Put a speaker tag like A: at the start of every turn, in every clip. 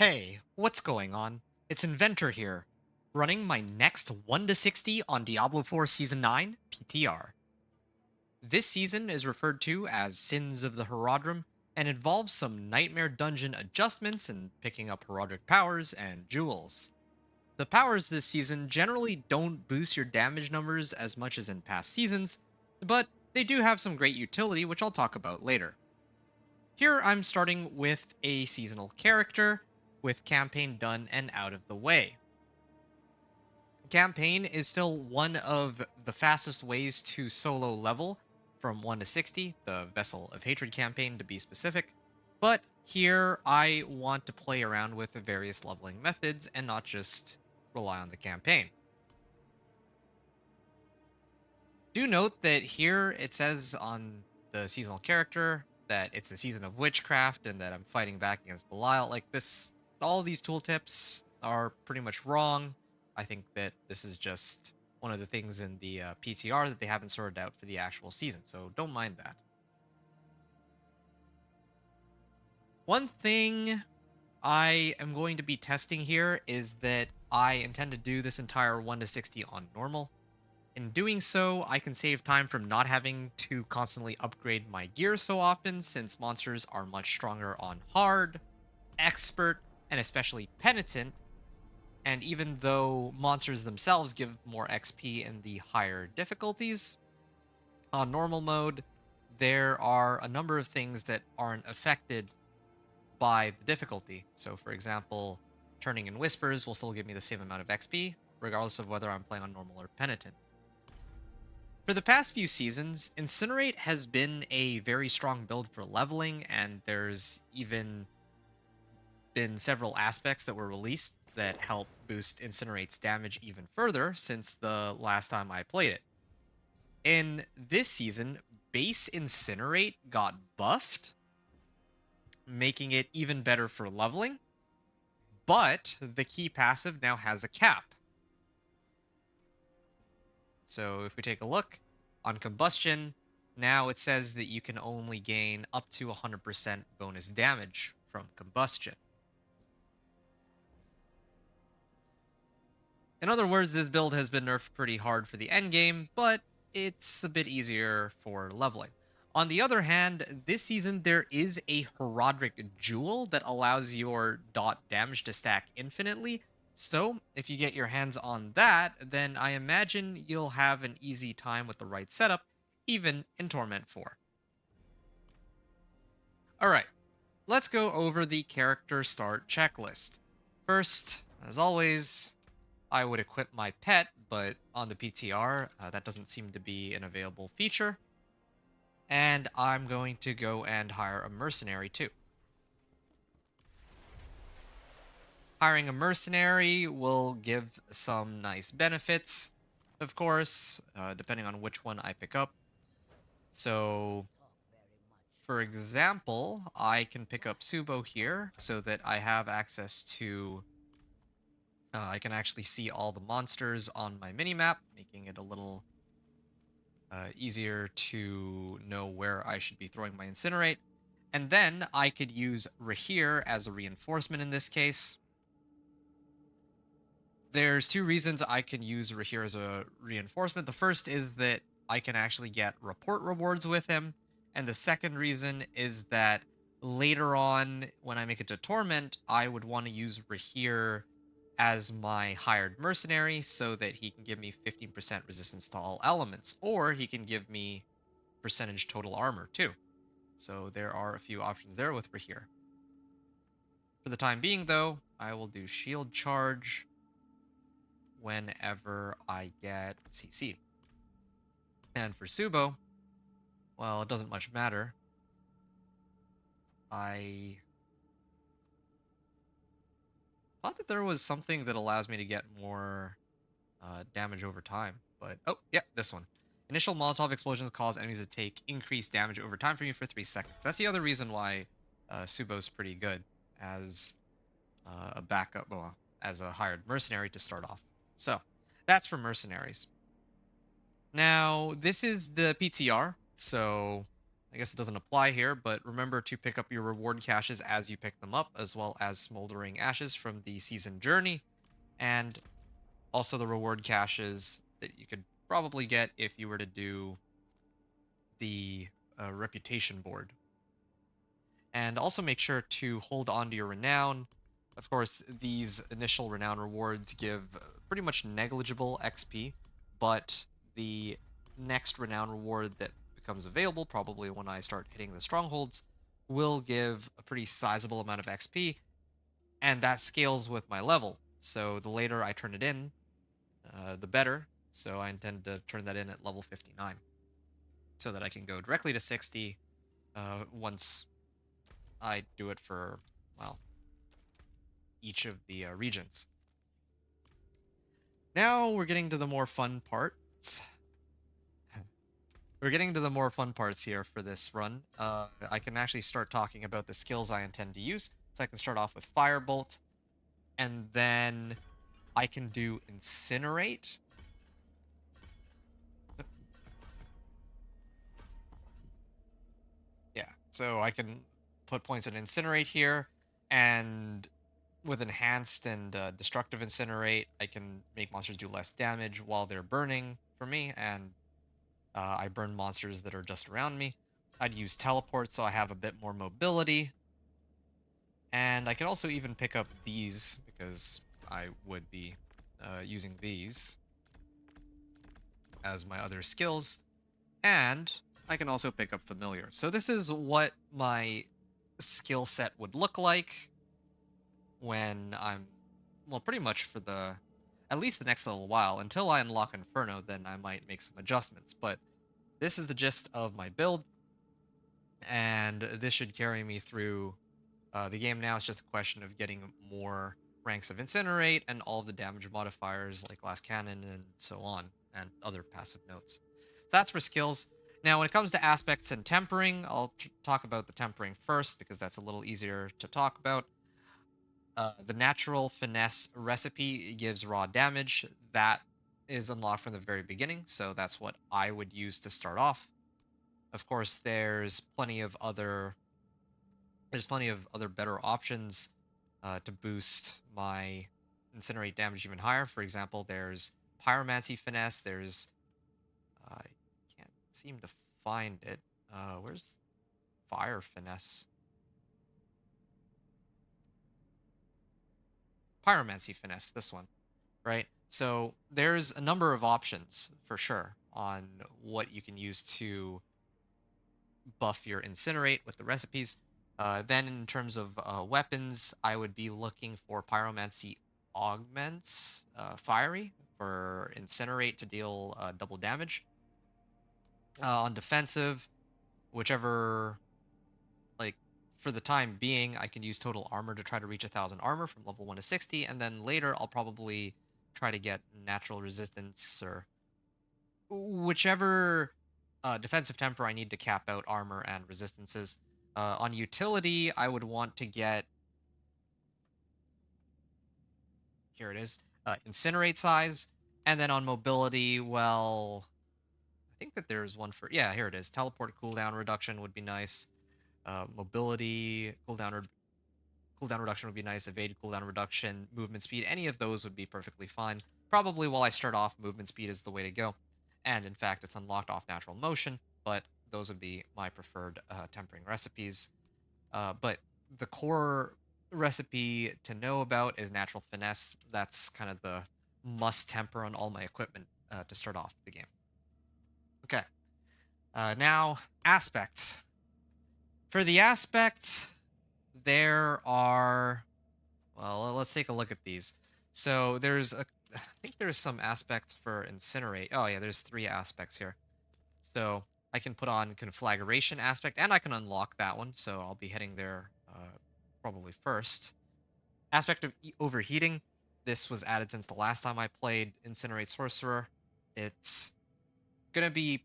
A: Hey, what's going on? It's Inventor here, running my next 1 to 60 on Diablo 4 Season 9 PTR. This season is referred to as Sins of the Herodrum and involves some nightmare dungeon adjustments and picking up herodic powers and jewels. The powers this season generally don't boost your damage numbers as much as in past seasons, but they do have some great utility, which I'll talk about later. Here I'm starting with a seasonal character, with campaign done and out of the way. Campaign is still one of the fastest ways to solo level from 1 to 60, the Vessel of Hatred campaign to be specific, but here I want to play around with various leveling methods and not just rely on the campaign. Do note that here it says on the seasonal character that it's the season of witchcraft and that I'm fighting back against Belial. Like this, all these tooltips are pretty much wrong. I think that this is just one of the things in the PTR that they haven't sorted out for the actual season, so don't mind that. One thing I am going to be testing here is that I intend to do this entire 1 to 60 on normal. In doing so, I can save time from not having to constantly upgrade my gear so often, since monsters are much stronger on hard, expert, and especially penitent. And even though monsters themselves give more XP in the higher difficulties, on normal mode, there are a number of things that aren't affected by the difficulty. So, for example, turning in whispers will still give me the same amount of XP, regardless of whether I'm playing on normal or penitent. For the past few seasons, Incinerate has been a very strong build for leveling, and there's even been several aspects that were released that help boost Incinerate's damage even further since the last time I played it. In this season, base Incinerate got buffed, making it even better for leveling, but the key passive now has a cap. So if we take a look on combustion, now it says that you can only gain up to 100% bonus damage from combustion. In other words, this build has been nerfed pretty hard for the endgame, but it's a bit easier for leveling. On the other hand, this season there is a Herodic Jewel that allows your dot damage to stack infinitely. So, if you get your hands on that, then I imagine you'll have an easy time with the right setup, even in Torment 4. Alright, let's go over the character start checklist. First, as always, I would equip my pet, but on the PTR, that doesn't seem to be an available feature. And I'm going to go and hire a mercenary too. Hiring a mercenary will give some nice benefits, of course, depending on which one I pick up. So, for example, I can pick up Subo here so that I have access to I can actually see all the monsters on my minimap, making it a little easier to know where I should be throwing my Incinerate. And then I could use Rahir as a reinforcement in this case. There's two reasons I can use Rahir as a reinforcement. The first is that I can actually get report rewards with him. And the second reason is that later on, when I make it to Torment, I would want to use Rahir as my hired mercenary so that he can give me 15% resistance to all elements, or he can give me percentage total armor too. So there are a few options there with Rahir. For the time being, though, I will do shield charge whenever I get CC. And for Subo, well, it doesn't much matter. I thought that there was something that allows me to get more damage over time, but oh, yeah, this one. Initial Molotov explosions cause enemies to take increased damage over time from you for 3 seconds. That's the other reason why Subo's pretty good as a backup, well, as a hired mercenary to start off. So, that's for mercenaries. Now, this is the PTR, so I guess it doesn't apply here, but remember to pick up your reward caches as you pick them up, as well as smoldering ashes from the season journey, and also the reward caches that you could probably get if you were to do the reputation board. And also make sure to hold on to your renown. Of course, these initial renown rewards give pretty much negligible XP, but the next renown reward that becomes available, probably when I start hitting the strongholds, will give a pretty sizable amount of XP, and that scales with my level. So the later I turn it in, the better. So I intend to turn that in at level 59 so that I can go directly to 60 once I do it for, well, each of the regions. Now we're getting to the more fun parts. We're getting to the more fun parts here for this run. I can actually start talking about the skills I intend to use. So I can start off with Firebolt, and then I can do Incinerate. Yeah, so I can put points in Incinerate here, and with Enhanced and Destructive Incinerate, I can make monsters do less damage while they're burning for me, and I burn monsters that are just around me. I'd use Teleport so I have a bit more mobility, and I can also even pick up these because I would be using these as my other skills, and I can also pick up Familiar. So this is what my skill set would look like when I'm, well, pretty much for the, at least the next little while. Until I unlock Inferno, then I might make some adjustments. But this is the gist of my build, and this should carry me through the game. Now it's just a question of getting more ranks of Incinerate and all of the damage modifiers like Glass Cannon and so on, and other passive notes. So that's for skills. Now, when it comes to aspects and tempering, I'll talk about the tempering first because that's a little easier to talk about. The natural finesse recipe gives raw damage. That is unlocked from the very beginning, so that's what I would use to start off. Of course, there's plenty of other better options to boost my incinerate damage even higher. For example, there's pyromancy finesse. There's I can't seem to find it. Where's fire finesse? Pyromancy finesse. This one, right? So there's a number of options for sure on what you can use to buff your incinerate with the recipes. Then in terms of weapons, I would be looking for pyromancy augments, fiery for incinerate to deal double damage. On defensive, whichever, like, for the time being, I can use total armor to try to reach 1,000 armor from level 1 to 60, and then later I'll probably try to get natural resistance or whichever defensive temper I need to cap out armor and resistances. On utility, I would want to get, here it is, incinerate size, and then on mobility, well, I think that there's one for, yeah, here it is, teleport cooldown reduction would be nice. Mobility cooldown reduction would be nice. Evade cooldown reduction, movement speed, any of those would be perfectly fine. Probably while I start off, movement speed is the way to go. And in fact, it's unlocked off natural motion, but those would be my preferred tempering recipes. But the core recipe to know about is natural finesse. That's kind of the must temper on all my equipment to start off the game. Okay. Now, aspects. For the aspects, there are, well, let's take a look at these. So I think there's some aspects for incinerate. Oh yeah, there's 3 aspects here. So I can put on conflagration aspect, and I can unlock that one. So I'll be heading there probably first. Aspect of overheating. This was added since the last time I played Incinerate Sorcerer. It's gonna be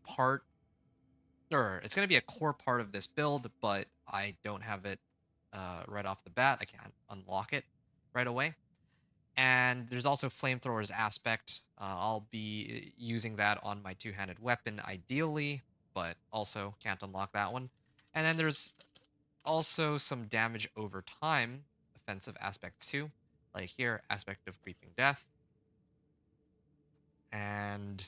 A: it's gonna be a core part of this build, but I don't have it right off the bat. I can't unlock it right away. And there's also flamethrowers aspect. I'll be using that on my two-handed weapon ideally, but also can't unlock that one. And then there's also some damage over time, offensive aspects too. Like here, aspect of creeping death. And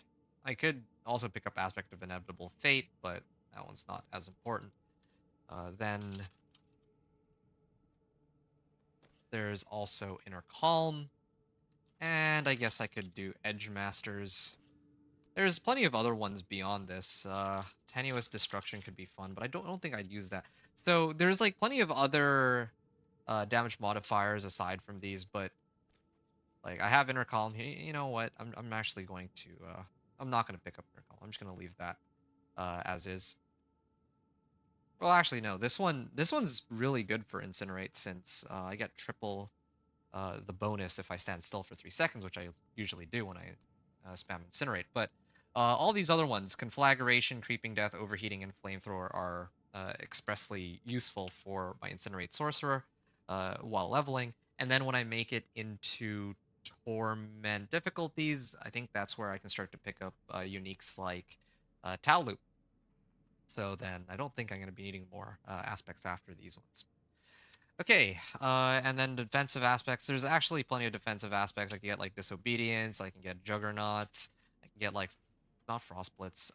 A: I could also pick up aspect of inevitable fate, but that one's not as important. Then there's also inner calm, and I guess I could do edge masters. There's plenty of other ones beyond this. Tenuous destruction could be fun, but I don't think I'd use that. So there's like plenty of other damage modifiers aside from these, but like I have inner calm. You know what? I'm actually going to I'm not gonna pick up inner calm. I'm just gonna leave that as is. Well, actually, no. This one's really good for incinerate since I get triple the bonus if I stand still for 3 seconds, which I usually do when I spam incinerate. But all these other ones, conflagration, creeping death, overheating, and flamethrower, are expressly useful for my incinerate sorcerer while leveling. And then when I make it into torment difficulties, I think that's where I can start to pick up uniques like Tau Loop. So then I don't think I'm going to be needing more aspects after these ones. Okay, and then defensive aspects. There's actually plenty of defensive aspects. I can get like disobedience. I can get juggernauts. I can get like not frost blitz.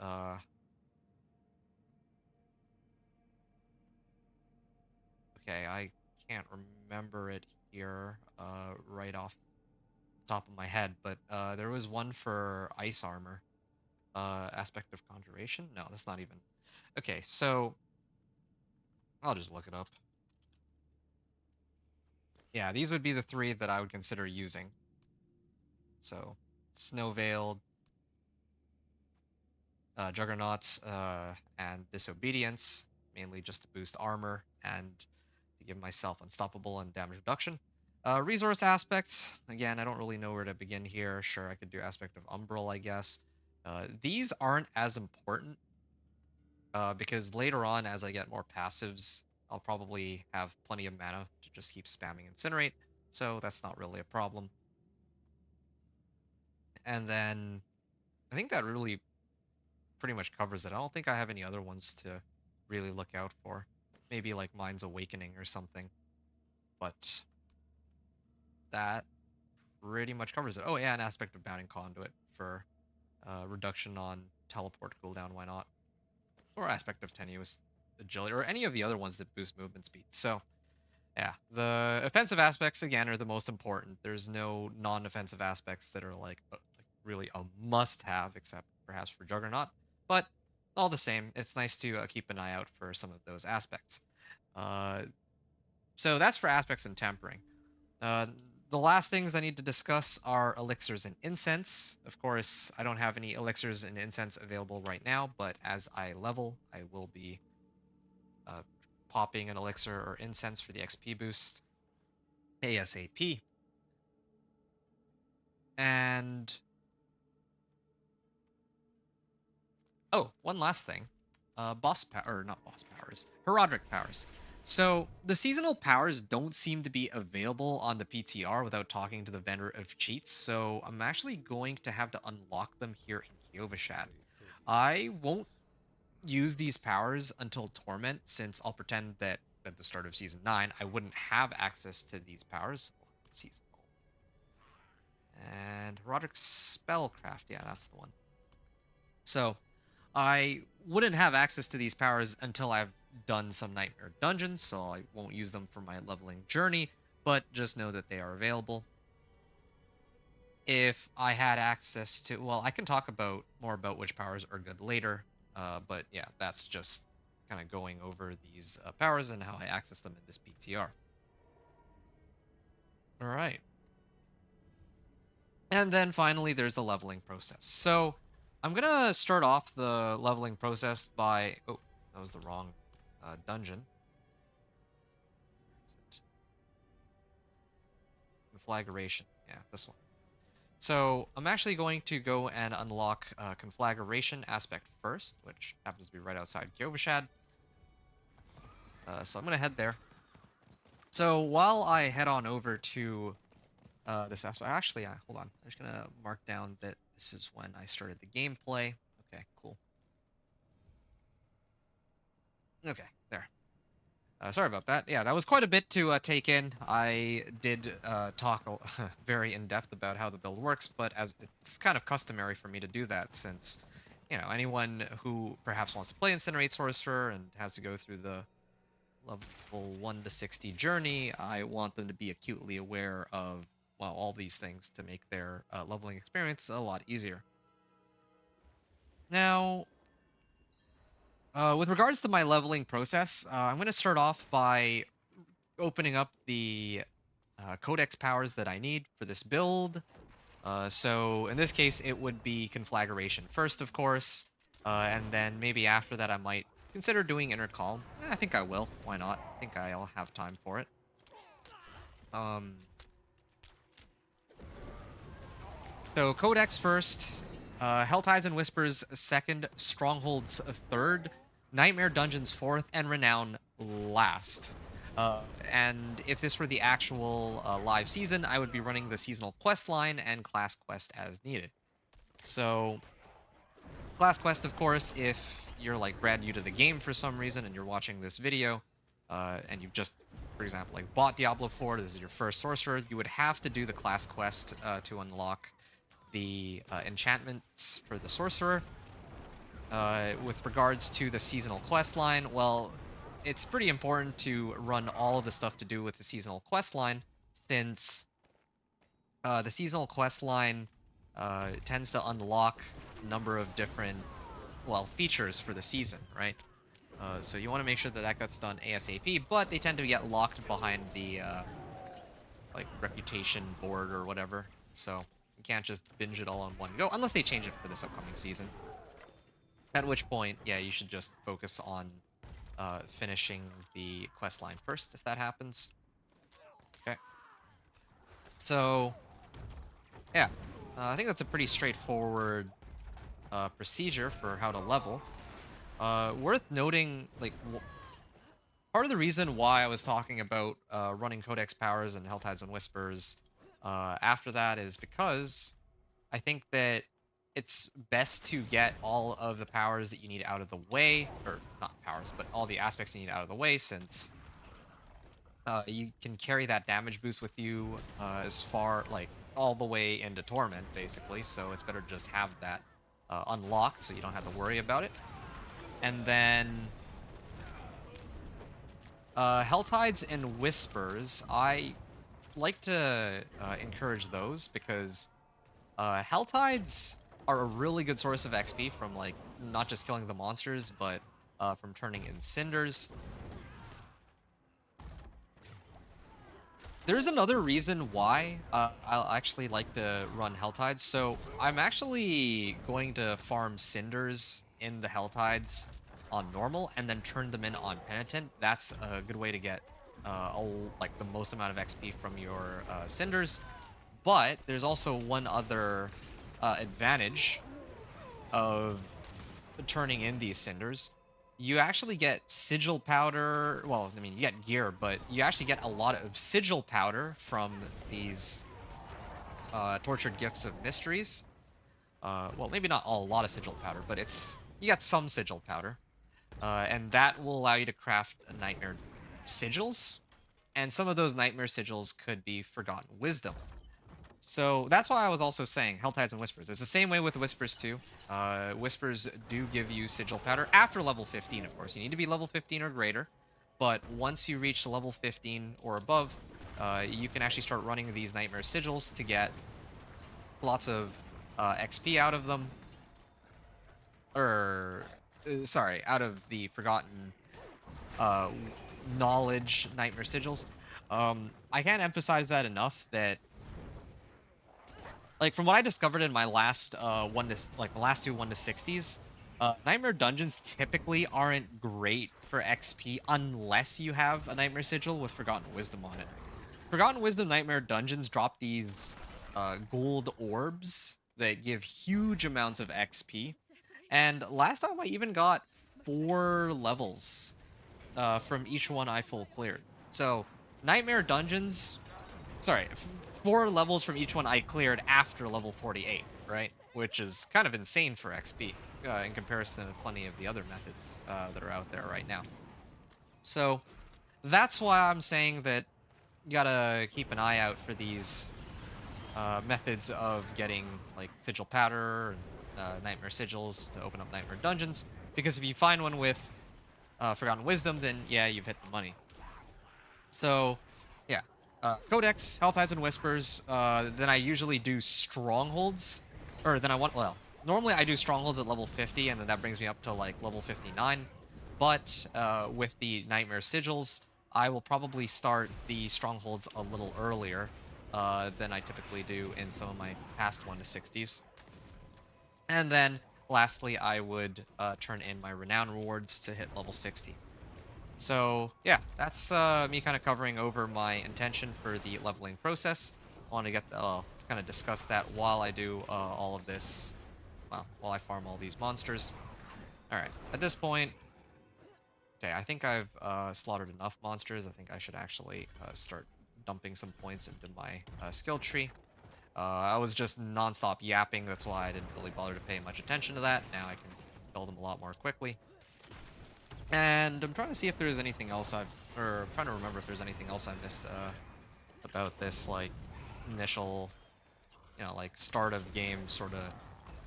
A: Okay, I can't remember it here right off the top of my head, but there was one for ice armor. Aspect of conjuration. No, that's not even. Okay, so I'll just look it up. Yeah, these would be the three that I would consider using. So, snow veiled, juggernauts, and disobedience, mainly just to boost armor and to give myself unstoppable and damage reduction. Resource aspects, again, I don't really know where to begin here. Sure, I could do aspect of umbral, I guess. These aren't as important because later on, as I get more passives, I'll probably have plenty of mana to just keep spamming incinerate, so that's not really a problem. And then I think that really pretty much covers it. I don't think I have any other ones to really look out for. Maybe like Mind's Awakening or something. But that pretty much covers it. Oh yeah, an aspect of Bounding Conduit for reduction on teleport cooldown, why not? Or aspect of Tenuous Agility, or any of the other ones that boost movement speed. So yeah, the offensive aspects, again, are the most important. There's no non-offensive aspects that are like really a must-have, except perhaps for Juggernaut. But all the same, it's nice to keep an eye out for some of those aspects. Uh, so that's for aspects and tempering. Uh, the last things I need to discuss are elixirs and incense. Of course, I don't have any elixirs and incense available right now, but as I level, I will be uh, popping an elixir or incense for the XP boost ASAP. And oh, one last thing. Boss power, or not boss powers, Herodic powers. So the seasonal powers don't seem to be available on the PTR without talking to the vendor of cheats, so I'm actually going to have to unlock them here in Kyovashad. I won't use these powers until Torment, since I'll pretend that at the start of Season 9, I wouldn't have access to these powers. Seasonal. And Herodic Spellcraft, yeah, that's the one. So I wouldn't have access to these powers until I've done some Nightmare Dungeons, so I won't use them for my leveling journey, but just know that they are available. If I had access to, well, I can talk about more about which powers are good later, but yeah, that's just kind of going over these powers and how I access them in this PTR. All right. And then finally, there's the leveling process. So I'm going to start off the leveling process by... Oh, that was the wrong dungeon. Where is it? Conflagration. Yeah, this one. So I'm actually going to go and unlock Conflagration aspect first, which happens to be right outside Kyovashad. So I'm going to head there. So while I head on over to this aspect, actually, hold on. I'm just going to mark down that this is when I started the gameplay. Okay, cool. Okay, there. Sorry about that. Yeah, that was quite a bit to take in. I did talk very in depth about how the build works, but as it's kind of customary for me to do that, since anyone who perhaps wants to play Incinerate Sorcerer and has to go through the level 1 to 60 journey, I want them to be acutely aware of all these things to make their leveling experience a lot easier. Now, with regards to my leveling process, I'm going to start off by opening up the codex powers that I need for this build. So in this case, it would be conflagration first, of course, and then maybe after that I might consider doing inner calm. I think I will. Why not? I think I'll have time for it. Um, so codex first, Hellties and Whispers second, Strongholds third, Nightmare Dungeons fourth, and Renown last. And if this were the actual live season, I would be running the seasonal quest line and class quest as needed. So, class quest, of course, if you're like brand new to the game for some reason and you're watching this video, and you've just, for example, like bought Diablo 4, this is your first sorcerer, you would have to do the class quest to unlock the enchantments for the sorcerer. With regards to the seasonal quest line, well, it's pretty important to run all of the stuff to do with the seasonal quest line, since the seasonal quest line tends to unlock a number of different, features for the season, right? So you want to make sure that that gets done ASAP, but they tend to get locked behind the reputation board or whatever. So you can't just binge it all in one go, unless they change it for this upcoming season. At which point, yeah, you should just focus on finishing the quest line first, if that happens. Okay. So, yeah, I think that's a pretty straightforward procedure for how to level. Worth noting, like, part of the reason why I was talking about running Codex powers and Helltides and Whispers after that is because I think that it's best to get all of the powers that you need out of the way, or not powers, but all the aspects you need out of the way, since you can carry that damage boost with you as far, like, all the way into Torment, basically, so it's better to just have that unlocked so you don't have to worry about it. And then Helltides and Whispers, I like to encourage those because Helltides are a really good source of XP from, like, not just killing the monsters, but from turning in cinders. There's another reason why I'll actually like to run Helltides. So I'm actually going to farm cinders in the Helltides on normal and then turn them in on penitent. That's a good way to get like the most amount of XP from your cinders. But there's also one other advantage of turning in these cinders. You actually get sigil powder. Well, I mean, you get gear, but you actually get a lot of sigil powder from these tortured gifts of mysteries. Well, maybe not a lot of sigil powder, but you got some sigil powder, and that will allow you to craft nightmare sigils. And some of those nightmare sigils could be forgotten wisdom. So that's why I was also saying Helltides and Whispers. It's the same way with Whispers too. Whispers do give you sigil powder after level 15, of course. You need to be level 15 or greater. But once you reach level 15 or above, you can actually start running these Nightmare Sigils to get lots of XP out of them. Or, sorry, out of the Forgotten Knowledge Nightmare Sigils. I can't emphasize that enough that, like, from what I discovered in my last my last two 1 to 60s, Nightmare Dungeons typically aren't great for XP unless you have a Nightmare Sigil with Forgotten Wisdom on it. Forgotten Wisdom Nightmare Dungeons drop these gold orbs that give huge amounts of XP. And last time I even got 4 levels from each one I full cleared. So, Nightmare Dungeons, sorry, 4 levels from each one I cleared after level 48, right? Which is kind of insane for XP in comparison to plenty of the other methods that are out there right now. So that's why I'm saying that you gotta keep an eye out for these methods of getting like sigil powder and nightmare sigils to open up nightmare dungeons. Because if you find one with forgotten wisdom, then yeah, you've hit the money. So yeah, codex, health hides and whispers. Then I usually do strongholds, or then I want well. Normally I do strongholds at level 50, and then that brings me up to like level 59. But with the nightmare sigils, I will probably start the strongholds a little earlier than I typically do in some of my past 1 to 60s. And then lastly, I would turn in my renown rewards to hit level 60. So yeah, that's me kind of covering over my intention for the leveling process. I want to get kind of discuss that while I do all of this. Well, while I farm all these monsters. All right, at this point, okay, I think I've slaughtered enough monsters. I think I should actually start dumping some points into my skill tree. I was just nonstop yapping. That's why I didn't really bother to pay much attention to that. Now I can kill them a lot more quickly. And I'm trying to see if there's anything else or I'm trying to remember if there's anything else I missed about this, like, initial, like, start of game sort of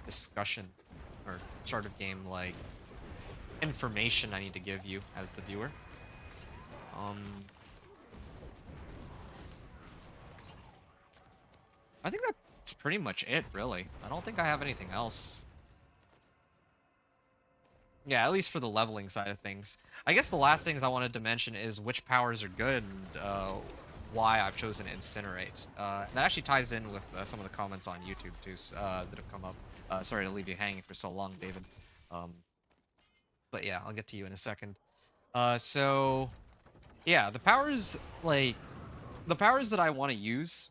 A: discussion, or start of game, like, information I need to give you as the viewer. I think that's pretty much it, really. I don't think I have anything else. Yeah, at least for the leveling side of things. I guess the last things I wanted to mention is which powers are good and why I've chosen Incinerate. That actually ties in with some of the comments on YouTube too that have come up. Sorry to leave you hanging for so long, David. Um, but yeah, I'll get to you in a second. So yeah, the powers that I want to use.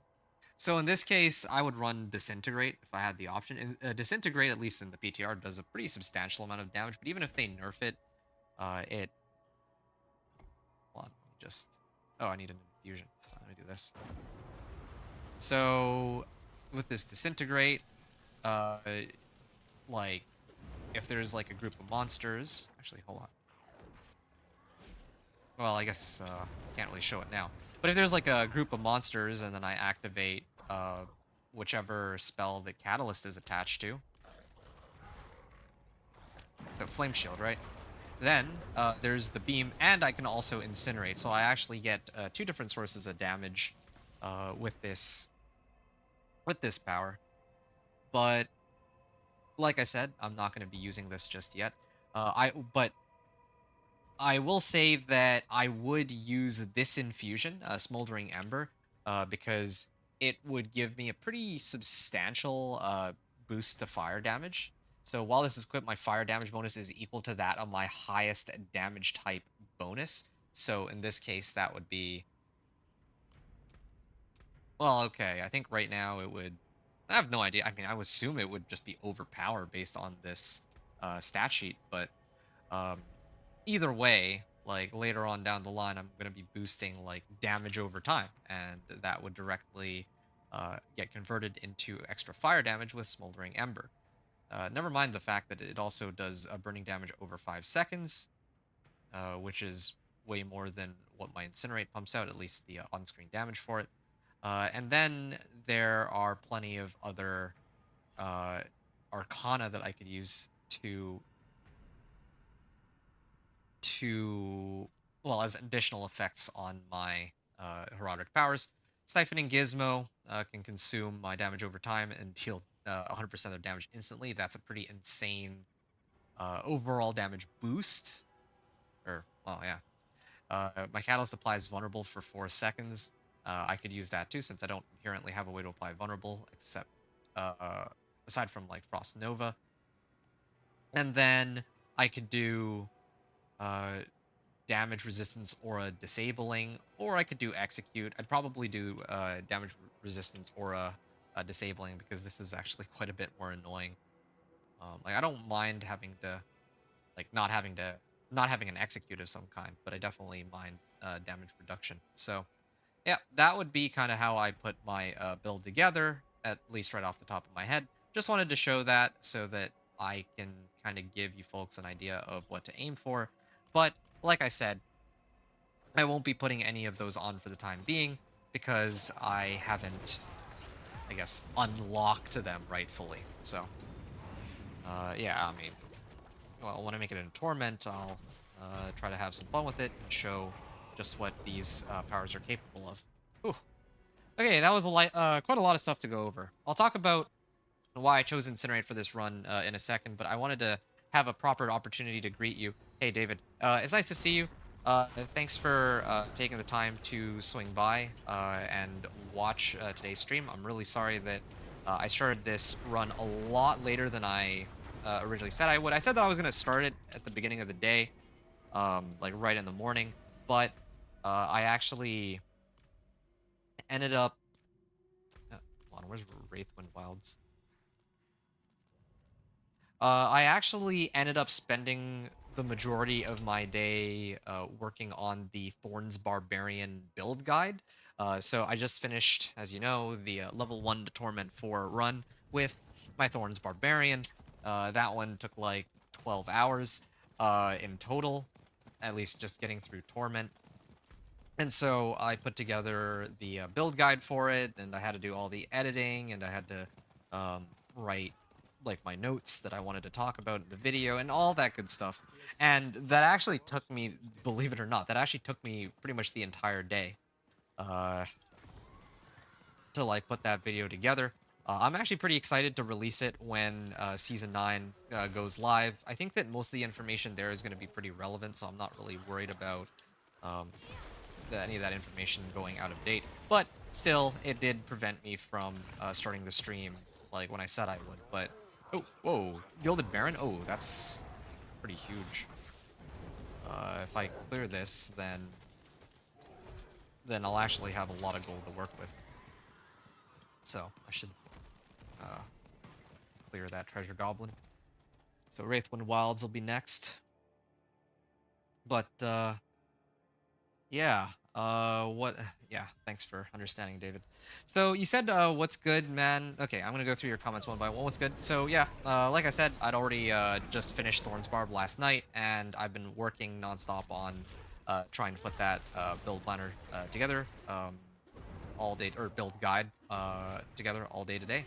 A: So in this case, I would run Disintegrate if I had the option. And Disintegrate, at least in the PTR, does a pretty substantial amount of damage. But even if they nerf it, it hold on, let me just. Oh, I need an infusion, so let me do this. So with this Disintegrate, uh, like if there's like a group of monsters, actually, hold on. Well, I guess can't really show it now. But if there's like a group of monsters and then I activate whichever spell that Catalyst is attached to, so Flame Shield, right? Then there's the beam, and I can also incinerate. So I actually get two different sources of damage with this power. But like I said, I'm not going to be using this just yet. But I will say that I would use this infusion, Smoldering Ember, because it would give me a pretty substantial boost to fire damage. So while this is equipped, my fire damage bonus is equal to that of my highest damage type bonus. So in this case, that would be, well, okay. I think right now it would, I have no idea. I mean, I would assume it would just be overpowered based on this stat sheet, but um, either way, like later on down the line, I'm going to be boosting like damage over time, and that would directly get converted into extra fire damage with Smoldering Ember. Never mind the fact that it also does burning damage over 5 seconds, which is way more than what my Incinerate pumps out, at least the on-screen damage for it. And then there are plenty of other uh, arcana that I could use to well, as additional effects on my heraldic powers. Siphoning Gizmo can consume my damage over time and deal 100% of damage instantly. That's a pretty insane overall damage boost. Or, well, yeah. My Catalyst applies Vulnerable for 4 seconds. I could use that too, since I don't inherently have a way to apply Vulnerable, except aside from like Frost Nova. And then I could do uh, damage resistance aura disabling, or I could do execute. I'd probably do damage resistance aura disabling, because this is actually quite a bit more annoying. Like, I don't mind having to, like, not having an execute of some kind, but I definitely mind damage reduction. So yeah, that would be kind of how I put my build together, at least right off the top of my head. Just wanted to show that so that I can kind of give you folks an idea of what to aim for. But like I said, I won't be putting any of those on for the time being because I haven't, I guess, unlocked them rightfully. So, yeah, I mean, well, when I make it in Torment, I'll try to have some fun with it and show just what these powers are capable of. Whew. Okay, that was quite a lot of stuff to go over. I'll talk about why I chose Incinerate for this run in a second, but I wanted to have a proper opportunity to greet you. Hey, David. It's nice to see you. Thanks for taking the time to swing by and watch today's stream. I'm really sorry that I started this run a lot later than I originally said I would. I said that I was going to start it at the beginning of the day, like right in the morning, but I actually ended up... hold on, where's Wraithwind Wilds? I actually ended up spending the majority of my day working on the Thorns Barbarian build guide. So I just finished, as you know, the level 1 to Torment 4 run with my Thorns Barbarian. That one took like 12 hours in total, at least just getting through Torment. And so I put together the build guide for it, and I had to do all the editing, and I had to write like my notes that I wanted to talk about in the video and all that good stuff. And that actually took me, believe it or not, that actually took me pretty much the entire day uh, to like put that video together. I'm actually pretty excited to release it when Season 9 goes live. I think that most of the information there is going to be pretty relevant, so I'm not really worried about um, any of that information going out of date. But still, it did prevent me from starting the stream like when I said I would. But oh, whoa, Gilded Baron. Oh, that's pretty huge. If I clear this, then I'll actually have a lot of gold to work with. So I should clear that treasure goblin. So Wraithwind Wilds will be next. But yeah. Yeah, thanks for understanding, David. So you said, what's good, man? Okay, I'm gonna go through your comments one by one. What's good? So yeah, like I said, I'd already just finished Thorns Barb last night, and I've been working nonstop on trying to put that build planner together all day, or build guide together all day today.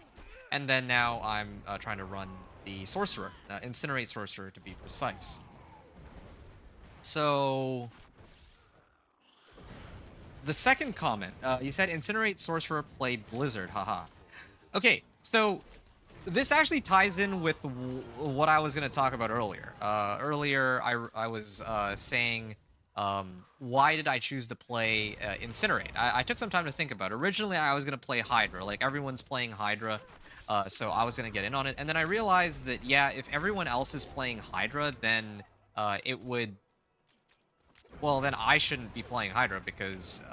A: And then now I'm trying to run the Sorcerer, Incinerate Sorcerer to be precise. So the second comment, you said Incinerate Sorcerer played Blizzard, haha. Okay, so this actually ties in with what I was going to talk about earlier. Earlier, I was saying, why did I choose to play Incinerate? I took some time to think about it. Originally, I was going to play Hydra. Like, everyone's playing Hydra, so I was going to get in on it. And then I realized that, yeah, if everyone else is playing Hydra, then it would... Well, then I shouldn't be playing Hydra because...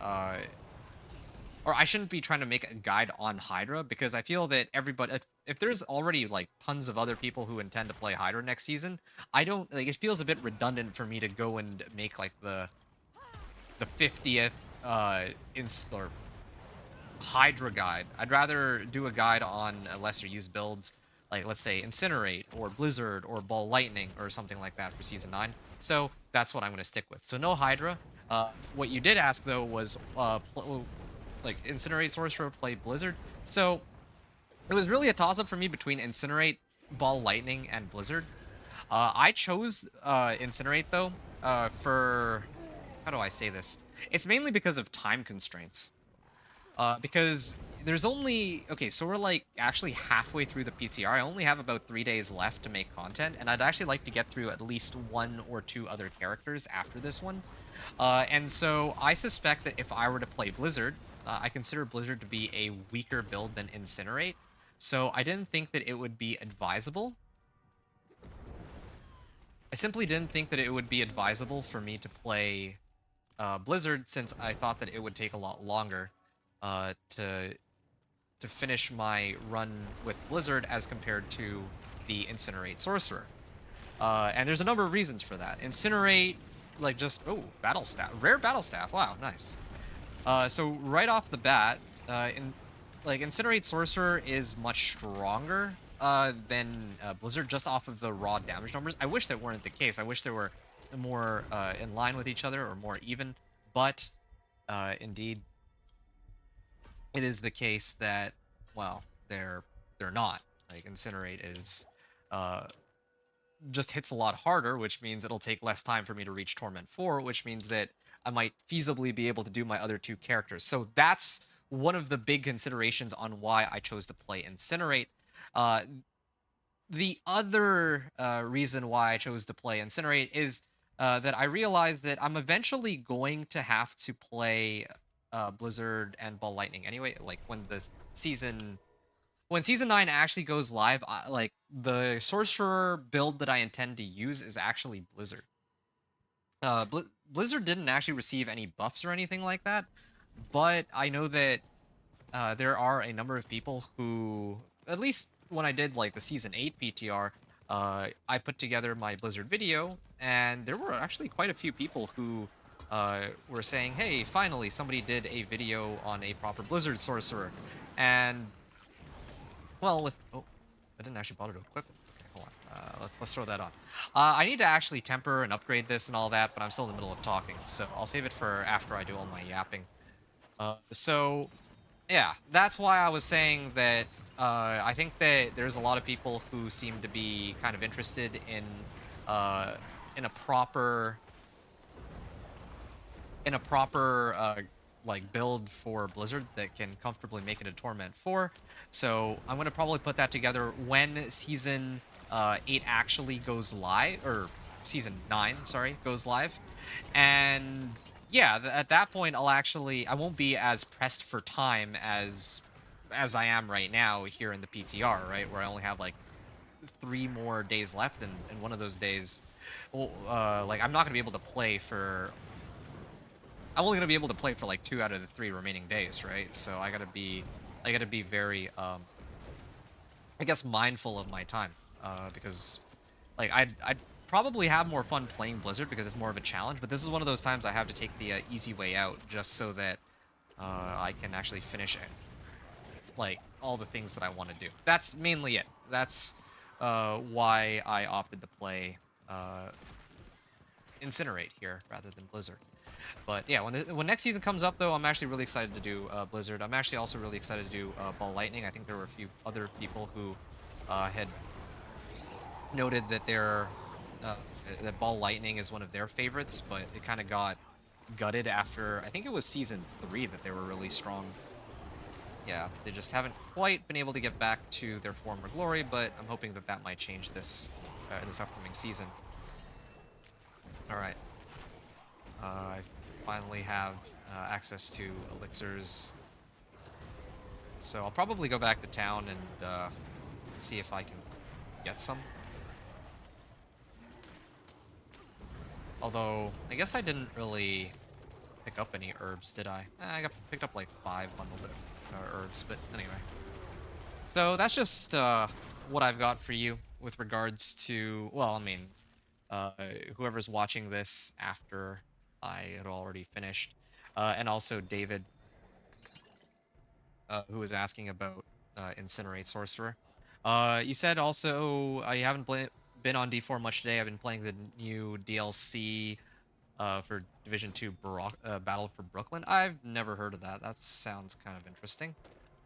A: or I shouldn't be trying to make a guide on Hydra because I feel that everybody... If there's already, like, tons of other people who intend to play Hydra next season, I don't... Like, it feels a bit redundant for me to go and make, like, the 50th, or Hydra guide. I'd rather do a guide on lesser used builds, like, let's say, Incinerate, or Blizzard, or Ball Lightning, or something like that for Season 9. So, that's what I'm going to stick with. So, no Hydra. What you did ask, though, was, like, Incinerate Sorcerer played Blizzard. So, it was really a toss-up for me between Incinerate, Ball Lightning, and Blizzard. I chose Incinerate, though, for... How do I say this? It's mainly because of time constraints. Because there's only... Okay, so we're, like, actually halfway through the PTR. I only have about 3 days left to make content, and I'd actually like to get through at least 1 or 2 other characters after this one. And so I suspect that if I were to play Blizzard, I consider Blizzard to be a weaker build than Incinerate. So I didn't think that it would be advisable. I simply didn't think that it would be advisable for me to play Blizzard, since I thought that it would take a lot longer to finish my run with Blizzard as compared to the Incinerate Sorcerer. And there's a number of reasons for that. Incinerate, like, just... Oh, Battle Staff. Rare Battle Staff. Wow, nice. So right off the bat, Incinerate Sorcerer is much stronger than Blizzard, just off of the raw damage numbers. I wish that weren't the case. I wish they were more in line with each other, or more even. But indeed, it is the case that, well, they're not. Like Incinerate is uh, just hits a lot harder, which means it'll take less time for me to reach Torment 4, which means that I might feasibly be able to do my other two characters. So that's one of the big considerations on why I chose to play Incinerate. Uh, the other reason why I chose to play Incinerate is that I realized that I'm eventually going to have to play Blizzard and Ball Lightning anyway. Like when season 9 actually goes live, like the sorcerer build that I intend to use is actually Blizzard. Blizzard didn't actually receive any buffs or anything like that, but I know that there are a number of people who, at least when I did like the season 8 PTR, I put together my Blizzard video, and there were actually quite a few people who were saying, hey, finally somebody did a video on a proper Blizzard sorcerer. And well, with oh, I didn't actually bother to equip it. Okay, hold on. Let's throw that on. I need to actually temper and upgrade this and all that, but I'm still in the middle of talking, so I'll save it for after I do all my yapping. So yeah, that's why I was saying that I think that there's a lot of people who seem to be kind of interested uh, in a proper like build for Blizzard that can comfortably make it a Torment 4. So I'm gonna probably put that together when season 8 actually goes live, or season 9, sorry, goes live. And yeah, at that point I won't be as pressed for time as I am right now here in the PTR, right, where I only have like 3 more days left, and one of those days, well, like I'm not gonna be able to play for I'm only gonna be able to play for like 2 out of the 3 remaining days, right? So I gotta be very, I guess, mindful of my time, because like I'd probably have more fun playing Blizzard because it's more of a challenge. But this is one of those times I have to take the easy way out just so that I can actually finish it, like all the things that I want to do. That's mainly it. That's why I opted to play Incinerate here rather than Blizzard. But yeah, when next season comes up, though, I'm actually really excited to do Blizzard. I'm actually also really excited to do Ball Lightning. I think there were a few other people who had noted that uh, that Ball Lightning is one of their favorites, but it kind of got gutted after, I think it was season 3 that they were really strong. Yeah, they just haven't quite been able to get back to their former glory, but I'm hoping that that might change this upcoming season. All right. I finally have access to elixirs, so I'll probably go back to town and see if I can get some. Although, I guess I didn't really pick up any herbs, did I? I picked up like 5 bundled herbs, but anyway. So that's just what I've got for you with regards to, well, I mean, uh, whoever's watching this after I had already finished, and also David, who was asking about Incinerate Sorcerer. You said also you haven't been on D4 much today. I've been playing the new DLC for Division 2 Battle for Brooklyn. I've never heard of that. That sounds kind of interesting.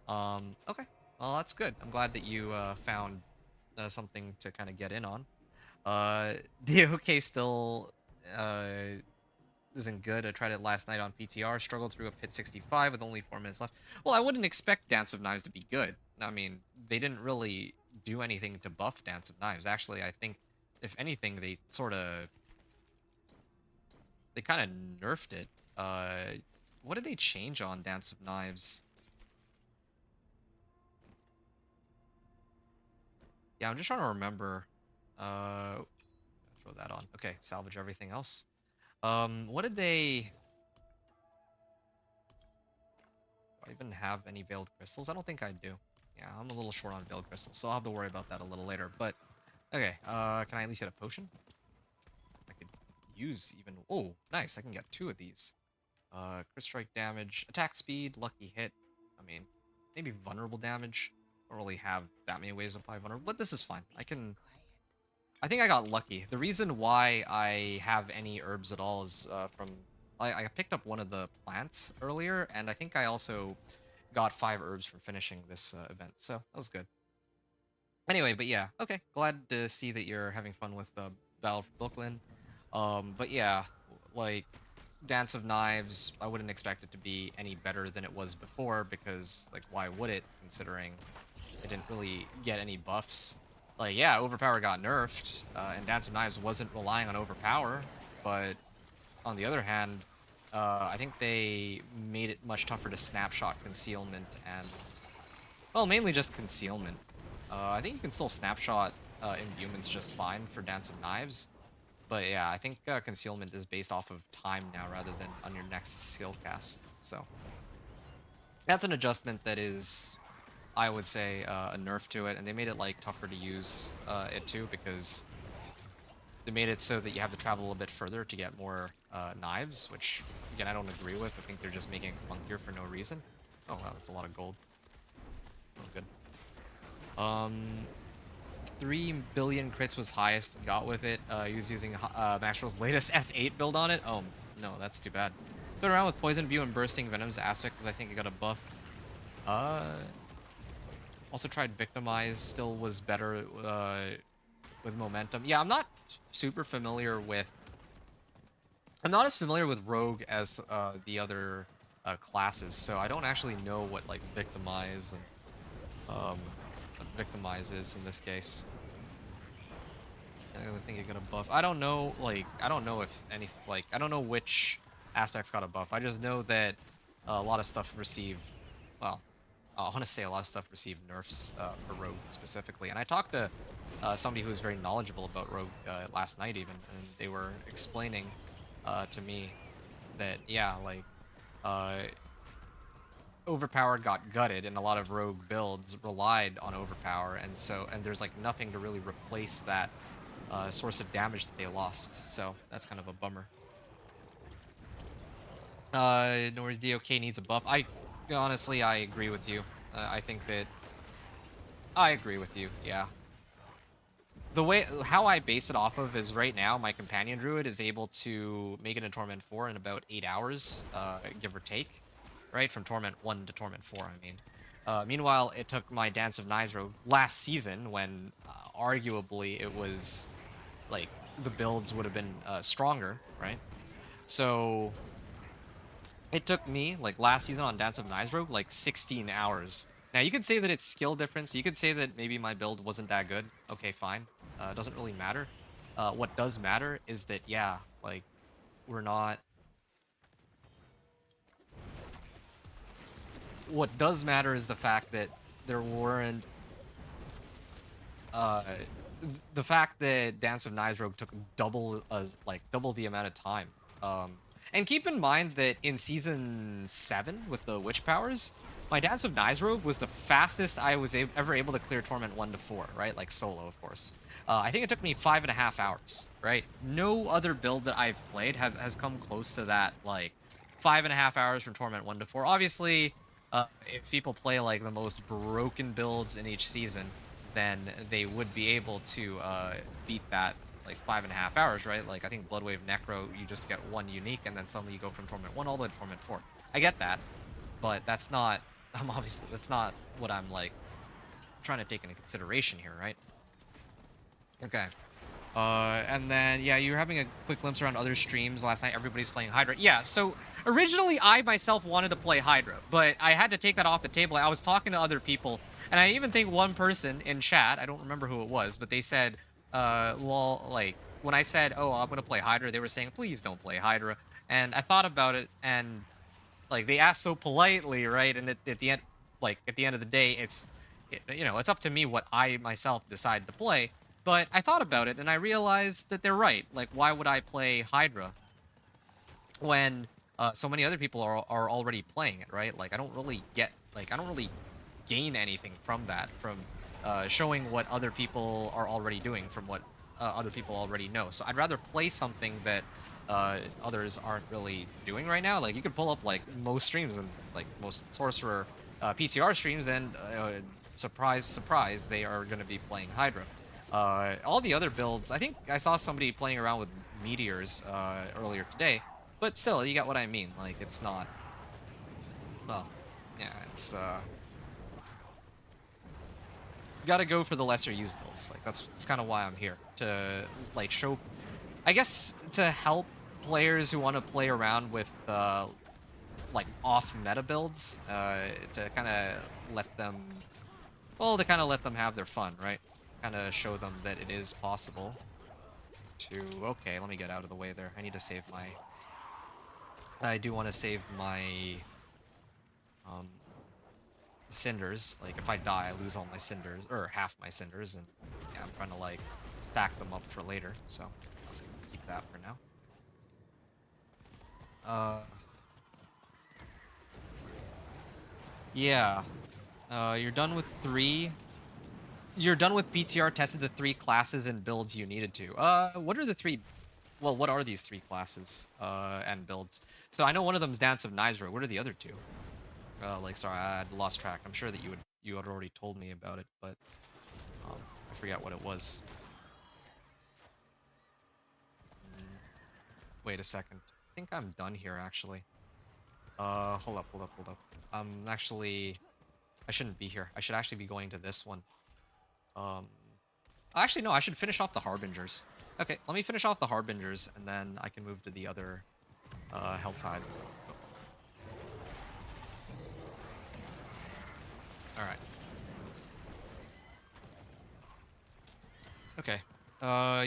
A: Okay, well, that's good. I'm glad that you found something to kind of get in on. DOK still isn't good. I tried it last night on PTR, struggled through a pit 65 with only 4 minutes left. Well, I wouldn't expect Dance of Knives to be good. I mean, they didn't really do anything to buff Dance of Knives. Actually, I think, if anything, they kind of nerfed it. What did they change on Dance of Knives? Yeah, I'm just trying to remember. Throw that on. Okay, salvage everything else. What did they... Do I even have any veiled crystals? I don't think I do. Yeah, I'm a little short on veiled crystals, so I'll have to worry about that a little later. But, okay, can I at least get a potion? I could use even... Oh, nice, I can get 2 of these. Crit strike damage, attack speed, lucky hit. I mean, maybe vulnerable damage. I don't really have that many ways to apply vulnerable, but this is fine. I think I got lucky. The reason why I have any herbs at all is from I picked up one of the plants earlier, and I think I also got 5 herbs from finishing this event, so that was good. Anyway, but yeah, okay. Glad to see that you're having fun with Battle for Brooklyn. But yeah, like Dance of Knives, I wouldn't expect it to be any better than it was before because, like, why would it, considering it didn't really get any buffs? Like, yeah, Overpower got nerfed, and Dance of Knives wasn't relying on Overpower, but on the other hand, I think they made it much tougher to snapshot concealment and, well, mainly just concealment. I think you can still snapshot Inhumans just fine for Dance of Knives, but yeah, I think concealment is based off of time now rather than on your next skill cast. So that's an adjustment that is, I would say, a nerf to it, and they made it like tougher to use it too because they made it so that you have to travel a little bit further to get more knives, which again I don't agree with. I think they're just making it clunkier for no reason. Oh wow, that's a lot of gold. Oh good. 3 billion crits was highest got with it. He was using Maxwell's latest S8 build on it. Oh, no, that's too bad. Played around with Poison View and Bursting Venom's aspect because I think it got a buff. Also tried Victimize, still was better with Momentum. Yeah, I'm not super familiar with... I'm not as familiar with Rogue as the other classes, so I don't actually know what, like, Victimize and... what Victimize is in this case. I think it got a buff. I don't know, like, I don't know if any, like, I don't know which aspects got a buff. I just know that a lot of stuff received, well, I want to say a lot of stuff received nerfs for Rogue specifically. And I talked to somebody who was very knowledgeable about Rogue last night even, and they were explaining to me that, yeah, like, Overpower got gutted, and a lot of Rogue builds relied on Overpower, and there's like nothing to really replace that source of damage that they lost, so that's kind of a bummer. Nor's DOK needs a buff. Honestly, I agree with you. I think that I agree with you. Yeah. The way how I base it off of is right now my companion druid is able to make it in Torment 4 in about 8 hours, give or take, right? From Torment 1 to Torment 4, I mean. Meanwhile, it took my Dance of Knives rogue last season when arguably it was like the builds would have been stronger, right? So it took me like last season on Dance of Knives rogue like 16 hours. Now you could say that it's skill difference. You could say that maybe my build wasn't that good. Okay, fine. It doesn't really matter. What does matter is that, yeah, like we're not. What does matter is the fact that there weren't uh the fact that Dance of Knives Rogue took double double the amount of time. And keep in mind that in season 7 with the witch powers, my Dance of Knives Rogue was the fastest I was ever able to clear Torment 1 to 4, right? Like solo, of course. I think it took me 5.5 hours, right? No other build that I've played has come close to that, like 5.5 hours from Torment 1 to 4. Obviously, if people play like the most broken builds in each season, then they would be able to beat that like 5.5 hours, right? Like I think Bloodwave Necro, you just get one unique, and then suddenly you go from Torment 1 all the way to Torment 4. I get that, but that's not. That's not what I'm like trying to take into consideration here, right? Okay. And then, yeah, you were having a quick glimpse around other streams last night. Everybody's playing Hydra. Yeah, so originally I myself wanted to play Hydra, but I had to take that off the table. I was talking to other people, and I even think one person in chat, I don't remember who it was, but they said, lol, like, when I said, oh, I'm going to play Hydra, they were saying, please don't play Hydra. And I thought about it, and, like, they asked so politely, right? And at the end, like, at the end of the day, you know, it's up to me what I myself decide to play. But I thought about it, and I realized that they're right. Like, why would I play Hydra when so many other people are already playing it, right? Like, I don't really gain anything from that, from showing what other people are already doing, from what other people already know. So I'd rather play something that others aren't really doing right now. Like, you could pull up, like, most streams and, like, most Sorcerer PTR streams, and surprise, surprise, they are going to be playing Hydra. All the other builds, I think I saw somebody playing around with meteors earlier today, But still, you get what I mean. Like, it's not, well, yeah, it's, you gotta go for the lesser used builds. Like, that's kind of why I'm here. To, like, show, I guess, to help players who want to play around with, like, off-meta builds, to kind of let them, well, to kind of let them have their fun, right? Kind of show them that it is possible to, okay, let me get out of the way there. I need to save my, I do want to save my, um, cinders. Like, if I die, I lose all my cinders, or half my cinders, and yeah, I'm trying to, like, stack them up for later, so let's keep that for now. Uh, yeah. You're done with 3. You're done with PTR, tested the 3 classes and builds you needed to. What are the 3, well, what are these 3 classes, and builds? So I know one of them's Dance of Knives Row. What are the other 2? Like, sorry, I had lost track. I'm sure that you had already told me about it, but I forget what it was. Wait a second. I think I'm done here, actually. Hold up, hold up, hold up. Actually, I shouldn't be here. I should actually be going to this one. Actually, no, I should finish off the Harbingers. Okay, let me finish off the Harbingers, and then I can move to the other, Helltide. Alright. Okay.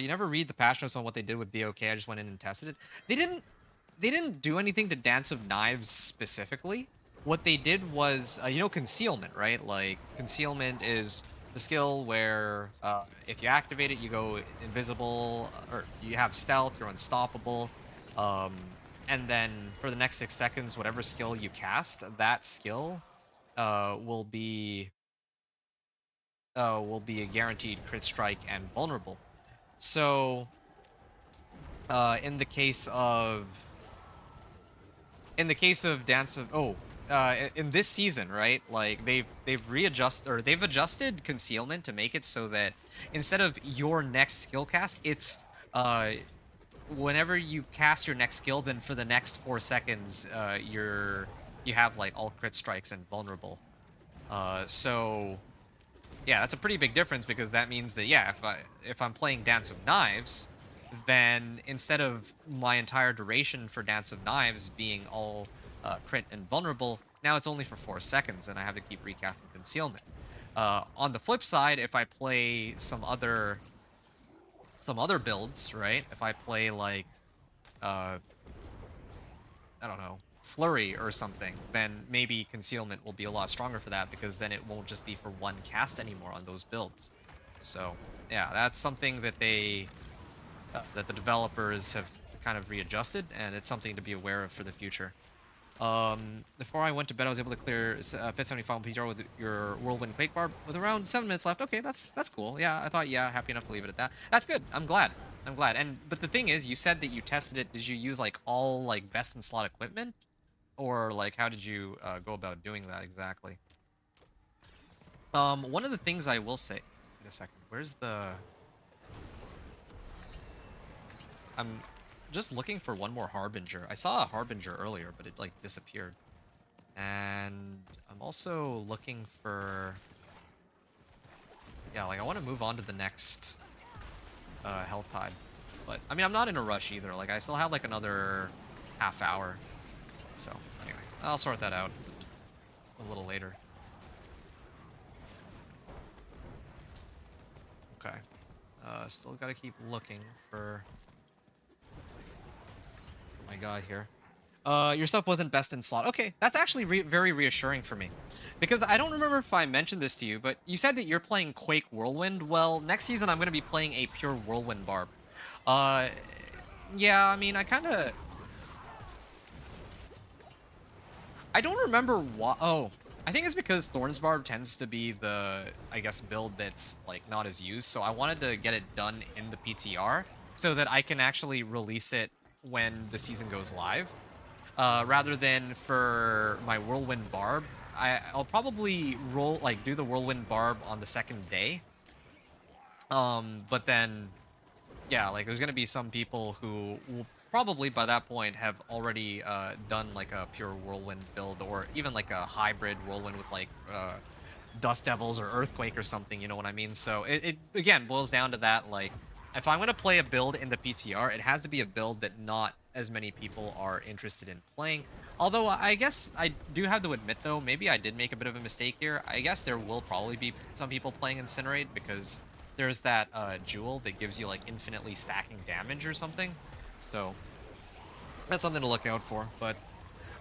A: You never read the patch notes on what they did with DOK. I just went in and tested it. They didn't do anything to Dance of Knives specifically. What they did was, you know, concealment, right? Like, concealment is the skill where if you activate it, you go invisible, or you have stealth, you're unstoppable. And then for the next 6 seconds, whatever skill you cast, that skill will be a guaranteed crit strike and vulnerable. So, in the case of Dance of in this season, right? Like they've adjusted concealment to make it so that instead of your next skill cast, it's uh whenever you cast your next skill, then for the next 4 seconds, you have like all crit strikes and vulnerable. So yeah, that's a pretty big difference because that means that, yeah, if I'm playing Dance of Knives, then instead of my entire duration for Dance of Knives being all crit and vulnerable, now it's only for 4 seconds, and I have to keep recasting concealment. On the flip side, if I play some other builds, right? If I play like uh, I don't know, flurry or something, then maybe concealment will be a lot stronger for that because then it won't just be for one cast anymore on those builds. So yeah, that's something that that the developers have kind of readjusted, and it's something to be aware of for the future. Before I went to bed, I was able to clear Pit 75 PTR with your Whirlwind Quake Barb with around 7 minutes left. Okay, that's cool. Yeah, I thought, yeah, happy enough to leave it at that. That's good. I'm glad. I'm glad. But the thing is, you said that you tested it. Did you use like all like best in slot equipment, or like how did you go about doing that exactly? One of the things I will say. Wait a second. Where's the? I'm just looking for one more Harbinger. I saw a Harbinger earlier, but it like disappeared. And I'm also looking for, yeah, like I want to move on to the next Helltide. But I mean, I'm not in a rush either. Like I still have like another half hour. So anyway, I'll sort that out a little later. Okay. Still gotta keep looking for my guy here. Your stuff wasn't best in slot. Okay, that's actually very reassuring for me. Because I don't remember if I mentioned this to you, but you said that you're playing Quake Whirlwind. Well, next season I'm going to be playing a pure Whirlwind Barb. Uh, yeah, I mean, I don't remember why. Oh, I think it's because Thorn's Barb tends to be the, I guess, build that's, like, not as used. So I wanted to get it done in the PTR so that I can actually release it when the season goes live. Rather than for my Whirlwind Barb, I'll probably do the Whirlwind Barb on the second day. But then, yeah, like there's gonna be some people who will probably by that point have already done like a pure whirlwind build, or even like a hybrid whirlwind with like Dust Devils or Earthquake or something, you know what I mean? So it again boils down to that, like, if I'm gonna play a build in the PTR, it has to be a build that not as many people are interested in playing. Although I guess I do have to admit though, maybe I did make a bit of a mistake here. I guess there will probably be some people playing Incinerate because there's that jewel that gives you like infinitely stacking damage or something. So that's something to look out for. But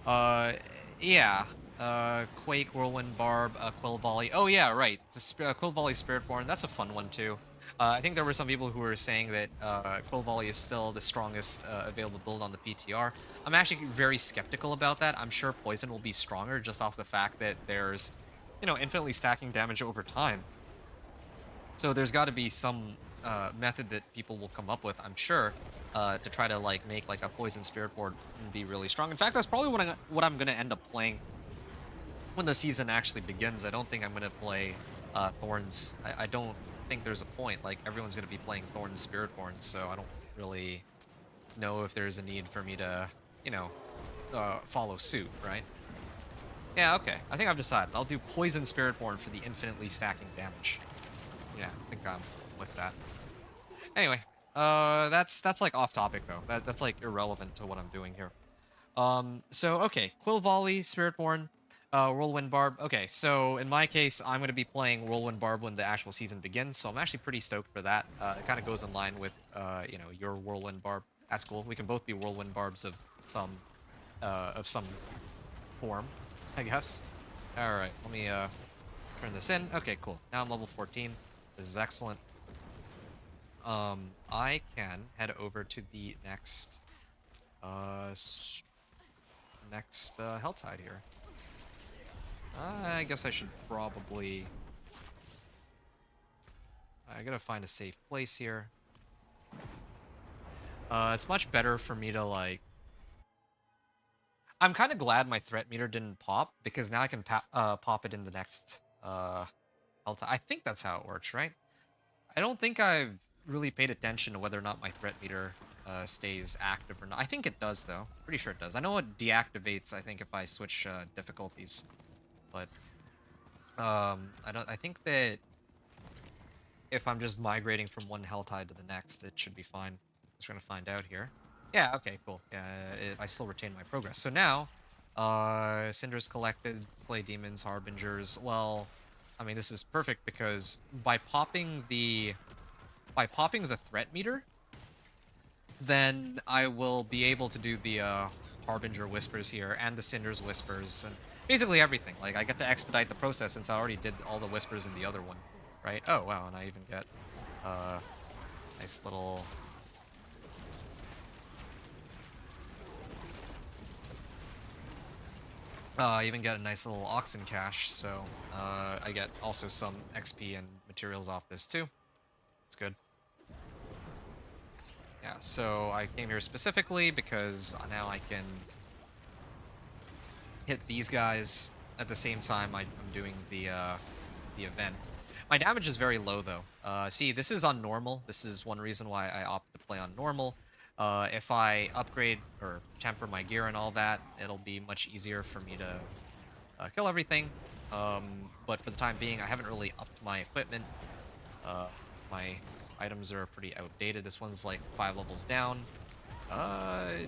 A: uh, yeah. Quake, Whirlwind Barb, Quill Volley. Oh yeah, right. Quill Volley Spiritborn. That's a fun one too. I think there were some people who were saying that Quill Volley is still the strongest available build on the PTR. I'm actually very skeptical about that. I'm sure Poison will be stronger just off the fact that there's, infinitely stacking damage over time. So there's got to be some method that people will come up with, I'm sure, to try to like make like a Poison Spirit board be really strong. In fact, that's probably what I'm gonna end up playing when the season actually begins. I don't think I'm gonna play Thorns. I don't think there's a point. Like, everyone's gonna be playing Thorns Spiritborn, so I don't really know if there's a need for me to, you know, follow suit, right? Yeah, okay. I think I've decided. I'll do Poison Spiritborn for the infinitely stacking damage. Yeah, I think I'm with that. Anyway, that's like off topic though. That's like irrelevant to what I'm doing here. So okay, Quill Volley, Spiritborn, Whirlwind Barb. Okay, so in my case, I'm going to be playing Whirlwind Barb when the actual season begins, so I'm actually pretty stoked for that. It kind of goes in line with, your Whirlwind Barb. That's cool. We can both be Whirlwind Barbs of some form, I guess. All right, let me turn this in. Okay, cool. Now I'm level 14. This is excellent. I can head over to the next Helltide here. I guess I should probably... I gotta find a safe place here. It's much better for me to, like... I'm kind of glad my threat meter didn't pop, because now I can pop it in the next Helltide. I think that's how it works, right? I don't think I've really paid attention to whether or not my threat meter stays active or not. I think it does, though. Pretty sure it does. I know it deactivates, I think, if I switch difficulties. But I think that if I'm just migrating from one Helltide to the next, it should be fine. Just gonna find out here. Yeah, okay, cool. Yeah, I still retain my progress. So now, Cinders collected, slay demons, harbingers. Well, I mean, this is perfect because by popping the threat meter, then I will be able to do the Harbinger Whispers here and the Cinders Whispers and basically everything. Like, I get to expedite the process since I already did all the Whispers in the other one, right? Oh, wow, and I even get nice little... I even get a nice little Oxen Cache, so I get also some XP and materials off this too. It's good. Yeah, so I came here specifically because now I can hit these guys at the same time I'm doing the event. My damage is very low though. See, this is on normal. This is one reason why I opt to play on normal. If I upgrade or temper my gear and all that, it'll be much easier for me to kill everything. But for the time being, I haven't really upped my equipment. My items are pretty outdated. This one's like 5 levels down. I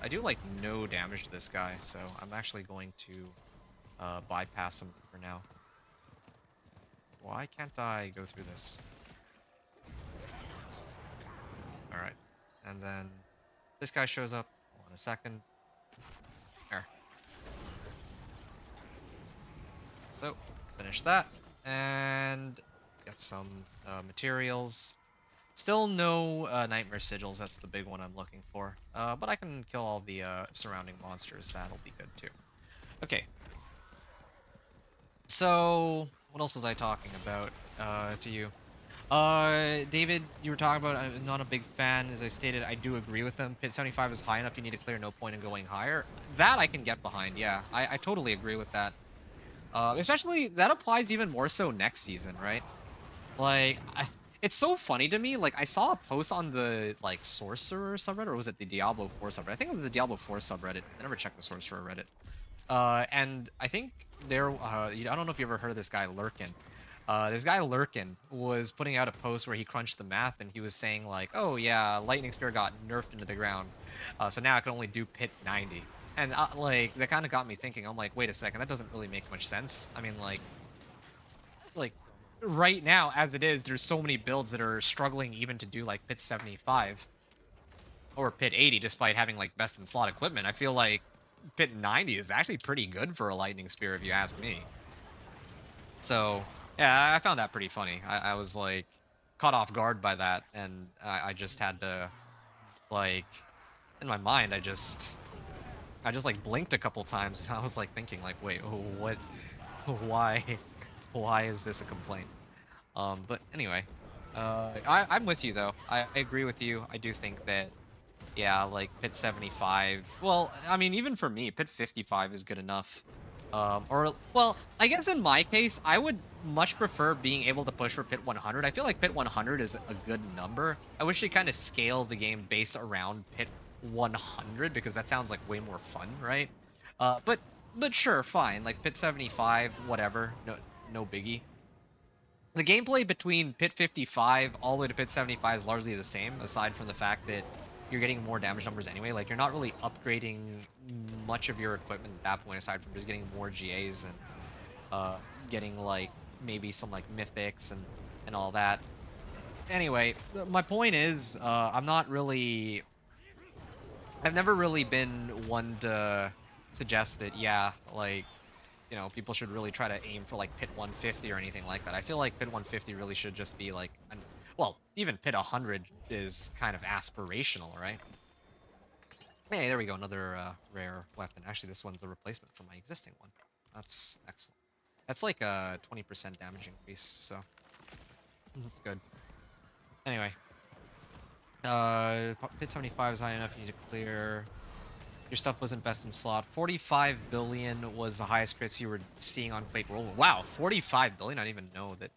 A: do like no damage to this guy, so I'm actually going to bypass him for now. Why can't I go through this? Alright. And then this guy shows up. Hold on a second. There. So, finish that. And get some materials. Still no Nightmare Sigils. That's the big one I'm looking for. But I can kill all the surrounding monsters. That'll be good too. Okay. So, what else was I talking about to you? David, you were talking about I'm not a big fan. As I stated, I do agree with them. Pit 75 is high enough. You need to clear, no point in going higher. That I can get behind, yeah. I totally agree with that. Especially, that applies even more so next season, right? Like, It's so funny to me. Like I saw a post on the like Sorcerer subreddit, or was it the Diablo 4 subreddit? I think it was the Diablo 4 subreddit. I never checked the Sorcerer Reddit. And I think there, I don't know if you ever heard of this guy Lurkin. This guy Lurkin was putting out a post where he crunched the math, and he was saying like, "Oh yeah, Lightning Spear got nerfed into the ground, so now I can only do Pit 90." And like that kind of got me thinking. I'm like, wait a second, that doesn't really make much sense. I mean, like right now as it is, there's so many builds that are struggling even to do like Pit 75 or Pit 80, despite having like best in slot equipment. I feel like Pit 90 is actually pretty good for a Lightning Spear, if you ask me. So yeah, I found that pretty funny. I was like caught off guard by that, and I just had to like in my mind I just like blinked a couple times, and I was like thinking like, wait, what, why, why is this a complaint? But anyway, I'm with you though. I agree with you. I do think that yeah, like Pit 75. Well, I mean, even for me, Pit 55 is good enough. Or, well, I guess in my case, I would much prefer being able to push for Pit 100. I feel like Pit 100 is a good number. I wish they kind of scale the game based around Pit 100 because that sounds like way more fun, right? But sure, fine. Like Pit 75, whatever. No biggie. The gameplay between Pit 55 all the way to Pit 75 is largely the same, aside from the fact that you're getting more damage numbers anyway. Like, you're not really upgrading much of your equipment at that point, aside from just getting more GAs and getting, like, maybe some, like, mythics and all that. Anyway, my point is, I'm not really... I've never really been one to suggest that, yeah, like, people should really try to aim for like Pit 150 or anything like that. I feel like Pit 150 really should just be like, well, even Pit 100 is kind of aspirational, right? Hey, there we go, another rare weapon. Actually, this one's a replacement for my existing one. That's excellent. That's like a 20% damage increase, so that's good. Anyway, Pit 75 is high enough. You need to clear. Your stuff wasn't best in slot. 45 billion was the highest crits you were seeing on Quake Roll. Wow, 45 billion? I didn't even know that.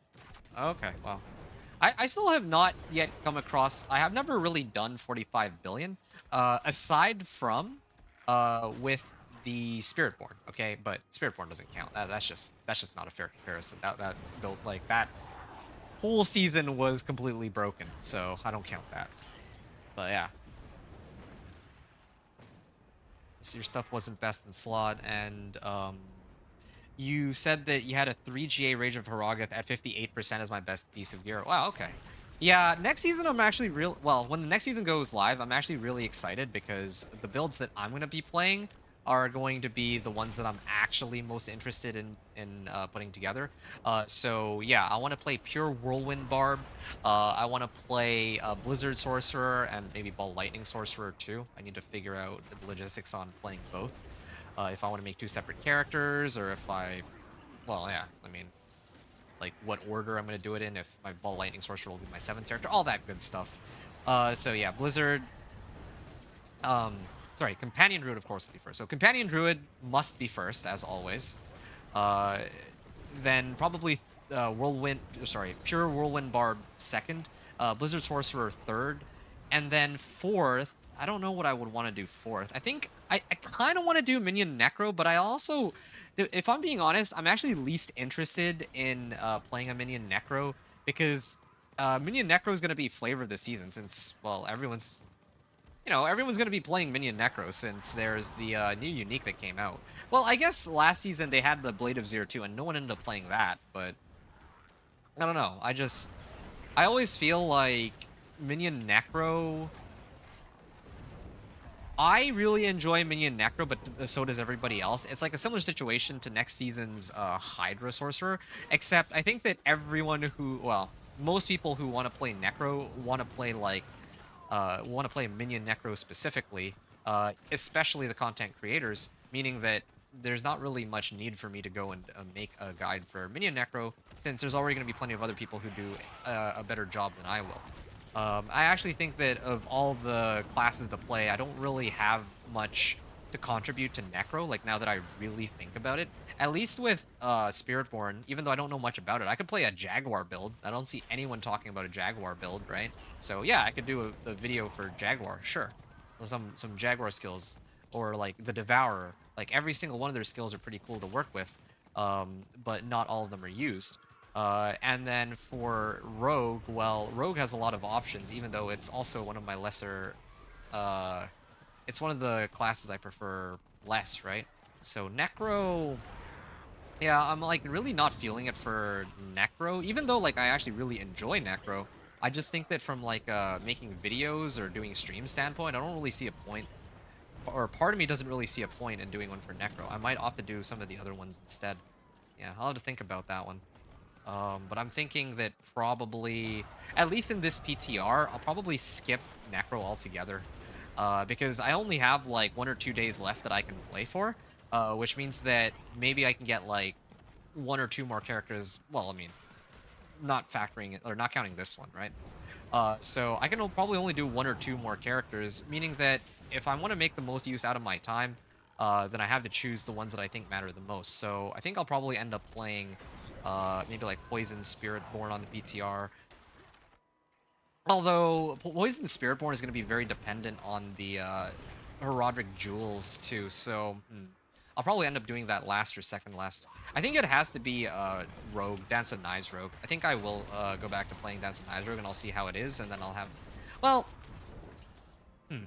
A: Okay, well. I still have not yet come across... I have never really done 45 billion. Aside from with the Spiritborn, okay? But Spiritborn doesn't count. That's just not a fair comparison. That built like that whole season was completely broken, so I don't count that. But yeah. So your stuff wasn't best in slot, and you said that you had a 3 GA Rage of Haragoth at 58% as my best piece of gear. Wow, okay. Yeah, next season I'm actually well, when the next season goes live, I'm actually really excited because the builds that I'm going to be playing are going to be the ones that I'm actually most interested in putting together. So yeah, I want to play pure Whirlwind Barb. I want to play Blizzard Sorcerer and maybe Ball Lightning Sorcerer too. I need to figure out the logistics on playing both. If I want to make two separate characters, or if well, yeah, I mean, like what order I'm going to do it in, if my Ball Lightning Sorcerer will be my 7th character, all that good stuff. So yeah, Blizzard, sorry, Companion Druid, of course, will be first. So Companion Druid must be first, as always. Then probably Pure Whirlwind Barb second, Blizzard Sorcerer third, and then fourth, I don't know what I would want to do fourth. I think I kind of want to do Minion Necro, but I also, if I'm being honest, I'm actually least interested in playing a Minion Necro because Minion Necro is going to be flavor of the season since, well, everyone's going to be playing Minion Necro since there's the new unique that came out. Well, I guess last season they had the Blade of Zero 2, and no one ended up playing that, but I don't know. I always feel like Minion Necro... I really enjoy Minion Necro, but so does everybody else. It's like a similar situation to next season's Hydra Sorcerer, except I think that everyone who, well, most people who want to play Necro want to play like want to play Minion Necro specifically, especially the content creators, meaning that there's not really much need for me to go and make a guide for Minion Necro, since there's already going to be plenty of other people who do a better job than I will. I actually think that of all the classes to play, I don't really have much to contribute to Necro, like now that I really think about it. At least with Spiritborn, even though I don't know much about it, I could play a Jaguar build. I don't see anyone talking about a Jaguar build, right? So yeah, I could do a video for Jaguar, sure. Some Jaguar skills, or like the Devourer. Like every single one of their skills are pretty cool to work with, but not all of them are used. And then for Rogue, well, Rogue has a lot of options, even though it's also one of my lesser uh, it's one of the classes I prefer less, right? So Necro, yeah, I'm like really not feeling it for Necro, even though like I actually really enjoy Necro. I just think that from like making videos or doing stream standpoint, I don't really see a point, or part of me doesn't really see a point in doing one for Necro. I might opt to do some of the other ones instead. Yeah, I'll have to think about that one. But I'm thinking that probably, at least in this PTR, I'll probably skip Necro altogether. Because I only have like 1 or 2 days left that I can play for, which means that maybe I can get like 1 or 2 more characters. Well, I mean, not factoring it or not counting this one, right? So I can probably only do 1 or 2 more characters, meaning that if I want to make the most use out of my time, then I have to choose the ones that I think matter the most. So I think I'll probably end up playing maybe like Poison Spirit Born on the PTR. Although Poison Spirit Born is going to be very dependent on the Herodic Jewels too, so I'll probably end up doing that last or second last. I think it has to be Rogue, Dance of Knives Rogue. I think I will go back to playing Dance of Knives Rogue and I'll see how it is, and then I'll have. Well, hmm.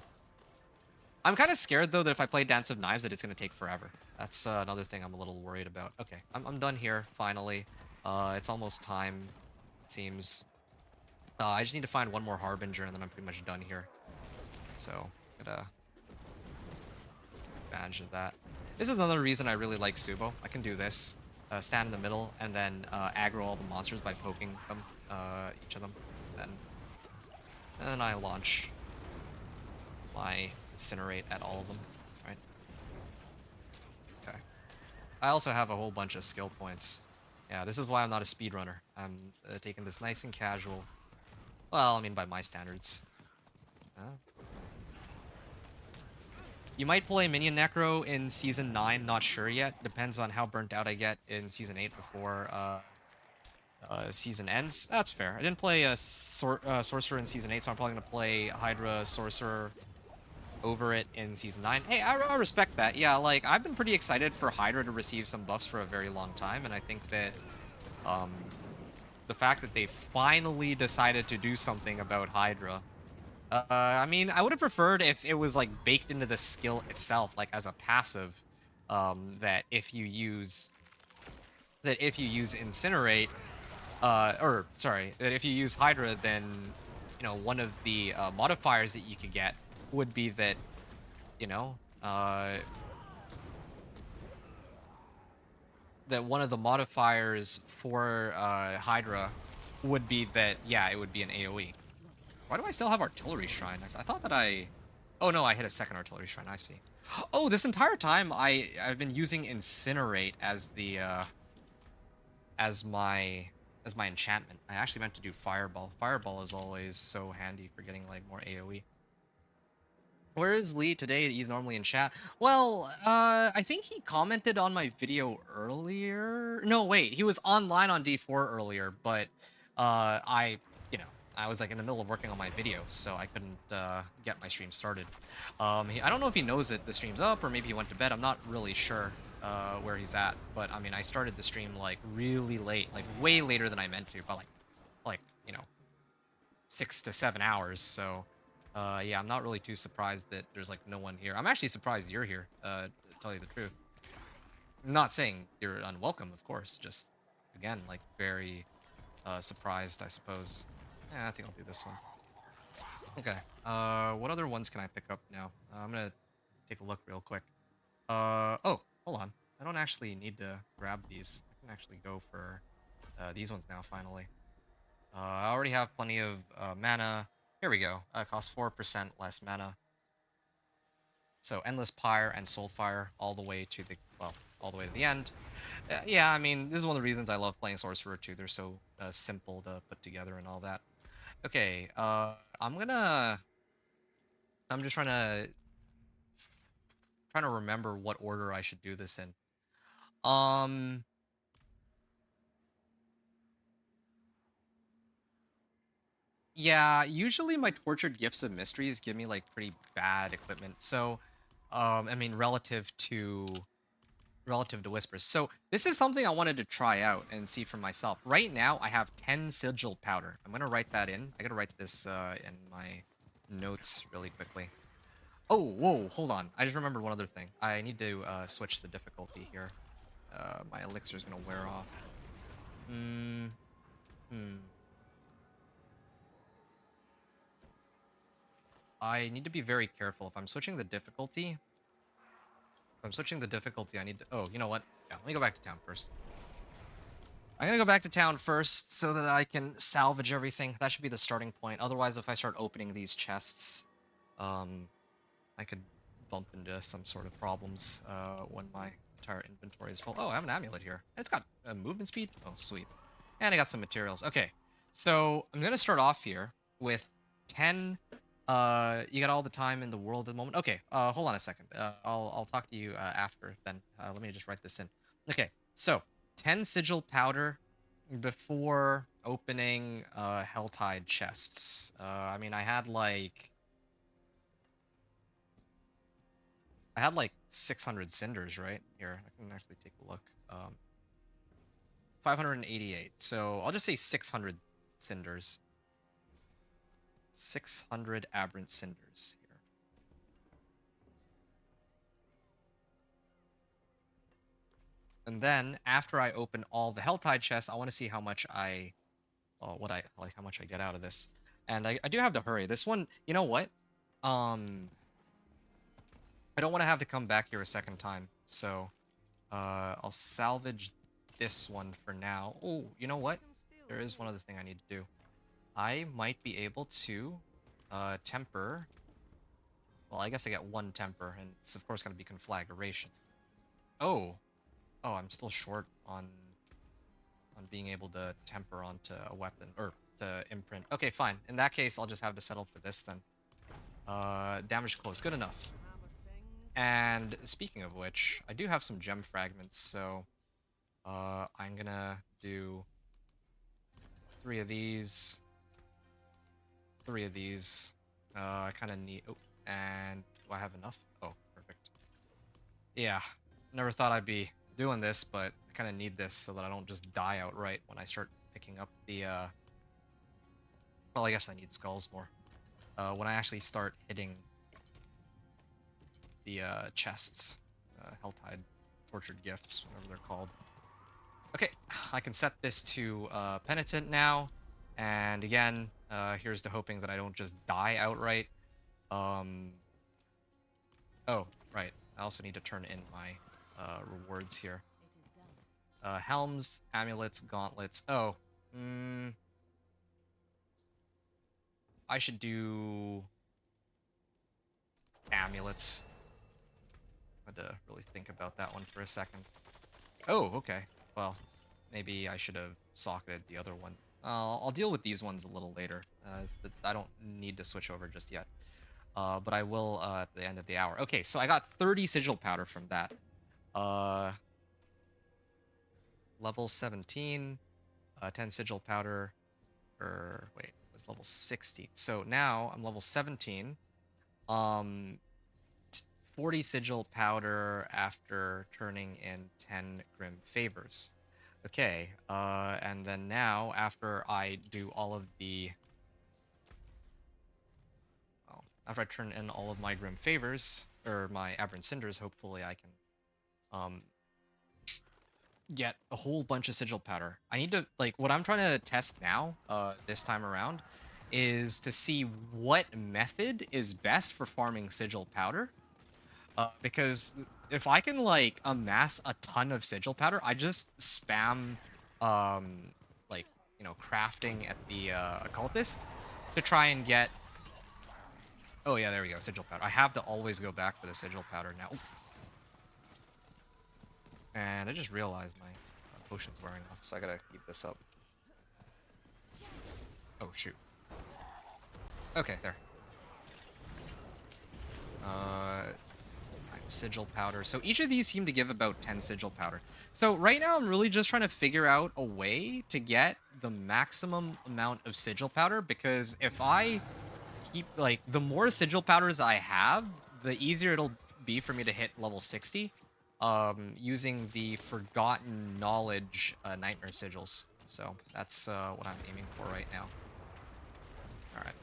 A: I'm kind of scared though that if I play Dance of Knives that it's going to take forever. That's another thing I'm a little worried about. Okay, I'm done here finally. It's almost time, it seems. I just need to find one more Harbinger and then I'm pretty much done here. So, gotta advantage of that. This is another reason I really like Subo. I can do this, stand in the middle, and then aggro all the monsters by poking them, each of them. And then I launch my Incinerate at all of them, right? Okay. I also have a whole bunch of skill points. Yeah, this is why I'm not a speedrunner. I'm taking this nice and casual. Well, I mean by my standards. You might play Minion Necro in Season 9, not sure yet. Depends on how burnt out I get in Season 8 before season ends. That's fair. I didn't play a Sorcerer in Season 8, so I'm probably going to play Hydra Sorcerer over it in Season 9. Hey, I respect that. Yeah, like, I've been pretty excited for Hydra to receive some buffs for a very long time, and I think that the fact that they finally decided to do something about Hydra. I mean, I would have preferred if it was like baked into the skill itself, like as a passive, that if you use Incinerate, or sorry, that if you use Hydra, then one of the modifiers that you could get would be that you know that one of the modifiers for Hydra would be that yeah, it would be an AoE. Why do I still have Artillery Shrine? I thought that I... Oh no, I hit a second Artillery Shrine, I see. Oh, this entire time I've been using Incinerate as the as my enchantment. I actually meant to do Fireball. Fireball is always so handy for getting like more AoE. Where is Lee today? He's normally in chat. Well, I think he commented on my video earlier. No, wait, he was online on D4 earlier, but you know, I was like in the middle of working on my video, so I couldn't get my stream started. I don't know if he knows that the stream's up or maybe he went to bed. I'm not really sure where he's at, but I mean, I started the stream like really late, like way later than I meant to, but like 6 to 7 hours. So, yeah, I'm not really too surprised that there's like no one here. I'm actually surprised you're here, to tell you the truth. I'm not saying you're unwelcome, of course. Just again, like very surprised, I suppose. Yeah, I think I'll do this one. Okay. What other ones can I pick up now? I'm gonna take a look real quick. Oh, hold on. I don't actually need to grab these. I can actually go for these ones now, finally. I already have plenty of mana. Here we go. Costs 4% less mana. So Endless Pyre and Soulfire all the way to the, well, all the way to the end. Yeah, I mean, this is one of the reasons I love playing Sorcerer too. They're so simple to put together and all that. Okay, I'm just trying trying to remember what order I should do this in. Um, yeah, usually my tortured gifts of mysteries give me like pretty bad equipment. So, I mean, relative to whispers. So this is something I wanted to try out and see for myself. Right now, I have 10 sigil powder. I'm gonna write that in. I gotta write this in my notes really quickly. Oh, whoa, hold on. I just remembered one other thing. I need to switch the difficulty here. My elixir is gonna wear off. Hmm. Hmm. I need to be very careful. If I'm switching the difficulty, I need to... Oh, you know what? Yeah, let me go back to town first. I'm gonna go back to town first so that I can salvage everything. That should be the starting point. Otherwise, if I start opening these chests, um, I could bump into some sort of problems when my entire inventory is full. Oh, I have an amulet here. It's got movement speed. Oh, sweet. And I got some materials. Okay, so I'm gonna start off here with 10. You got all the time in the world at the moment. Okay. Hold on a second. I'll talk to you after then. Let me just write this in. Okay. So 10 sigil powder before opening Helltide chests. I mean, I had like 600 cinders right here. I can actually take a look. 588. So I'll just say 600 cinders. 600 aberrant cinders here. And then after I open all the Helltide chests, I want to see how much how much I get out of this. And I do have to hurry. This one, you know what? I don't want to have to come back here a second time. So I'll salvage this one for now. Oh, you know what? There is one other thing I need to do. I might be able to temper. Well, I guess I get one temper, and it's of course going to be conflagration. Oh, I'm still short on being able to temper onto a weapon or to imprint. Okay, fine. In that case, I'll just have to settle for this then. Damage close, good enough. And speaking of which, I do have some gem fragments, so I'm gonna do 3 of these, 3 of these. I kind of need... Oh, and do I have enough? Oh, perfect. Yeah, never thought I'd be doing this, but I kind of need this so that I don't just die outright when I start picking up the... Well, I guess I need skulls more. When I actually start hitting the chests, Helltide Tortured Gifts, whatever they're called. Okay, I can set this to Penitent now, and again, here's to hoping that I don't just die outright. Oh, right, I also need to turn in my rewards here. Helms, amulets, gauntlets. Oh, I should do amulets. I had to really think about that one for a second. Oh, okay. Well, maybe I should have socketed the other one. I'll deal with these ones a little later. I don't need to switch over just yet. But I will at the end of the hour. Okay, so I got 30 sigil powder from that. Level 17, 10 sigil powder, or wait, it was level 60. So now I'm level 17. 40 sigil powder after turning in 10 grim favors. Okay, and then now after I do all of the... Well, after I turn in all of my grim favors, or my aberrant cinders, hopefully I can get a whole bunch of sigil powder. I need to, like, what I'm trying to test now, this time around, is to see what method is best for farming sigil powder. Because if I can, like, amass a ton of sigil powder, I just spam, like, you know, crafting at the occultist to try and get... Oh, yeah, there we go, sigil powder. I have to always go back for the sigil powder now. Ooh. And I just realized my potion's wearing off, so I gotta keep this up. Oh, shoot. Okay, there. sigil powder. So each of these seem to give about 10 sigil powder. So right now I'm really just trying to figure out a way to get the maximum amount of sigil powder, because if I keep like the more sigil powders I have, the easier it'll be for me to hit level 60 using the Forgotten Knowledge Nightmare Sigils. So that's what I'm aiming for right now. All right.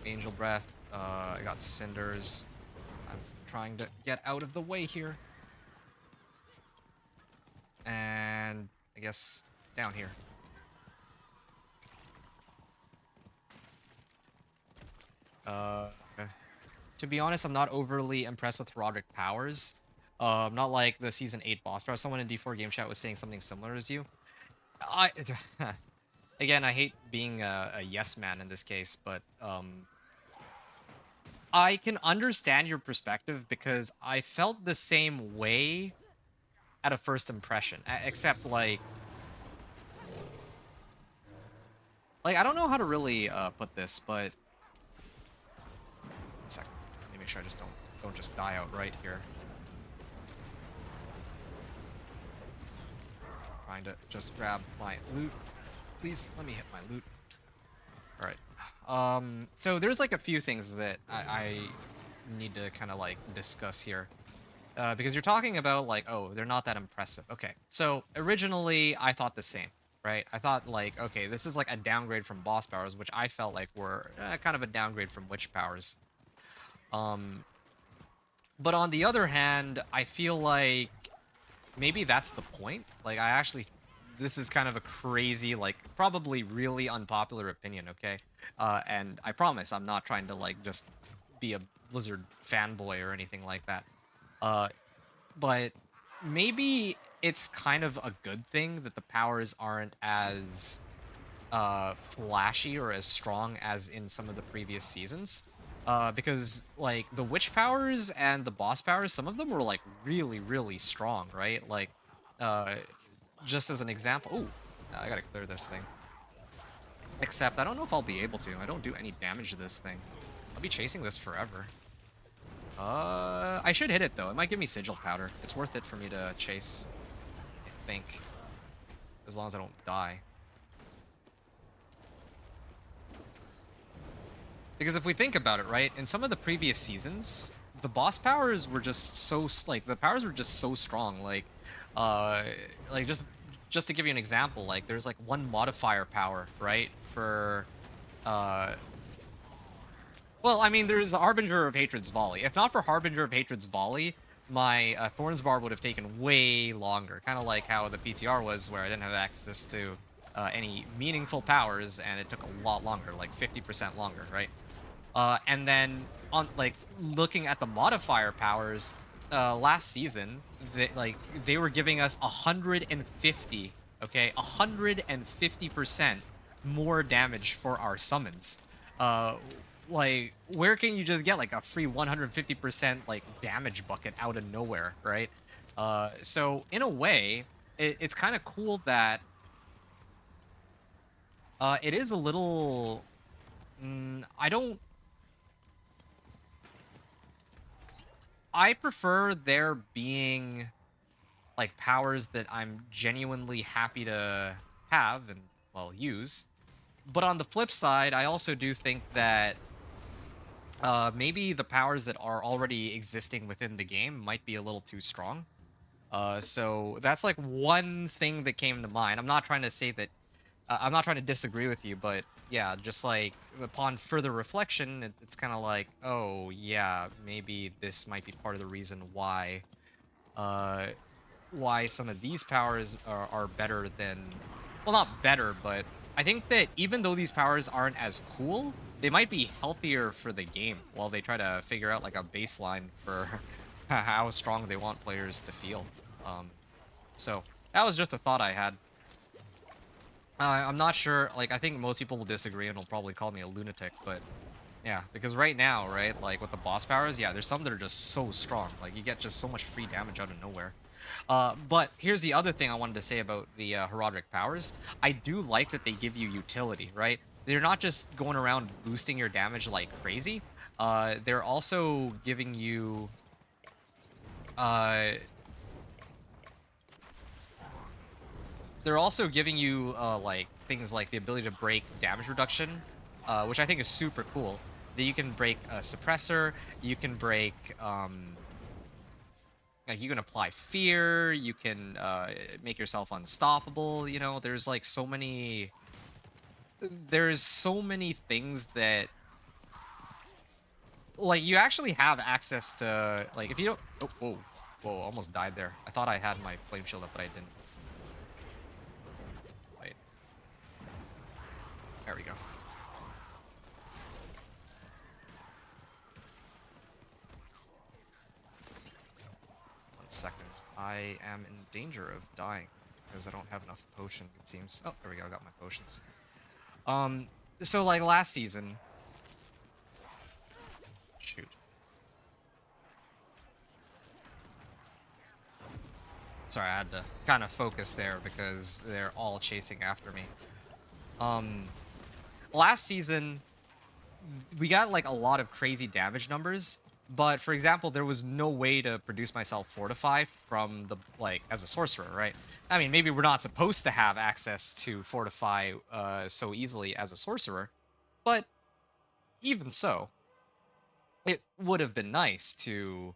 A: Angel Breath. I got Cinders. I'm trying to get out of the way here. And I guess down here. To be honest, I'm not overly impressed with Roderick powers. Not like the Season 8 boss power. Someone in D4 Game Chat was saying something similar as you. I Again, I hate being a yes man in this case, but I can understand your perspective because I felt the same way at a first impression, except like I don't know how to really put this, but 1 second. Let me make sure I just don't just die outright here. Trying to just grab my loot. Please let me hit my loot. All right. So there's like a few things that I need to kind of like discuss here. Because you're talking about like, oh, they're not that impressive. Okay, so originally I thought the same, right? I thought like, okay, this is like a downgrade from boss powers, which I felt like were kind of a downgrade from witch powers. But on the other hand, I feel like maybe that's the point. Like I actually, this is kind of a crazy, like probably really unpopular opinion, okay? And I promise I'm not trying to like just be a Blizzard fanboy or anything like that. But maybe it's kind of a good thing that the powers aren't as flashy or as strong as in some of the previous seasons. Because like the witch powers and the boss powers, some of them were like really, really strong, right? Like, just as an example, ooh, I gotta clear this thing. Except I don't know if I'll be able to. I don't do any damage to this thing. I'll be chasing this forever. I should hit it though. It might give me sigil powder. It's worth it for me to chase, I think. As long as I don't die. Because if we think about it, right, in some of the previous seasons, the boss powers were just so, like, the powers were just so strong. Like just to give you an example, like, there's, like, one modifier power, right, for, well, I mean, there's Harbinger of Hatred's Volley. If not for Harbinger of Hatred's Volley, my Thorn's Bar would have taken way longer. Kind of like how the PTR was, where I didn't have access to any meaningful powers, and it took a lot longer, like 50% longer, right? And then on like looking at the modifier powers, last season, they were giving us 150, okay, 150% more damage for our summons. Like where can you just get like a free 150% like damage bucket out of nowhere, right? So in a way, it's kind of cool that it is a little. I don't. I prefer there being like powers that I'm genuinely happy to have and well use. But on the flip side, I also do think that maybe the powers that are already existing within the game might be a little too strong. So that's like one thing that came to mind. I'm not trying to say that I'm not trying to disagree with you, but yeah, just like upon further reflection, it's kind of like, oh yeah, maybe this might be part of the reason uh, why some of these powers are better than, well, not better, but I think that even though these powers aren't as cool, they might be healthier for the game while they try to figure out like a baseline for how strong they want players to feel. So that was just a thought I had. I'm not sure, like, I think most people will disagree and will probably call me a lunatic, but yeah, because right now, right, like, with the boss powers, yeah, there's some that are just so strong. Like, you get just so much free damage out of nowhere. But here's the other thing I wanted to say about the Herodic powers. I do like that they give you utility, right? They're not just going around boosting your damage like crazy. They're also giving you uh, like things like the ability to break damage reduction, which I think is super cool. That you can break a suppressor, you can break like you can apply fear, you can make yourself unstoppable. You know, there's so many things that like you actually have access to. Like if you don't, oh, whoa, almost died there. I thought I had my flame shield up, but I didn't. Wait, there we go. 1 second. I am in danger of dying because I don't have enough potions, it seems. Oh, there we go. I got my potions. Um, so like last season, shoot. Sorry, I had to kind of focus there because they're all chasing after me. Um, last season, we got like a lot of crazy damage numbers, but for example, there was no way to produce myself fortify from the like as a sorcerer, right? I mean, maybe we're not supposed to have access to fortify so easily as a sorcerer, but even so, it would have been nice to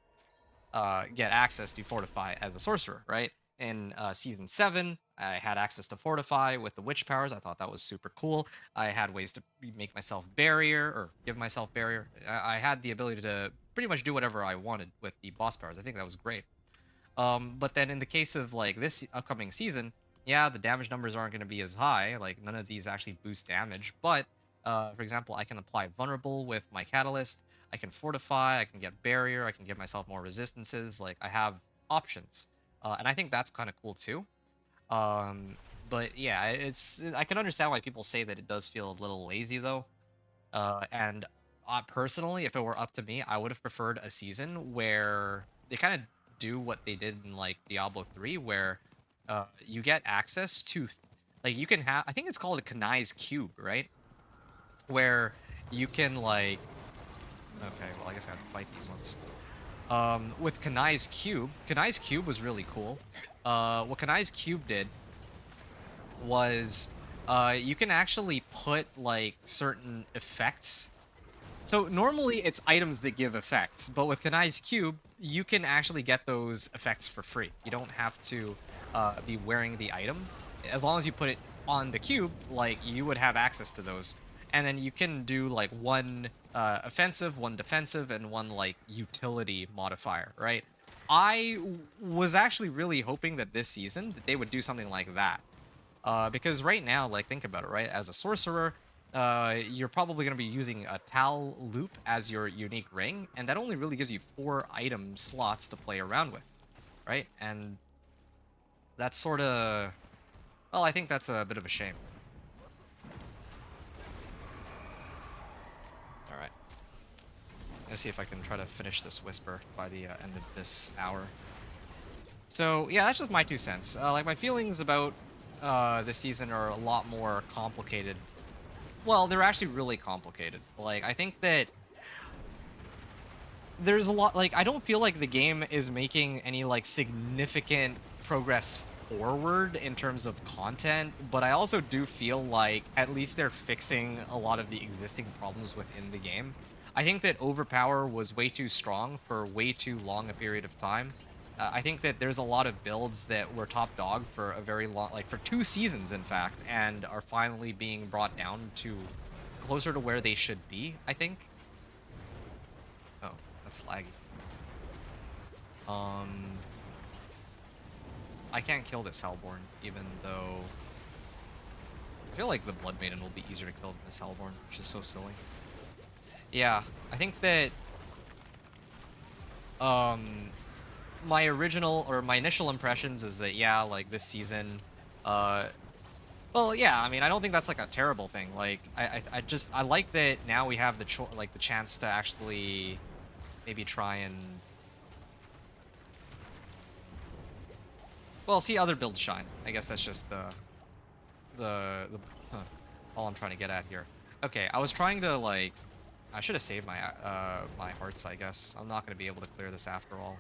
A: get access to Fortify as a sorcerer, right? In season 7, I had access to Fortify with the witch powers. I thought that was super cool. I had ways to make myself barrier or give myself barrier. I had the ability to pretty much do whatever I wanted with the boss powers. I think that was great. But then in the case of like this upcoming season, yeah, the damage numbers aren't going to be as high. Like none of these actually boost damage. But for example, I can apply vulnerable with my catalyst. I can fortify. I can get barrier. I can give myself more resistances. Like I have options, and I think that's kind of cool too. Um, but yeah, I can understand why people say that it does feel a little lazy though. And personally, if it were up to me, I would have preferred a season where they kind of do what they did in like Diablo 3, where you get access to, like, you can have, I think it's called a Kanai's Cube, right? Where you can, like, okay, well, I guess I have to fight these ones. With Kanai's Cube was really cool. What Kanai's Cube did was you can actually put, like, certain effects. So normally it's items that give effects, but with Kanai's Cube, you can actually get those effects for free. You don't have to be wearing the item. As long as you put it on the cube, like, you would have access to those. And then you can do like one offensive, one defensive, and one like utility modifier, right? Was actually really hoping that this season that they would do something like that. Because right now, like, think about it, right? As a sorcerer, you're probably going to be using a Tal loop as your unique ring, and that only really gives you 4 item slots to play around with, right? And that's sort of, well, I think that's a bit of a shame. All right. Let's see if I can try to finish this whisper by the end of this hour. So, yeah, that's just my 2 cents. Like, my feelings about this season are a lot more complicated. Well, they're actually really complicated. Like, I think that there's a lot, like, I don't feel like the game is making any, like, significant progress forward in terms of content, but I also do feel like at least they're fixing a lot of the existing problems within the game. I think that Overpower was way too strong for way too long a period of time. I think that there's a lot of builds that were top dog for a very long, like for 2 seasons, in fact, and are finally being brought down to closer to where they should be, I think. Oh, that's laggy. I can't kill this Hellborn, even though I feel like the Blood Maiden will be easier to kill than this Hellborn, which is so silly. Yeah, I think that my initial impressions is that, yeah, like this season, well, yeah, I mean, I don't think that's like a terrible thing. Like, I like that now we have the chance to actually maybe try and, well, see other builds shine. I guess that's just the huh, all I'm trying to get at here. Okay, I was trying to, like, I should have saved my my hearts, I guess. I'm not gonna be able to clear this after all.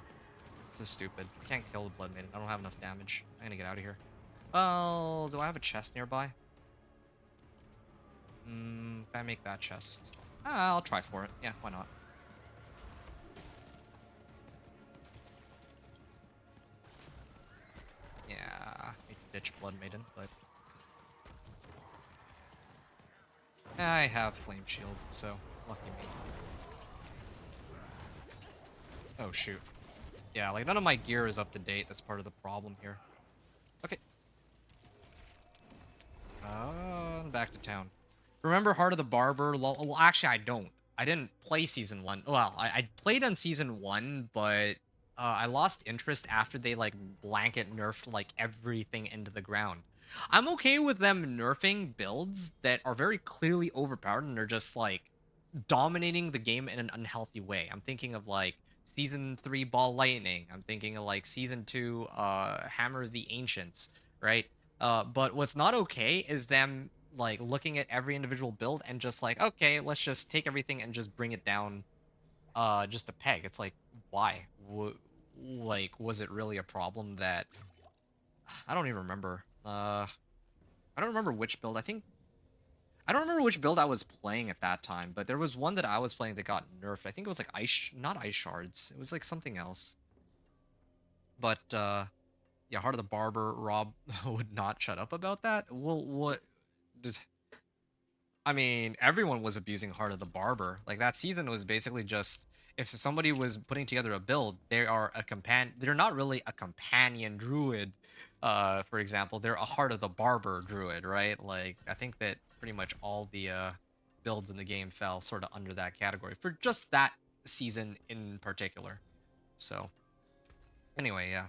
A: This is stupid. I can't kill the Blood Maiden. I don't have enough damage. I'm gonna get out of here. Well, do I have a chest nearby? Can I make that chest? I'll try for it. Yeah, why not? Yeah, I hate to ditch Blood Maiden, but I have Flame Shield, so lucky me. Oh, shoot. Yeah, like, none of my gear is up to date. That's part of the problem here. Okay. Back to town. Remember Heart of the Barber? Well, actually, I don't. I didn't play Season 1. Well, I played on Season 1, but I lost interest after they, like, blanket nerfed, like, everything into the ground. I'm okay with them nerfing builds that are very clearly overpowered and are just, like, dominating the game in an unhealthy way. I'm thinking of, like, Season 3 Ball Lightning. I'm thinking of, like, Season 2 Hammer of the Ancients, right? But what's not okay is them like looking at every individual build and just like, okay, let's just take everything and just bring it down just a peg. It's like, why? Like, was it really a problem that I don't even remember. I don't remember which build. I don't remember which build I was playing at that time, but there was one that I was playing that got nerfed. I think it was like not ice shards. It was like something else. But yeah, Heart of the Barber, Rob would not shut up about that. Well, what did I mean, everyone was abusing Heart of the Barber. Like that season was basically just if somebody was putting together a build, they are a companion. They're not really a companion druid. For example, they're a Heart of the Barber druid, right? Like I think that pretty much all the builds in the game fell sort of under that category for just that season in particular. So anyway, yeah,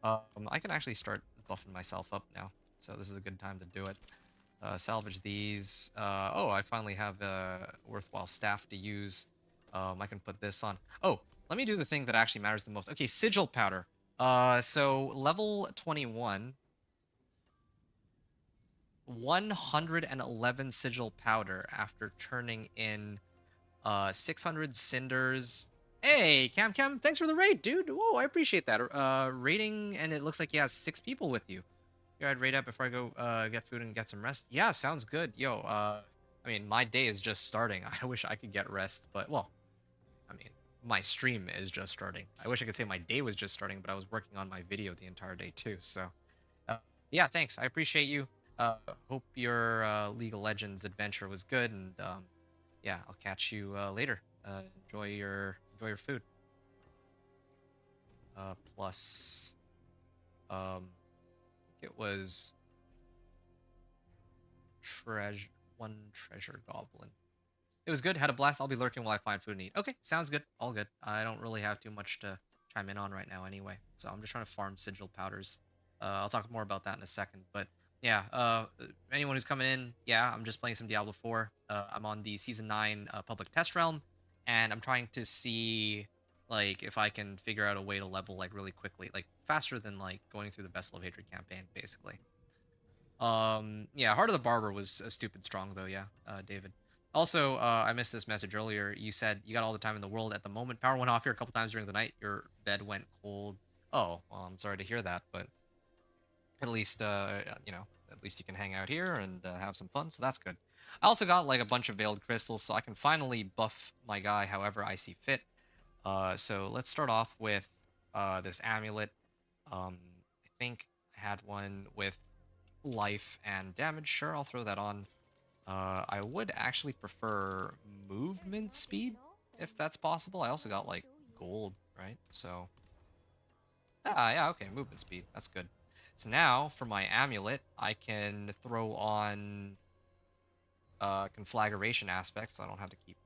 A: I can actually start buffing myself up now. So this is a good time to do it. Salvage these. Oh, I finally have a worthwhile staff to use. I can put this on. Oh, let me do the thing that actually matters the most. Okay, sigil powder. So level 21, 111 sigil powder after turning in 600 cinders. Hey, Cam, thanks for the raid, dude. Whoa, I appreciate that. Rating, and it looks like you have 6 people with you. I'd raid up before I go get food and get some rest. Yeah, sounds good. Yo, I mean, my day is just starting. I wish I could get rest, but, well, I mean, my stream is just starting. I wish I could say my day was just starting, but I was working on my video the entire day, too, so. Uh, yeah, thanks. I appreciate you. Hope your League of Legends adventure was good, and, yeah, I'll catch you later. Enjoy your food. Plus, it was one treasure goblin. It was good. Had a blast. I'll be lurking while I find food and eat. Okay, sounds good. All good. I don't really have too much to chime in on right now anyway. So I'm just trying to farm sigil powders. I'll talk more about that in a second. But yeah, anyone who's coming in, yeah, I'm just playing some Diablo 4. I'm on the Season 9 public test realm, and I'm trying to see like if I can figure out a way to level like really quickly, like faster than like going through the Best Love Hatred campaign, basically. Yeah, Heart of the Barber was a stupid strong though, yeah, David. Also, I missed this message earlier. You said you got all the time in the world at the moment. Power went off here a couple times during the night. Your bed went cold. Oh, well, I'm sorry to hear that, but at least, you know, at least you can hang out here and have some fun, so that's good. I also got like a bunch of veiled crystals, so I can finally buff my guy however I see fit. So let's start off with this amulet. I think I had one with life and damage. Sure, I'll throw that on. I would actually prefer movement speed, if that's possible. I also got, like, gold, right? So, yeah, okay, movement speed. That's good. So now, for my amulet, I can throw on conflagration aspects, so I don't have to keep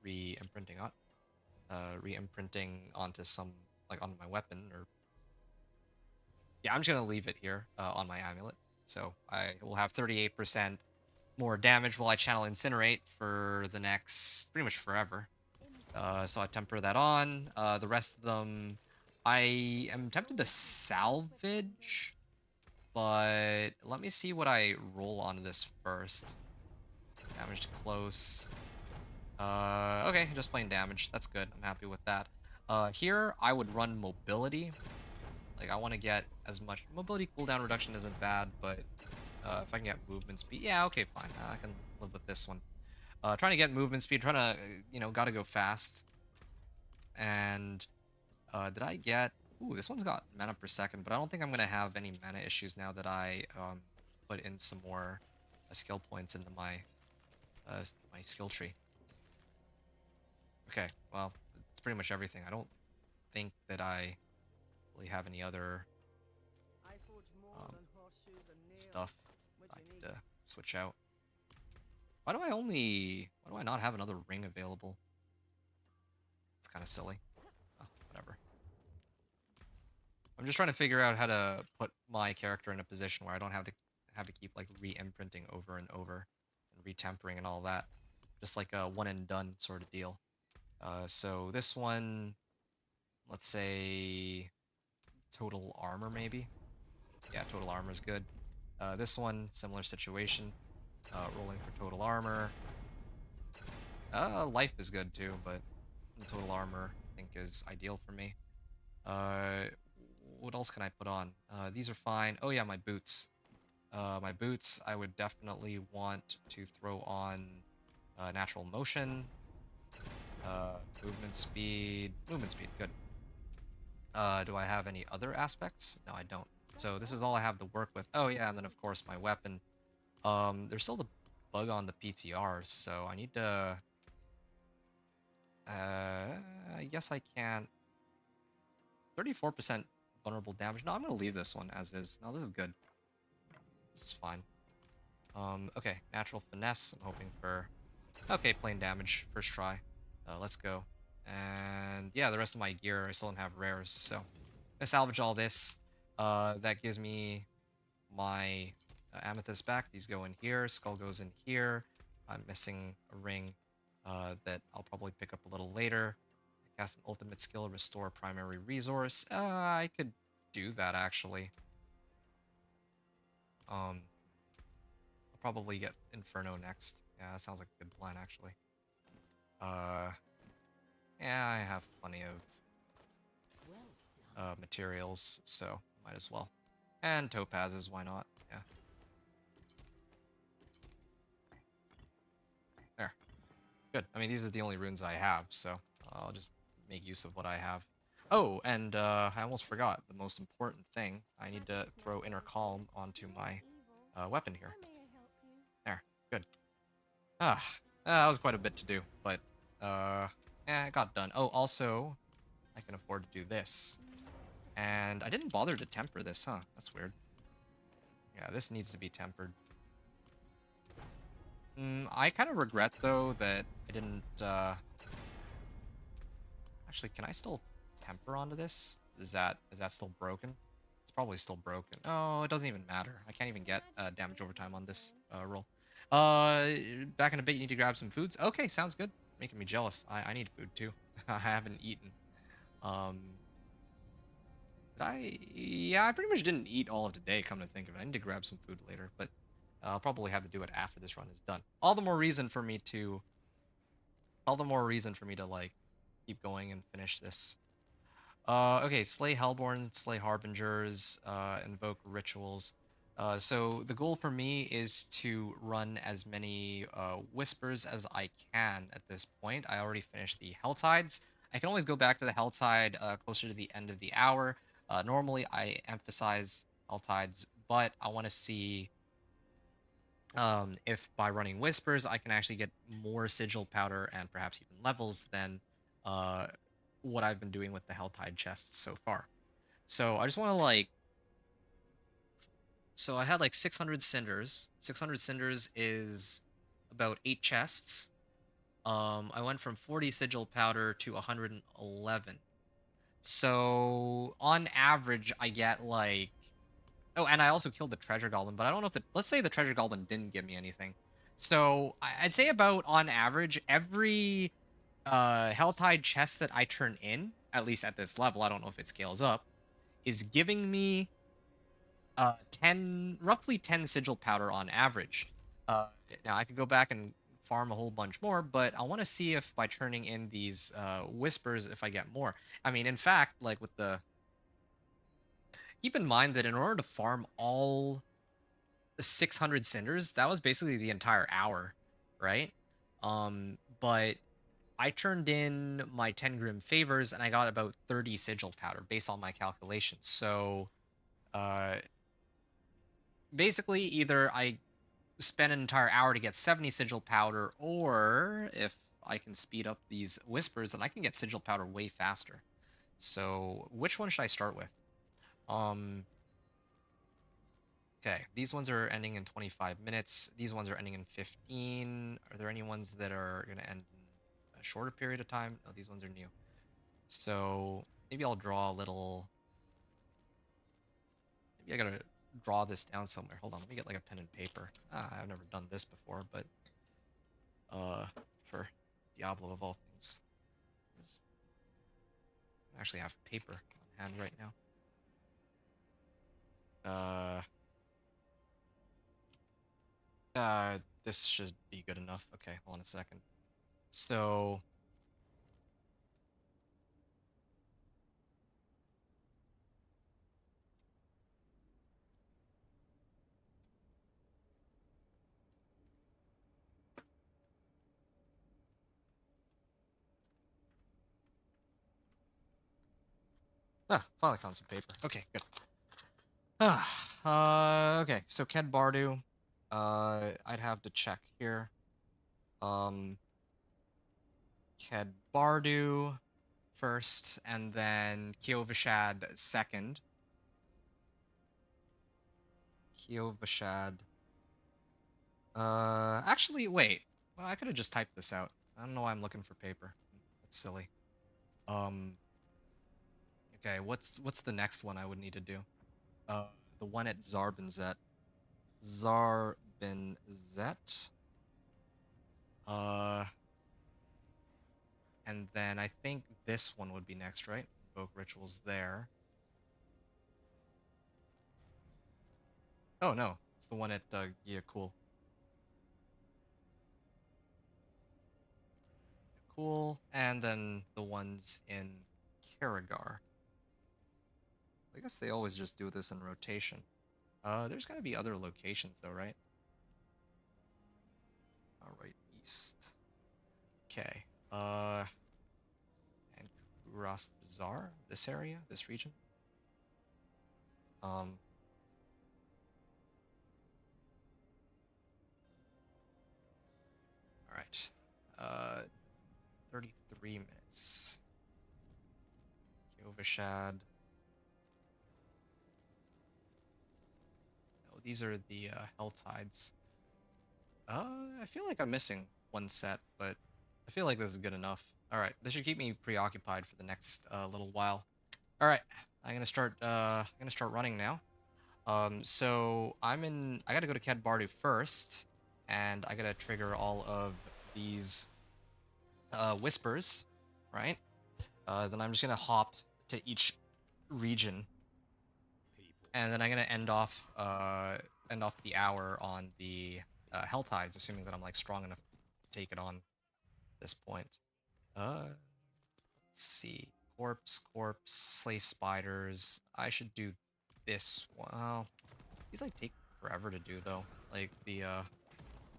A: re-imprinting on, re-imprinting onto some, like, on my weapon, or... Yeah, I'm just gonna leave it here on my amulet. So I will have 38% more damage while I channel Incinerate for the next, pretty much forever. So I temper that on. The rest of them, I am tempted to salvage, but let me see what I roll on this first. Damage to close. Okay, just plain damage. That's good. I'm happy with that. Here I would run mobility. Like I want to get as much mobility cooldown reduction isn't bad, but if I can get movement speed, yeah, okay, fine. I can live with this one. Trying to get movement speed, trying to, gotta go fast. And did I get? Ooh, this one's got mana per second, but I don't think I'm gonna have any mana issues now that I put in some more skill points into my skill tree. Okay, well, it's pretty much everything. I don't think that I really have any other um, stuff I need to switch out. Why do I not have another ring available? It's kind of silly. Oh, whatever. I'm just trying to figure out how to put my character in a position where I don't have to keep like re-imprinting over and over and retempering and all that. Just like a one and done sort of deal. So this one, let's say total armor maybe. Yeah, total armor is good. This one, similar situation. Rolling for total armor. Life is good too, but total armor I think is ideal for me. Uh, what else can I put on? These are fine. Oh yeah, my boots. My boots, I would definitely want to throw on natural motion, movement speed, good. Do I have any other aspects? No, I don't. So this is all I have to work with. Oh yeah, and then of course my weapon. There's still the bug on the PTRs, so I need to. I guess I can't. 34% vulnerable damage. No, I'm gonna leave this one as is. No, this is good. This is fine. Okay, natural finesse. I'm hoping for. Okay, plain damage. First try. Let's go. And yeah, the rest of my gear, I still don't have rares, so I'm gonna salvage all this. That gives me my amethyst back. These go in here. Skull goes in here. I'm missing a ring that I'll probably pick up a little later. Cast an ultimate skill, restore primary resource. I could do that actually. I'll probably get Inferno next. Yeah, that sounds like a good plan actually. Uh, yeah, I have plenty of materials, so might as well. And topazes, why not? Yeah. There. Good. I mean, these are the only runes I have, so I'll just make use of what I have. Oh, and I almost forgot the most important thing. I need to throw Inner Calm onto my weapon here. There. Good. That was quite a bit to do, but it got done. Oh, also, I can afford to do this. And I didn't bother to temper this, huh? That's weird. Yeah, this needs to be tempered. I kind of regret, though, that I didn't, Actually, can I still temper onto this? Is that still broken? It's probably still broken. Oh, it doesn't even matter. I can't even get damage over time on this roll. Back in a bit, you need to grab some foods. Okay, sounds good. Making me jealous. I need food, too. I haven't eaten. Um, Yeah, I pretty much didn't eat all of today, come to think of it. I need to grab some food later, but I'll probably have to do it after this run is done. All the more reason for me to, like, keep going and finish this. Okay, slay Hellborn, slay Harbingers, invoke rituals. So the goal for me is to run as many Whispers as I can at this point. I already finished the Helltides. I can always go back to the Helltide closer to the end of the hour. Normally, I emphasize Helltides, but I want to see if by running Whispers, I can actually get more Sigil Powder and perhaps even levels than uh, what I've been doing with the Helltide chests so far. So I just want to like. So I had like 600 cinders. 600 cinders is about 8 chests. I went from 40 sigil powder to 111. So on average, I get like. Oh, and I also killed the treasure goblin, but I don't know if the. Let's say the treasure goblin didn't give me anything. So I'd say about on average, every Helltide chest that I turn in, at least at this level, I don't know if it scales up, is giving me 10 roughly 10 sigil powder on average. Now I could go back and farm a whole bunch more, but I want to see if by turning in these whispers, if I get more. I mean, in fact, like with the keep in mind that in order to farm all 600 cinders, that was basically the entire hour, right? But I turned in my 10 grim favors and I got about 30 sigil powder based on my calculations. So, uh, basically, either I spend an entire hour to get 70 sigil powder, or if I can speed up these whispers, then I can get sigil powder way faster. So, which one should I start with? Um, Okay, these ones are ending in 25 minutes. These ones are ending in 15. Are there any ones that are going to end in a shorter period of time? No, these ones are new. So maybe I'll draw a little... Maybe I gotta draw this down somewhere. Hold on, let me get like a pen and paper. I've never done this before, but for Diablo of all things. I actually have paper on hand right now. This should be good enough. Okay, hold on a second. So finally found some paper. Okay, good. Okay, so Ked Bardu. I'd have to check here. Ked Bardu first, and then Kiovashad second. Kiovashad. Actually, wait. Well, I could have just typed this out. I don't know why I'm looking for paper. That's silly. Okay, what's the next one I would need to do? The one at Zarbinzet. Zarbinzet. And then I think this one would be next, right? Invoke rituals there. Oh no, it's the one at yeah, cool. Cool, and then the ones in Karagar. I guess they always just do this in rotation. There's gotta be other locations though, right? Alright, east. Okay. And Kurast Bazaar, this area, this region. Alright. 33 minutes. Kiovashad. No, these are the Hell Tides. I feel like I'm missing one set, but I feel like this is good enough. Alright, this should keep me preoccupied for the next little while. Alright, I'm gonna start running now. So I gotta go to Ked Bardu first, and I gotta trigger all of these whispers, right? Then I'm just gonna hop to each region, and then I'm gonna end off the hour on the Hell Tides, assuming that I'm like strong enough to take it on at this point. Let's see. Corpse, slay spiders. I should do this one. Well, these like take forever to do though. Like the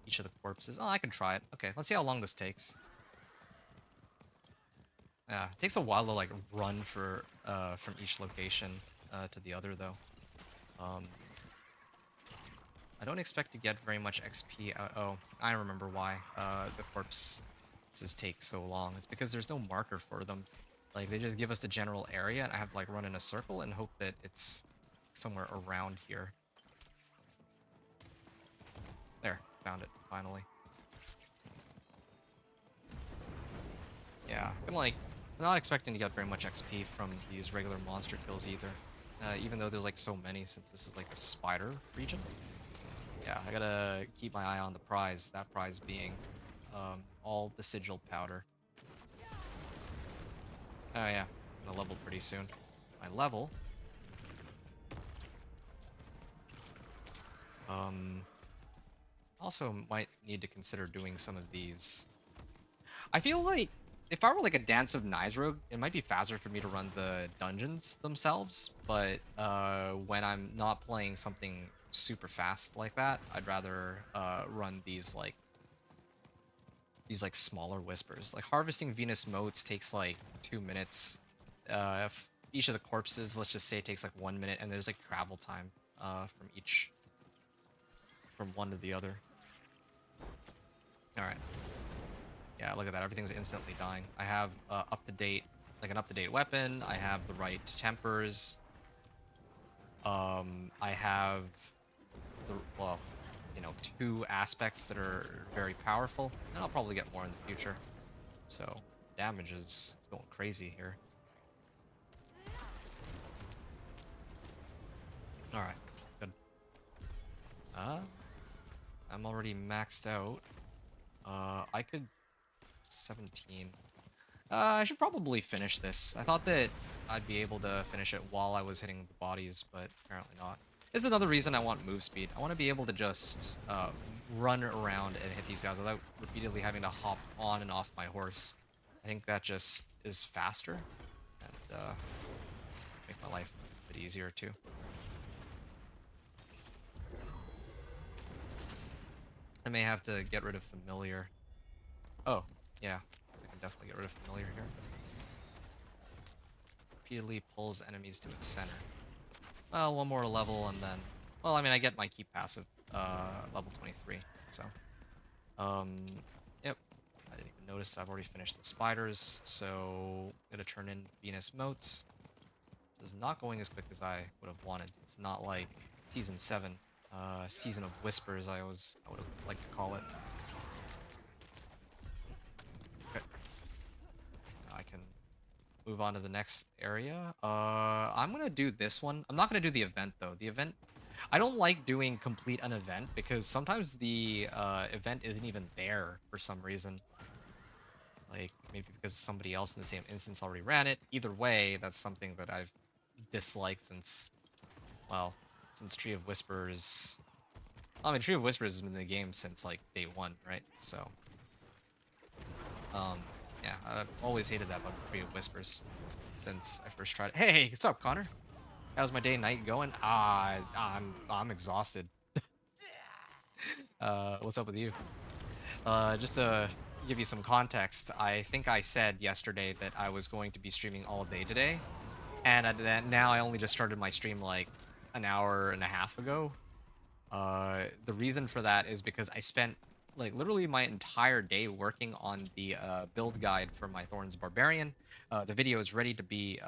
A: each of the corpses. Oh, I can try it. Okay, let's see how long this takes. Yeah, it takes a while to like run for from each location to the other though. I don't expect to get very much XP out. Oh, I remember why the corpses take so long. It's because there's no marker for them. Like, they just give us the general area, and I have to, like, run in a circle and hope that it's somewhere around here. There, found it, finally. Yeah, I'm not expecting to get very much XP from these regular monster kills either. Even though there's, like, so many, since this is, like, the spider region. Yeah, I gotta keep my eye on the prize, that prize being all the sigil powder. Oh yeah, I'm gonna level pretty soon. My level. Also might need to consider doing some of these. I feel like if I were like a Dance of Knives rogue, it might be faster for me to run the dungeons themselves, but when I'm not playing something super fast like that, I'd rather run these like smaller whispers. Like harvesting Venus motes takes like 2 minutes. If each of the corpses, let's just say, takes like 1 minute, and there's like travel time from one to the other. All right. Yeah, look at that. Everything's instantly dying. I have an up-to-date weapon. I have the right tempers. I have well, 2 aspects that are very powerful, and I'll probably get more in the future. So damage is going crazy here. All right, good. I'm already maxed out. I could 17. I should probably finish this. I thought that I'd be able to finish it while I was hitting the bodies, but apparently not. This is another reason I want move speed. I want to be able to just run around and hit these guys without repeatedly having to hop on and off my horse. I think that just is faster and make my life a bit easier too. I may have to get rid of familiar. Oh, yeah. I can definitely get rid of familiar here. Repeatedly pulls enemies to its center. Well, one more level and then... Well, I mean, I get my keep passive level 23, so... Yep. I didn't even notice that I've already finished the spiders, so... I'm gonna turn in Venus motes. This is not going as quick as I would have wanted. It's not like Season 7, Season of Whispers, I would have liked to call it. Okay. I can move on to the next area. I'm gonna do this one. I'm not gonna do the event though. The event, I don't like doing complete an event because sometimes the event isn't even there for some reason. Like maybe because somebody else in the same instance already ran it. Either way, that's something that I've disliked since, well, since Tree of Whispers. I mean, Tree of Whispers has been in the game since like day 1, right? So, yeah, I've always hated that about Tree of Whispers since I first tried it. Hey, what's up, Connor? How's my day and night going? I'm exhausted. What's up with you? Just to give you some context, I think I said yesterday that I was going to be streaming all day today, and now I only just started my stream like an hour and a half ago. The reason for that is because I spent like literally my entire day working on the build guide for my Thorns Barbarian. The video is ready to be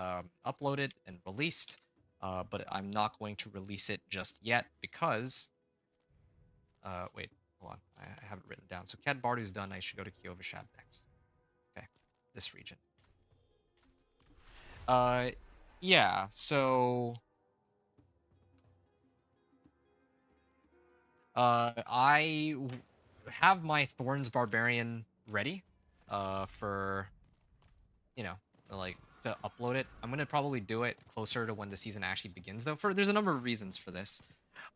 A: uploaded and released, but I'm not going to release it just yet because... wait, hold on. I have it written down. So Cad Bardu's done. I should go to Kyovashad next. Okay, this region. Yeah, so... I have my Thorns Barbarian ready for, like, to upload it. I'm gonna probably do it closer to when the season actually begins, though. There's a number of reasons for this.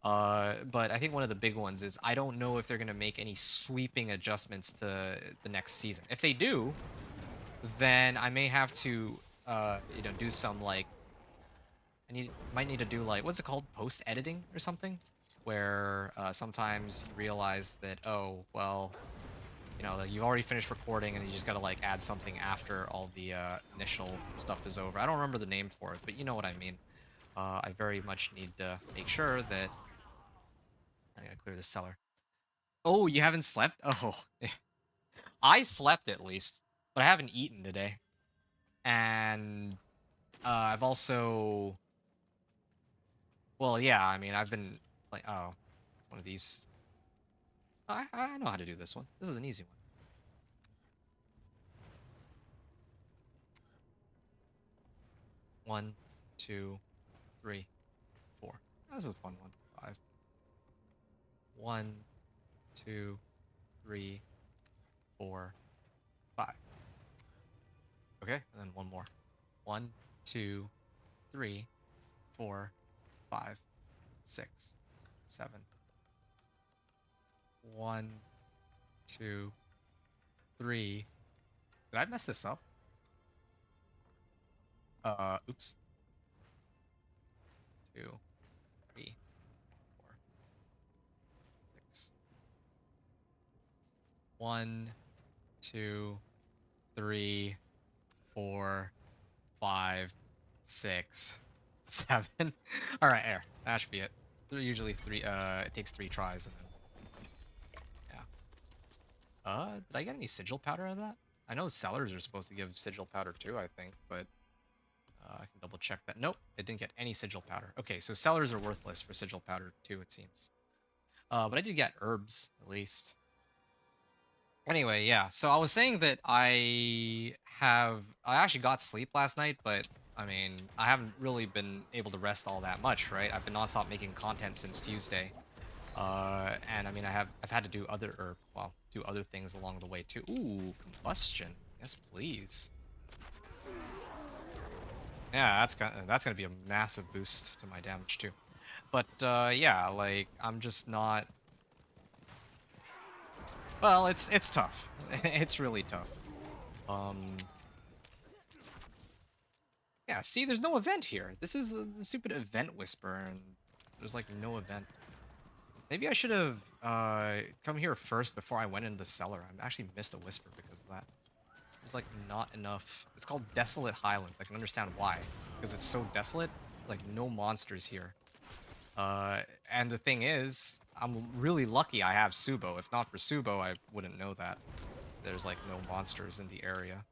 A: But I think one of the big ones is I don't know if they're gonna make any sweeping adjustments to the next season. If they do, then I may have to, do some, like, might need to do, like, what's it called? Post-editing or something? Where sometimes you realize that, oh, well, like you've already finished recording and you just gotta, like, add something after all the initial stuff is over. I don't remember the name for it, but you know what I mean. I very much need to make sure that... I gotta clear the cellar. Oh, you haven't slept? Oh. I slept at least, but I haven't eaten today. And I've also... Well, yeah, I mean, I've been like, oh, it's one of these. I know how to do this one. This is an easy one. One, two, three, four. This is a fun one. 5. 1, 2, 3, 4, 5. Okay, and then one more. 1, 2, 3, 4, 5, 6, 7, 1, 2, 3. Did I mess this up? Oops. 2, 3, 4, 6. 1, 2, 3, 4, 5, 6, 7. All right, air. That should be it. Usually three. It takes 3 tries, and then yeah. Did I get any sigil powder out of that? I know cellars are supposed to give sigil powder too, I think, but I can double check that. Nope, it didn't get any sigil powder. Okay, so cellars are worthless for sigil powder too, it seems. But I did get herbs at least. Anyway, yeah. So I was saying that I actually got sleep last night, but I mean, I haven't really been able to rest all that much, right? I've been nonstop making content since Tuesday. And I mean, I've had to do do other things along the way too. Ooh, combustion. Yes, please. Yeah, that's gonna be a massive boost to my damage too. But yeah, like I'm just not. Well, it's tough. It's really tough. Um, yeah. See, there's no event here. This is a stupid event whisper, and there's like no event. Maybe I should have come here first before I went into the cellar. I actually missed a whisper because of that. There's like not enough. It's called Desolate Highlands. I can understand why, because it's so desolate. Like no monsters here. And the thing is, I'm really lucky I have Subo. If not for Subo, I wouldn't know that there's like no monsters in the area.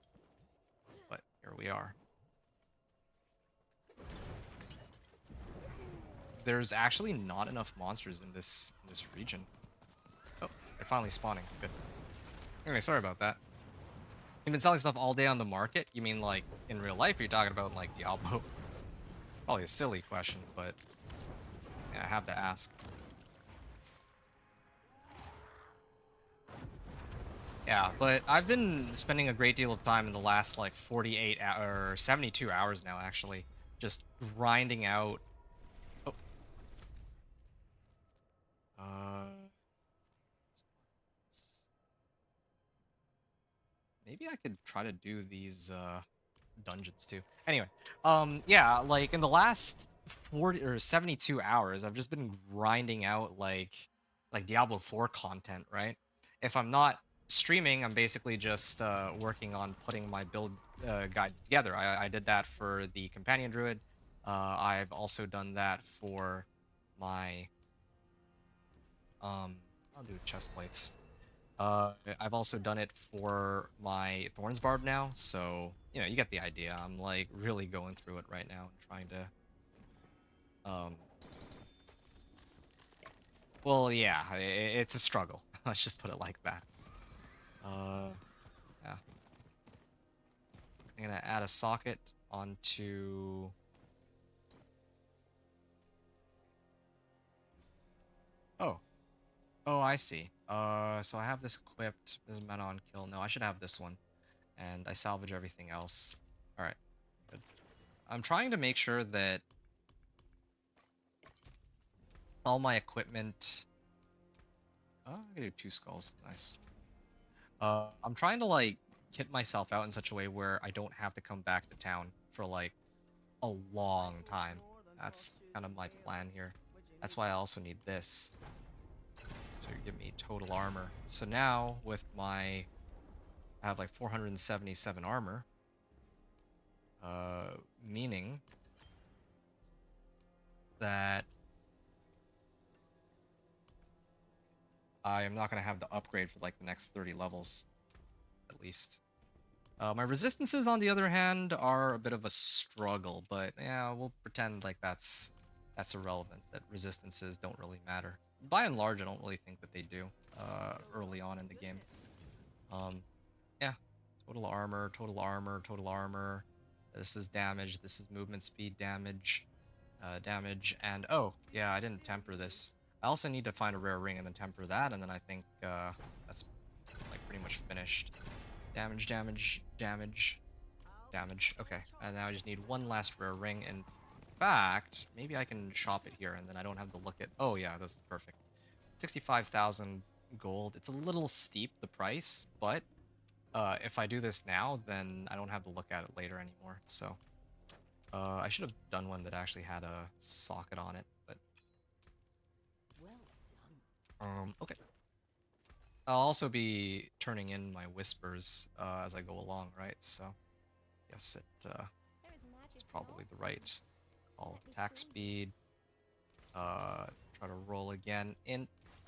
A: But here we are. There's actually not enough monsters in this region. Oh, they're finally spawning. Good. Anyway, sorry about that. You've been selling stuff all day on the market? You mean like in real life? Or you're talking about like Diablo? Probably a silly question, but yeah, I have to ask. Yeah, but I've been spending a great deal of time in the last like 48 or 72 hours now, actually, just grinding out. Oh, uh, maybe I could try to do these dungeons too. Anyway, yeah, like in the last 40 or 72 hours, I've just been grinding out like Diablo 4 content, right? If I'm not streaming, I'm basically just working on putting my build guide together. I did that for the companion druid. I've also done that for my I'll do chest plates. I've also done it for my Thorns Barb now, so you know you get the idea. I'm like really going through it right now and trying to, well, yeah, it's a struggle. Let's just put it like that. Yeah, I'm gonna add a socket onto. Oh, oh, I see. So I have this equipped. This is mana on kill. No, I should have this one, and I salvage everything else. All right, good. I'm trying to make sure that all my equipment. Oh, I can do 2 skulls. Nice. I'm trying to like kit myself out in such a way where I don't have to come back to town for like a long time. That's kind of my plan here. That's why I also need this to give me total armor. So now with I have like 477 armor, meaning that I am not gonna have to upgrade for like the next 30 levels, at least. My resistances, on the other hand, are a bit of a struggle, but yeah, we'll pretend like that's irrelevant, that resistances don't really matter. By and large, I don't really think that they do early on in the game. Yeah, total armor, total armor, total armor. This is damage, this is movement speed damage, and oh, yeah, I didn't temper this. I also need to find a rare ring and then temper that, and then I think that's like pretty much finished. Damage, damage, damage, damage. Okay, and now I just need one last rare ring. In fact, maybe I can shop it here, and then I don't have to look at. Oh yeah, that's perfect. 65,000. gold. It's a little steep, the price, but if I do this now, then I don't have to look at it later anymore. So I should have done one that actually had a socket on it, but okay. I'll also be turning in my whispers as I go along, right? So yes, it's probably the right call. Attack speed. Try to roll again.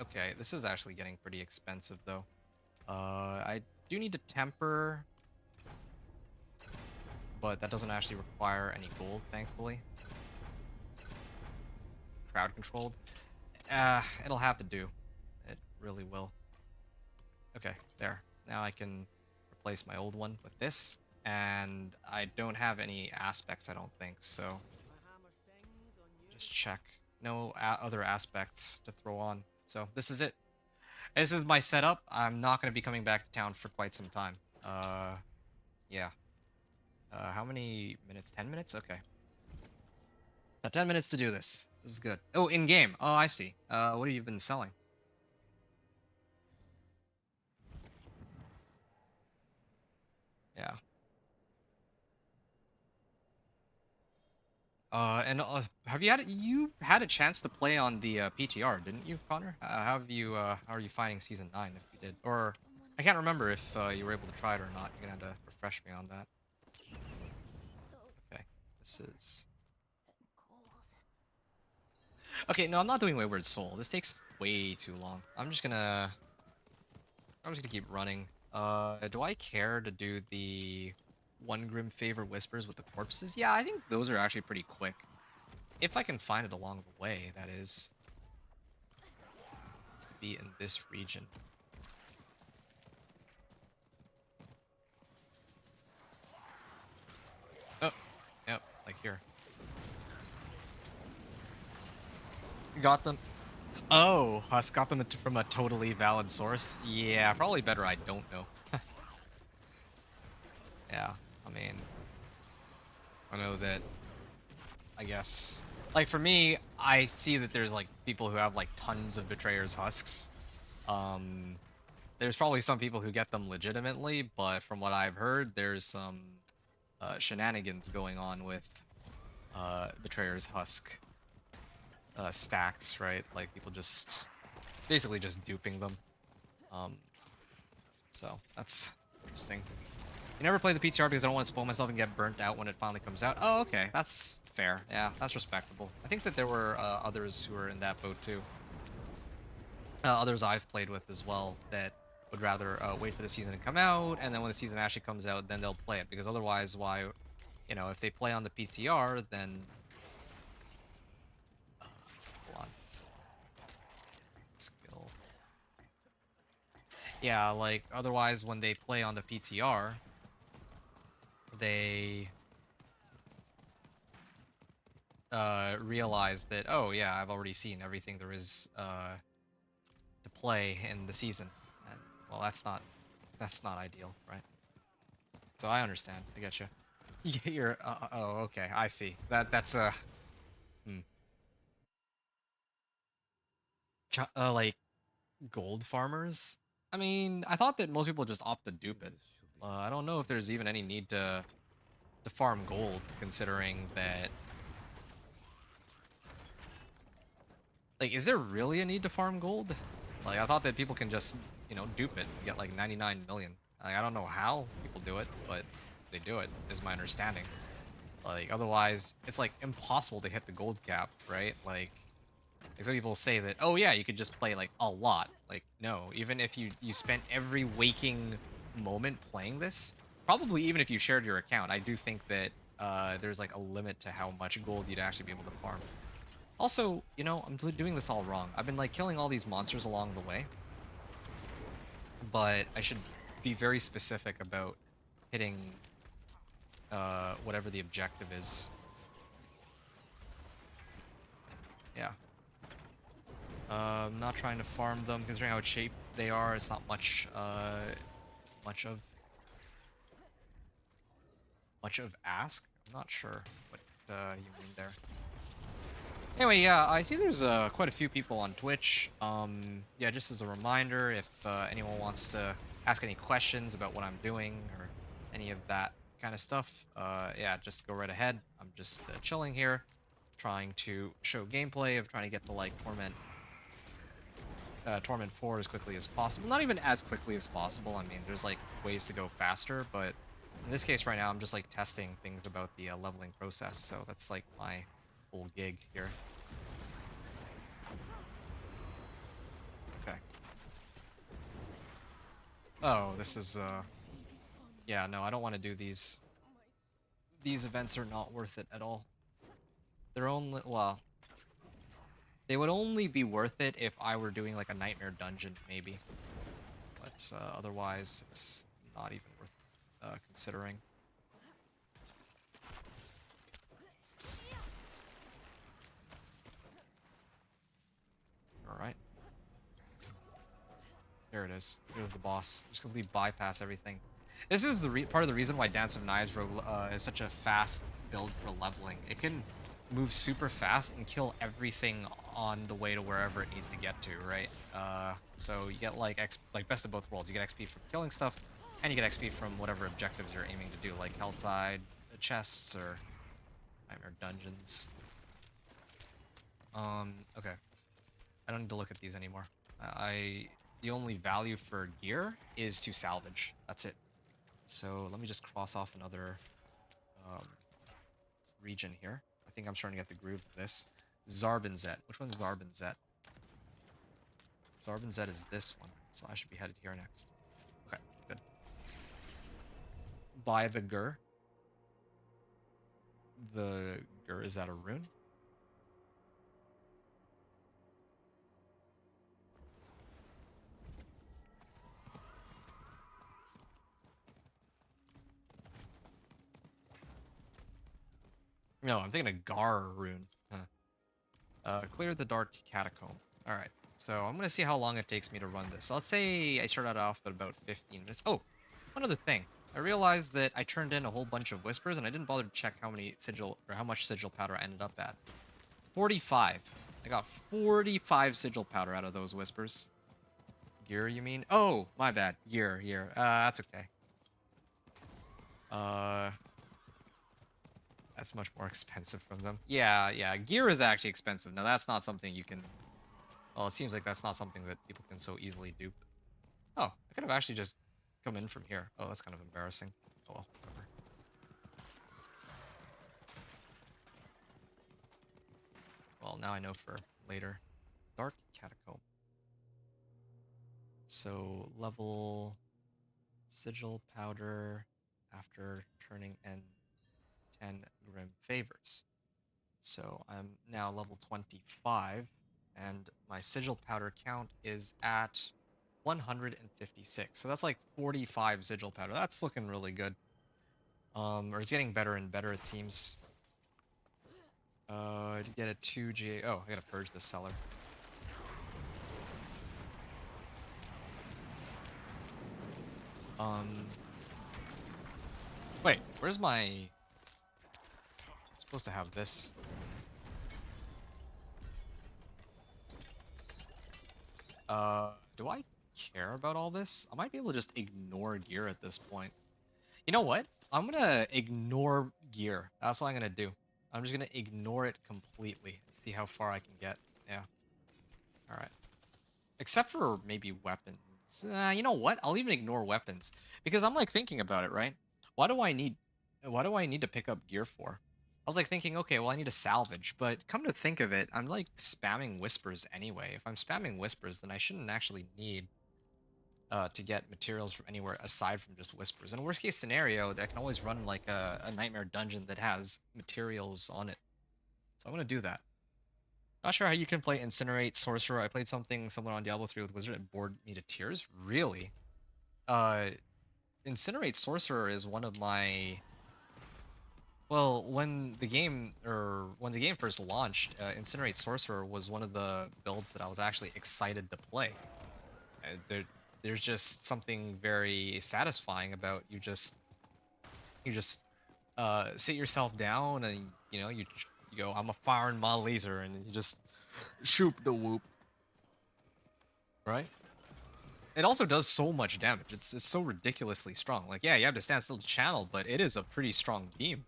A: Okay, this is actually getting pretty expensive though. I do need to temper, but that doesn't actually require any gold, thankfully. Crowd controlled. It'll have to do. It really will. Okay, there. Now I can replace my old one with this, and I don't have any aspects, I don't think, so just check. No other aspects to throw on. So this is it. This is my setup. I'm not going to be coming back to town for quite some time. Yeah. How many minutes? 10 minutes? Okay. Got 10 minutes to do this. This is good. Oh, in-game. Oh, I see. What have you been selling? Yeah. And have you had a chance to play on the PTR, didn't you, Connor? How are you finding season 9 if you did? Or I can't remember if you were able to try it or not. You're gonna have to refresh me on that. Okay, this is okay. No, I'm not doing Wayward Soul. This takes way too long. I'm just gonna keep running. Do I care to do the one Grim Favor Whispers with the corpses? Yeah, I think those are actually pretty quick. If I can find it along the way, that is. It's to be in this region. Oh, yep, like here. Got them. Oh, Husk got them from a totally valid source. Yeah, probably better I don't know. Yeah, I mean, I know that, I guess, like for me, I see that there's like people who have like tons of Betrayer's Husks. Um, there's probably some people who get them legitimately, but from what I've heard, there's some shenanigans going on with Betrayer's Husk stacks, right? Like people just basically just duping them. Um, so that's interesting. You never play the PTR because I don't want to spoil myself and get burnt out when it finally comes out. Oh, okay, that's fair. Yeah, that's respectable. I think that there were others who were in that boat too. Others I've played with as well that would rather wait for the season to come out, and then when the season actually comes out, then they'll play it. Because otherwise, why, if they play on the PTR, then hold on, skill. Yeah, like otherwise, when they play on the PTR, they realize that, oh yeah, I've already seen everything there is to play in the season, and well, that's not ideal, right? So I understand. I get you. You're oh, okay, I see. That's hmm. Like gold farmers. I mean, I thought that most people just opt to dupe it. I don't know if there's even any need to farm gold, considering that. Like, is there really a need to farm gold? Like, I thought that people can just, dupe it and get like 99 million. Like, I don't know how people do it, but they do it, is my understanding. Like, otherwise, it's like impossible to hit the gold cap, right? Like some people say that, oh yeah, you could just play like a lot. Like, no, even if you spent every waking moment playing this, probably even if you shared your account, I do think that there's like a limit to how much gold you'd actually be able to farm. Also, I'm doing this all wrong. I've been like killing all these monsters along the way, but I should be very specific about hitting whatever the objective is. Yeah. I'm not trying to farm them, considering how cheap they are. It's not much of ask. I'm not sure what you mean there. Anyway, yeah, I see there's quite a few people on Twitch. Yeah, just as a reminder, if anyone wants to ask any questions about what I'm doing or any of that kind of stuff, yeah, just go right ahead. I'm just chilling here, trying to show gameplay of trying to get to like Torment 4 as quickly as possible. Not even as quickly as possible. I mean, there's like ways to go faster, but in this case right now, I'm just like testing things about the leveling process. So that's like my whole gig here. Okay. Oh, this is yeah, no, I don't want to do these. These events are not worth it at all. They're only, well, they would only be worth it if I were doing like a nightmare dungeon maybe. But otherwise it's not even worth considering. All right. There it is. There's the boss. Just completely bypass everything. This is the part of the reason why Dance of Knives is such a fast build for leveling. It can move super fast and kill everything on the way to wherever it needs to get to, right? So you get like like best of both worlds. You get XP from killing stuff, and you get XP from whatever objectives you're aiming to do, like Helltide, chests, or Nightmare Dungeons. Okay. I don't need to look at these anymore. The only value for gear is to salvage. That's it. So let me just cross off another um, region here. I think I'm starting to get the groove of this. Zarbinzet. Which one's Zarbinzet? Zarbinzet is this one. So I should be headed here next. Okay, good. By the Gur. The Gur, is that a rune? No, I'm thinking a Gar rune. Huh. Clear the dark catacomb. All right. So I'm gonna see how long it takes me to run this. So let's say I started off at about 15 minutes. Oh, one other thing. I realized that I turned in a whole bunch of whispers, and I didn't bother to check how many sigil or how much sigil powder I ended up at. 45. I got 45 sigil powder out of those whispers. Gear, you mean? Oh, my bad. Gear. That's okay. Uh, that's much more expensive from them. Yeah. Gear is actually expensive. Now that's not something you can. Well, it seems like that's not something that people can so easily dupe. Oh, I could have actually just come in from here. Oh, that's kind of embarrassing. Oh well, whatever. Well, now I know for later. Dark Catacomb. So, level sigil powder after turning in 10 Grim Favors. So, I'm now level 25, and my sigil powder count is at 156. So that's like 45 sigil powder. That's looking really good. Or it's getting better and better, it seems. To get a 2 GA. Oh, I gotta purge this cellar. Um. Wait, where's my. I'm supposed to have this. Do I care about all this? I might be able to just ignore gear at this point. You know what? I'm gonna ignore gear. That's what I'm gonna do. I'm just gonna ignore it completely. See how far I can get. Yeah. Alright. Except for maybe weapons. You know what? I'll even ignore weapons. Because I'm like thinking about it, right? Why do I need to pick up gear for? I was like thinking, okay, well I need to salvage, but come to think of it, I'm like spamming whispers anyway. If I'm spamming whispers, then I shouldn't actually need to get materials from anywhere aside from just whispers. In a worst case scenario, I can always run like a nightmare dungeon that has materials on it. So I'm gonna do that. Not sure how you can play Incinerate Sorcerer. I played something similar on Diablo 3 with Wizard. It bored me to tears. Really? Uh, Incinerate Sorcerer is one of my. Well, when the game first launched, Incinerate Sorcerer was one of the builds that I was actually excited to play. There's just something very satisfying about you just sit yourself down and you You go, I'm a firing my laser, and then you just shoot the whoop, right? It also does so much damage. It's so ridiculously strong. Like, yeah, you have to stand still to channel, but it is a pretty strong beam.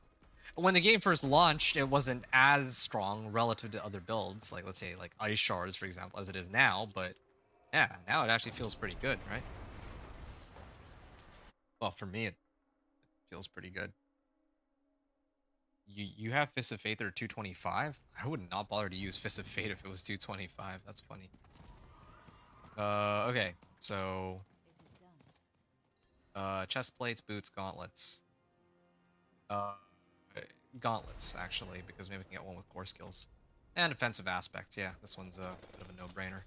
A: When the game first launched, it wasn't as strong relative to other builds, like let's say like Ice Shards, for example, as it is now, but yeah, now it actually feels pretty good, right? Well, for me, it feels pretty good. You have Fist of Fate that are 225? I would not bother to use Fist of Fate if it was 225. That's funny. Okay. So, chest plates, boots, gauntlets. Uh, gauntlets, actually, because maybe we can get one with core skills. And defensive aspects, yeah. This one's a bit of a no-brainer.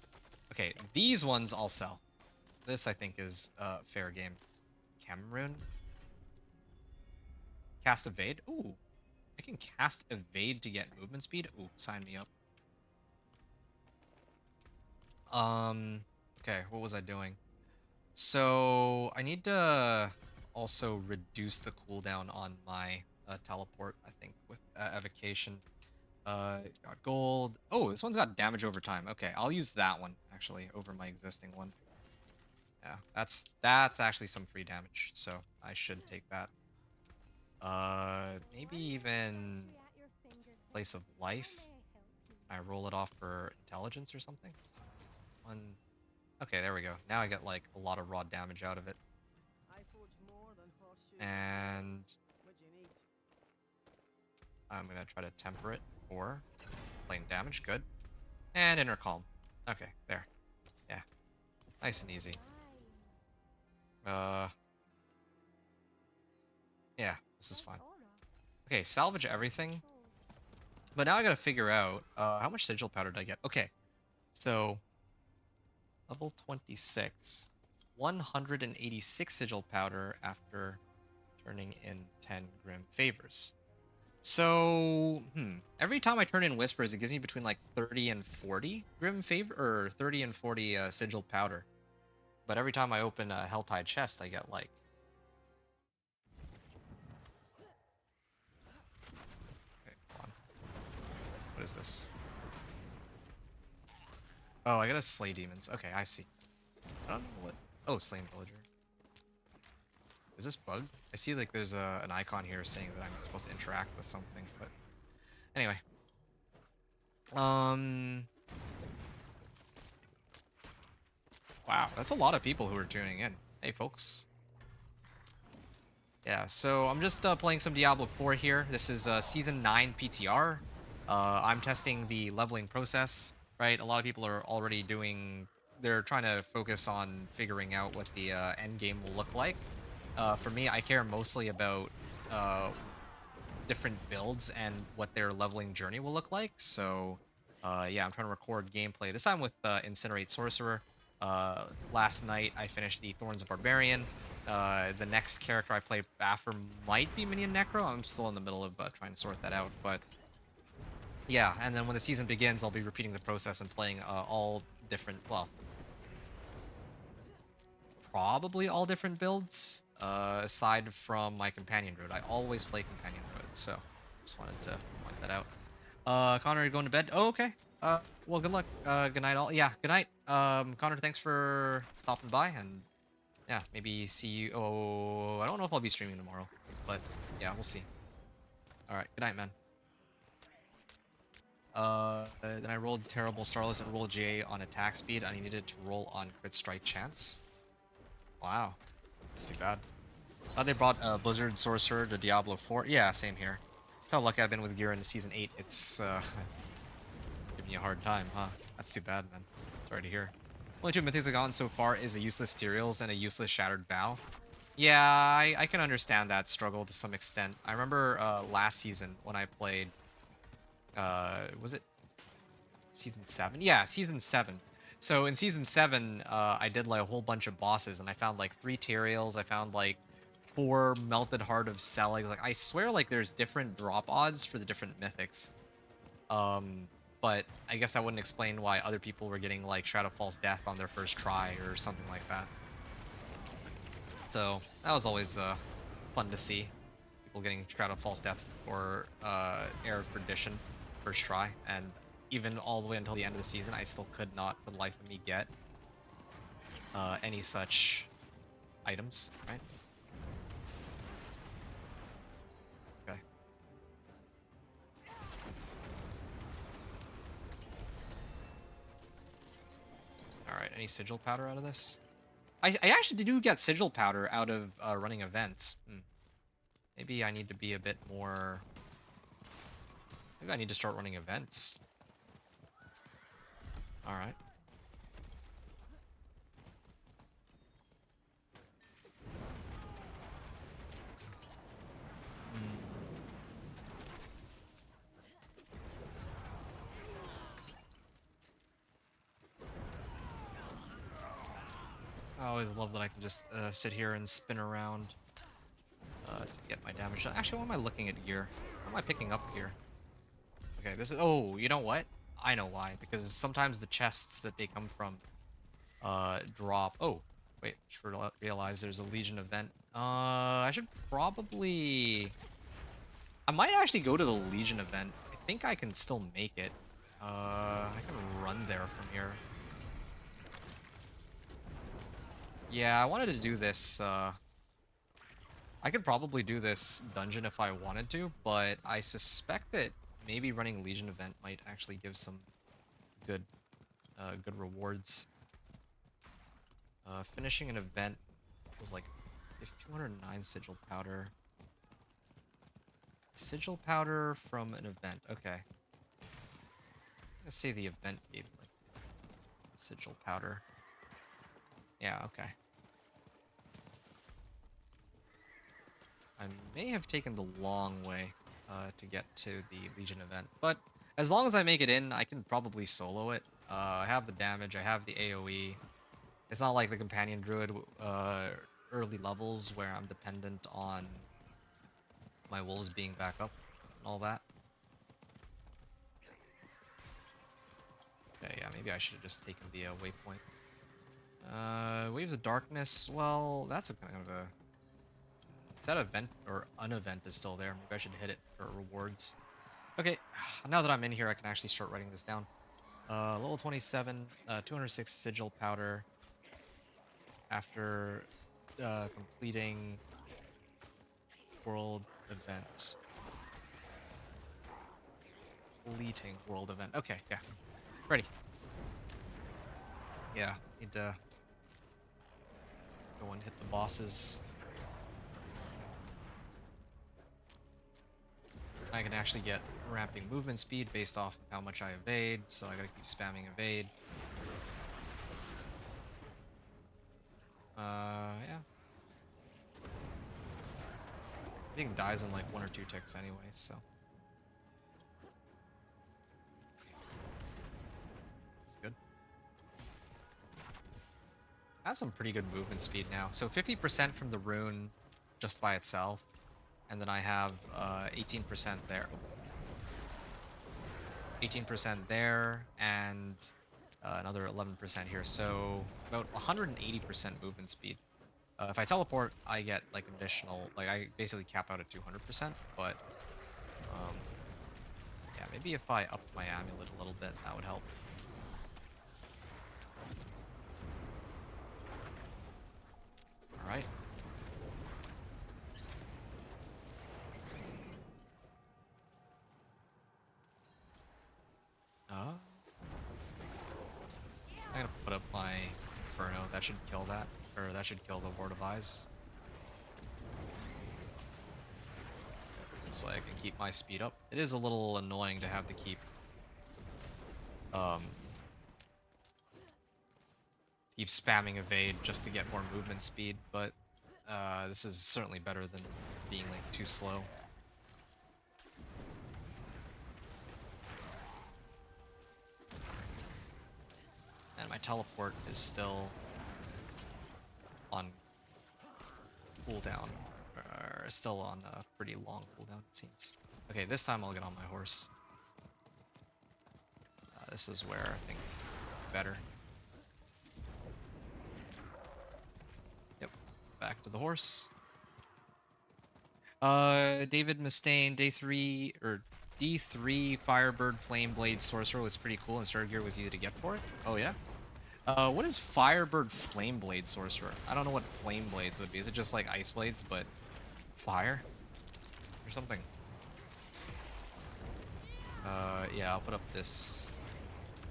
A: Okay, these ones I'll sell. This, I think, is fair game. Cameroon? Cast Evade? Ooh. I can cast Evade to get movement speed? Ooh, sign me up. Okay, what was I doing? So, I need to also reduce the cooldown on my teleport, I think, with evocation. Got gold. Oh, this one's got damage over time. Okay, I'll use that one, actually, over my existing one. Yeah, that's actually some free damage, so I should take that. Maybe even Place of Life. I roll it off for intelligence or something. One. Okay, there we go. Now I get like a lot of raw damage out of it. And I'm gonna try to temper it for plain damage. Good. And Inner Calm. Okay, there. Yeah, nice and easy. Yeah, this is fine. Okay, salvage everything. But now I gotta figure out how much sigil powder did I get? Okay, so level 26, 186 sigil powder after turning in 10 grim favors. So, every time I turn in whispers, it gives me between like 30 and 40 grim favor, or 30 and 40 sigil powder. But every time I open a Helltide chest, I get like. Okay, hold on. What is this? Oh, I gotta slay demons. Okay, I see. I don't know what. Oh, slain villager. Is this bugged? I see like there's an icon here saying that I'm supposed to interact with something, but anyway. Wow, that's a lot of people who are tuning in. Hey, folks. Yeah, so I'm just playing some Diablo 4 here. This is Season 9 PTR. I'm testing the leveling process, right? A lot of people are already doing... They're trying to focus on figuring out what the end game will look like. For me, I care mostly about different builds and what their leveling journey will look like. So, yeah, I'm trying to record gameplay. This time with Incinerate Sorcerer. Last night, I finished the Thorns of Barbarian. The next character I play after might be Minion Necro. I'm still in the middle of trying to sort that out, but yeah. And then when the season begins, I'll be repeating the process and playing all different, well, probably all different builds, aside from my Companion Druid. I always play Companion Druid, so just wanted to point that out. Connor, you're going to bed? Oh, okay. Well, good luck. Good night, all. Yeah, good night. Connor, thanks for stopping by, and yeah, maybe see you. Oh, I don't know if I'll be streaming tomorrow, but yeah, we'll see. All right, good night, man. Then I rolled terrible Starless and rolled J on attack speed. I needed to roll on crit strike chance. Wow, that's too bad. They brought Blizzard Sorcerer to Diablo 4. Yeah, same here. That's how lucky I've been with gear in Season 8. It's giving you a hard time, huh? That's too bad, man. Sorry to hear. Only two mythics I've gotten so far is a useless Styriels and a useless Shattered Bow. Yeah, I can understand that struggle to some extent. I remember last season when I played... was it Season 7? Yeah, Season 7. So in Season 7, I did like a whole bunch of bosses, and I found like 3 Teriels, I found like 4 Melted Heart of Selig. Like, I swear like there's different drop odds for the different mythics. But I guess that wouldn't explain why other people were getting like Shroud of False Death on their first try or something like that. So that was always fun to see. People getting Shroud of False Death or Air of Perdition. first try, and even all the way until the end of the season, I still could not, for the life of me, get any such items, right? Okay. Alright, any sigil powder out of this? I actually do get sigil powder out of running events. Maybe I need to be a bit more... Maybe I need to start running events. Alright. I always love that I can just sit here and spin around to get my damage done. Actually, why am I looking at gear? Why am I picking up gear? Okay, this is... Oh, you know what? I know why. Because sometimes the chests that they come from drop... Oh, wait. Just realize there's a Legion event. I should probably... I might actually go to the Legion event. I think I can still make it. I can run there from here. Yeah, I wanted to do this, I could probably do this dungeon if I wanted to, but I suspect that maybe running Legion event might actually give some good, good rewards. Finishing an event was like 209 sigil powder. Sigil powder from an event. Okay. Let's say the event gave me like sigil powder. Yeah, okay. I may have taken the long way to get to the Legion event, but as long as I make it in, I can probably solo it. I have the damage, I have the AoE. It's not like the Companion Druid early levels where I'm dependent on my wolves being back up and all that. Okay, yeah, maybe I should have just taken the waypoint. Waves of Darkness, well, that's a kind of a... If that event or unevent is still there, maybe I should hit it for rewards. Okay, now that I'm in here, I can actually start writing this down. Level 27, 206 sigil powder. After completing world event. Completing world event. Okay, yeah. Ready. Yeah, need to go and hit the bosses. I can actually get ramping movement speed based off of how much I evade, so I gotta keep spamming evade. Yeah. Everything dies in like 1 or 2 ticks anyway, so. That's good. I have some pretty good movement speed now. So 50% from the rune just by itself, and then I have 18% there. 18% there, and another 11% here, so about 180% movement speed. If I teleport, I get like additional, like I basically cap out at 200%, but yeah, maybe if I upped my amulet a little bit, that would help. All right. I'm gonna put up my Inferno. That should kill that, or that should kill the Ward of Eyes. So I can keep my speed up. It is a little annoying to have to keep spamming evade just to get more movement speed, but this is certainly better than being like too slow. And my teleport is still on cooldown, or still on a pretty long cooldown, it seems. Okay, this time I'll get on my horse. This is where I think better. Yep, back to the horse. David Mustaine, day 3, or D3 Firebird Flameblade Sorcerer was pretty cool and starter gear was easy to get for it. Oh yeah? What is Firebird Flameblade Sorcerer? I don't know what Flame Blades would be. Is it just like Ice Blades, but fire? Or something? Yeah, I'll put up this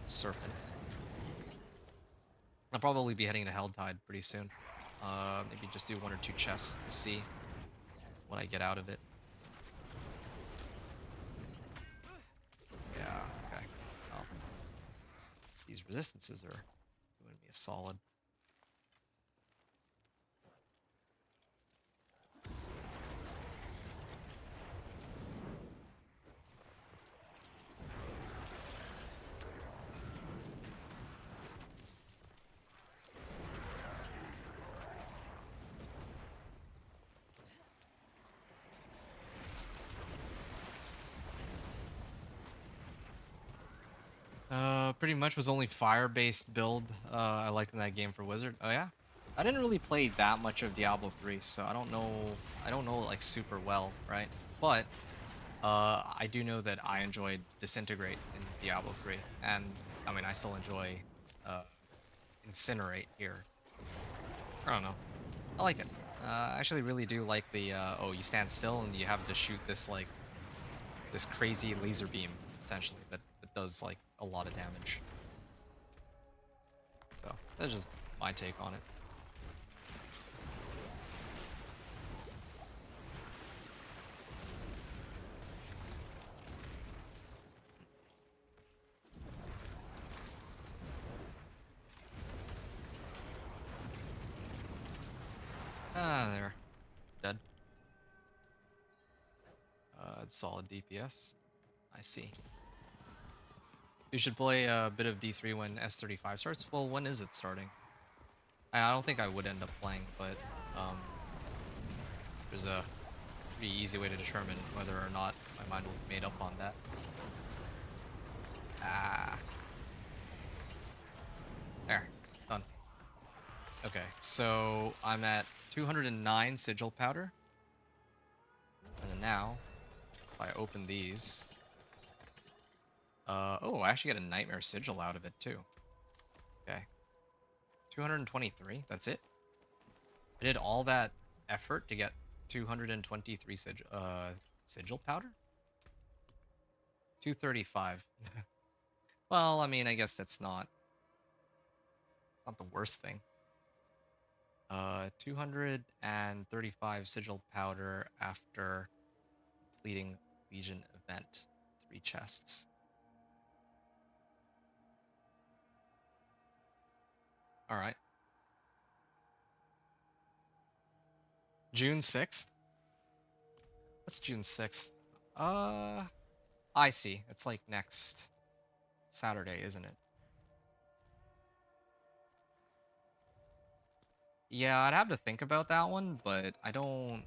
A: Serpent. I'll probably be heading to Helltide pretty soon. Maybe just do 1 or 2 chests to see what I get out of it. Yeah, okay. Well, these resistances are doing me a solid. Pretty much was only fire-based build I liked in that game for Wizard. Oh yeah? I didn't really play that much of Diablo 3, so I don't know it like super well, right? But I do know that I enjoyed Disintegrate in Diablo 3, and I mean I still enjoy uh Incinerate here. I don't know. I like it. I actually really do like the oh, you stand still and you have to shoot this like this crazy laser beam essentially that does like a lot of damage. So that's just my take on it. Ah, there. Dead. It's solid DPS. I see. You should play a bit of D3 when S35 starts. Well, when is it starting? I don't think I would end up playing, but um, there's a pretty easy way to determine whether or not my mind will be made up on that. Ah. There. Done. Okay, so I'm at 209 sigil powder. And then now, if I open these... oh, I actually get a nightmare sigil out of it too. Okay. 223, that's it? I did all that effort to get 223 sigil powder? 235. Well, I mean, I guess that's not the worst thing. 235 sigil powder after completing Legion event. 3 chests. Alright. June 6th? What's June 6th? I see. It's like next Saturday, isn't it? Yeah, I'd have to think about that one, but I don't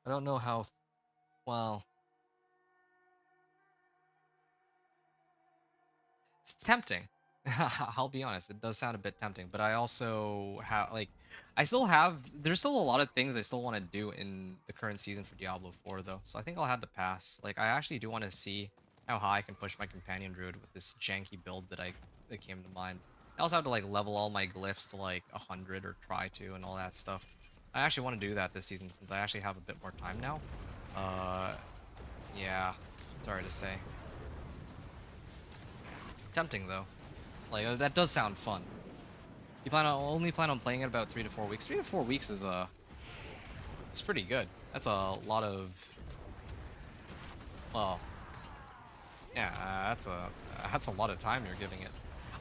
A: know how well. It's tempting. I'll be honest, it does sound a bit tempting, but I also have like there's still a lot of things I still want to do in the current season for Diablo 4 though. So I think I'll have to pass. Like I actually do want to see how high I can push my companion druid with this janky build that came to mind. I also have to like level all my glyphs to like 100 or try to and all that stuff. I actually want to do that this season since I actually have a bit more time now. Uh yeah, sorry to say. Tempting though. Like that does sound fun. You only plan on playing it about 3 to 4 weeks. 3 to 4 weeks is it's pretty good. That's a lot of well, yeah, that's a lot of time you're giving it.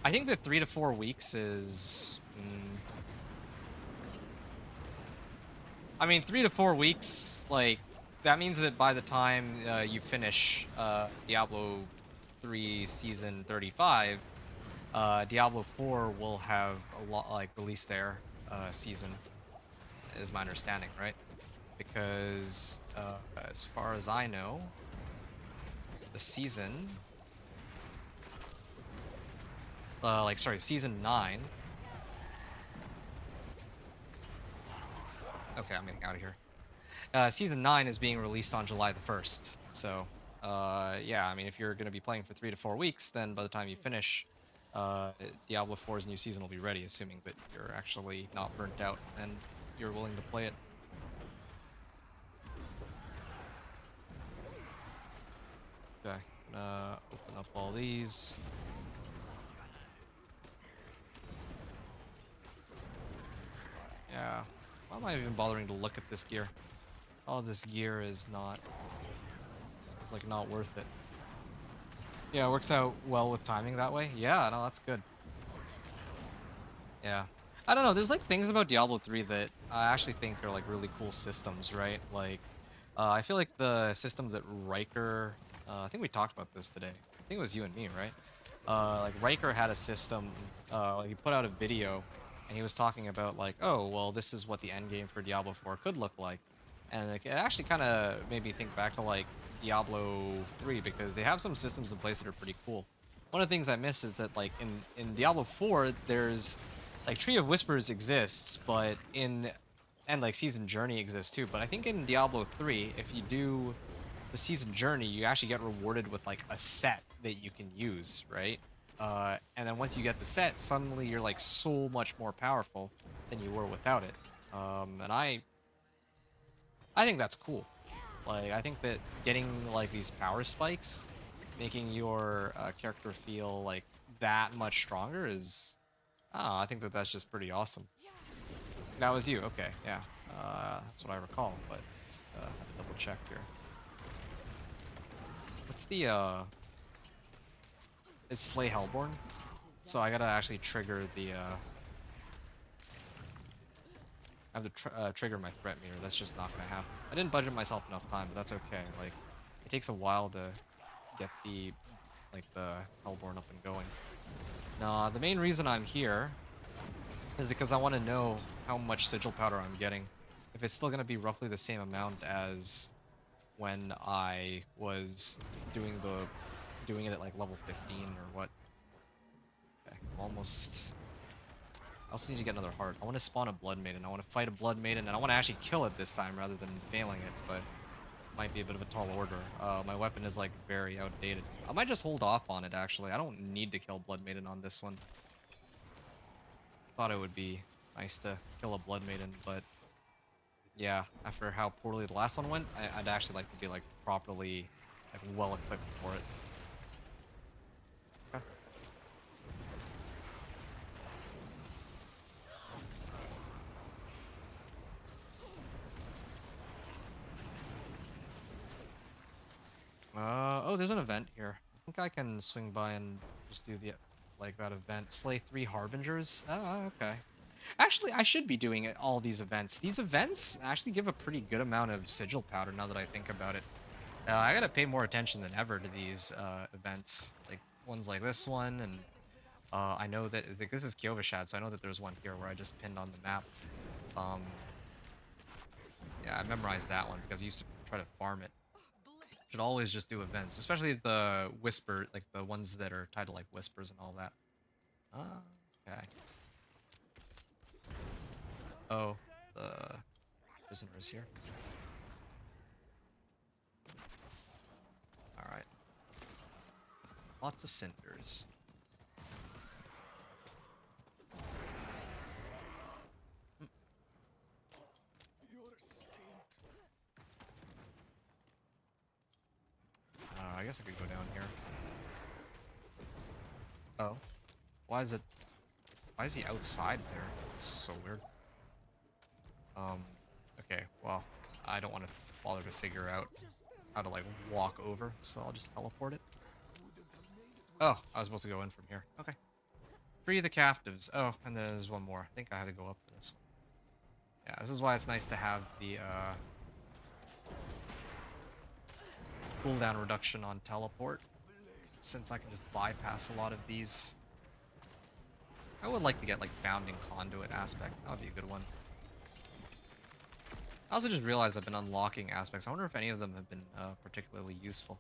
A: I think that 3 to 4 weeks is I mean 3 to 4 weeks like that means that by the time you finish Diablo 3 season 35 Diablo 4 will have a lot like released their season, is my understanding, right? Because as far as I know, the season, season 9. Okay, I'm getting out of here. Season 9 is being released on July the 1st. So, yeah, I mean, if you're going to be playing for 3 to 4 weeks, then by the time you finish, Diablo 4's new season will be ready, assuming that you're actually not burnt out and you're willing to play it. Okay, gonna open up all these. Yeah, why am I even bothering to look at this gear? All this gear is not, it's like not worth it. Yeah, it works out well with timing that way. Yeah, no, that's good. Yeah. I don't know, there's like things about Diablo 3 that I actually think are like really cool systems, right? Like, I feel like the system that Riker, I think we talked about this today. I think it was you and me, right? Like Riker had a system, he put out a video and he was talking about like, oh, well, this is what the end game for Diablo 4 could look like. And like, it actually kind of made me think back to like Diablo 3 because they have some systems in place that are pretty cool. One of the things I miss is that like in Diablo 4, there's like Tree of Whispers exists, but in and like Season Journey exists too. But I think in Diablo 3, if you do the Season Journey, you actually get rewarded with like a set that you can use, right? And then once you get the set, suddenly you're like so much more powerful than you were without it. And I think that's cool. Like I think that getting like these power spikes, making your character feel like that much stronger is, I don't know, I think that that's just pretty awesome. That was you, okay, yeah. That's what I recall, but just had to double check here. What's the it's Slay Hellborn, so I gotta actually trigger the I have to trigger my threat meter. That's just not gonna happen. I didn't budget myself enough time, but that's okay. Like, it takes a while to get the the Hellborn up and going. Nah, the main reason I'm here is because I want to know how much sigil powder I'm getting. If it's still gonna be roughly the same amount as when I was doing it at like level 15 or what. Okay, I'm almost. I also need to get another heart. I want to spawn a Blood Maiden. I want to fight a Blood Maiden, and I want to actually kill it this time rather than failing it, but it might be a bit of a tall order. My weapon is, like, very outdated. I might just hold off on it, actually. I don't need to kill Blood Maiden on this one. Thought it would be nice to kill a Blood Maiden, but yeah, after how poorly the last one went, I'd actually like to be, like, properly, like, well-equipped for it. Okay. Oh, there's an event here. I think I can swing by and just do the, like, that event. Slay 3 Harbingers? Oh, okay. Actually, I should be doing all these events. These events actually give a pretty good amount of sigil powder now that I think about it. I gotta pay more attention than ever to these events. Like, ones like this one, and I know that, like, this is Kyovashad, so I know that there's one here where I just pinned on the map. Um, yeah, I memorized that one because I used to try to farm it. Should always just do events, especially the whisper, like the ones that are tied to like whispers and all that. Okay. Oh, the prisoner is here. All right. Lots of cinders. I guess I could go down here. Oh, why is it? Why is he outside there? It's so weird. Okay, well, I don't want to bother to figure out how to, like, walk over, so I'll just teleport it. Oh, I was supposed to go in from here. Okay. Free the captives. Oh, and there's one more. I think I had to go up for this one. Yeah, this is why it's nice to have the, cooldown reduction on teleport, since I can just bypass a lot of these. I would like to get, like, bounding conduit aspect. That would be a good one. I also just realized I've been unlocking aspects. I wonder if any of them have been particularly useful.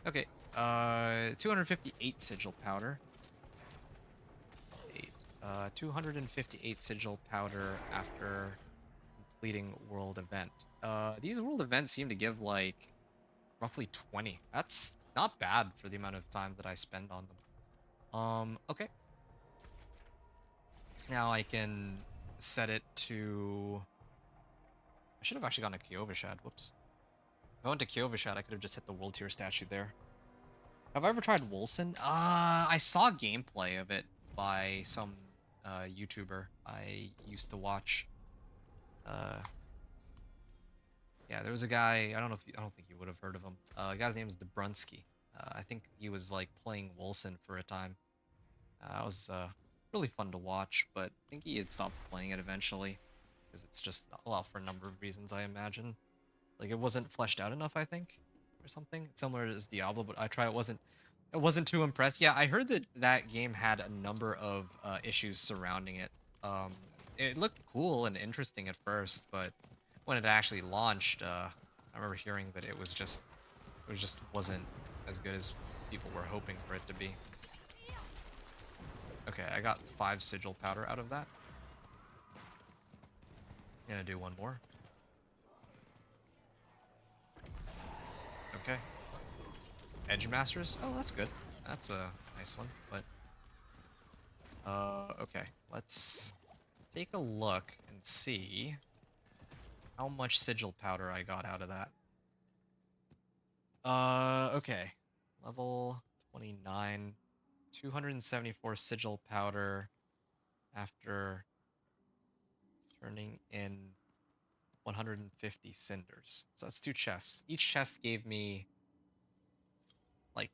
A: Okay, 258 sigil powder. 258 sigil powder after completing world event. These world events seem to give like roughly 20. That's not bad for the amount of time that I spend on them. Okay. Now I can set it to... I should have actually gone to Kyovashad. Whoops. If I went to Kyovashad, I could have just hit the world tier statue there. Have I ever tried Wolcen? I saw gameplay of it by some YouTuber I used to watch. Yeah, there was a guy, I don't know if you, I don't think you would have heard of him. The guy's name is Dobrunsky. I think he was like playing Wolcen for a time. It was really fun to watch, but I think he had stopped playing it eventually because it's just, well, for a number of reasons, I imagine. Like it wasn't fleshed out enough, I think, or something similar as Diablo. But I tried, it wasn't too impressed. Yeah, I heard that that game had a number of issues surrounding it. Um, it looked cool and interesting at first, but when it actually launched, I remember hearing that it just wasn't as good as people were hoping for it to be. Okay, I got 5 sigil powder out of that. Gonna do one more. Okay. Edge Masters? Oh, that's good. That's a nice one, but... okay. Let's take a look and see how much sigil powder I got out of that. Okay. Level 29. 274 sigil powder after turning in 150 cinders. So that's 2 chests. Each chest gave me like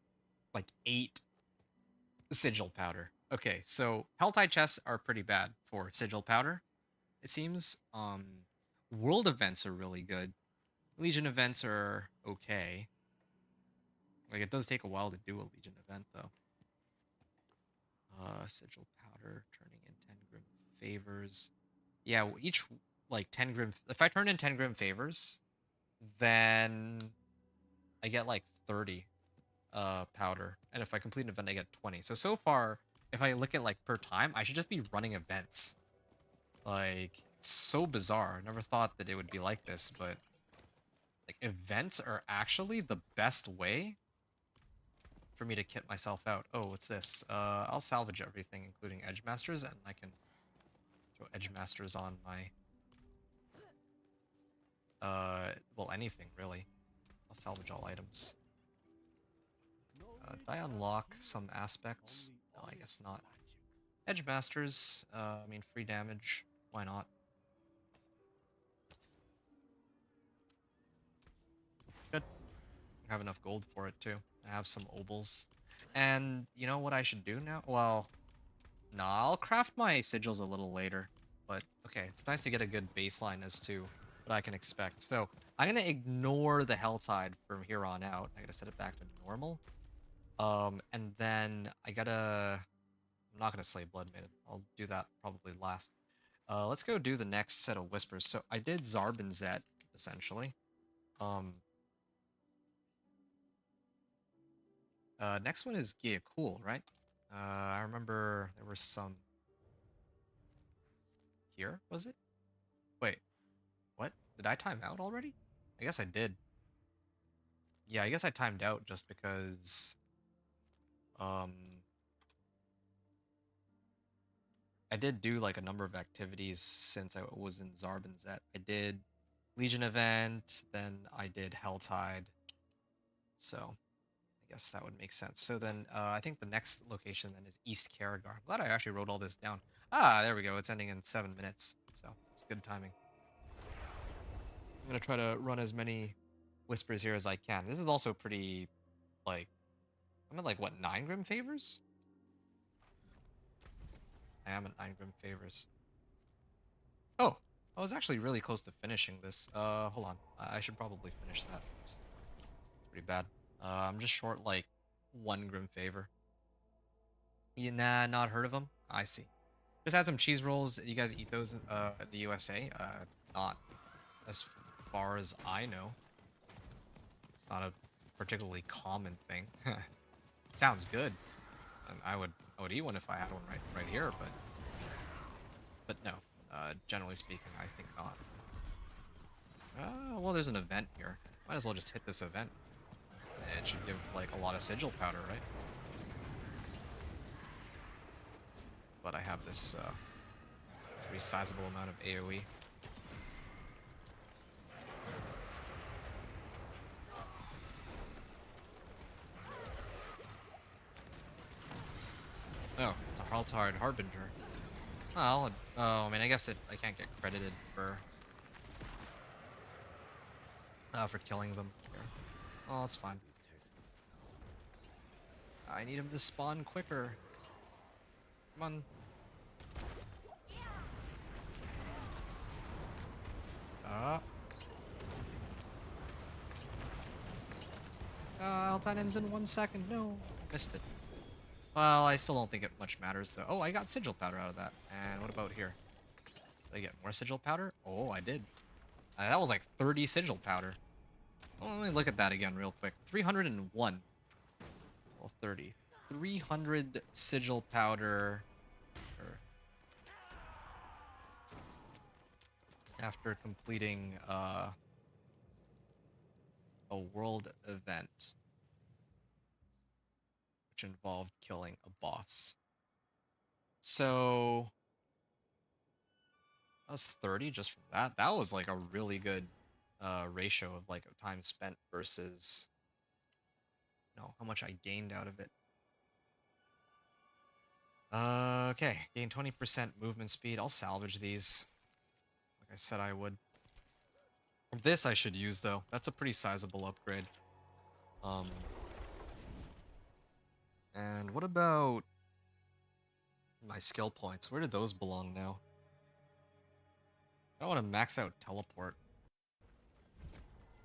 A: 8 sigil powder. Okay, so Helltide chests are pretty bad for sigil powder, it seems. World events are really good. Legion events are okay. Like, it does take a while to do a Legion event, though. Sigil powder, turning in 10 Grim Favors. Yeah, each, like, 10 Grim... If I turn in 10 Grim Favors, then I get, like, 30 powder. And if I complete an event, I get 20. So far, if I look at, like, per time, I should just be running events. Like, it's so bizarre. I never thought that it would be like this, but... Like, events are actually the best way for me to kit myself out. Oh, what's this? I'll salvage everything, including Edge Masters, and I can throw Edge Masters on my... well, anything, really. I'll salvage all items. Did I unlock some aspects? No, I guess not. Edge Masters, I mean, free damage. Why not? Good. I have enough gold for it, too. I have some obols. And you know what I should do now? Well, nah, I'll craft my sigils a little later. But, okay, it's nice to get a good baseline as to what I can expect. So, I'm gonna ignore the Helltide from here on out. I gotta set it back to normal. And then I gotta... I'm not gonna slay Blood Maiden. I'll do that probably last. Let's go do the next set of Whispers. So, I did Zarbinzet, essentially. Next one is Cool, right? I remember there were some... Here, was it? Wait, what? Did I time out already? I guess I did. Yeah, I guess I timed out just because... I did do, like, a number of activities since I was in Zarbinzet. I did Legion event, then I did Helltide. So... I guess that would make sense. So then, I think the next location then is East Karagar. I'm glad I actually wrote all this down. Ah, there we go. It's ending in 7 minutes, so it's good timing. I'm gonna try to run as many Whispers here as I can. This is also pretty, like, I'm at, like, what, 9 Grim Favors? I am at 9 Grim Favors. Oh, I was actually really close to finishing this. Hold on. I should probably finish that. Oops. Pretty bad. I'm just short, like, 1 Grim Favor. Nah, not heard of them? I see. Just had some cheese rolls. You guys eat those in the USA? Not as far as I know. It's not a particularly common thing. Sounds good. And I would eat one if I had one right here, but no. Generally speaking, I think not. Well, there's an event here. Might as well just hit this event. It should give, like, a lot of sigil powder, right? But I have this, pretty sizable amount of AoE. Oh, it's a Harltard Harbinger. Well, oh, I mean, I guess I can't get credited for killing them here. Oh, that's fine. I need him to spawn quicker. Come on. Altan ends in 1 second. No, missed it. Well, I still don't think it much matters, though. Oh, I got sigil powder out of that. And what about here? Did I get more sigil powder? Oh, I did. That was like 30 sigil powder. Oh, let me look at that again real quick. 301. Well, 30. 300 sigil powder. After completing a world event, which involved killing a boss. So that was 30 just from that. That was like a really good ratio of like time spent versus how much I gained out of it. Okay, gain 20% movement speed. I'll salvage these. Like I said I would. This I should use though. That's a pretty sizable upgrade. And what about my skill points? Where did those belong now? I don't want to max out teleport.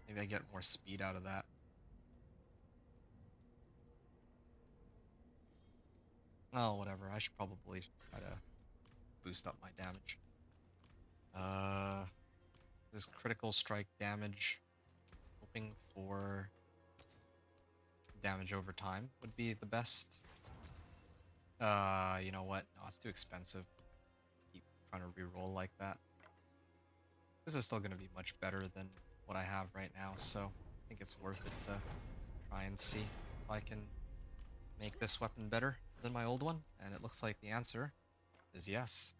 A: Maybe I get more speed out of that. Oh, whatever. I should probably try to boost up my damage. This critical strike damage. Hoping for damage over time would be the best. You know what? No, it's too expensive. Keep trying to reroll like that. This is still going to be much better than what I have right now, so I think it's worth it to try and see if I can make this weapon better than my old one, and it looks like the answer is yes.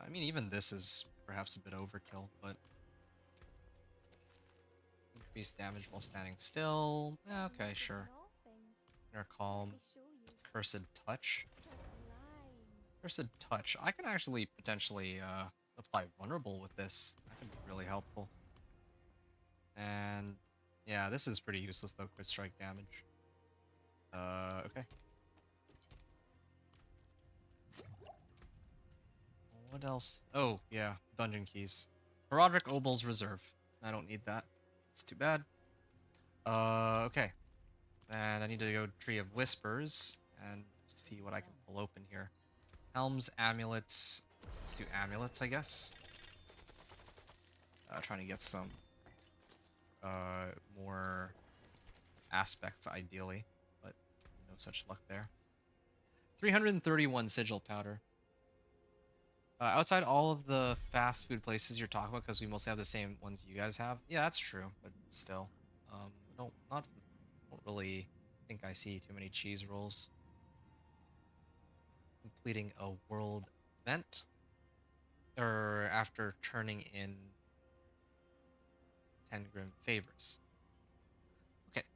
A: I mean, even this is perhaps a bit overkill, but increased damage while standing still. Okay, sure. Inner Calm. Cursed Touch. Cursed Touch. I can actually potentially apply Vulnerable with this. That could be really helpful. And yeah, this is pretty useless though, crit strike damage. Okay. What else? Oh, yeah, dungeon keys. Roderick Obel's Reserve. I don't need that. It's too bad. Okay. And I need to go Tree of Whispers and see what I can pull open here. Helms, amulets. Let's do amulets, I guess. Trying to get some more aspects, ideally, but no such luck there. 331 sigil powder. Outside all of the fast food places you're talking about, because we mostly have the same ones you guys have. Yeah, that's true, but still, don't really think I see too many cheese rolls. Completing a world event, or after turning in 10 grim favors. Okay.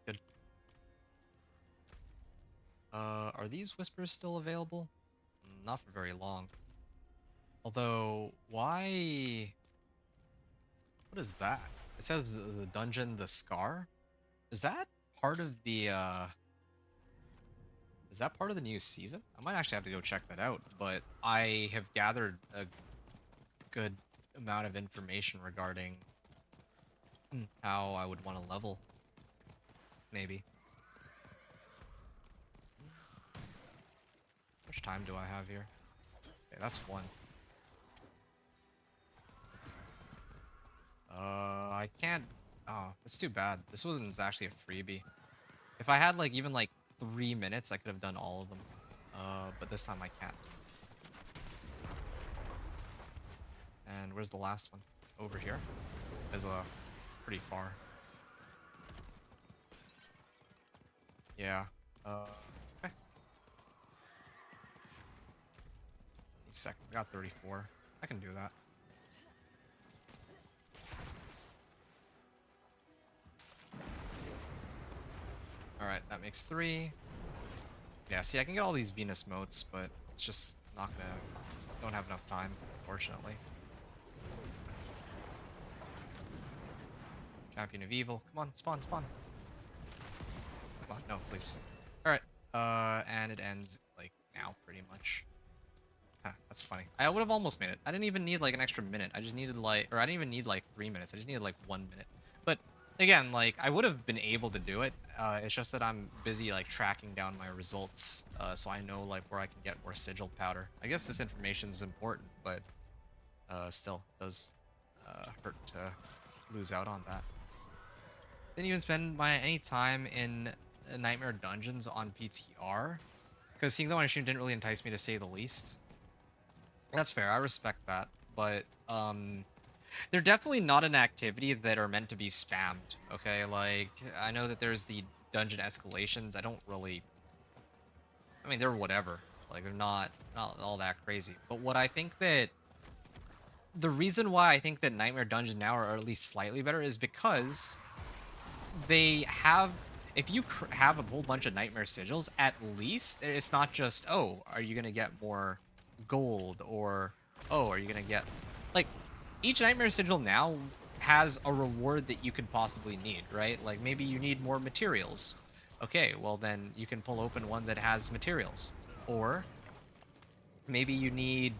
A: Good. Are these whispers still available? Not for very long. Although, why? What is that? It says the dungeon, the Scar. Is that part of the? Is that part of the new season? I might actually have to go check that out. But I have gathered a good amount of information regarding how I would want to level. Maybe. How much time do I have here? Okay, that's one. I can't. Oh, that's too bad. This wasn't actually a freebie. If I had like even like 3 minutes, I could have done all of them. But this time I can't. And where's the last one? Over here. Is pretty far. Yeah. Okay. Second. I got 34. I can do that. Alright, that makes 3. Yeah, see, I can get all these Venus motes, but it's just not gonna... Don't have enough time, unfortunately. Champion of Evil. Come on, spawn, spawn. Come on, no, please. Alright. And it ends, like, now, pretty much. Huh, that's funny. I would have almost made it. I didn't even need, like, an extra minute. I just needed, like... Or I didn't even need, like, 3 minutes. I just needed, like, 1 minute. But, again, like, I would have been able to do it. It's just that I'm busy, like, tracking down my results. So I know, like, where I can get more sigil powder. I guess this information is important, but... still, it does hurt to lose out on that. Didn't even spend any time in Nightmare Dungeons on PTR. Because seeing them on stream didn't really entice me, to say the least. That's fair, I respect that. But, they're definitely not an activity that are meant to be spammed, okay? Like, I know that there's the dungeon escalations. I don't really... I mean, they're whatever. Like, they're not all that crazy. But what I think that... The reason why I think that Nightmare Dungeon now are at least slightly better is because they have... If you have a whole bunch of Nightmare Sigils, at least it's not just, oh, are you going to get more gold? Or, oh, are you going to get... Like, each Nightmare Sigil now has a reward that you could possibly need, right? Like, maybe you need more materials. Okay, well then you can pull open one that has materials. Or maybe you need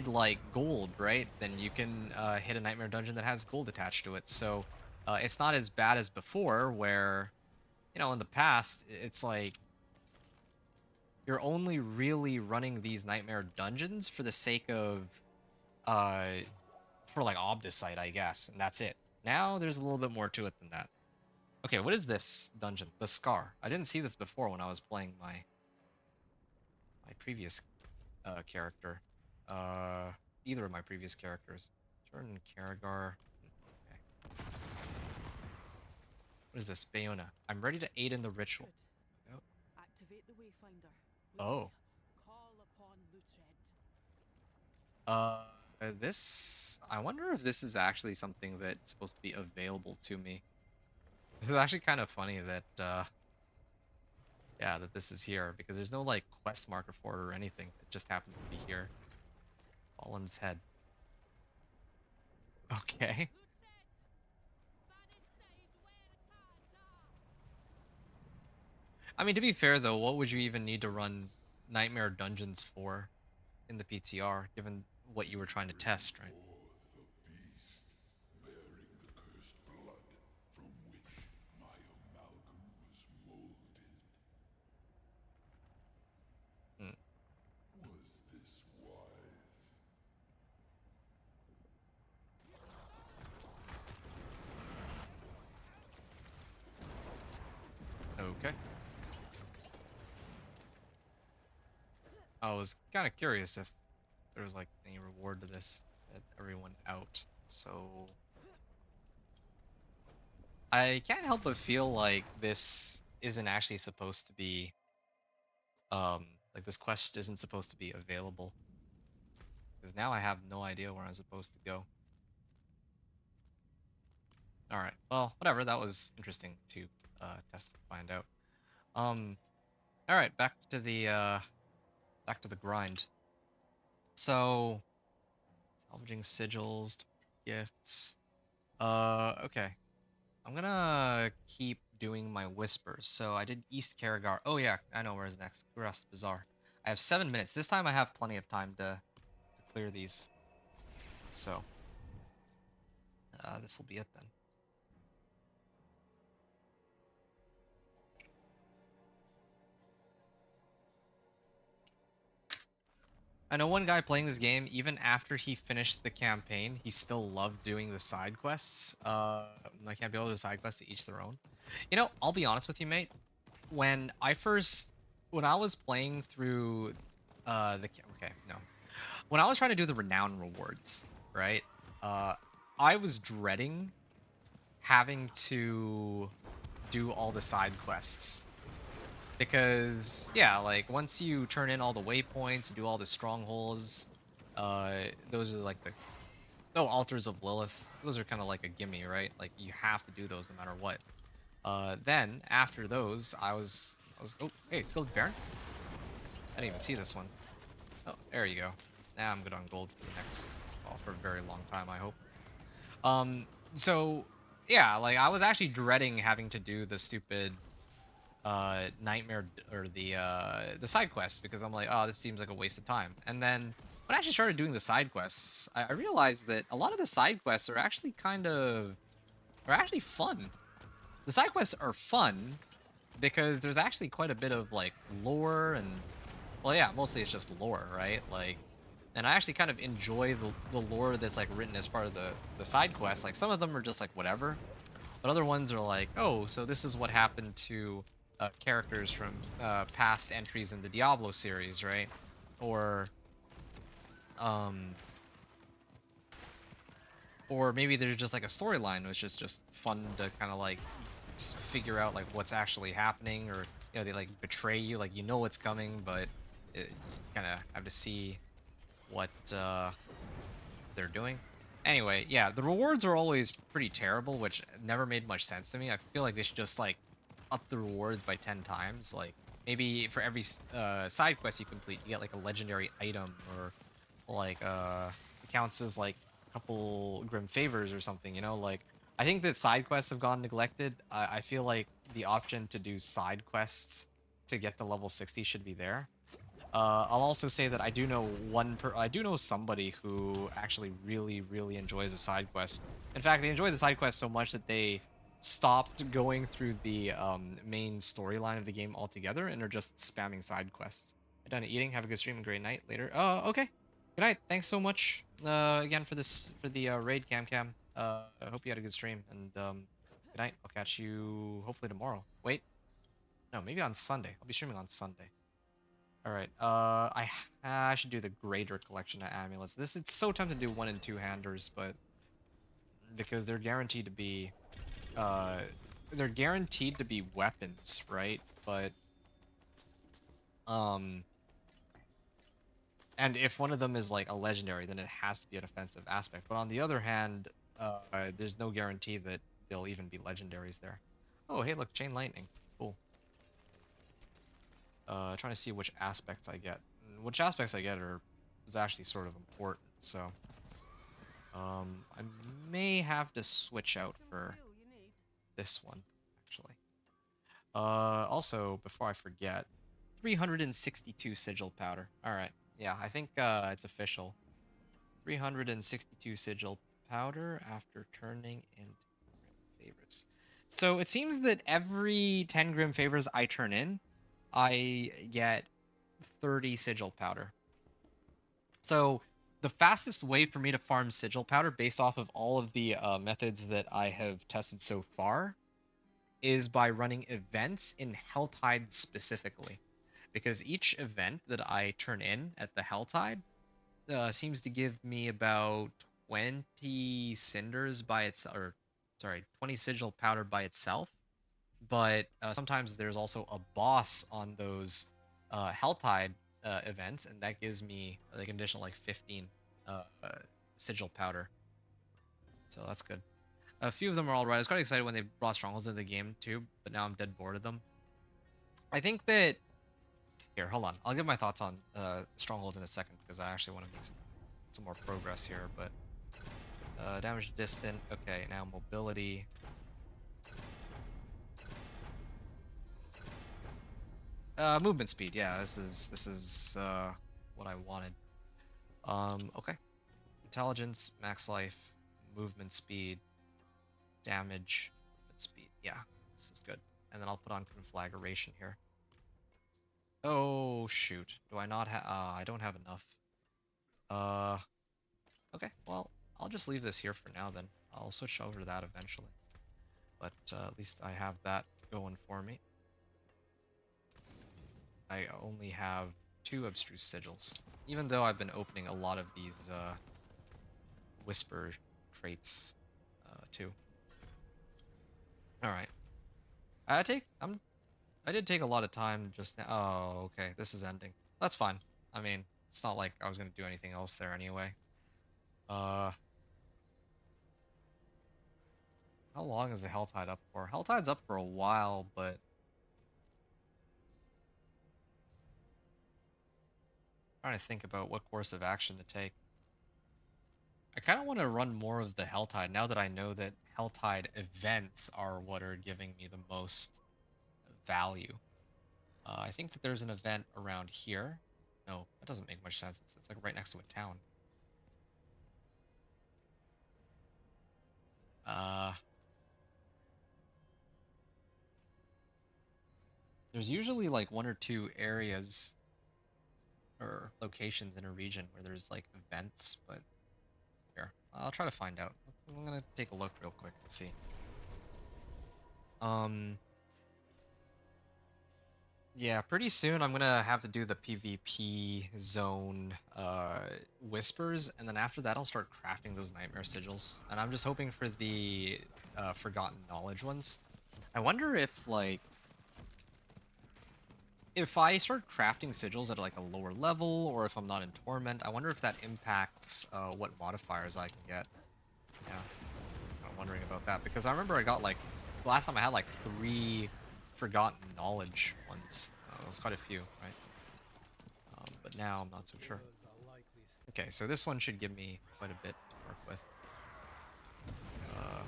A: like gold, right? Then you can hit a Nightmare Dungeon that has gold attached to it. So it's not as bad as before, where, you know, in the past, it's like you're only really running these Nightmare Dungeons for the sake of, for like Obdicite, I guess, and that's it. Now there's a little bit more to it than that. Okay, what is this dungeon? The Scar. I didn't see this before when I was playing my previous character. Either of my previous characters. Jordan Carragher. Okay. What is this? Bayona. I'm ready to aid in the ritual.
B: Good. Activate the Wayfinder.
A: Oh.
B: Call upon Lutrend.
A: This... I wonder if this is actually something that's supposed to be available to me. This is actually kind of funny that, yeah, that this is here, because there's no, like, quest marker for it or anything. It just happens to be here. Fallen's head. Okay. I mean, to be fair, though, what would you even need to run Nightmare Dungeons for in the PTR, given what you were trying to test, right?
C: The beast, bearing the cursed blood from which my amalgam was molded.
A: Hmm.
C: Was this wise?
A: Okay. I was kind of curious if there was, like, any reward to this. Set everyone out. So... I can't help but feel like this isn't actually supposed to be... like, this quest isn't supposed to be available. Because now I have no idea where I'm supposed to go. Alright, well, whatever, that was interesting to test and find out. Alright, back to the grind. So, salvaging sigils, gifts. Okay. I'm gonna keep doing my whispers. So I did East Carragher. Oh yeah, I know where's next. Kurast Bazaar. I have 7 minutes. This time I have plenty of time to clear these. So, this will be it then. I know one guy playing this game, even after he finished the campaign, he still loved doing the side quests. I can't be able to do side quests to each their own. You know, I'll be honest with you, mate. When I first when I was playing through okay, no. When I was trying to do the renown rewards, right? Uh I was dreading having to do all the side quests because yeah, like once you turn in all the waypoints, do all the strongholds, those are like the no altars of Lilith. Those are kind of like a gimme, right? Like you have to do those no matter what. Then after those, I was oh hey, skilled Baron. I didn't even see this one. Oh, there you go. Now I'm good on gold for the next, well, for a very long time, I hope. Um, so yeah, like I was actually dreading having to do the stupid nightmare or the side quests because I'm like, oh, this seems like a waste of time. And then when I actually started doing the side quests, I realized that a lot of the side quests are actually fun. The side quests are fun because there's actually quite a bit of like lore and well, yeah, mostly it's just lore, right? Like, and I actually kind of enjoy the lore that's like written as part of the side quests. Like some of them are just like whatever, but other ones are like, oh, so this is what happened to characters from past entries in the Diablo series, right? Or um, or maybe there's just like a storyline which is just fun to kind of like figure out like what's actually happening, or you know they like betray you, like you know what's coming, but you kind of have to see what they're doing. Anyway, yeah, the rewards are always pretty terrible, which never made much sense to me. I feel like they should just like up the rewards by 10 times. Like maybe for every side quest you complete, you get like a legendary item, or like it counts as like a couple grim favors or something, you know? Like I think that side quests have gone neglected. I feel like the option to do side quests to get to level 60 should be there. I'll also say that I do know somebody who actually really enjoys the side quest. In fact, they enjoy the side quest so much that they stopped going through the main storyline of the game altogether and are just spamming side quests. Done eating. Have a good stream and great night later. Okay. Good night. Thanks so much again for the raid cam cam. I hope you had a good stream and good night. I'll catch you hopefully tomorrow. Wait, no, maybe on Sunday. I'll be streaming on Sunday. All right. I should do the greater collection of amulets. It's so tempted to do one and two handers, but because uh they're guaranteed to be weapons, right? But um and if one of them is like a legendary, then it has to be an offensive aspect. But on the other hand, there's no guarantee that there'll even be legendaries there. Oh, hey, look, chain lightning. Cool. Trying to see which aspects I get. Which aspects I get is actually sort of important, so I may have to switch out for this one, actually. Also, before I forget, 362 sigil powder. All right, yeah, I think it's official. 362 sigil powder after turning into grim favors. So it seems that every 10 grim favors I turn in, I get 30 sigil powder. So the fastest way for me to farm sigil powder based off of all of the methods that I have tested so far is by running events in Helltide specifically. Because each event that I turn in at the Helltide seems to give me about 20 cinders by its or sorry, 20 sigil powder by itself. But sometimes there's also a boss on those Helltide events, and that gives me like an additional like 15 sigil powder. So that's good. A few of them are all right. I was quite excited when they brought strongholds into the game too, but now I'm dead bored of them. I think that here, hold on. I'll give my thoughts on strongholds in a second because I actually want to make some more progress here. But damage distant. Okay, now mobility. Movement speed. Yeah, this is what I wanted. Okay. Intelligence, max life, movement speed, damage, movement speed. Yeah, this is good. And then I'll put on conflagration here. Oh shoot. Do I not have I don't have enough. Uh okay, well, I'll just leave this here for now then. I'll switch over to that eventually. But at least I have that going for me. I only have 2 abstruse sigils. Even though I've been opening a lot of these whisper crates too. All right. I did take a lot of time just now. Oh, okay. This is ending. That's fine. I mean, it's not like I was going to do anything else there anyway. Uh how long is the Helltide up for? Helltide's up for a while, but I'm trying to think about what course of action to take. I kind of want to run more of the Helltide now that I know that Helltide events are what are giving me the most value. I think that there's an event around here. No, that doesn't make much sense. It's like right next to a town. Uh, there's usually like 1 or 2 areas or locations in a region where there's like events, but here, I'll try to find out. I'm gonna take a look real quick and see. Um, Yeah, pretty soon I'm gonna have to do the PvP zone whispers, and then after that I'll start crafting those nightmare sigils. And I'm just hoping for the forgotten knowledge ones. I wonder if like if I start crafting sigils at like a lower level, or if I'm not in torment, I wonder if that impacts what modifiers I can get. Yeah, I'm wondering about that because I remember I got like last time I had like 3 forgotten knowledge ones. It was quite a few, right? But now I'm not so sure. Okay, so this one should give me quite a bit to work with. Uh,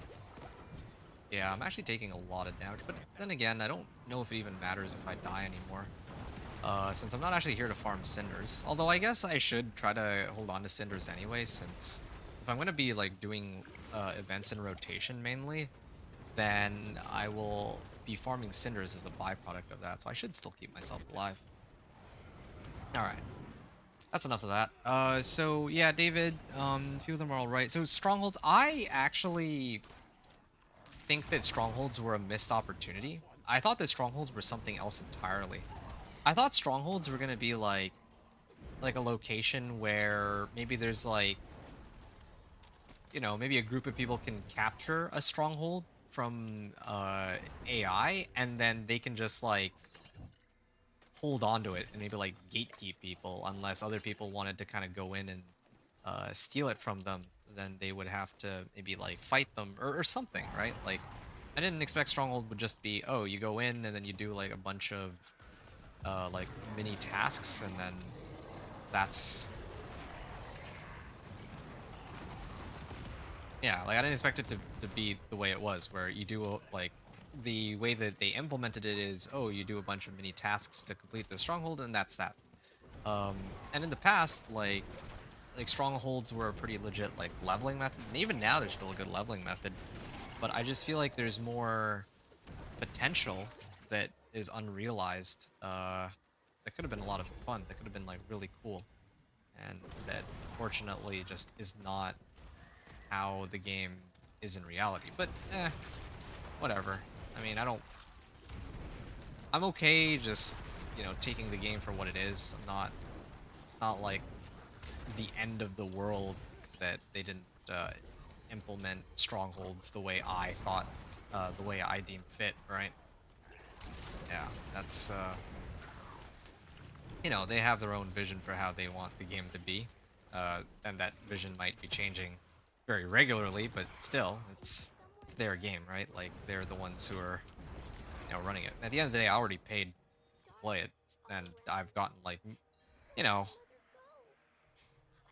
A: yeah, I'm actually taking a lot of damage, but then again, I don't know if it even matters if I die anymore. Since I'm not actually here to farm cinders. Although I guess I should try to hold on to cinders anyway, since if I'm going to be like doing events in rotation mainly, then I will be farming cinders as a byproduct of that, so I should still keep myself alive. Alright. That's enough of that. So yeah, David, a few of them are all right. So strongholds, I actually think that strongholds were a missed opportunity. I thought that strongholds were something else entirely. I thought strongholds were gonna be like a location where maybe there's like, you know, maybe a group of people can capture a stronghold from AI, and then they can just like hold on to it and maybe like gatekeep people unless other people wanted to kind of go in and steal it from them. Then they would have to maybe like fight them or something, right? Like I didn't expect stronghold would just be, oh, you go in and then you do like a bunch of like mini tasks, and then that's, yeah, like I didn't expect it to be the way it was, where you do like the way that they implemented it is, oh, you do a bunch of mini tasks to complete the stronghold, and that's that. And in the past, like strongholds were a pretty legit like leveling method, and even now there's still a good leveling method. But I just feel like there's more potential that is unrealized. That could have been a lot of fun. That could have been like really cool, and that unfortunately just is not how the game is in reality. But whatever. I mean, I'm okay just, you know, taking the game for what it is. I'm not. It's not like the end of the world that they didn't implement strongholds the way I thought, the way I deemed fit, right? Yeah, that's, you know, they have their own vision for how they want the game to be, and that vision might be changing very regularly, but still, it's their game, right? Like, they're the ones who are, you know, running it. At the end of the day, I already paid to play it, and I've gotten, like, you know,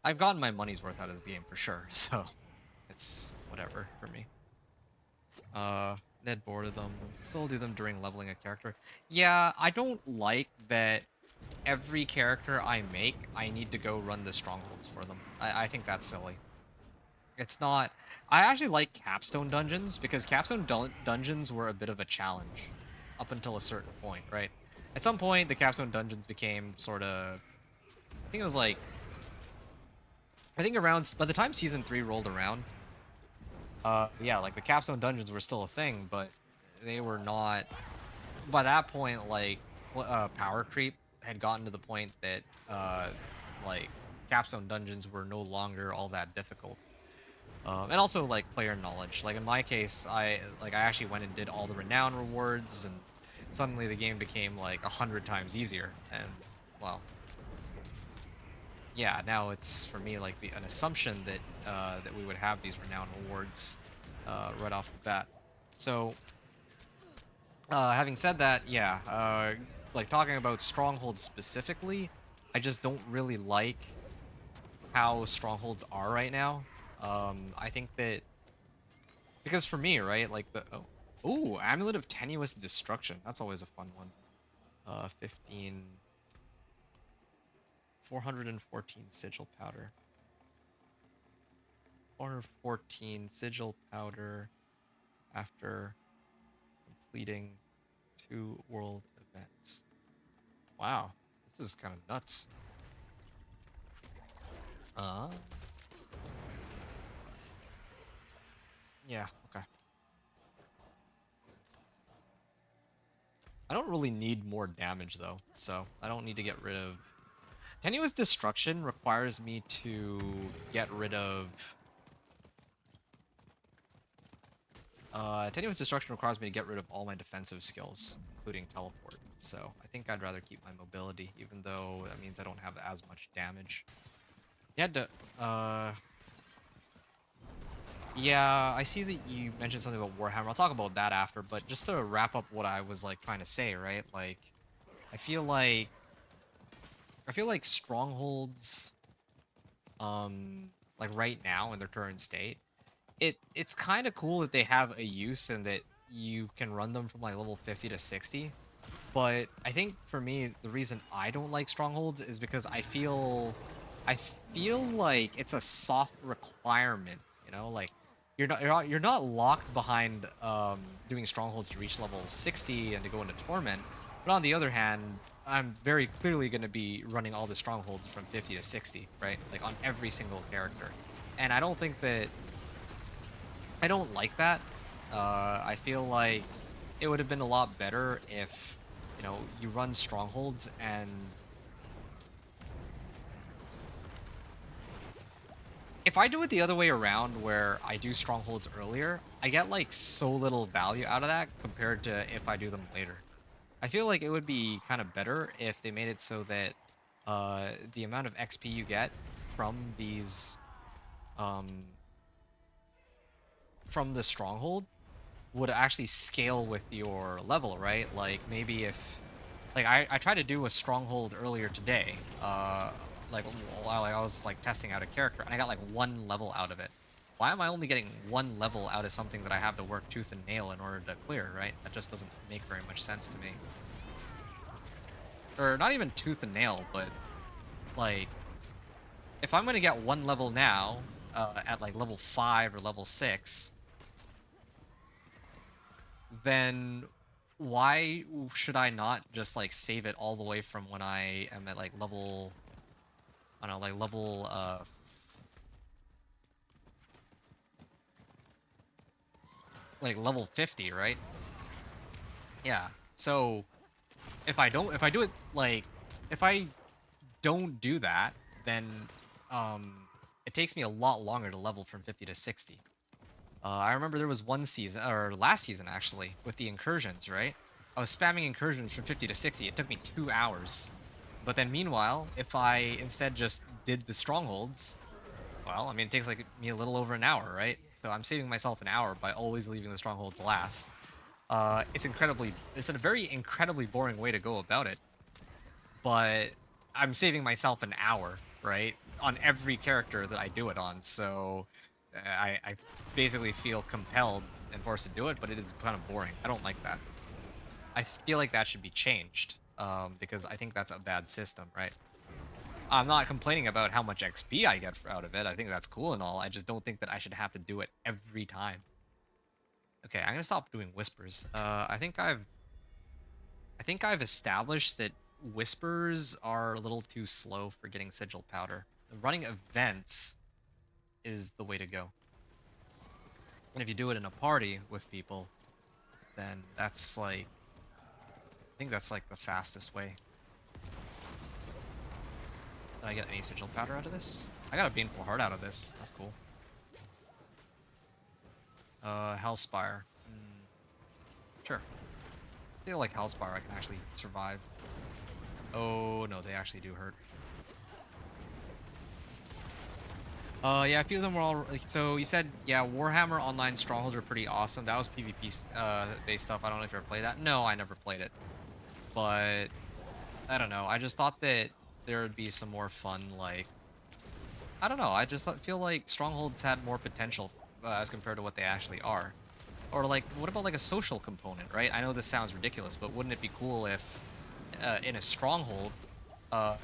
A: I've gotten my money's worth out of this game for sure, so it's whatever for me. Dead bored of them. Still do them during leveling a character. Yeah, I don't like that every character I make, I need to go run the strongholds for them. I think that's silly. It's not... I actually like capstone dungeons, because capstone dungeons were a bit of a challenge up until a certain point, right? At some point, the capstone dungeons became sort of... I think it was like... I think around... By the time Season 3 rolled around, yeah, like the capstone dungeons were still a thing, but they were not, by that point, like power creep had gotten to the point that like capstone dungeons were no longer all that difficult. And also like player knowledge. Like in my case, I actually went and did all the renown rewards, and suddenly the game became like 100 times easier. And well, yeah, now it's for me like an assumption that that we would have these renown rewards right off the bat. So having said that, yeah, like talking about strongholds specifically, I just don't really like how strongholds are right now. I think that because for me, right, like ooh, Amulet of Tenuous Destruction. That's always a fun one. 15, 414 sigil powder. 414 sigil powder after completing 2 world events. Wow, this is kind of nuts. Uh, yeah, okay. I don't really need more damage though, so I don't need to get rid of. Tenuous Destruction requires me to get rid of. Tenuous Destruction requires me to get rid of all my defensive skills, including teleport. So I think I'd rather keep my mobility, even though that means I don't have as much damage. You had to. Yeah, I see that you mentioned something about Warhammer. I'll talk about that after, but just to wrap up what I was like trying to say, right? Like, I feel like I feel like strongholds, like right now in their current state, it's kind of cool that they have a use and that you can run them from like level 50 to 60. But I think for me, the reason I don't like strongholds is because I feel like it's a soft requirement, you know, like you're not locked behind doing strongholds to reach level 60 and to go into torment. But on the other hand, I'm very clearly going to be running all the strongholds from 50 to 60, right? Like on every single character. And I don't think that I don't like that. I feel like it would have been a lot better if, you run strongholds and if I do it the other way around where I do strongholds earlier, I get like so little value out of that compared to if I do them later. I feel like it would be kind of better if they made it so that the amount of XP you get from these um from the stronghold would actually scale with your level, right? Like maybe if like I tried to do a stronghold earlier today, like while I was like testing out a character and I got like 1 level out of it. Why am I only getting 1 level out of something that I have to work tooth and nail in order to clear, right? That just doesn't make very much sense to me. Or not even tooth and nail, but like if I'm gonna get 1 level now, at like level 5 or level 6, then why should I not just like save it all the way from when I am at like level, I don't know, like level like level 50, right? Yeah. So if I do it like if I don't do that, then it takes me a lot longer to level from 50 to 60. I remember there was one season, or last season actually, with the incursions, right? I was spamming incursions from 50 to 60. It took me 2 hours. But then meanwhile, if I instead just did the strongholds, well, I mean, it takes like me a little over an hour, right? So I'm saving myself an hour by always leaving the strongholds last. It's a very incredibly boring way to go about it, but I'm saving myself an hour, right? On every character that I do it on. So I basically feel compelled and forced to do it, but it is kind of boring. I don't like that. I feel like that should be changed because I think that's a bad system, right? I'm not complaining about how much XP I get out of it. I think that's cool and all. I just don't think that I should have to do it every time. Okay, I'm gonna stop doing whispers. I think I've established that whispers are a little too slow for getting sigil powder. Running events is the way to go. And if you do it in a party with people, then I think that's like the fastest way. Did I get any sigil powder out of this? I got a baneful heart out of this. That's cool. Hellspire. Sure. I feel like Hellspire I can actually survive. Oh no, they actually do hurt. Yeah, a few of them were all. So you said, yeah, Warhammer Online Strongholds are pretty awesome. That was PvP based stuff. I don't know if you ever played that. No, I never played it. But I don't know. I just thought that there would be some more fun, like, I don't know. I just feel like Strongholds had more potential as compared to what they actually are. Or like, what about like a social component, right? I know this sounds ridiculous, but wouldn't it be cool if in a stronghold,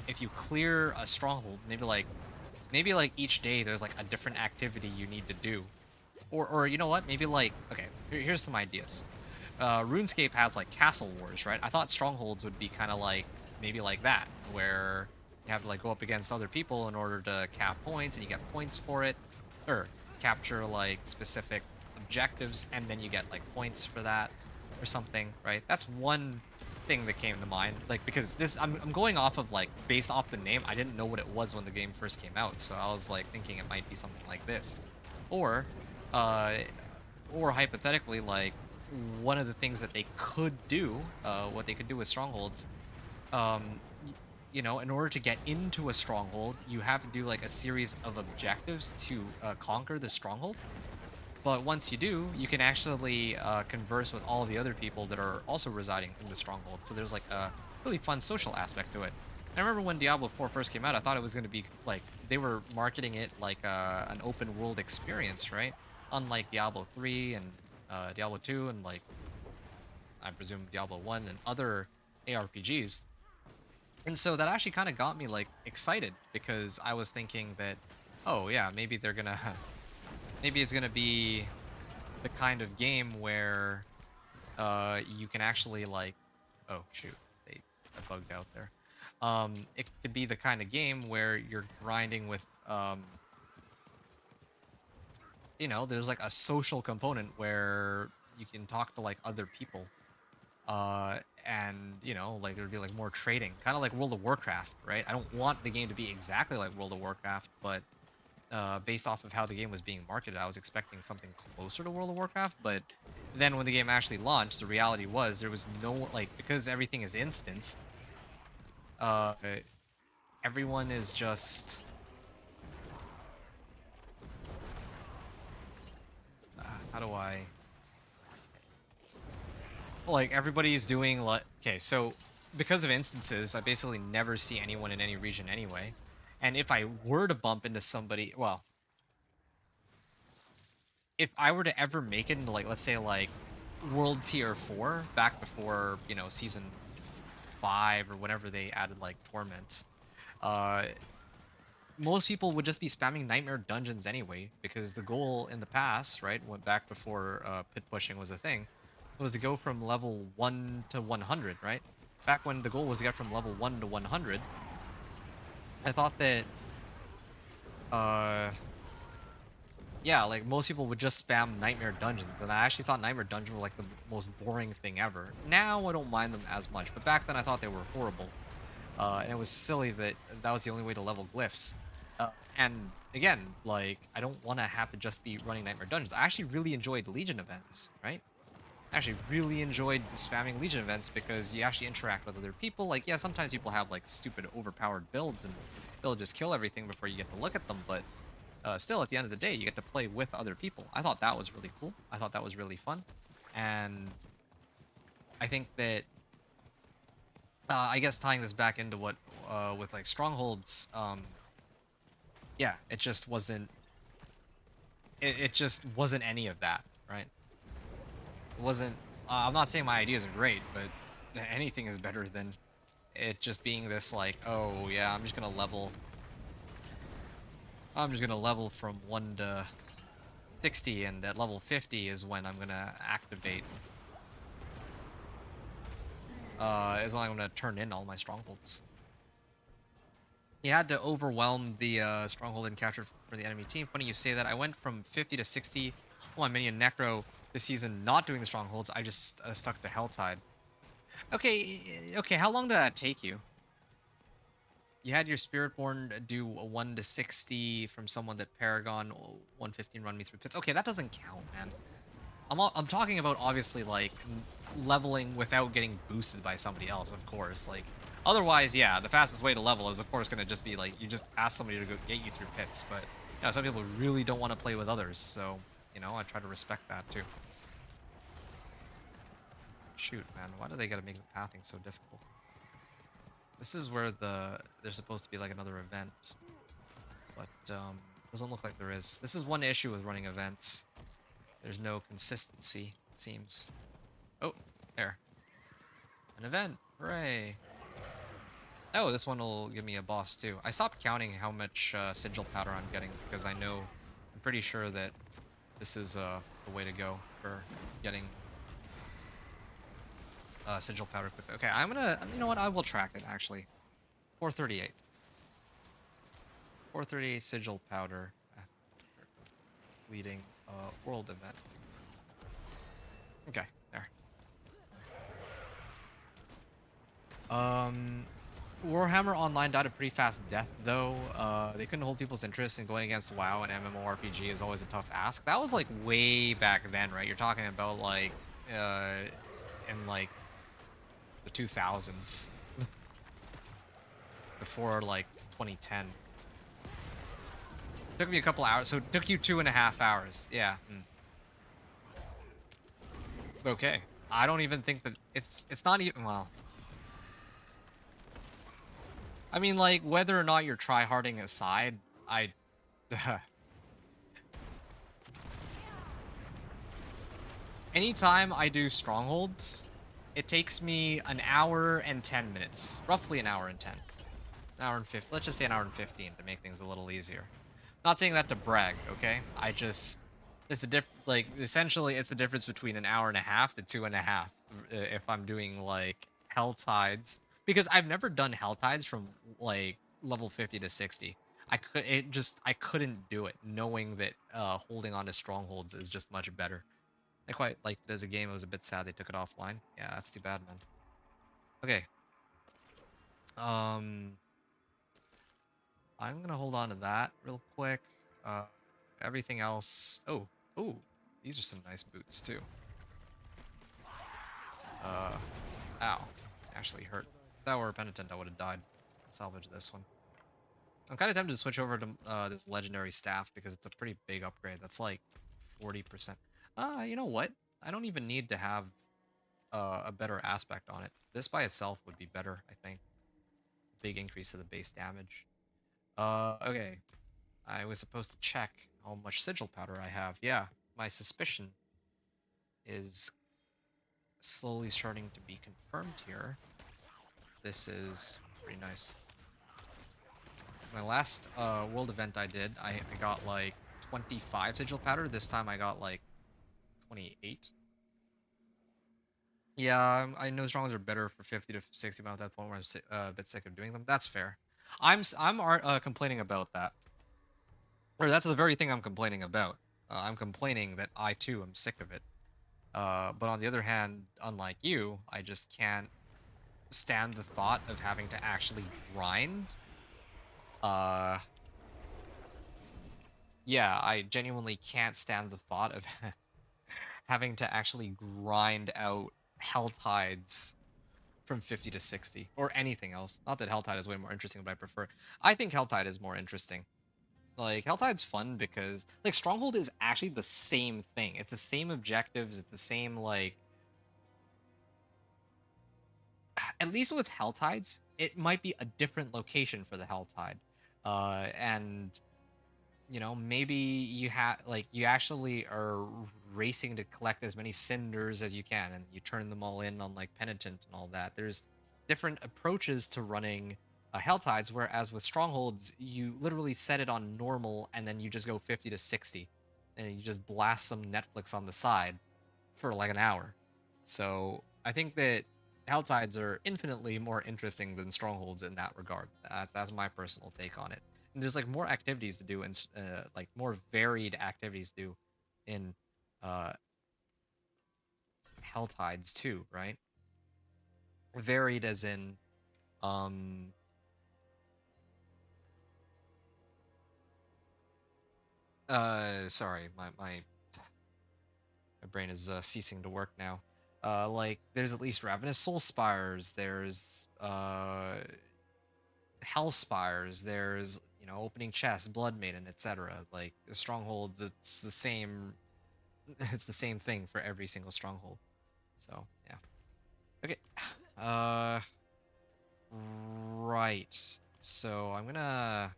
A: if you clear a stronghold, maybe like each day there's like a different activity you need to do, or you know what? Maybe like, okay, here's some ideas. RuneScape has like castle wars, right? I thought strongholds would be kind of like maybe like that, where you have to like go up against other people in order to cap points, and you get points for it, or capture like specific objectives, and then you get like points for that or something, right? That's one thing that came to mind, like because this I'm going off of like based off the name. I didn't know what it was when the game first came out, so I was like thinking it might be something like this, or uh or hypothetically, like one of the things that they could do, what they could do with strongholds, in order to get into a stronghold, you have to do like a series of objectives to conquer the stronghold. But once you do, you can actually converse with all the other people that are also residing in the stronghold. So there's like a really fun social aspect to it. I remember when Diablo 4 first came out, I thought it was going to be like they were marketing it like an open world experience, right? Unlike Diablo 3 and Diablo 2 and like I presume Diablo 1 and other ARPGs. And so that actually kind of got me like excited because I was thinking that, oh yeah, maybe they're gonna, maybe it's gonna be the kind of game where you can actually like, oh shoot, I bugged out there. It could be the kind of game where you're grinding with there's like a social component where you can talk to like other people. And like there'd be like more trading, kind of like World of Warcraft, right? I don't want the game to be exactly like World of Warcraft, but based off of how the game was being marketed, I was expecting something closer to World of Warcraft. But then when the game actually launched, the reality was there was no like, because everything is instanced, uh everyone is just how do I, like, everybody's doing like, okay, so because of instances, I basically never see anyone in any region anyway. And if I were to bump into somebody, well, if I were to ever make it into like, let's say like World Tier 4 back before, season 5 or whenever they added like torments, uh most people would just be spamming nightmare dungeons anyway, because the goal in the past, right, went back before pit pushing was a thing, was to go from level 1 to 100, right? Back when the goal was to get from level 1 to 100, I thought that uh yeah, like most people would just spam nightmare dungeons, and I actually thought nightmare dungeons were like the most boring thing ever. Now I don't mind them as much, but back then I thought they were horrible. And it was silly that that was the only way to level glyphs. And again, like, I don't want to have to just be running Nightmare Dungeons. I actually really enjoyed Legion events, right? I actually really enjoyed spamming Legion events because you actually interact with other people. Like, yeah, sometimes people have like stupid overpowered builds and they'll just kill everything before you get to look at them, but still, at the end of the day, you get to play with other people. I thought that was really cool. I thought that was really fun. And I think that I guess tying this back into what with like strongholds, yeah, it just wasn't any of that, right? It wasn't. I'm not saying my ideas are great, but anything is better than it just being this like, oh yeah, I'm just gonna level from 1 to 60, and at level 50 is when I'm gonna activate. Is when I'm gonna turn in all my strongholds. You had to overwhelm the stronghold and capture for the enemy team. Funny you say that. I went from 50 to 60 on my minion Necro this season, not doing the strongholds. I just stuck to Helltide. Okay, okay. How long did that take you? You had your Spiritborn do a 1 to 60 from someone that Paragon 115 run me through pits. Okay, that doesn't count, man. I'm talking about obviously like leveling without getting boosted by somebody else, of course. Like otherwise, yeah, the fastest way to level is of course going to just be like you just ask somebody to go get you through pits. But you know, some people really don't want to play with others, so you know I try to respect that too. Shoot, man, why do they gotta make the pathing so difficult? This is where there's supposed to be like another event, but doesn't look like there is. This is one issue with running events. There's no consistency, it seems. Oh, there. An event. Hooray. Oh, this one will give me a boss too. I stopped counting how much sigil powder I'm getting because I'm pretty sure that this is the way to go for getting sigil powder quickly. Okay, you know what, I will track it actually. 438. 438 sigil powder after completing a world event. Okay, there. Warhammer Online died a pretty fast death, though. They couldn't hold people's interest in going against WoW and MMORPG is always a tough ask. That was like way back then, right? You're talking about like in like the 2000s, before like 2010. Took me a couple hours, so it took you 2.5 hours. Yeah. Okay. I don't even think that it's not even well. I mean, like whether or not you're tryharding aside, I. Anytime I do strongholds, it takes me an hour and 10 minutes. Roughly an hour and 10. An hour and 50. Let's just say an hour and 15 to make things a little easier. Not saying that to brag, okay? It's a like, essentially, it's the difference between an hour and a half to 2.5 if I'm doing, like, Hell Tides. Because I've never done Hell Tides from, like, level 50 to 60. I couldn't do it, knowing that holding on to strongholds is just much better. I quite liked it as a game. It was a bit sad they took it offline. Yeah, that's too bad, man. Okay. Um, I'm gonna hold on to that real quick. Uh, everything else. Oh, these are some nice boots too. Uh, ow, actually hurt. If that were a penitent, I would have died. Salvage this one. I'm kind of tempted to switch over to this legendary staff because it's a pretty big upgrade. That's like 40%. You know what? I don't even need to have a better aspect on it. This by itself would be better, I think. Big increase to the base damage. Okay. I was supposed to check how much sigil powder I have. Yeah, my suspicion is slowly starting to be confirmed here. This is pretty nice. My last world event I did, I got like 25 sigil powder. This time I got like 28. Yeah, I know strongholds are better for 50 to 60, but at that point where I'm a bit sick of doing them. That's fair. I'm complaining about that. Or that's the very thing I'm complaining about. I'm complaining that I too am sick of it. But on the other hand, unlike you, I just can't stand the thought of having to actually grind. Uh, yeah, I genuinely can't stand the thought of having to actually grind out Hell Tides from 50 to 60 or anything else. Not that Helltide is way more interesting, but I prefer. I think Helltide is more interesting. Like Helltide's fun because like Stronghold is actually the same thing. It's the same objectives. It's the same like. At least with Helltides, it might be a different location for the Helltide, and you know maybe you actually are racing to collect as many cinders as you can, and you turn them all in on like Penitent and all that. There's different approaches to running Helltides, whereas with Strongholds, you literally set it on normal and then you just go 50 to 60, and you just blast some Netflix on the side for like an hour. So I think that Helltides are infinitely more interesting than Strongholds in that regard. That's my personal take on it. And there's like more activities to do and like more varied activities to do in uh, Helltides too, right? Varied as in um Sorry, my brain is ceasing to work now. Like there's at least Ravenous Soul Spires, there's Hell Spires, there's opening chest, Blood Maiden, etc. Like the strongholds, it's the same. It's the same thing for every single stronghold. So yeah. Okay. Uh, right. So I'm gonna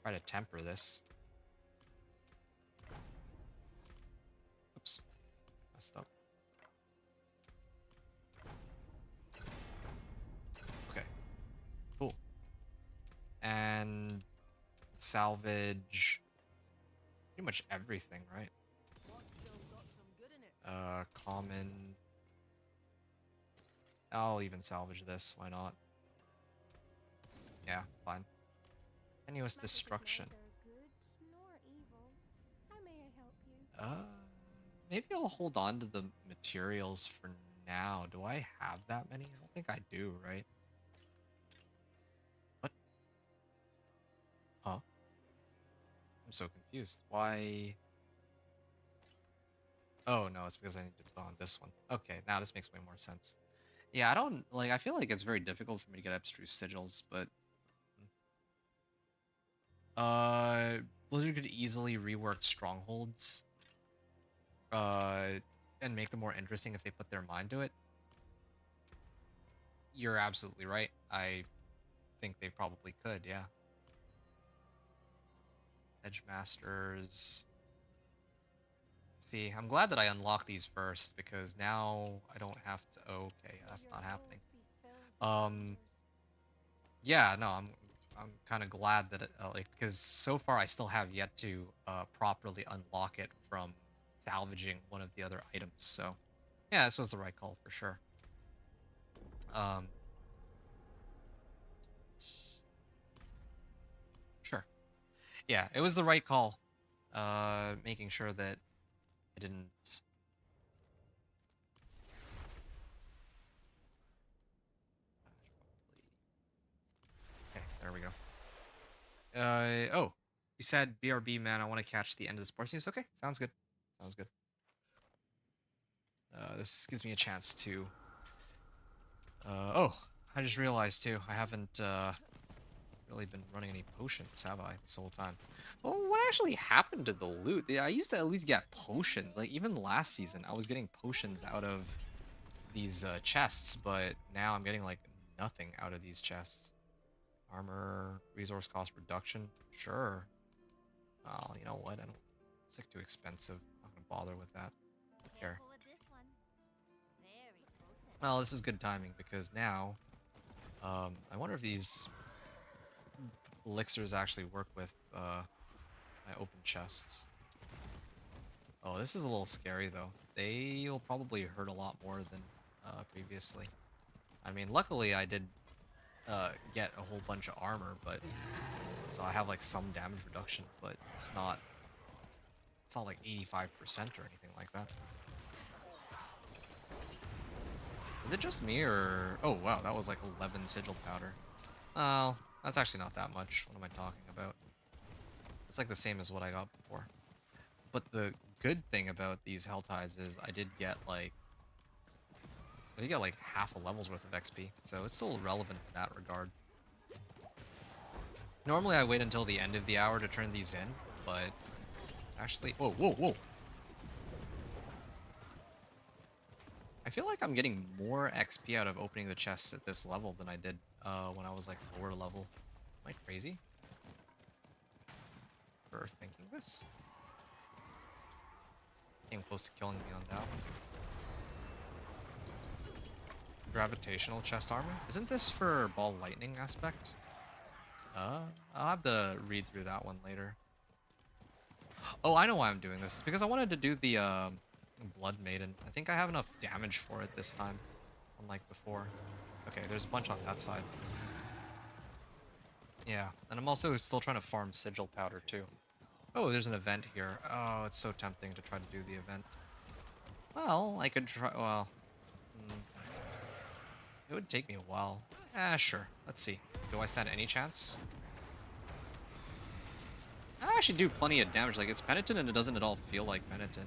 A: try to temper this. Oops, messed up. Okay, cool. And salvage pretty much everything, right?
B: What's still got some good in it?
A: Common. I'll even salvage this. Why not? Yeah, fine. Continuous destruction.
D: Neither good nor evil. How may I help you?
A: Maybe I'll hold on to the materials for now. Do I have that many? I don't think I do, right? What? Huh? I'm so confused. Why? Oh, no, it's because I need to put on this one. Okay, now this makes way more sense. Yeah, I don't, like, I feel like it's very difficult for me to get abstruse sigils, but... Blizzard could easily rework strongholds, uh, and make them more interesting if they put their mind to it. You're absolutely right. I think they probably could, yeah. Edge Masters. See, I'm glad that I unlocked these first because now I don't have to. Oh, okay, that's not happening. Um, yeah, no, I'm kind of glad that like because so far I still have yet to properly unlock it from salvaging one of the other items. So, yeah, this was the right call for sure. Um, sure. Yeah, it was the right call. Making sure that I didn't. Okay, there we go. Oh, you said BRB, man. I want to catch the end of the sports news. Okay, sounds good. Sounds good. This gives me a chance to. Oh, I just realized too. I haven't really been running any potions, have I, this whole time? Oh, what actually happened to the loot? I used to at least get potions. Like even last season, I was getting potions out of these chests, but now I'm getting like nothing out of these chests. Armor, resource cost reduction, sure. Oh, you know what? I don't. It's like too expensive. I'm not gonna bother with that. Here.
D: Careful with this one. Very potent.
A: Well, this is good timing because now, I wonder if these elixirs actually work with my open chests. Oh, this is a little scary though. They will probably hurt a lot more than previously. I mean, luckily I did get a whole bunch of armor, but so I have like some damage reduction, but it's not like 85% or anything like that. Is it just me or... Oh, wow, that was like 11 sigil powder. Oh, that's actually not that much. What am I talking about? It's like the same as what I got before. But the good thing about these Hell Tides is I did get like half a level's worth of XP, so it's still relevant in that regard. Normally I wait until the end of the hour to turn these in, but actually... Whoa, whoa, whoa! I feel like I'm getting more XP out of opening the chests at this level than I did when I was like lower level. Am I crazy for thinking this? Came close to killing me on that one. Gravitational chest armor? Isn't this for ball lightning aspect? I'll have to read through that one later. Oh, I know why I'm doing this. It's because I wanted to do the Blood Maiden. I think I have enough damage for it this time, unlike before. Okay, there's a bunch on that side. Yeah, and I'm also still trying to farm sigil powder too. Oh, there's an event here. Oh, it's so tempting to try to do the event. Well, I could try. Well, it would take me a while. Sure. Let's see. Do I stand any chance? I actually do plenty of damage. Like, it's penitent and it doesn't at all feel like penitent.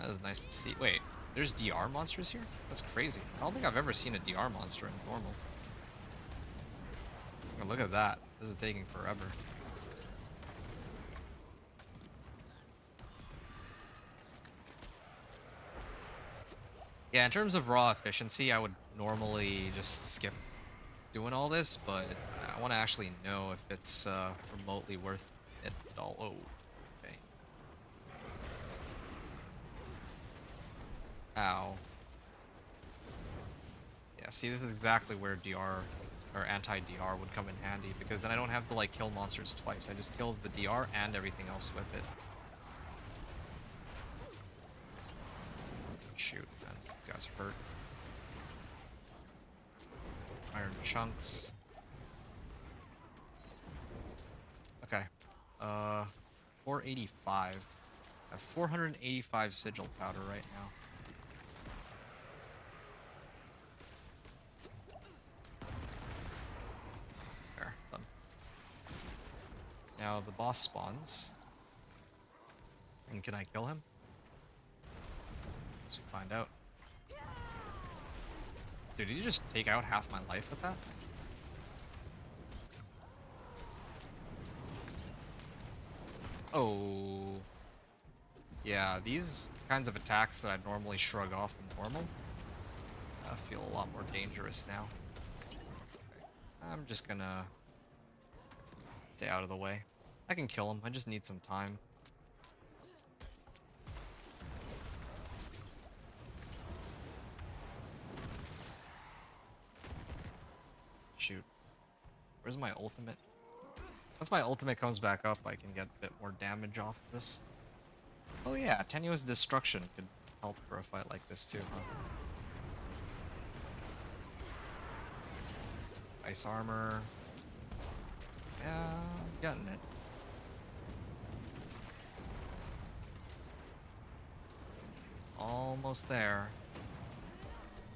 A: That is nice to see. Wait, there's DR monsters here? That's crazy. I don't think I've ever seen a DR monster in normal. Oh, look at that. This is taking forever. Yeah, in terms of raw efficiency, I would normally just skip doing all this, but I want to actually know if it's remotely worth it at all. Oh, okay. Ow. Yeah, see, this is exactly where DR or anti-DR would come in handy, because then I don't have to, like, kill monsters twice. I just kill the DR and everything else with it. Shoot, man. These guys hurt. Iron chunks. Okay. 485. I have 485 sigil powder right now. There, done. Now the boss spawns. And can I kill him? Let's find out. Dude, did you just take out half my life with that? Oh. Yeah, these kinds of attacks that I'd normally shrug off in normal feel a lot more dangerous now. Okay. I'm just gonna stay out of the way. I can kill him, I just need some time. Shoot. Where's my ultimate? Once my ultimate comes back up, I can get a bit more damage off of this. Oh yeah, tenuous destruction could help for a fight like this too, huh? Ice armor. Yeah, I'm getting it. Almost there.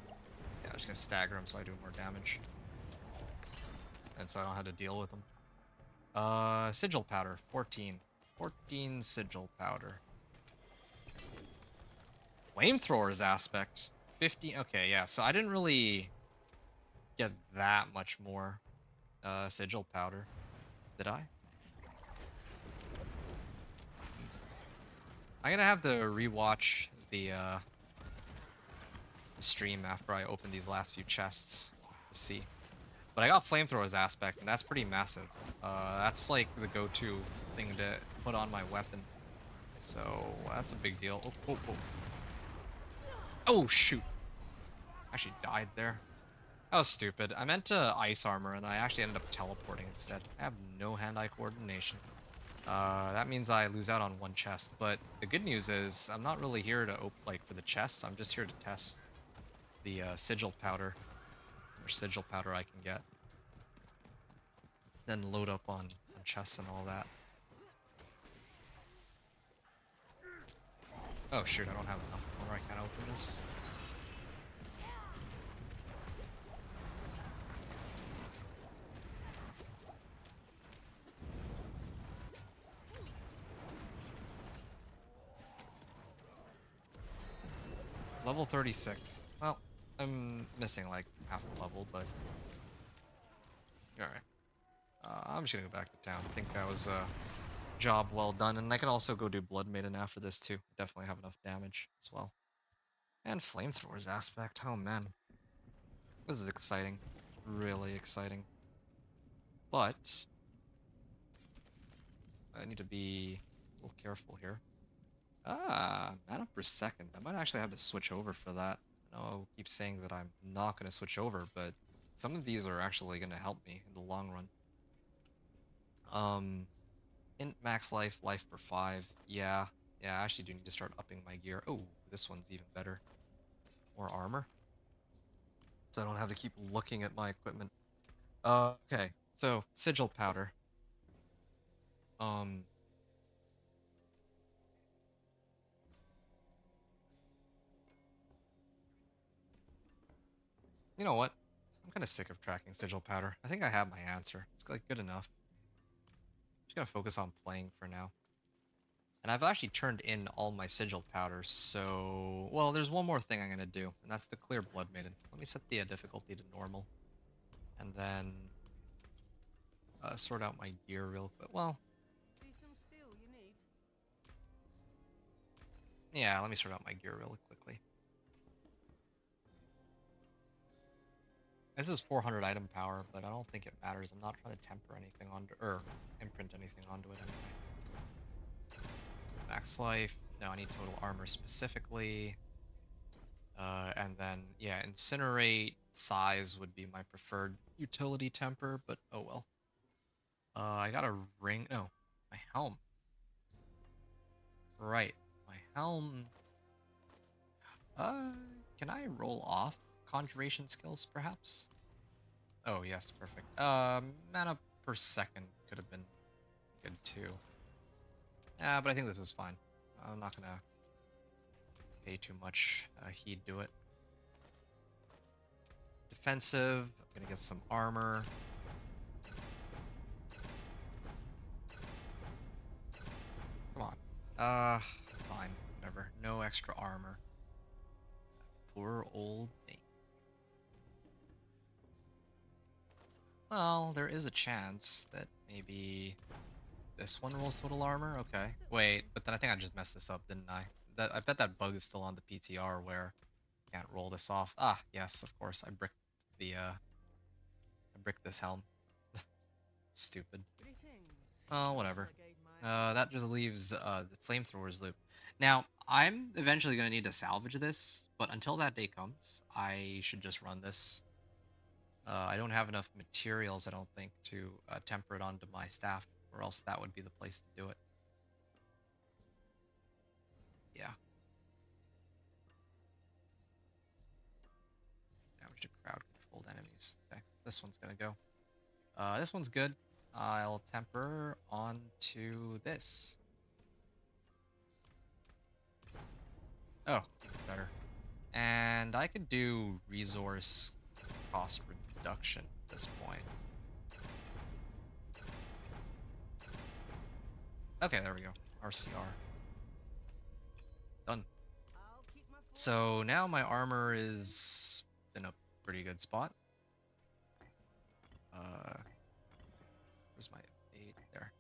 A: Yeah, I'm just gonna stagger him so I do more damage. And so I don't have to deal with them. Sigil powder, 14. 14 sigil powder. Flamethrower's aspect, 50. Okay, yeah, so I didn't really get that much more sigil powder. Did I? I'm gonna have to rewatch the stream after I open these last few chests to see. But I got Flamethrower's aspect, and that's pretty massive. That's like the go-to thing to put on my weapon. So that's a big deal. Oh, oh, oh. Oh, shoot. Actually died there. That was stupid. I meant to ice armor, and I actually ended up teleporting instead. I have no hand-eye coordination. That means I lose out on one chest. But the good news is I'm not really here to like for the chests. I'm just here to test the sigil powder, or sigil powder I can get. Then load up on chests and all that. Oh shoot, I don't have enough more. I can't open this. Level 36. Well, I'm missing like half a level, but alright. I'm just gonna go back to town. I think that was a job well done, and I can also go do Blood Maiden after this too. Definitely have enough damage as well. And Flamethrower's aspect. Oh man. This is exciting. Really exciting. But I need to be a little careful here. Ah, mana per second. I might actually have to switch over for that. I know I'll keep saying that I'm not going to switch over, but some of these are actually going to help me in the long run. Int max life, life per 5. Yeah, I actually do need to start upping my gear. Oh, this one's even better. More armor. So I don't have to keep looking at my equipment. Okay. So, sigil powder. Um, you know what? I'm kind of sick of tracking sigil powder. I think I have my answer. It's like good enough. Just gonna focus on playing for now. And I've actually turned in all my sigil powders, so... Well, there's one more thing I'm gonna do, and that's the clear Blood Maiden. Let me set the difficulty to normal. And then... sort out my gear real quick. Well,
B: See some steel you need?
A: yeah, let me sort out my gear really quickly. This is 400 item power, but I don't think it matters. I'm not trying to temper anything onto... or imprint anything onto it anyway. Max life. No, I need total armor specifically. And then, yeah, Incinerate size would be my preferred utility temper, but oh well. I got a ring. No, my helm. Right, my helm. Can I roll off conjuration skills, perhaps? Oh, yes, perfect. Mana per second could have been good, too. But I think this is fine. I'm not gonna pay too much heed to it. Defensive, I'm gonna get some armor. Come on. Fine, whatever. No extra armor. Poor old me. Well, there is a chance that maybe this one rolls total armor. Okay. Wait, but then I think I just messed this up, didn't I? I bet that bug is still on the PTR where I can't roll this off. Ah, yes, of course. I bricked this helm. Stupid.
B: Greetings.
A: Oh, whatever.
B: Renegade mine.
A: That just leaves the flamethrowers loop. Now, I'm eventually going to need to salvage this, but until that day comes, I should just run this. I don't have enough materials, I don't think, to temper it onto my staff, or else that would be the place to do it. Yeah. Damage to crowd-controlled enemies. Okay, this one's going to go. This one's good. I'll temper onto this. Oh, better. And I could do resource cost reduction at this point. Okay, there we go. RCR. Done.
B: I'll keep my
A: So now my armor is in a pretty good spot. Where's my 8? There.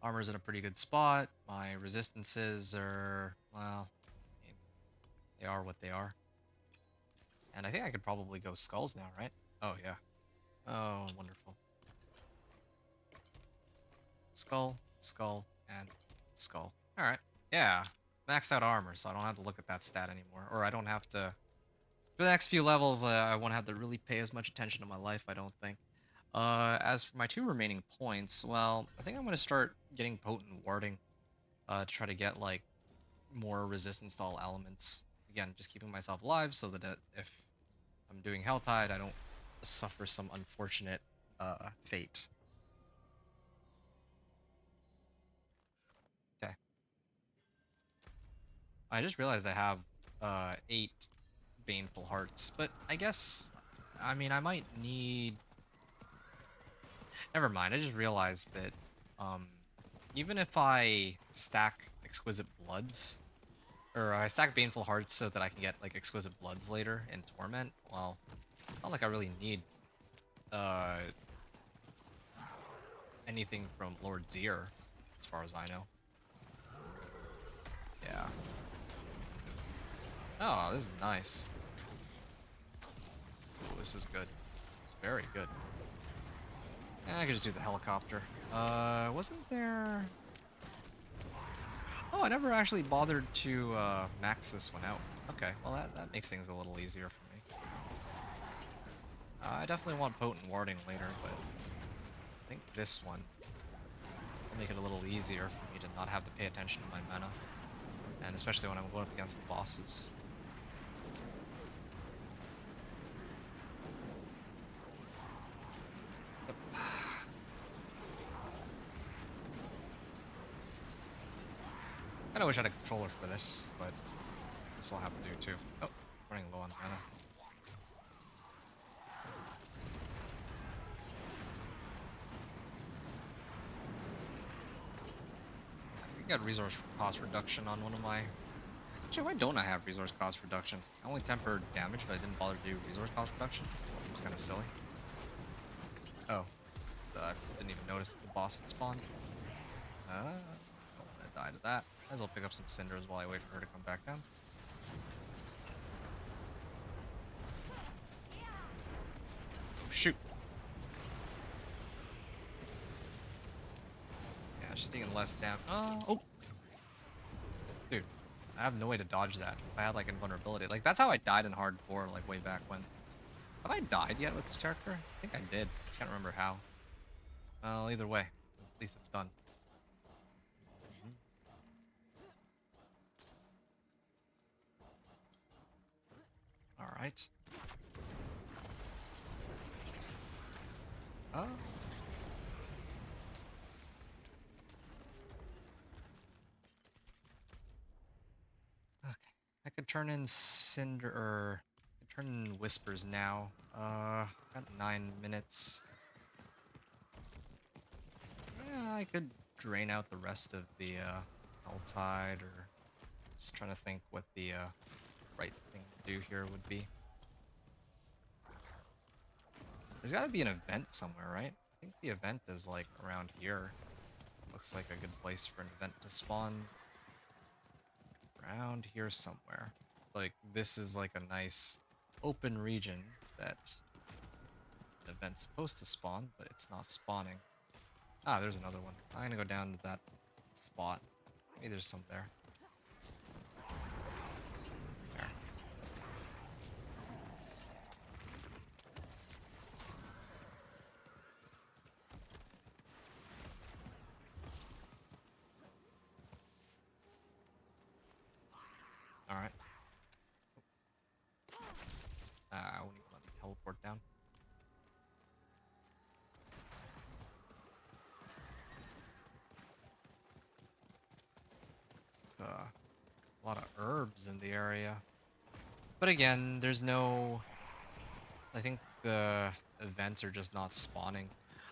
A: Armor's in a pretty good spot. My resistances are, well, I mean, they are what they are. And I think I could probably go skulls now, right? Oh, yeah. Oh, wonderful. Skull, skull, and skull. Alright. Yeah. Maxed out armor, so I don't have to look at that stat anymore. Or I don't have to... For the next few levels, I won't have to really pay as much attention to my life, I don't think. As for my 2 remaining points, well, I think I'm going to start getting potent warding. To try to get, like, more resistance to all elements. Again, just keeping myself alive so that if I'm doing Helltide, I don't suffer some unfortunate fate. Okay. I just realized I have 8 Baneful Hearts, but I guess, I mean, I might need... Never mind, I just realized that even if I stack Exquisite Bloods, or I stack Baneful Hearts so that I can get like Exquisite Bloods later in Torment, well, it's not like I really need anything from Lord Zier, as far as I know. Yeah. Oh, this is nice. Ooh, this is good. Very good. I could just do the helicopter. Wasn't there... Oh, I never actually bothered to max this one out. Okay, well that makes things a little easier for me. I definitely want potent warding later, but I think this one will make it a little easier for me to not have to pay attention to my mana. And especially when I'm going up against the bosses. I wish I had a controller for this, but this will have to do too. Oh, running low on mana. got resource cost reduction on one of my... Actually, why don't I have resource cost reduction? I only tempered damage, but I didn't bother to do resource cost reduction. Seems kind of silly. Oh. I didn't even notice the boss had spawned. Don't want to die to that. Might as well pick up some cinders while I wait for her to come back down. Oh, shoot. Yeah, she's taking less damage. Oh. Dude, I have no way to dodge that. If I had like invulnerability. Like, that's how I died in hardcore, like way back when. Have I died yet with this character? I think I did. I can't remember how. Well, either way, at least it's done. Alright. Oh. Okay. I could turn in Cinder, or I could turn in Whispers now. Got 9 minutes. Yeah, I could drain out the rest of the, Tide, or just trying to think what the, right thing to do here would be. There's gotta be an event somewhere, right? I think the event is, like, around here. Looks like a good place for an event to spawn. Around here somewhere. Like, this is, like, a nice open region that an event's supposed to spawn, but it's not spawning. Ah, there's another one. I'm gonna go down to that spot. Maybe there's some there. There. Alright. I won't even let me teleport down. It's a lot of herbs in the area. But again, there's no... I think the events are just not spawning.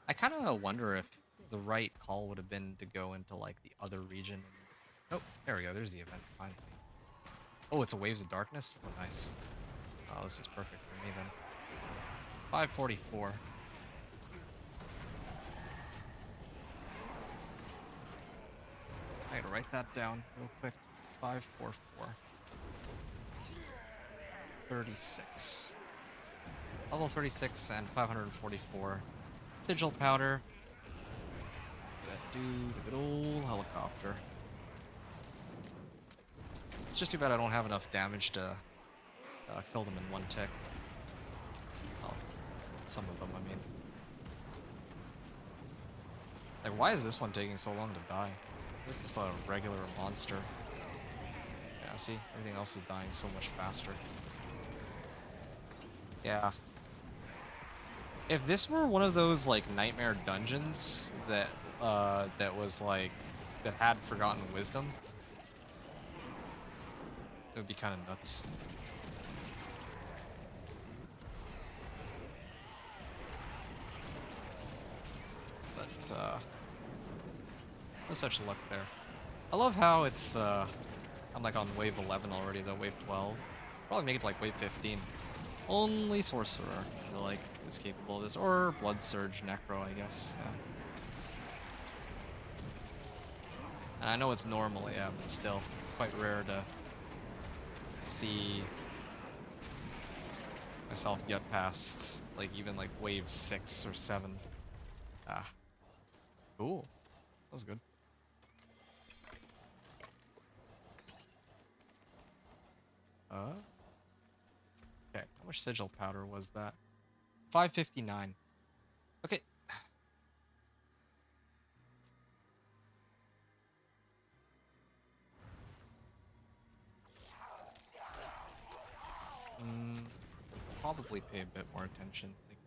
A: I kind of wonder if the right call would have been to go into, like, the other region. Oh, there we go. There's the event, finally. Oh, it's a Waves of Darkness? Oh, nice. Oh, this is perfect for me, then. 544. I gotta write that down real quick. 544. 36. Level 36 and 544. Sigil powder. Gotta do the good old helicopter. It's just too bad I don't have enough damage to kill them in one tick. Well, some of them, I mean. Like, why is this one taking so long to die? It's just a regular monster. Yeah, see? Everything else is dying so much faster. Yeah. If this were one of those, like, nightmare dungeons that, that was, like, that had Forgotten Wisdom, it would be kind of nuts. But, no such luck there. I love how it's, I'm like on wave 11 already, though, wave 12. Probably make it like wave 15. Only Sorcerer, I feel like, is capable of this. Or Blood Surge Necro, I guess. Yeah. And I know it's normal, yeah, but still, it's quite rare to see myself get past, like, even like wave 6 or 7. Ah, cool. That was good. Okay, how much sigil powder was that? 559. Okay. Probably pay a bit more attention. Like,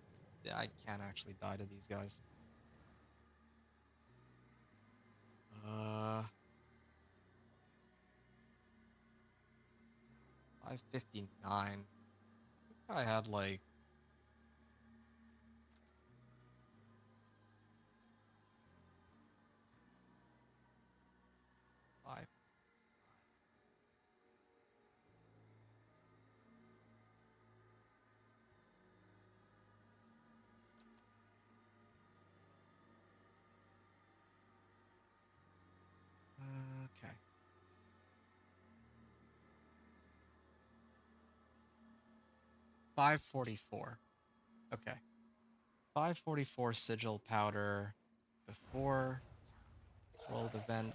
A: yeah, I can't actually die to these guys. 559. I had like... 544. Okay. 544 sigil powder before world event.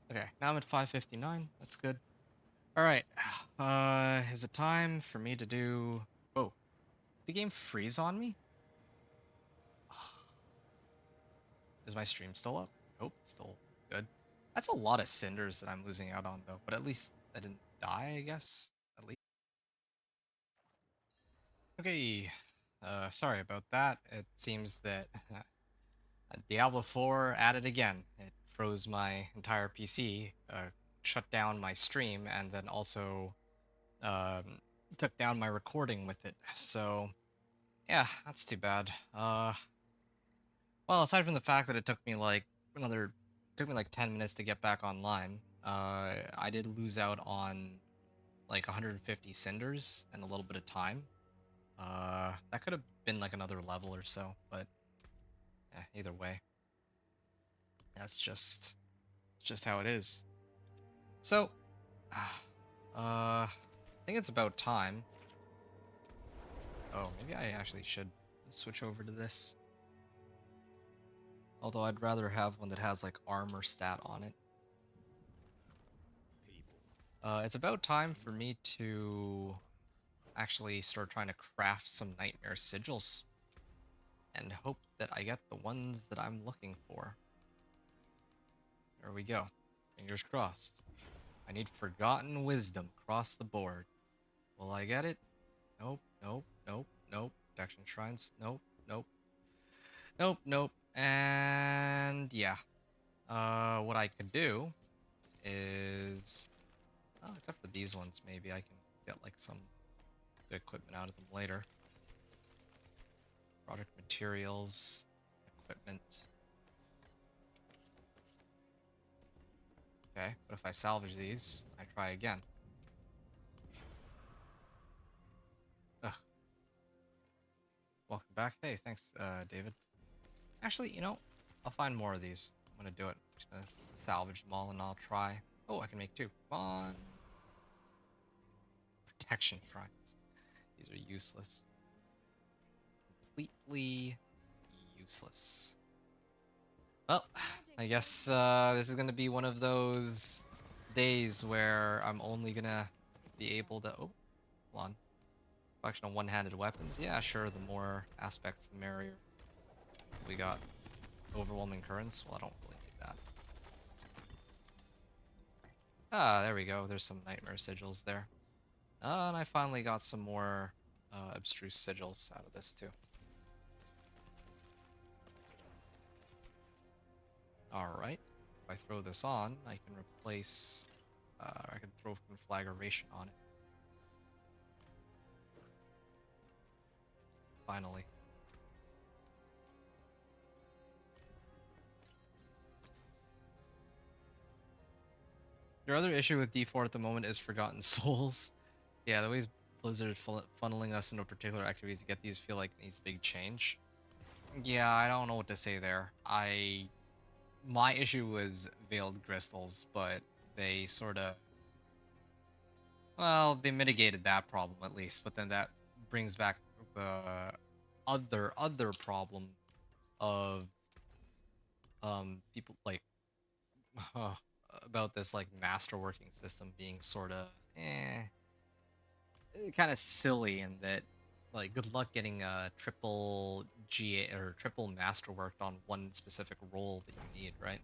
A: Okay, now I'm at 559. That's good. All right. Is it time for me to do? Oh, the game freeze on me? Is my stream still up? Nope, it's still good. That's a lot of cinders that I'm losing out on though, but at least I didn't die, I guess. At least. Okay. Sorry about that. It seems that Diablo 4 at it again. It froze my entire PC, shut down my stream, and then also took down my recording with it. So, yeah, that's too bad. Well, aside from the fact that it took me like took me like 10 minutes to get back online, I did lose out on like 150 cinders and a little bit of time. That could have been like another level or so, but either way, that's just how it is. So, I think it's about time. Oh, maybe I actually should switch over to this. Although I'd rather have one that has like armor stat on it. It's about time for me to actually start trying to craft some nightmare sigils and hope that I get the ones that I'm looking for. There we go. Fingers crossed. I need forgotten wisdom across the board. Will I get it? Nope, nope, nope, nope. Protection shrines. Nope, nope. Nope, nope. And yeah. What I could do is, well, except for these ones, maybe I can get like some good equipment out of them later. Product materials, equipment. Okay, but if I salvage these, I try again. Ugh. Welcome back. Hey, thanks, David. Actually, you know, I'll find more of these. I'm gonna do it. I'm just gonna salvage them all and I'll try. Oh, I can make two. Come on. Protection shrines. These are useless. Completely useless. Well, I guess this is gonna be one of those days where I'm only gonna be able to. Oh, hold on. Collection of one-handed weapons. Yeah, sure. The more aspects, the merrier. We got overwhelming currents. Well, I don't really need that. Ah, there we go. There's some nightmare sigils there. And I finally got some more abstruse sigils out of this too. Alright. If I throw this on, I can replace... I can throw conflagration on it. Finally. Your other issue with D4 at the moment is Forgotten Souls. Yeah, the ways Blizzard funneling us into particular activities to get these feel like needs a big change. Yeah, I don't know what to say there. My issue was Veiled Crystals, but they sort of... Well, they mitigated that problem at least, but then that brings back the other problem of people like about this like masterworking system being sort of kind of silly in that like good luck getting a triple GA or triple masterworked on one specific role that you need, right?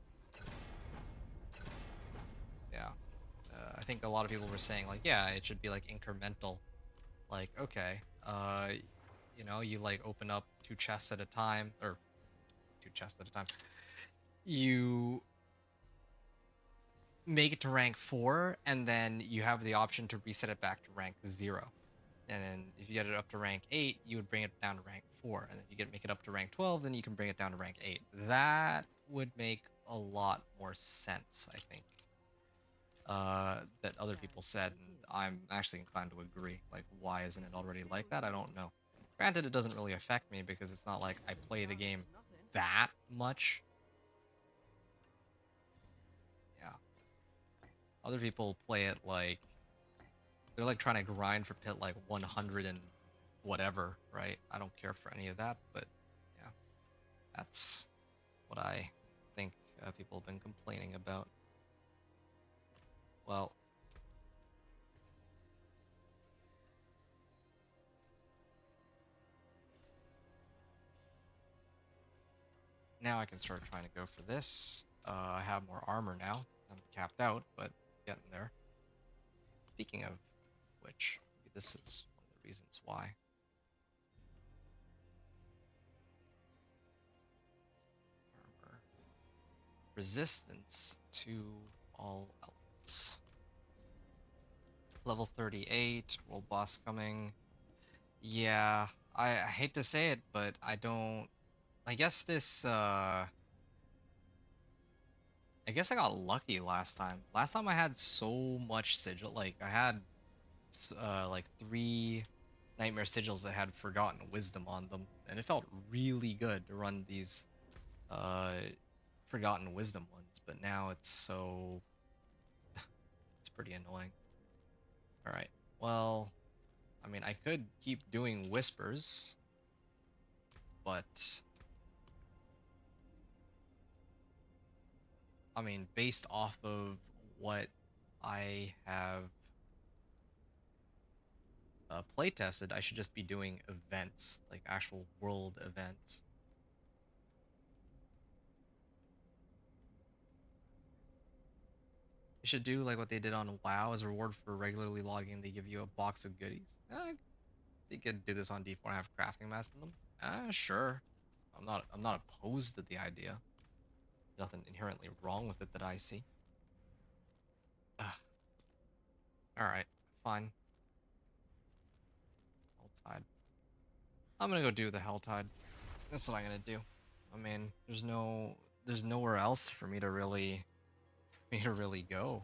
A: Yeah. I think a lot of people were saying like, yeah, it should be like incremental. Like, okay, you know, you like open up 2 chests at a time, or 2 chests at a time. You make it to rank 4, and then you have the option to reset it back to rank 0. And then if you get it up to rank 8, you would bring it down to rank 4. And if you make it up to rank 12, then you can bring it down to rank 8. That would make a lot more sense, I think. That other people said, and I'm actually inclined to agree. Like, why isn't it already like that? I don't know. Granted, it doesn't really affect me because it's not like I play the game that much. Other people play it like they're like trying to grind for pit like 100 and whatever, right? I don't care for any of that, but yeah, that's what I think people have been complaining about. Well, now I can start trying to go for this. I have more armor now. I'm capped out, but getting there. Speaking of which, maybe this is one of the reasons why. Armor. Resistance to all elements. Level 38, world boss coming. Yeah, I hate to say it, but I don't... I guess this, I guess I got lucky last time. Last time I had so much sigil, like, I had, like, 3 Nightmare Sigils that had Forgotten Wisdom on them, and it felt really good to run these, uh, Forgotten Wisdom ones, but now it's so... it's pretty annoying. Alright, well, I mean, I could keep doing Whispers, but... I mean, based off of what I have play tested, I should just be doing events, like actual world events. You should do like what they did on WoW as a reward for regularly logging. They give you a box of goodies. They could do this on D4 and have crafting mats in them. Sure. I'm not opposed to the idea. Nothing inherently wrong with it that I see. Ugh. All right, fine. Helltide. I'm gonna go do the Helltide. That's what I'm gonna do. I mean, there's nowhere else for me to really go.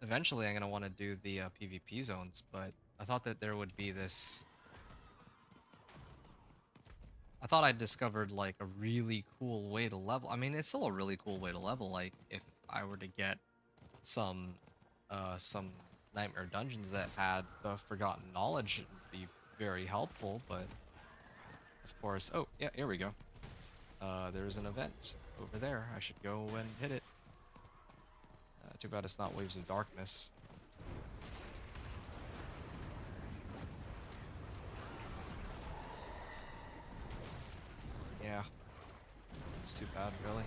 A: Eventually, I'm gonna want to do the PvP zones, but I thought that there would be this. I thought I discovered like a really cool way to level. I mean, it's still a really cool way to level. Like if I were to get some nightmare dungeons that had the forgotten knowledge, it would be very helpful. But of course, oh yeah, here we go. There's an event over there. I should go and hit it. Too bad it's not Waves of Darkness. Yeah. It's too bad, really.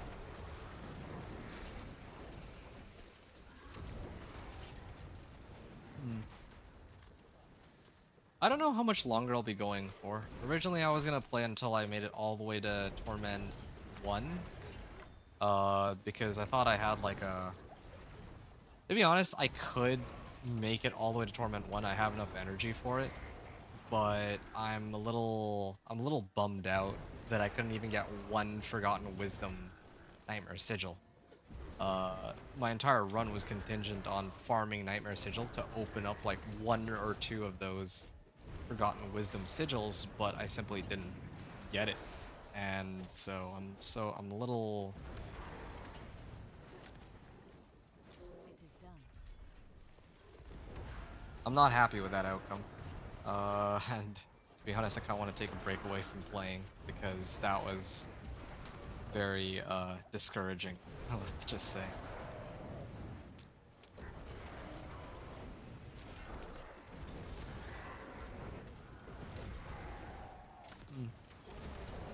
A: I don't know how much longer I'll be going for. Originally, I was gonna play until I made it all the way to Torment 1. Because I thought I had like a... To be honest, I could make it all the way to Torment 1. I have enough energy for it. But I'm a little bummed out that I couldn't even get one Forgotten Wisdom Nightmare Sigil. My entire run was contingent on farming Nightmare Sigil to open up like 1 or 2 of those Forgotten Wisdom sigils, but I simply didn't get it. And so I'm a little...
E: It is done.
A: I'm not happy with that outcome. And to be honest, I kind of want to take a break away from playing because that was very discouraging, let's just say.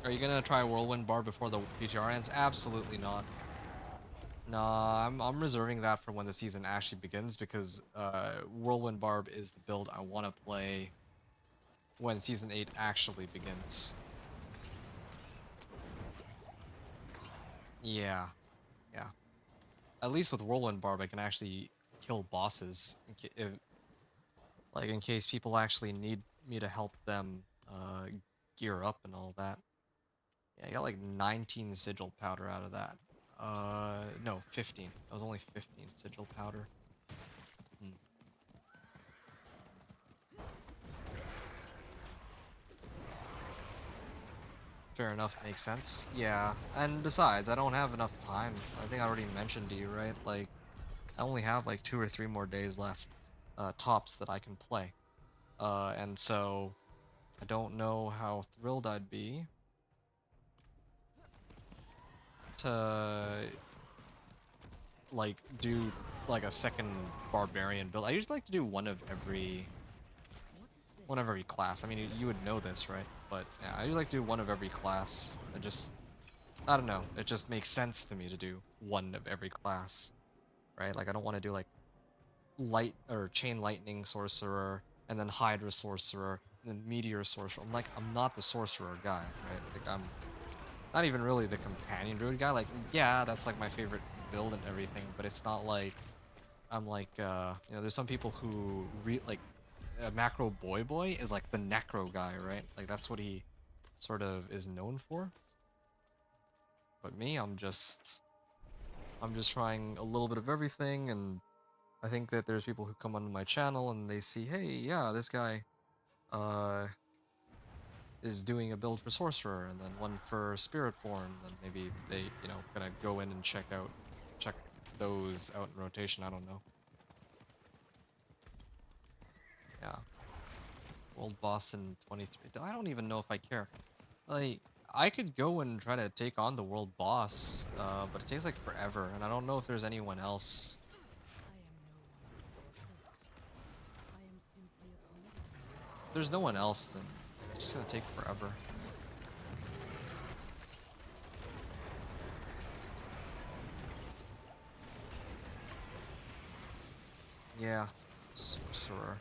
A: Are you gonna try Whirlwind Bar before the PTR ends? Absolutely not. Nah, I'm reserving that for when the season actually begins because Whirlwind Barb is the build I want to play when Season 8 actually begins. Yeah, yeah. At least with Whirlwind Barb, I can actually kill bosses, like in case people actually need me to help them gear up and all that. Yeah, I got like 19 sigil powder out of that. No, 15. That was only 15 sigil powder. Fair enough, makes sense. Yeah, and besides, I don't have enough time. I think I already mentioned to you, right? Like, I only have like 2 or 3 more days left, tops, that I can play. And so I don't know how thrilled I'd be to like do like a second barbarian build. I usually like to do one of every class. I mean, you would know this, right? But yeah, I usually like to do one of every class. And just, I don't know, it just makes sense to me to do one of every class, right? Like I don't want to do like light or chain lightning sorcerer and then hydra sorcerer and then meteor sorcerer. I'm not the sorcerer guy, right? Like I'm not even really the companion druid guy. Like yeah, that's like my favorite build and everything, but it's not like I'm like you know, there's some people who like macro boy is like the necro guy, right? Like that's what he sort of is known for. But me, I'm just trying a little bit of everything, and I think that there's people who come onto my channel and they see, hey, yeah, this guy uh is doing a build for sorcerer and then one for spiritborn, then maybe they, you know, gonna go in and check those out in rotation. I don't know. Yeah. World boss in 23. I don't even know if I care. Like, I could go and try to take on the world boss, but it takes like forever, and I don't know if there's anyone else.
E: I am simply a commodity.
A: If there's no one else, then it's just gonna take forever. Yeah, sorcerer.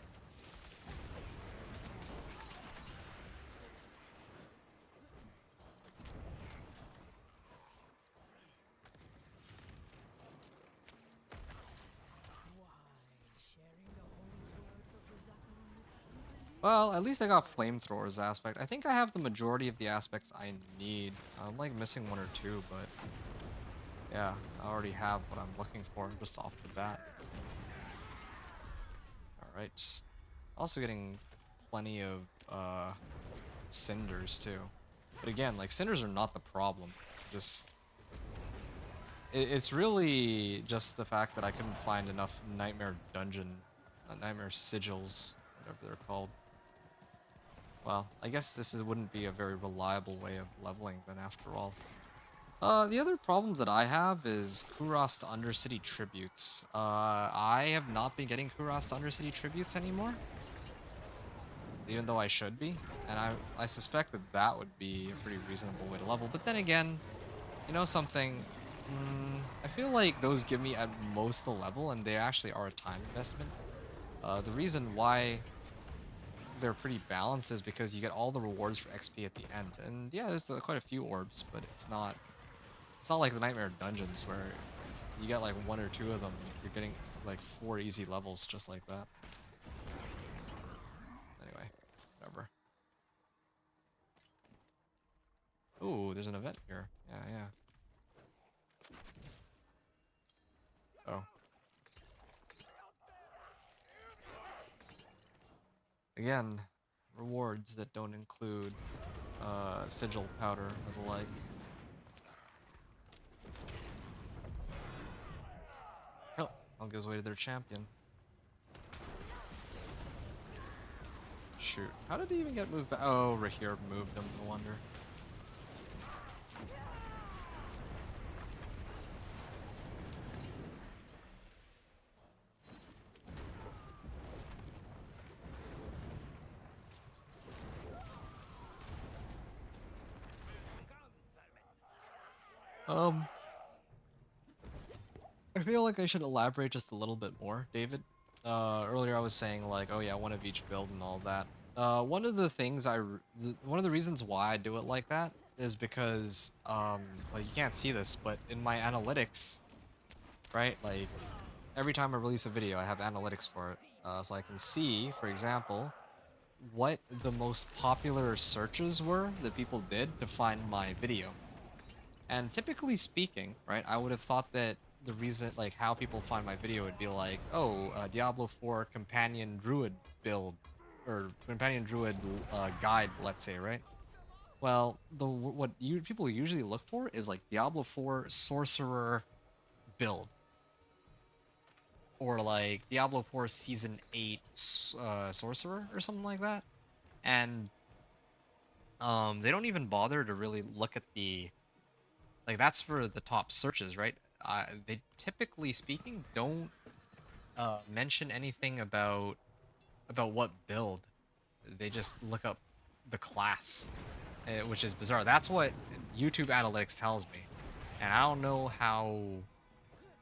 A: Well, at least I got flamethrowers aspect. I think I have the majority of the aspects I need. I'm like missing one or two, but yeah, I already have what I'm looking for just off the bat. Alright. Also getting plenty of cinders too. But again, like cinders are not the problem. Just it's really just the fact that I couldn't find enough nightmare nightmare sigils, whatever they're called. Well, I guess wouldn't be a very reliable way of leveling then after all. The other problem that I have is Kuros to Undercity tributes. I have not been getting Kuros to Undercity tributes anymore, even though I should be, and I suspect that that would be a pretty reasonable way to level. But then again, you know something, I feel like those give me at most the level, and they actually are a time investment. The reason why they're pretty balanced is because you get all the rewards for XP at the end, and yeah, there's quite a few orbs, but it's not like the Nightmare Dungeons where you get like 1 or 2 of them, and you're getting like 4 easy levels just like that. Anyway, whatever. Ooh, there's an event here. Yeah. Oh. Again, rewards that don't include sigil powder or the like. Oh, all gives way to their champion. Shoot. How did he even get moved back? Oh, Rahir moved him, no wonder. I feel like I should elaborate just a little bit more, David. Earlier I was saying like, oh yeah, one of each build and all that. One of the things one of the reasons why I do it like that is because, like you can't see this, but in my analytics, right, like every time I release a video, I have analytics for it. So I can see, for example, what the most popular searches were that people did to find my video. And typically speaking, right, I would have thought that the reason, like, how people find my video would be like, oh, Diablo 4 companion druid build, or companion druid guide, let's say, right? Well, people usually look for is like Diablo 4 sorcerer build. or like Diablo 4 Season 8 Sorcerer or something like that. And they don't even bother to really look at the, like, that's for the top searches, right? They typically speaking don't mention anything about what build. They just look up the class, which is bizarre. That's what YouTube analytics tells me, and I don't know how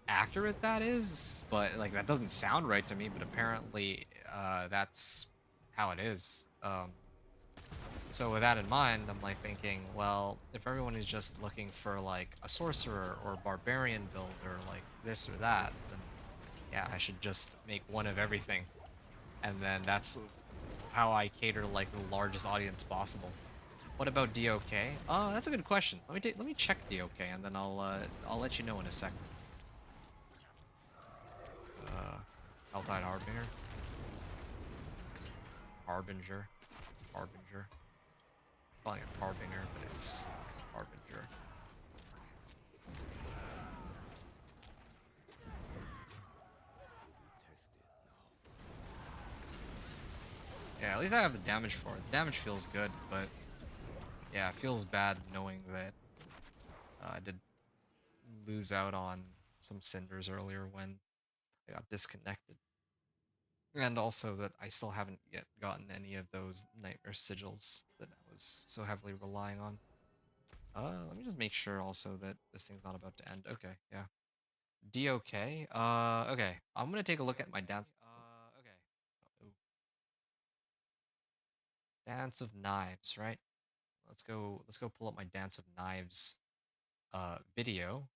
A: accurate that is, but like that doesn't sound right to me. But apparently, that's how it is. So with that in mind, I'm like thinking, well, if everyone is just looking for like a sorcerer or barbarian build or like this or that, then yeah, I should just make one of everything. And then that's how I cater to like the largest audience possible. What about DOK? That's a good question. Let me check DOK and then I'll let you know in a second. Helltide Harbinger. Harbinger. It's Harbinger. Calling it Harbinger, but it's Harbinger. Yeah, at least I have the damage for it. The damage feels good, but yeah, it feels bad knowing that I did lose out on some cinders earlier when I got disconnected. And also that I still haven't yet gotten any of those nightmare sigils that I was so heavily relying on. Let me just make sure also that this thing's not about to end. Okay, yeah. DOK. Okay. I'm gonna take a look at my dance. Okay. Ooh. Dance of Knives, right? Let's go pull up my Dance of Knives video.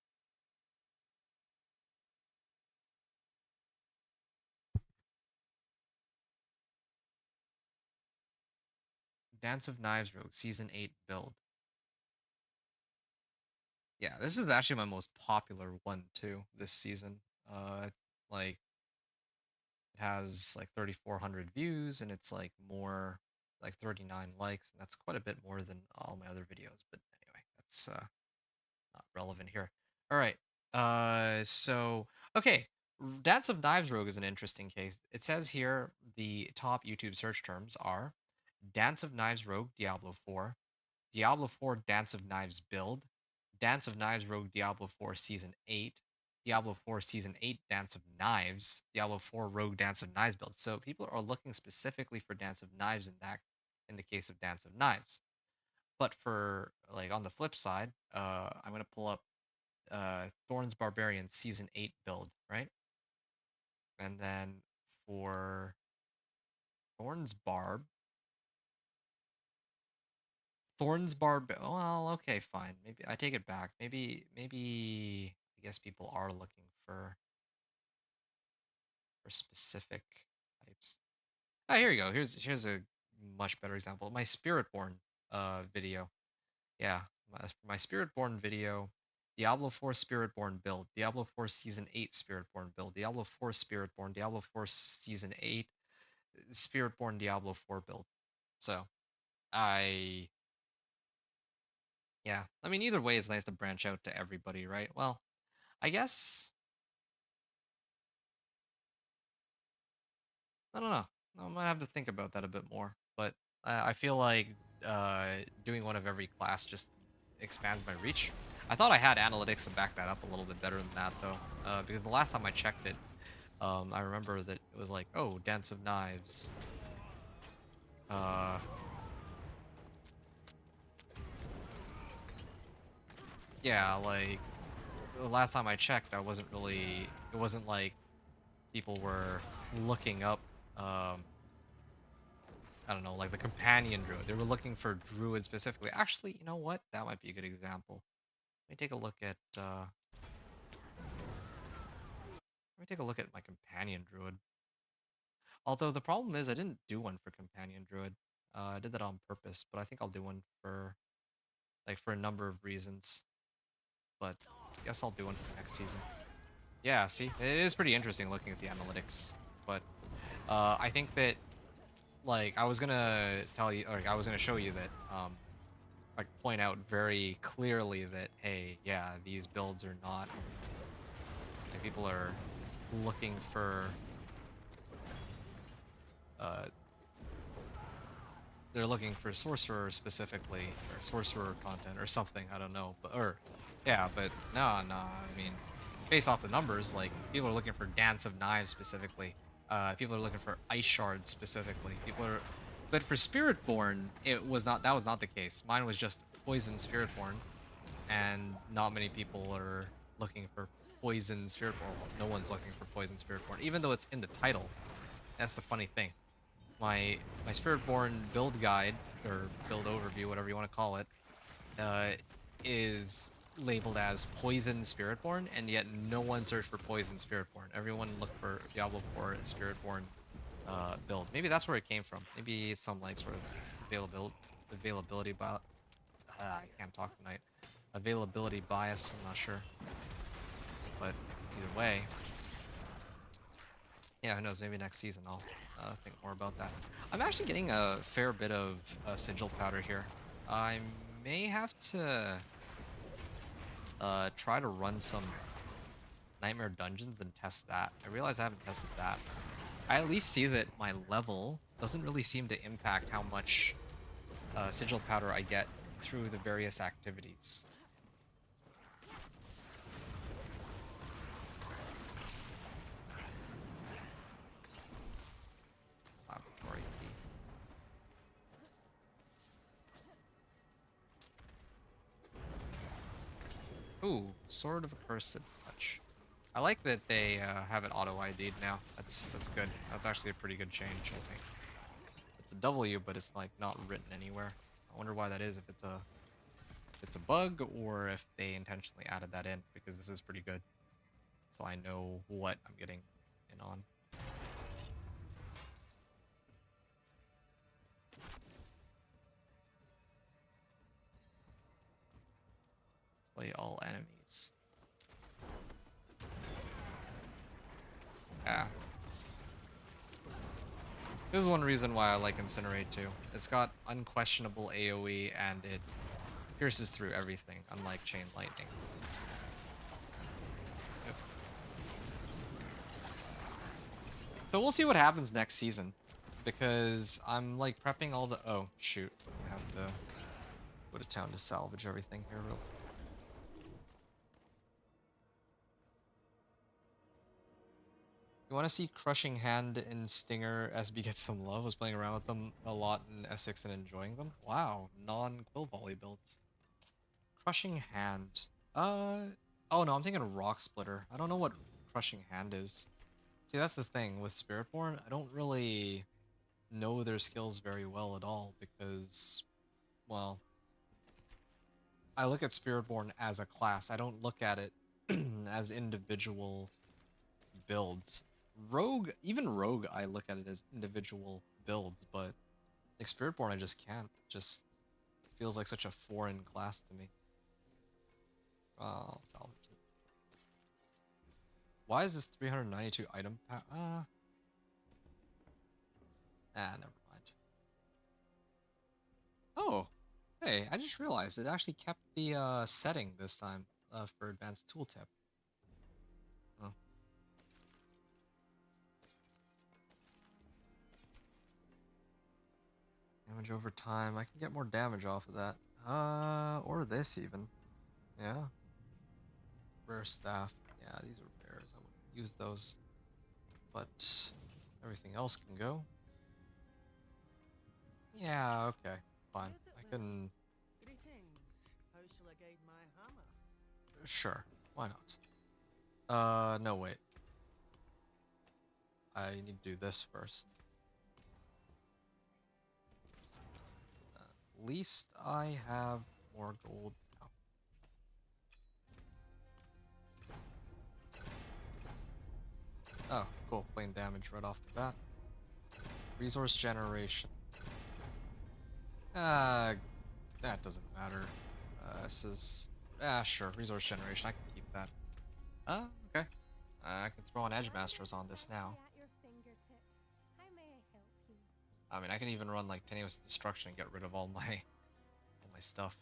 A: Dance of Knives Rogue Season 8 build. Yeah, this is actually my most popular one too this season. Like it has like 3,400 views and it's like more like 39 likes, and that's quite a bit more than all my other videos. But anyway, that's not relevant here. All right. So okay, Dance of Knives Rogue is an interesting case. It says here the top YouTube search terms are Dance of Knives Rogue Diablo 4, Diablo 4 Dance of Knives build, Dance of Knives Rogue Diablo 4 Season 8, Diablo 4 Season 8 Dance of Knives, Diablo 4 Rogue Dance of Knives build. So people are looking specifically for Dance of Knives in the case of Dance of Knives. But for like on the flip side, I'm gonna pull up Thorns Barbarian Season 8 build, right? And then for Thorns Barb, well, okay, fine. Maybe I take it back. Maybe I guess people are looking for specific types. Ah, here you go. Here's a much better example. My Spiritborn video. Yeah, my Spiritborn video. Diablo 4 Spiritborn build, Diablo 4 Season 8 Spiritborn build, Diablo 4 Spiritborn, Diablo 4 Season 8 Spiritborn Diablo 4 build. So, I yeah, I mean either way it's nice to branch out to everybody, right? Well, I guess I don't know. I might have to think about that a bit more, but I feel like doing one of every class just expands my reach. I thought I had analytics to back that up a little bit better than that though, because the last time I checked it, I remember that it was like, oh, Dance of Knives. Uh, yeah, like the last time I checked, it wasn't like people were looking up, I don't know, like the companion druid. They were looking for druid specifically. Actually, you know what? That might be a good example. Let me take a look at, let me take a look at my companion druid. Although the problem is I didn't do one for companion druid. I did that on purpose, but I think I'll do one for, like, for a number of reasons. But I guess I'll do one for next season. Yeah, see, it is pretty interesting looking at the analytics. But I think that, like, I was gonna tell you, or I was gonna show you that, like, point out very clearly that, hey, yeah, these builds are not, like, people are looking for uh, they're looking for sorcerer specifically, or sorcerer content or something. I don't know, but yeah, but no. I mean, based off the numbers, like people are looking for Dance of Knives specifically. People are looking for Ice Shards specifically. People are, but for Spiritborn, it was not. That was not the case. Mine was just Poison Spiritborn, and not many people are looking for Poison Spiritborn. Well, no one's looking for Poison Spiritborn, even though it's in the title. That's the funny thing. My Spiritborn build guide or build overview, whatever you want to call it, uh, is labeled as Poison Spiritborn, and yet no one searched for Poison Spiritborn. Everyone looked for Diablo 4 Spiritborn build. Maybe that's where it came from. Maybe it's some like sort of availability bias. I can't talk tonight. Availability bias. I'm not sure, but either way, yeah, who knows? Maybe next season I'll think more about that. I'm actually getting a fair bit of sigil powder here. I may have to try to run some Nightmare Dungeons and test that. I realize I haven't tested that. I at least see that my level doesn't really seem to impact how much sigil powder I get through the various activities. Laboratory key. Ooh, Sword of a Cursed Touch. I like that they have it auto ID'd now. That's good. That's actually a pretty good change, I think. It's a W, but it's like not written anywhere. I wonder why that is. If it's a bug or if they intentionally added that in, because this is pretty good. So I know what I'm getting in on. Play all enemies. Yeah. This is one reason why I like Incinerate too. It's got unquestionable AoE and it pierces through everything, unlike Chain Lightning. Yep. So we'll see what happens next season, because I'm like prepping all the. Oh shoot! I have to go to town to salvage everything here real. You want to see Crushing Hand in Stinger SB get some love? Was playing around with them a lot in S6 and enjoying them. Wow, non-quill volley builds. Crushing Hand. Oh no, I'm thinking of Rock Splitter. I don't know what Crushing Hand is. See, that's the thing with Spiritborn. I don't really know their skills very well at all because, well, I look at Spiritborn as a class. I don't look at it as individual builds. Rogue, even Rogue, I look at it as individual builds, but like Spiritborn, I just can't. Just feels like such a foreign class to me. I'll salvage it. Why is this 392 item pack? Never mind. Oh, hey, I just realized it actually kept the setting this time for advanced tooltip. Oh. Damage over time. I can get more damage off of that. Or this even. Yeah. Rare staff. Yeah, these are rares. I wouldn't use those. But everything else can go. Yeah, okay. Fine. I can.
B: Greetings. How shall I guide my hammer?
A: Sure. Why not? No, wait. I need to do this first. At least I have more gold now. Oh, cool. Plain damage right off the bat. Resource generation. That doesn't matter. This is... sure. Resource generation. I can keep that. Okay. I can throw on Edge Masters on this now.
D: At your fingertips. How may I help you?
A: I mean, I can even run like Tenuous Destruction and get rid of all my stuff.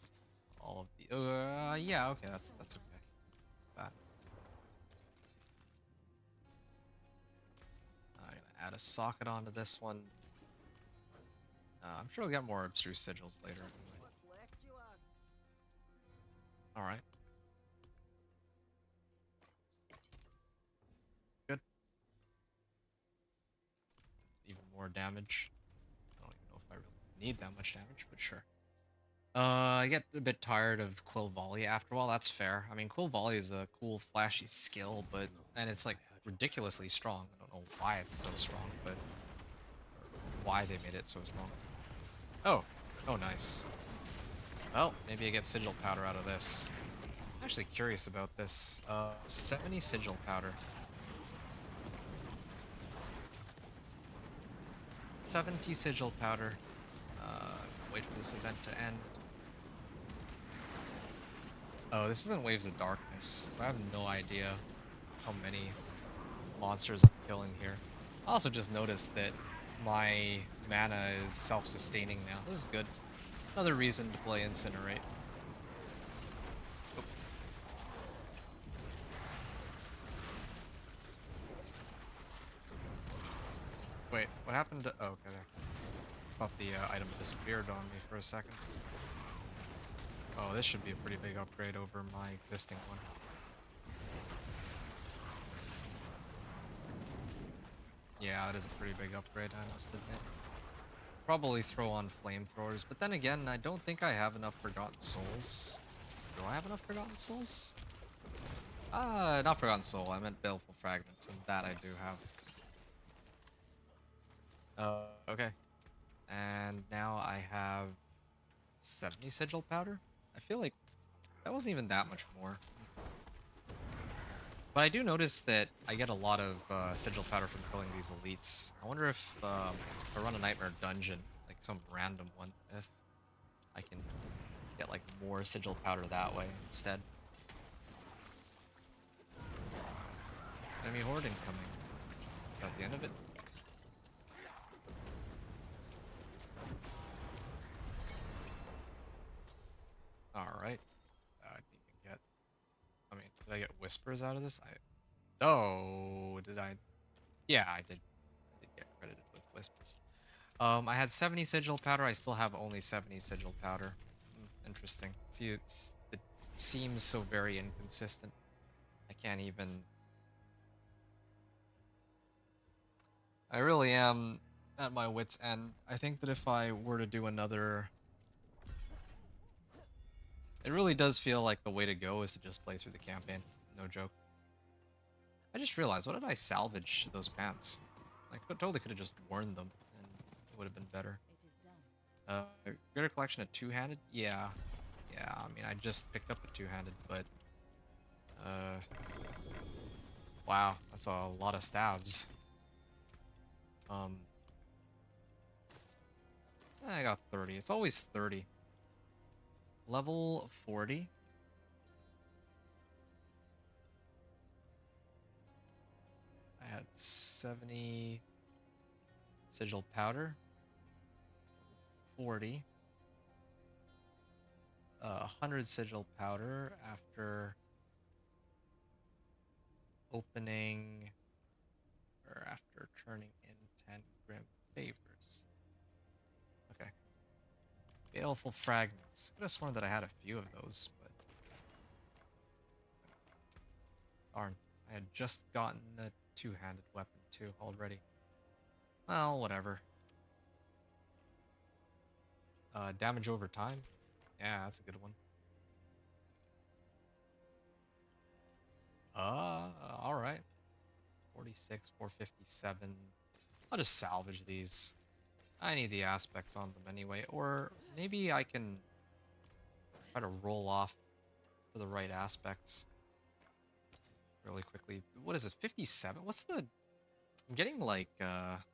A: All of the... yeah, okay. That's okay. That. add a socket onto this one. I'm sure we'll get more abstruse sigils later.
B: What's left, you ask?
A: All right. Good. Even more damage. I don't even know if I really need that much damage, but sure. I get a bit tired of Quill Volley after a while. That's fair. I mean, Quill Volley is a cool, flashy skill, and it's like ridiculously strong. I don't know why it's so strong, but or why they made it so strong. Oh, oh, nice. Well, maybe I get sigil powder out of this. I'm actually curious about this. 70 sigil powder. 70 sigil powder. Wait for this event to end. Oh, this isn't Waves of Darkness, so I have no idea how many monsters I'm killing here. I also just noticed that my mana is self-sustaining now. This is good. Another reason to play Incinerate. Oh. Wait, what happened to... Oh, okay, there. Thought the item disappeared on me for a second. Oh, this should be a pretty big upgrade over my existing one. Yeah, that is a pretty big upgrade, I must admit. Probably throw on flamethrowers, but then again, I don't think I have enough Forgotten Souls. Do I have enough Forgotten Souls? Not Forgotten Soul, I meant Baleful Fragments, and that I do have. Okay. And now I have 70 Sigil Powder? I feel like that wasn't even that much more. But I do notice that I get a lot of Sigil Powder from killing these elites. I wonder if I run a Nightmare Dungeon, like some random one, if I can get like more Sigil Powder that way instead. Enemy horde incoming. Is that the end of it? Alright. I didn't even get... I mean, did I get whispers out of this? Oh, did I? Yeah, I did. I did get credited with whispers. I had 70 sigil powder. I still have only 70 sigil powder. Interesting. See, it seems so very inconsistent. I can't even... I really am at my wit's end. I think that if I were to do another... It really does feel like the way to go is to just play through the campaign. No joke. I just realized, what did I salvage those pants? I totally could have just worn them, and it would have been better.
E: It is done.
A: Greater collection of two-handed? Yeah. Yeah, I mean, I just picked up a two-handed, but... Wow, that's a lot of stabs. I got 30. It's always 30. Level 40. I had 70 sigil powder. 40. 100 sigil powder after opening or after turning in 10 grim favors. Okay. Baleful fragments. I could have sworn that I had a few of those, but darn. I had just gotten the two-handed weapon too already. Well, whatever. Damage over time? Yeah, that's a good one. Alright. 46, 457. I'll just salvage these. I need the aspects on them anyway. Or maybe I can try to roll off for the right aspects really quickly. What is it, 57? What's the... I'm getting like, that's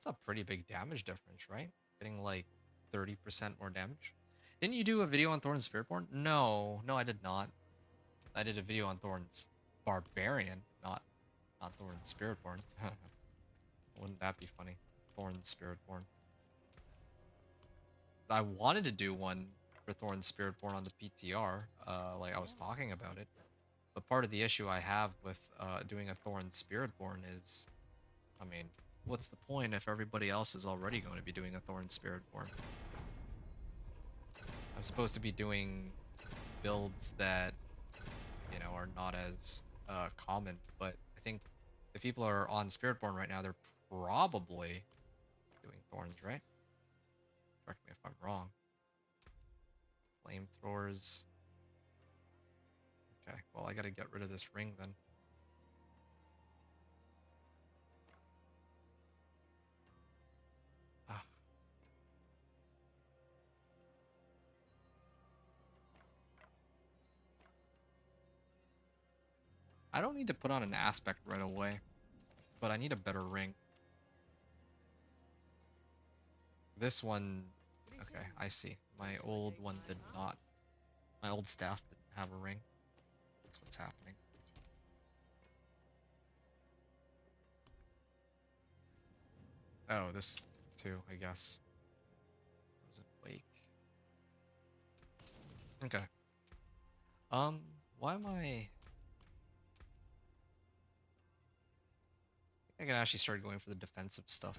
A: a pretty big damage difference, right? Getting like 30% more damage. Didn't you do a video on Thorn's Spiritborn? No, I did not. I did a video on Thorn's Barbarian, not Thorn's Spiritborn. Wouldn't that be funny? Thorn's Spiritborn. I wanted to do one for Thorn's Spiritborn on the PTR, like I was talking about it. But part of the issue I have with doing a Thorn's Spiritborn is I mean, what's the point if everybody else is already going to be doing a Thorn Spiritborn? I'm supposed to be doing builds that, you know, are not as common, but I think if people are on Spiritborn right now, they're probably doing Thorns, right? Correct me if I'm wrong. Flamethrowers. Okay, well, I gotta get rid of this ring then. Ah. I don't need to put on an aspect right away, but I need a better ring. This one, okay, I see. My old one did not. My old staff didn't have a ring. That's what's happening. Oh, this too, I guess. Frozen Wake. Okay. Why am I can actually start going for the defensive stuff.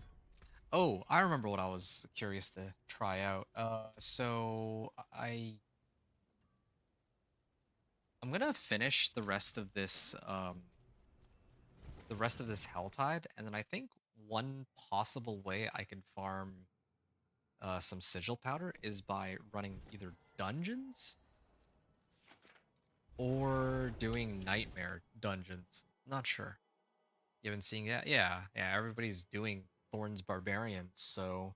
A: Oh, I remember what I was curious to try out. So I'm gonna finish the rest of this Helltide, and then I think one possible way I can farm some sigil powder is by running either dungeons or doing nightmare dungeons. Not sure. You haven't seen that? Yeah, yeah. Everybody's doing Thorns Barbarian, so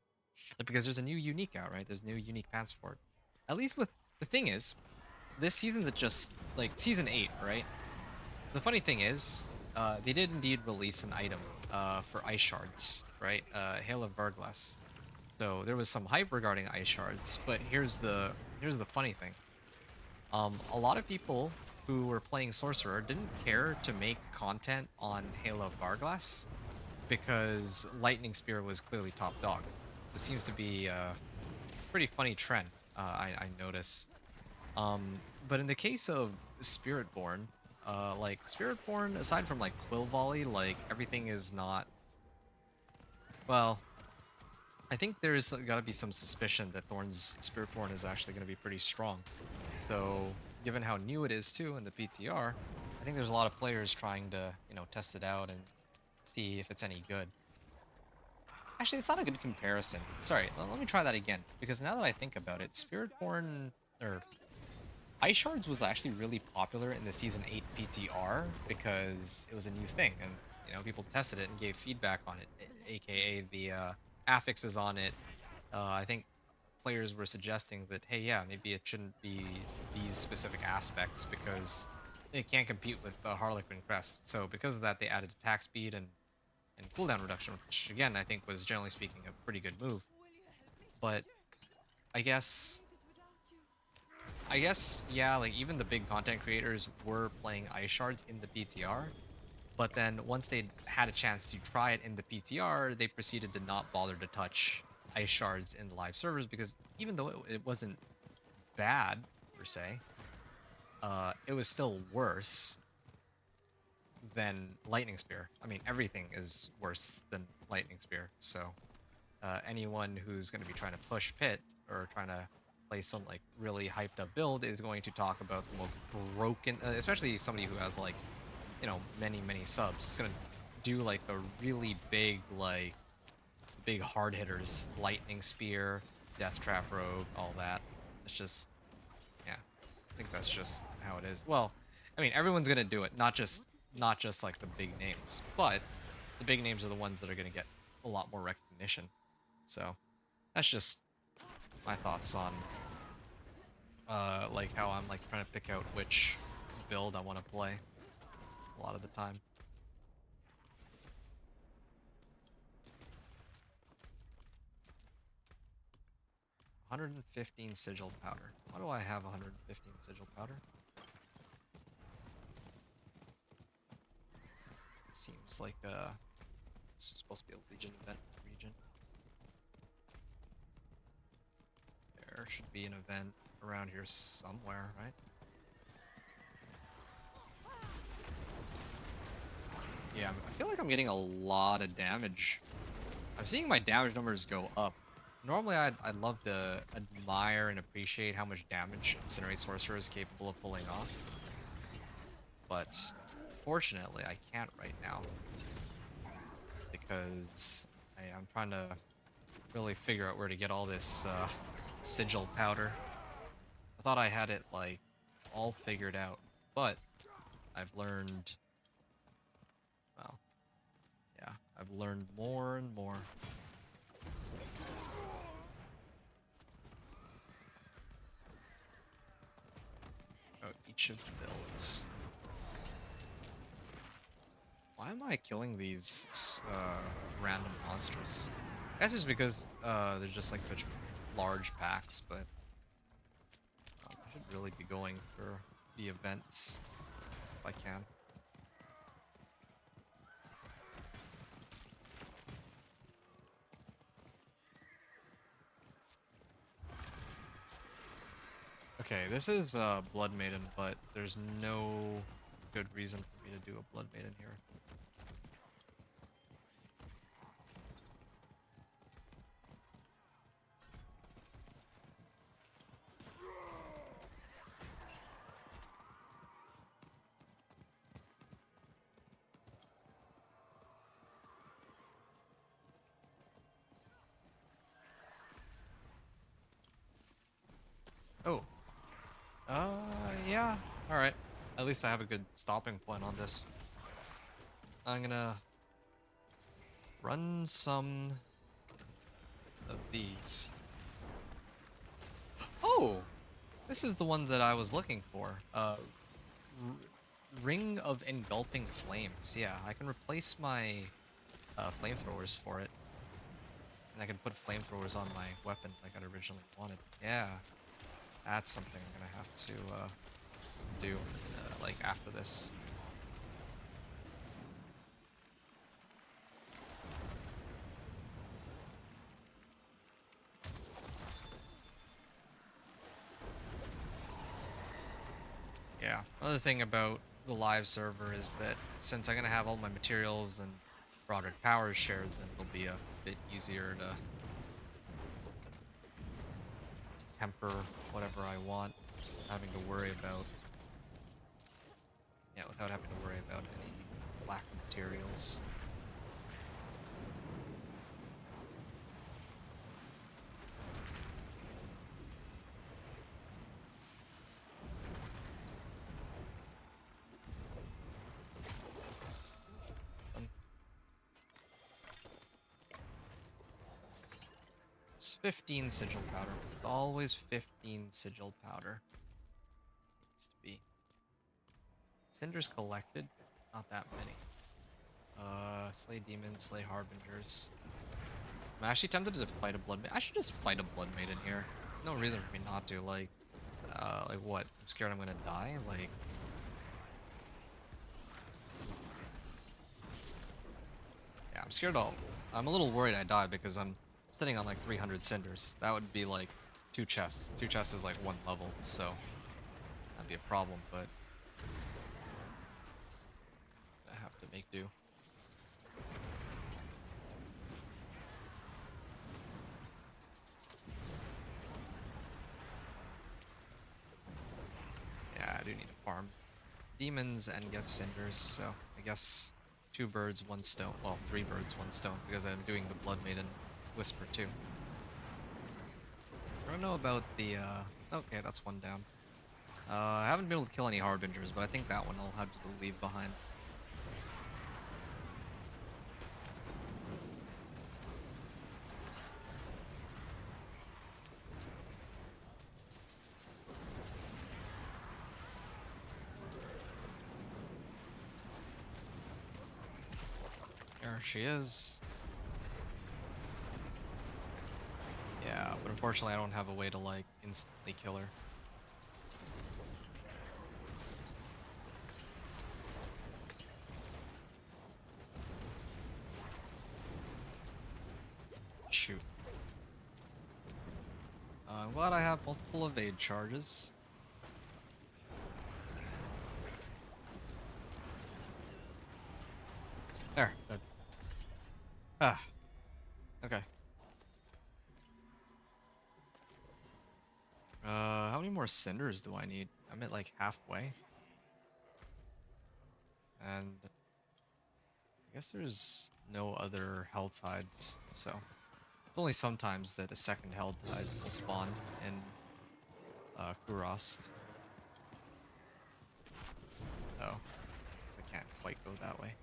A: because there's a new unique out, right? There's new unique paths for it. At least with the thing is, this season that just like season 8, right? The funny thing is, they did indeed release an item for ice shards, right? Hail of Varglass. So there was some hype regarding ice shards, but here's the funny thing. A lot of people who were playing Sorcerer didn't care to make content on Hail of Varglass because Lightning Spear was clearly top dog. This seems to be a pretty funny trend, I notice. But in the case of Spiritborn, like Spiritborn, aside from like Quill Volley, like everything is not. Well, I think there's got to be some suspicion that Thorn's Spiritborn is actually going to be pretty strong. So, given how new it is too in the PTR, I think there's a lot of players trying to, you know, test it out and see if it's any good. Actually, it's not a good comparison. Sorry, let me try that again, because now that I think about it, Spiritborn or Ice Shards was actually really popular in the Season 8 PTR because it was a new thing, and you know people tested it and gave feedback on it, aka the affixes on it. I think players were suggesting that, hey, yeah, maybe it shouldn't be these specific aspects because it can't compete with the Harlequin Crest. So because of that, they added attack speed and cooldown reduction, which again I think was generally speaking a pretty good move. But I guess yeah, like even the big content creators were playing Ice Shards in the PTR, but then once they had a chance to try it in the PTR, they proceeded to not bother to touch Ice Shards in the live servers because even though it wasn't bad per se, it was still worse than Lightning Spear. I mean, everything is worse than Lightning Spear. So anyone who's going to be trying to push Pit or trying to play some like really hyped up build is going to talk about the most broken, especially somebody who has like, you know, many subs. It's going to do like the really big, like big hard hitters, Lightning Spear, Death Trap Rogue, all that. It's just, yeah, I think that's just how it is. Well, I mean, everyone's going to do it, not just like the big names, but the big names are the ones that are going to get a lot more recognition. So that's just my thoughts on like how I'm like trying to pick out which build I want to play a lot of the time. $115 sigil powder. Why do I have 115 sigil powder? Seems like this is supposed to be a Legion event region. There should be an event around here somewhere, right? Yeah, I feel like I'm getting a lot of damage. I'm seeing my damage numbers go up. Normally, I'd love to admire and appreciate how much damage Incinerate Sorcerer is capable of pulling off. But fortunately, I can't right now. Because I'm trying to really figure out where to get all this sigil powder. I thought I had it, like, all figured out. But I've learned... Well, yeah, I've learned more and more. About each of the builds. Why am I killing these random monsters? I guess it's because they're just like such large packs, but I should really be going for the events if I can. Okay, this is Blood Maiden, but there's no good reason for me to do a Blood Maiden here. Oh. Yeah. Alright. At least I have a good stopping point on this. I'm gonna run some of these. Oh! This is the one that I was looking for. Ring of Engulfing Flames. Yeah, I can replace my flamethrowers for it. And I can put flamethrowers on my weapon like I originally wanted. Yeah. That's something I'm gonna have to do, like, after this. Yeah, another thing about the live server is that since I'm gonna have all my materials and Broderick powers shared, then it'll be a bit easier to temper whatever I want, having to worry about, yeah, without having to worry about any black materials. It's 15 sigil powder. It's always 15 sigil powder. Seems to be. Cinders collected, not that many. Slay demons, slay harbingers. I'm actually tempted to fight a blood maiden. I should just fight a blood maiden here. There's no reason for me not to. Like what? I'm scared I'm gonna die. Like, yeah, I'm scared. I'm a little worried I die because I'm sitting on like 300 cinders. That would be like 2 chests. 2 chests is like 1 level, so that'd be a problem. But I have to make do. Yeah, I do need to farm demons and get cinders, so I guess 2 birds, 1 stone. Well, 3 birds, 1 stone, because I'm doing the Blood Maiden Whisper too. I don't know about the, okay, that's 1 down. I haven't been able to kill any harbingers, but I think that one I'll have to leave behind. There she is. Yeah, but unfortunately I don't have a way to, like, instantly kill her. Shoot. I'm glad I have multiple evade charges. There. Good. Ah. Okay. How many more cinders do I need? I'm at like halfway. And I guess there's no other hell tides, so it's only sometimes that a second hell tide will spawn in Kurost. Oh, so I can't quite go that way.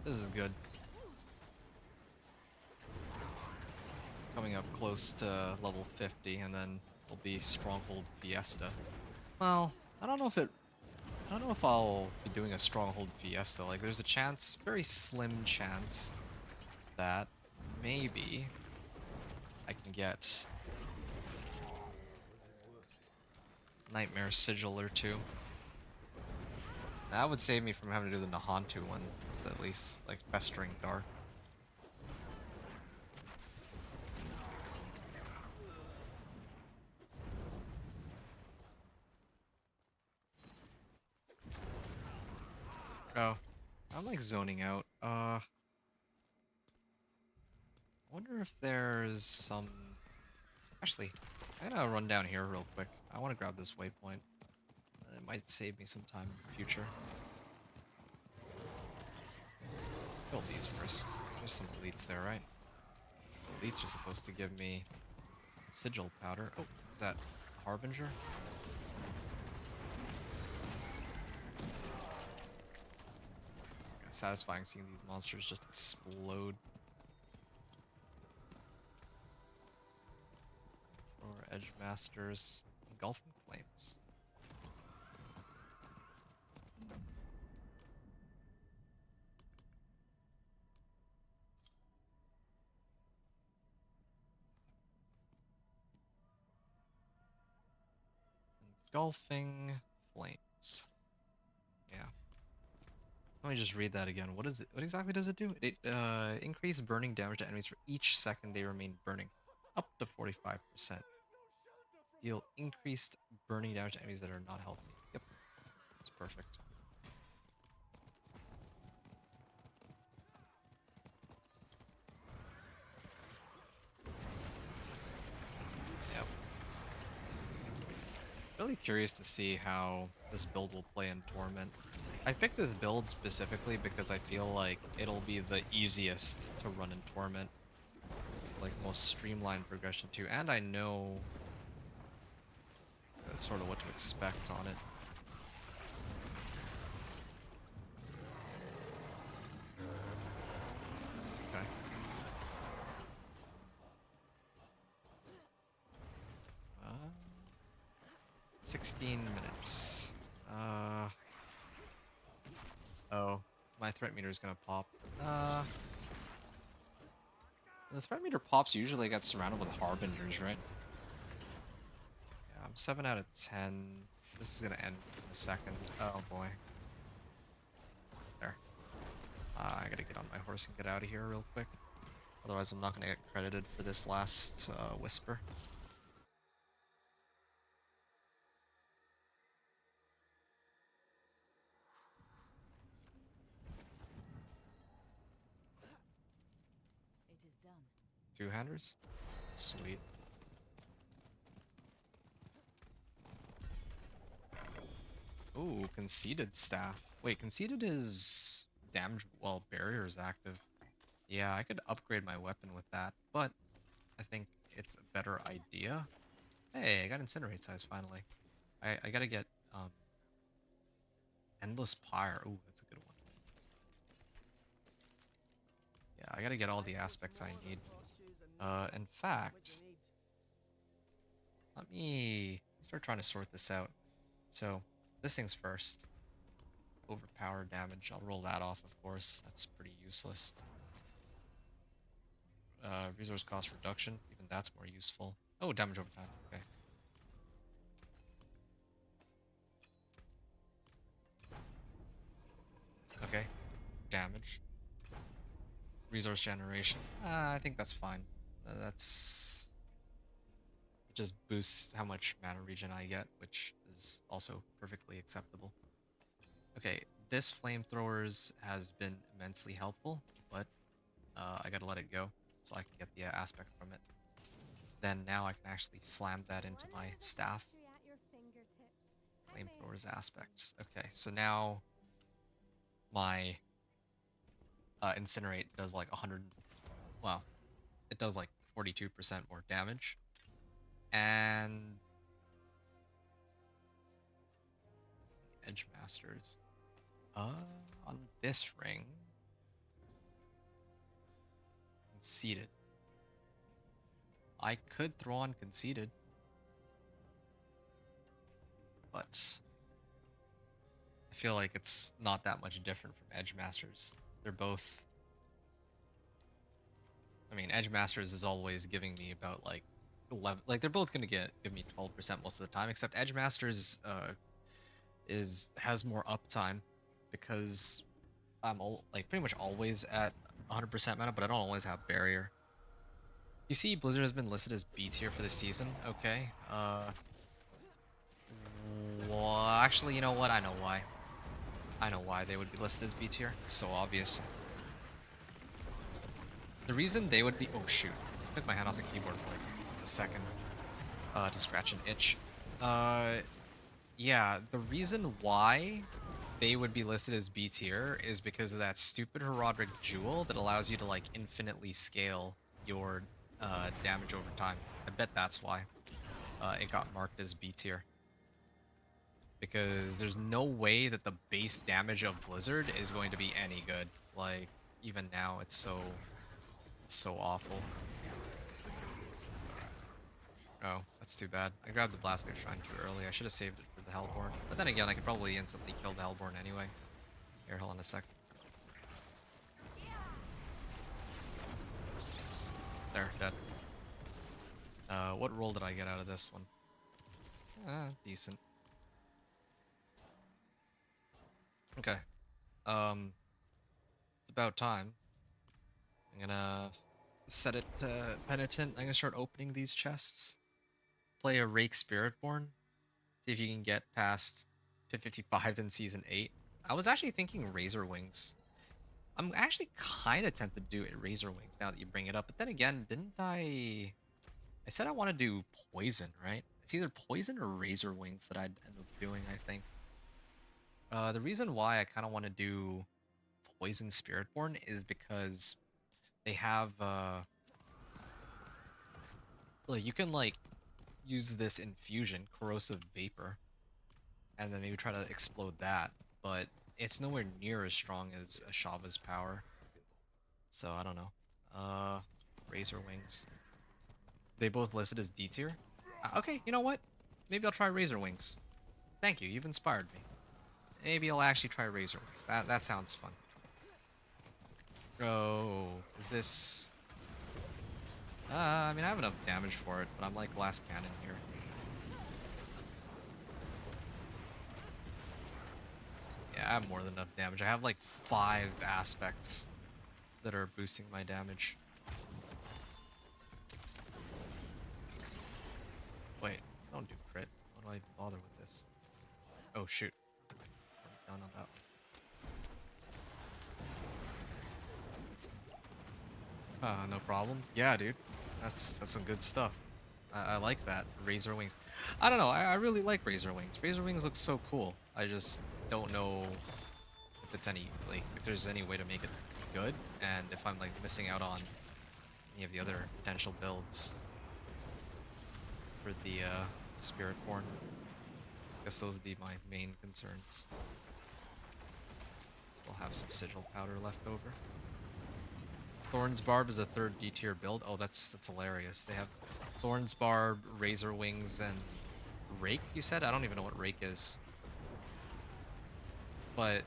A: This is good. Coming up close to level 50, and then it'll be Stronghold Fiesta. Well, I don't know if I'll be doing a Stronghold Fiesta. Like, there's a chance, very slim chance, that maybe I can get Nightmare Sigil or two. That would save me from having to do the Nahantu one. It's at least, like, Festering Dark. Oh, I'm like zoning out. I wonder if there's some... Actually, I'm gonna run down here real quick. I want to grab this waypoint. It might save me some time in the future. Kill these first. There's some elites there, right? Elites are supposed to give me sigil powder. Oh, is that Harbinger? Satisfying seeing these monsters just explode. Or Edge Masters. Engulfing Flames. Engulfing Flames. Yeah. Let me just read that again. What is it? What exactly does it do? It increase burning damage to enemies for each second they remain burning, up to 45%. Deal increased burning damage to enemies that are not healthy. Yep, it's perfect. Yep. Really curious to see how this build will play in Torment. I picked this build specifically because I feel like it'll be the easiest to run in Torment. Like, most streamlined progression too, and I know sort of what to expect on it. Okay. 16 minutes. Oh, my threat meter is gonna pop. The threat meter pops usually gets surrounded with harbingers, right? Yeah, I'm 7 out of 10. This is gonna end in a second. Oh boy. There. I gotta get on my horse and get out of here real quick. Otherwise, I'm not gonna get credited for this last whisper.
E: It is done.
A: Two-handers? Sweet. Ooh, conceded staff. Wait, conceded is damage while barrier is active. Yeah, I could upgrade my weapon with that, but I think it's a better idea. Hey, I got incinerate size finally. I gotta get endless pyre. Ooh, that's a good one. Yeah, I gotta get all the aspects I need. In fact, let me start trying to sort this out. So, this thing's first. Overpower damage. I'll roll that off, of course. That's pretty useless. Resource cost reduction. Even that's more useful. Oh, damage over time. Okay. Okay. Damage. Resource generation. I think that's fine. That's just boosts how much mana regen I get, which is also perfectly acceptable. Okay, this flamethrowers has been immensely helpful, but I gotta let it go so I can get the aspect from it. Then now I can actually slam that into my
D: One
A: staff.
D: victory at your fingertips. I may
A: Flamethrowers
D: have
A: aspects. Okay, so now my Incinerate does like 100, well, it does like 42% more damage. And Edge Masters. On this ring, Conceited. I could throw on Conceited, but I feel like it's not that much different from Edge Masters. They're both, I mean, Edge Masters is always giving me about like 11, like they're both gonna give me 12% most of the time, except Edge Masters has more uptime because I'm like pretty much always at 100% mana, but I don't always have barrier. You see, Blizzard has been listed as B tier for this season. Okay. Well, actually, you know what? I know why. I know why they would be listed as B tier. It's so obvious. The reason they would be— oh shoot, took my hand off the keyboard for like a second to scratch an itch. Yeah, the reason why they would be listed as B tier is because of that stupid Herodic Jewel that allows you to like infinitely scale your damage over time. I bet that's why it got marked as B tier. Because there's no way that the base damage of Blizzard is going to be any good. Like, even now, it's so awful. Oh, that's too bad. I grabbed the Blast Wave Shrine too early. I should have saved it for the Hellborn. But then again, I could probably instantly kill the Hellborn anyway. Here, hold on a sec. There, dead. What roll did I get out of this one? Decent. Okay. It's about time. I'm gonna set it to Penitent. I'm gonna start opening these chests. Play a Rake Spiritborn. See if you can get past 55 in Season 8. I was actually thinking Razor Wings. I'm actually kind of tempted to do it Razor Wings now that you bring it up. But then again, didn't I... I said I want to do Poison, right? It's either Poison or Razor Wings that I'd end up doing, I think. The reason why I kind of want to do Poison Spiritborn is because they have... like, you can, like, use this infusion, Corrosive Vapor, and then maybe try to explode that, but it's nowhere near as strong as Ashava's power. So I don't know. Razor Wings. They both listed as D tier. Okay, you know what? Maybe I'll try Razor Wings. Thank you, you've inspired me. Maybe I'll actually try Razor Wings. That sounds fun. Oh, is this... I mean, I have enough damage for it, but I'm like Glass Cannon here. Yeah, I have more than enough damage. I have like 5 aspects that are boosting my damage. Wait, don't do crit. Why do I even bother with this? Oh shoot. Already done on that one. No problem. Yeah, dude. That's some good stuff. I like that. Razor Wings. I don't know. I really like Razor Wings. Razor Wings looks so cool. I just don't know if it's any, like, if there's any way to make it good, and if I'm like missing out on any of the other potential builds for the Spiritborn. I guess those would be my main concerns. Still have some Sigil powder left over. Thorn's Barb is a 3rd D tier build. Oh, that's hilarious. They have Thorn's Barb, Razor Wings, and Rake, you said? I don't even know what Rake is. But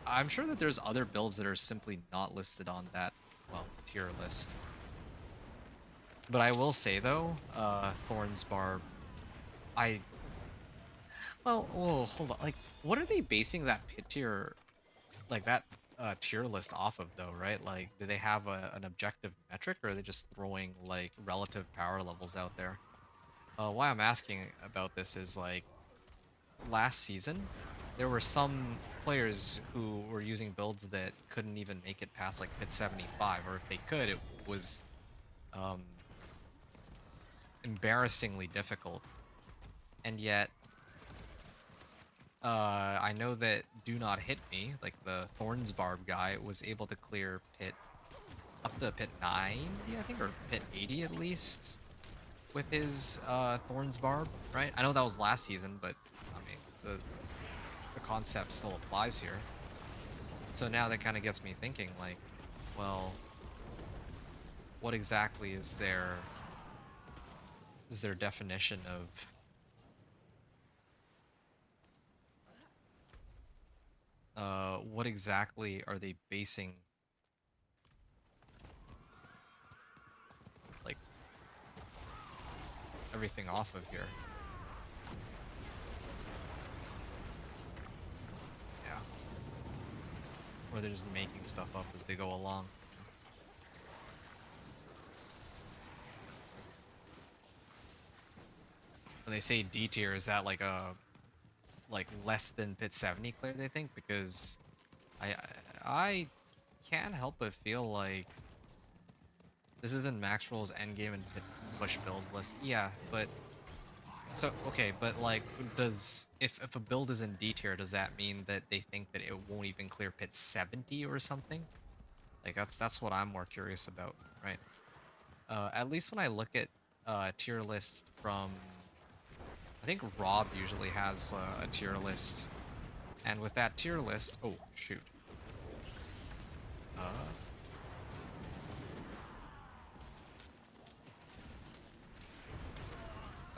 A: I'm sure that there's other builds that are simply not listed on that, well, tier list. But I will say, though, Thorn's Barb, well, oh, hold on. Like, what are they basing that pit tier, like that tier list off of, though, right? Like, do they have an objective metric, or are they just throwing, like, relative power levels out there? Why I'm asking about this is like last season, there were some players who were using builds that couldn't even make it past like pit 75, or if they could, it was um, embarrassingly difficult. And yet, I know that Do Not Hit Me, like the Thorns Barb guy, was able to clear pit up to pit 90, I think, or pit 80 at least, with his Thorns Barb, right? I know that was last season, but I mean, the concept still applies here. So now that kind of gets me thinking, like, well, what exactly is their definition of what exactly are they basing like everything off of here? Yeah. Or they're just making stuff up as they go along. When they say D tier, is that like a like less than pit 70 clear, they think? Because I I can't help but feel like this is in Maxwell's endgame and pit push builds list. Yeah, but so okay, but like does if a build is in D tier, does that mean that they think that it won't even clear pit 70 or something? Like that's what I'm more curious about, right? At least when I look at tier lists from I think Rob usually has a tier list. And with that tier list, oh shoot. Uh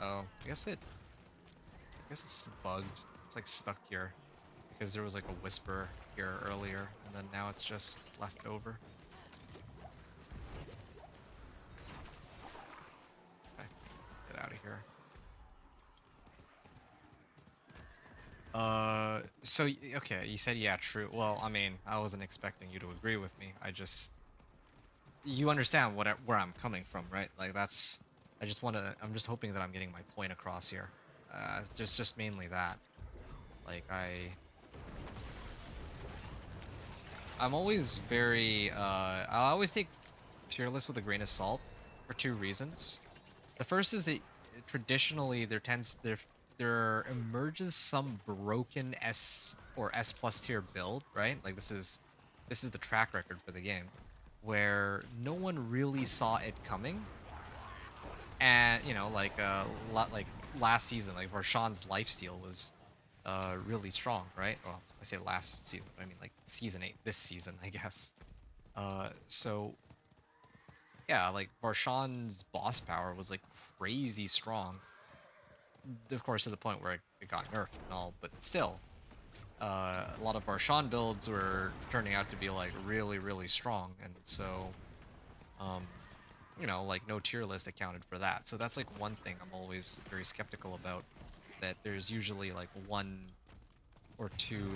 A: oh, I guess it's bugged. It's like stuck here because there was like a whisper here earlier, and then now it's just left over. Okay, get out of here. Okay, you said yeah, true. Well, I mean, I wasn't expecting you to agree with me. You understand where I'm coming from, right? Like I'm just hoping that I'm getting my point across here. Just mainly that. Like I'm always very I always take tier lists with a grain of salt for two reasons. The first is that traditionally there emerges some broken S or S plus tier build, right? Like this is the track record for the game where no one really saw it coming. And you know, like like last season, like Varshawn's lifesteal was really strong, right? Well, I say last season, but I mean like season 8, this season, I guess. So yeah, like Varshawn's boss power was like crazy strong. Of course, to the point where it got nerfed and all, but still, a lot of Varshawn builds were turning out to be like really, really strong, and so, um, you know, like no tier list accounted for that. So that's like one thing I'm always very skeptical about. That there's usually like one or two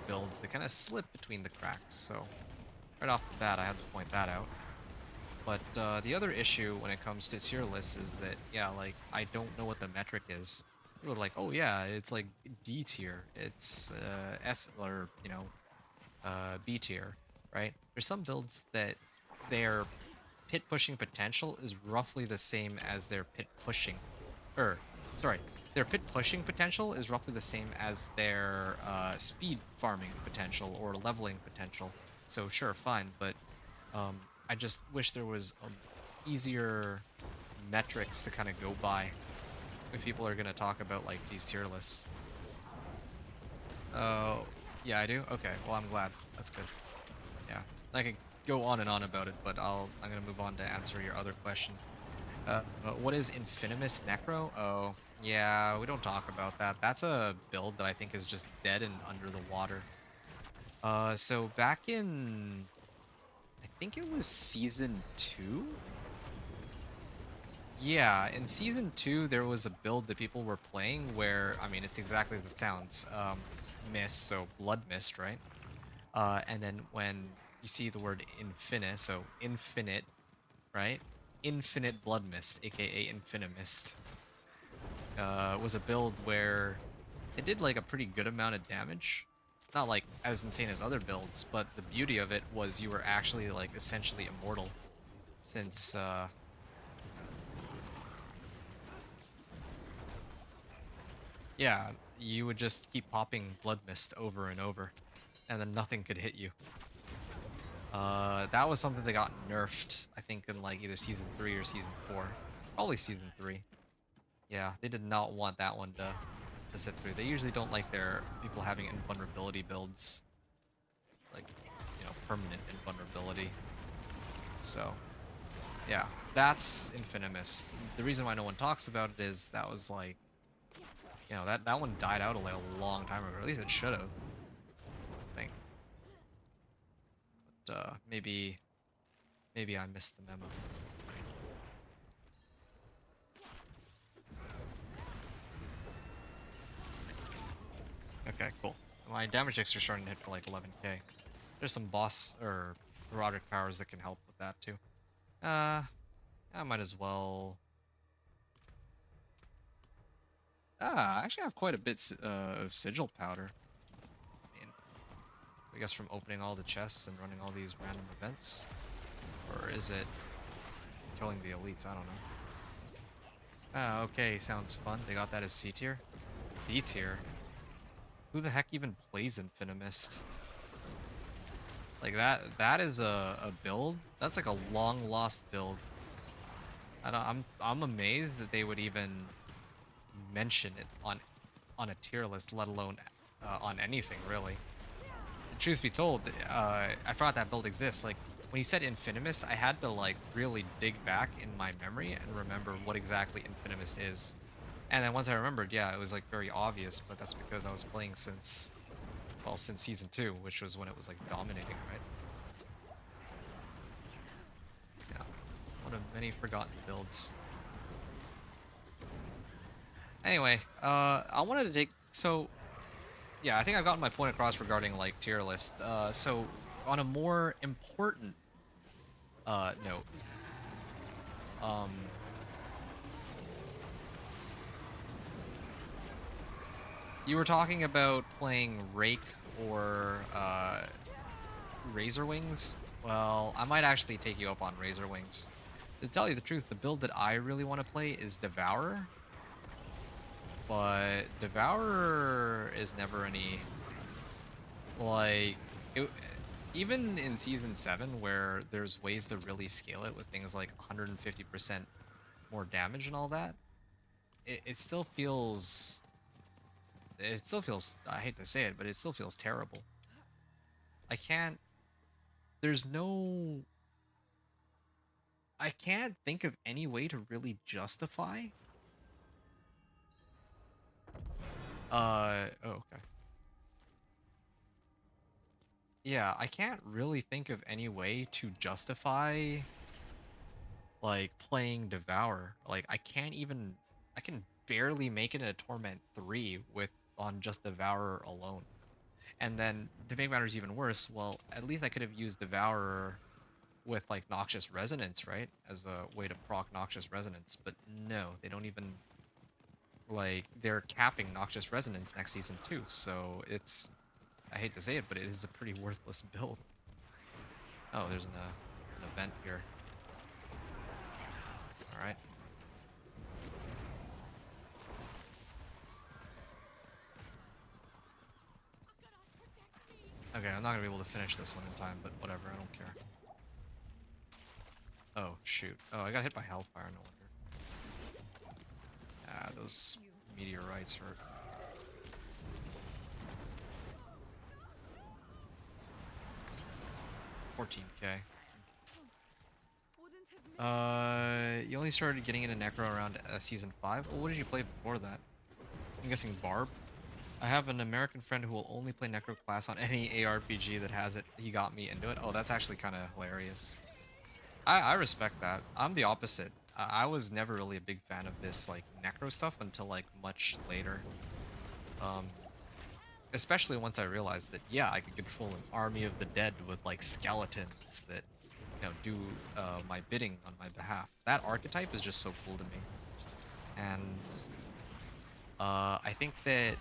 A: builds that kind of slip between the cracks. So right off the bat, I have to point that out. But the other issue when it comes to tier lists is that, yeah, like, I don't know what the metric is. People are like, oh yeah, it's like D tier, it's S, or, you know, B tier, right? There's some builds that their pit pushing potential is roughly the same as their pit pushing, or, sorry, their pit pushing potential is roughly the same as their speed farming potential or leveling potential. So sure, fine, but I just wish there was easier metrics to kind of go by if people are going to talk about like these tier lists. Oh, yeah, I do. Okay, well, I'm glad. That's good. Yeah, I could go on and on about it, but I'm gonna move on to answer your other question. What is Infinimus Necro? Oh, yeah, we don't talk about that. That's a build that I think is just dead and under the water. So back in, I think it was season 2. Yeah, in season 2, there was a build that people were playing where, I mean, it's exactly as it sounds. Mist, so blood mist, right? And then when you see the word infinite, so infinite, right? Infinite blood mist, aka infinimist. was a build where it did like a pretty good amount of damage. Not like as insane as other builds, but the beauty of it was you were actually like essentially immortal since yeah, you would just keep popping blood mist over and over and then nothing could hit you. That was something that got nerfed, I think, in like either season 3 or season 4. Probably season 3. Yeah, they did not want that one to sit through. They usually don't like their people having invulnerability builds, like, you know, permanent invulnerability. So, yeah, that's Infinimus. The reason why no one talks about it is that was like, you know, that one died out like a long time ago. Or at least it should have, I think. But maybe I missed the memo. Okay, cool. My damage ticks are starting to hit for like 11k. There's some boss or Roderick powers that can help with that too. I might as well. I actually have quite a bit of sigil powder. I mean, I guess from opening all the chests and running all these random events, or is it killing the elites? I don't know. Okay, sounds fun. They got that as C tier. C tier. Who the heck even plays Infinimist? Like that is a build. That's like a long lost build. I'm amazed that they would even mention it on a tier list, let alone on anything really. Truth be told, I forgot that build exists. Like when you said Infinimist, I had to like really dig back in my memory and remember what exactly Infinimist is. And then once I remembered, yeah, it was like very obvious, but that's because I was playing since, well, since season 2, which was when it was like dominating, right? Yeah, one of many forgotten builds. Anyway, I wanted to take, so yeah, I think I've gotten my point across regarding like tier list. So on a more important note, um, you were talking about playing Rake or Razor Wings. Well, I might actually take you up on Razor Wings. To tell you the truth, the build that I really want to play is Devourer, but Devourer is never any like it, even in season 7 where there's ways to really scale it with things like 150% more damage and all that, it still feels I hate to say it, but it still feels terrible. I can't there's no I can't think of any way to really justify oh okay. Yeah, I can't really think of any way to justify like playing Devour. Like I can barely make it in a Torment 3 with on just Devourer alone. And then to make matters even worse, well, at least I could have used Devourer with like Noxious Resonance, right? As a way to proc Noxious Resonance, but no, they don't even like they're capping Noxious Resonance next season too. So it's I hate to say it, but it is a pretty worthless build. Oh, there's an event here. All right. Okay, I'm not gonna be able to finish this one in time, but whatever, I don't care. Oh, shoot. Oh, I got hit by Hellfire, no wonder. Ah, those meteorites hurt. $14k. You only started getting into Necro around season 5? Well, what did you play before that? I'm guessing Barb? I have an American friend who will only play Necro class on any ARPG that has it. He got me into it. Oh, that's actually kind of hilarious. I respect that. I'm the opposite. I was never really a big fan of this like Necro stuff until like much later. Um, Especially once I realized that yeah, I could control an army of the dead with like skeletons that you know do my bidding on my behalf. That archetype is just so cool to me. And I think that,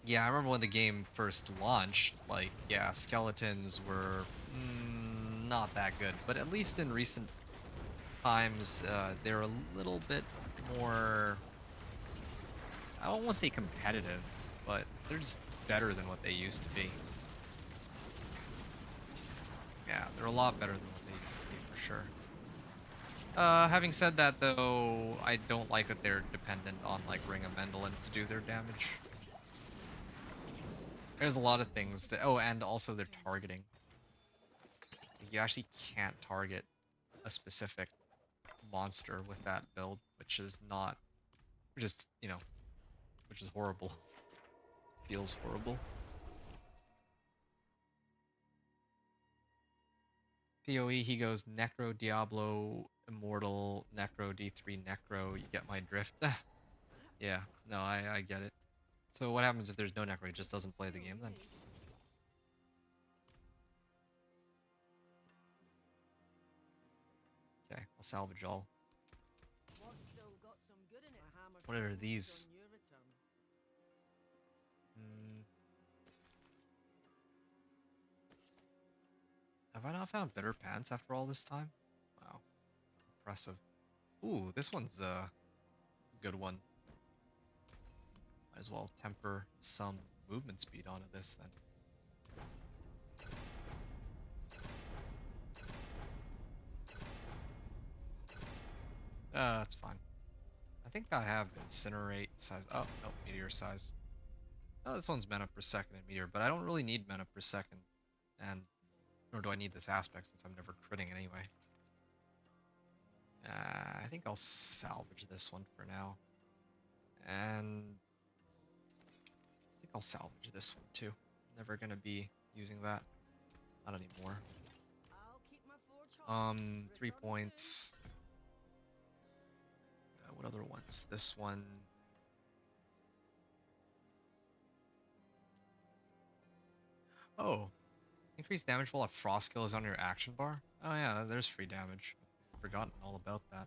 A: yeah, I remember when the game first launched, like, yeah, skeletons were not that good, but at least in recent times, they're a little bit more, I don't want to say competitive, but they're just better than what they used to be. Yeah, they're a lot better than what they used to be for sure. Having said that, though, I don't like that they're dependent on, like, Ring of Mendelin to do their damage. There's a lot of things that, oh, and also their targeting. You actually can't target a specific monster with that build, which is not, just, you know, which is horrible. Feels horrible. PoE, he goes Necro, Diablo, Immortal, Necro, D3, Necro. You get my drift. Yeah, no, I get it. So what happens if there's no Necro? He just doesn't play the game then? Okay, I'll salvage all.
B: What's still got some good in it? My hammer
A: What are
B: still
A: these?
B: on your return.
A: Hmm. Have I not found better pants after all this time? Wow, impressive. Ooh, this one's a good one. Might as well temper some movement speed onto this then. That's fine. I think I have Incinerate size. Oh, no, Meteor size. Oh, this one's mana per second in Meteor, but I don't really need mana per second. And nor do I need this aspect since I'm never critting anyway. I think I'll salvage this one for now. And I think I'll salvage this one too. Never gonna be using that. Not anymore.
B: I'll keep my forge hot.
A: 3
B: Return soon.
A: points. What other ones? This one. Oh, increased damage while a frost kill is on your action bar. Oh yeah, there's free damage. I've forgotten all about that.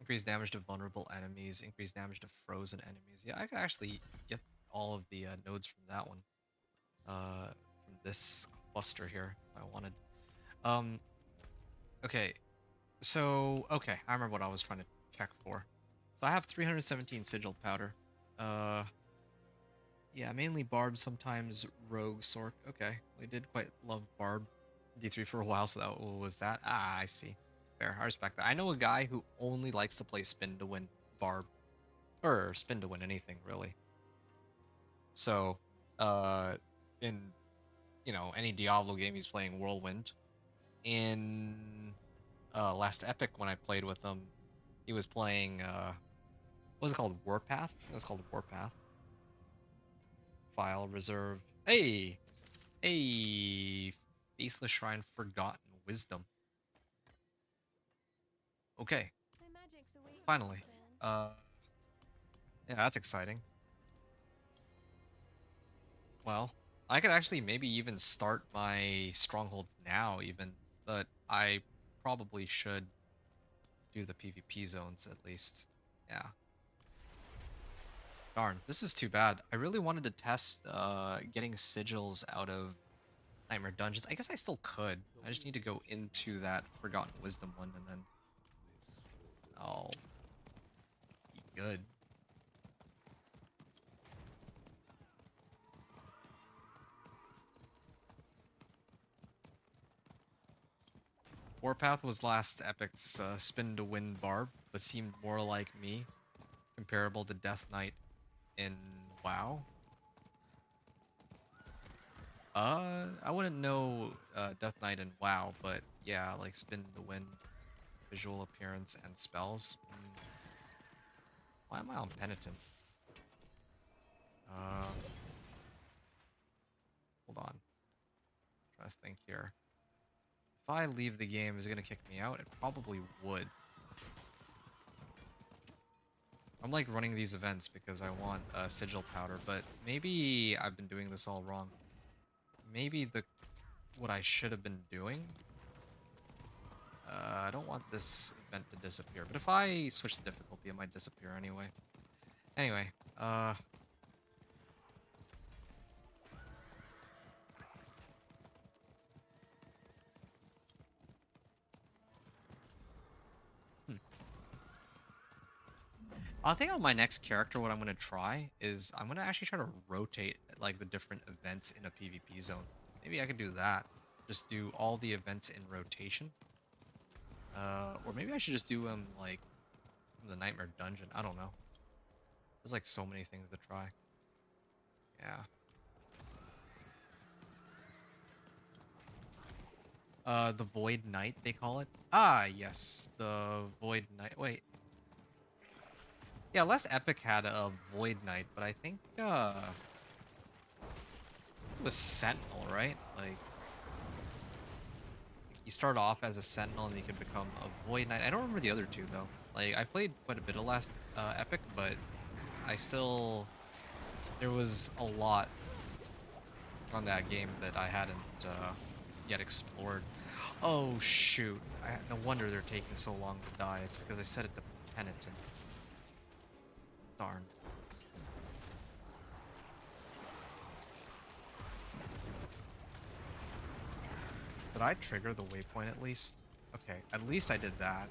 A: Increased damage to vulnerable enemies. Increased damage to frozen enemies. Yeah, I could actually get all of the nodes from that one. From this cluster here, if I wanted. Um. Okay. So okay, I remember what I was trying to check for. So I have 317 sigil powder. Uh. Yeah, mainly Barb, sometimes Rogue Sork. Okay, we did quite love Barb D3 for a while, so that was that. Ah, I see. Fair, I respect that. I know a guy who only likes to play spin to win Barb, or spin to win anything really. So, uh, in any Diablo game, he's playing Whirlwind. In last Epic, when I played with him, he was playing what was it called? Warpath. It was called Warpath. File reserve. Hey, hey, Faceless Shrine, Forgotten Wisdom. Okay,
D: My magic's awake
A: finally.
D: then.
A: Yeah, that's exciting. Well, I could actually maybe even start my strongholds now, even, but I probably should do the PvP zones at least. Yeah. Darn, this is too bad. I really wanted to test getting sigils out of Nightmare Dungeons. I guess I still could. I just need to go into that Forgotten Wisdom one and then I'll be good. Warpath was last Epic's spin to win Barb, but seemed more like me, comparable to Death Knight in WoW. I wouldn't know Death Knight in WoW, but yeah, like spin to win, visual appearance, and spells. Why am I on Penitent? Hold on. Trying to think here. If I leave the game, is it gonna kick me out? It probably would. I'm like running these events because I want sigil powder, but maybe I've been doing this all wrong. Maybe what I should have been doing I don't want this event to disappear, but if I switch the difficulty, it might disappear anyway. Anyway, hmm. I think on my next character, what I'm gonna try is I'm gonna actually try to rotate like the different events in a PvP zone. Maybe I could do that. Just do all the events in rotation. Or maybe I should just do them like the Nightmare Dungeon. I don't know. There's like so many things to try. Yeah. The Void Knight, they call it. Ah, yes. The Void Knight. Wait. Yeah, Last Epic had a Void Knight, but I think, it was Sentinel, right? Like, you start off as a Sentinel and you can become a Void Knight. I don't remember the other two, though. Like, I played quite a bit of Last Epic, but I still... There was a lot on that game that I hadn't yet explored. Oh, shoot. No wonder they're taking so long to die. It's because I set it to Penitent. Darn. Did I trigger the waypoint at least? Okay, at least I did that.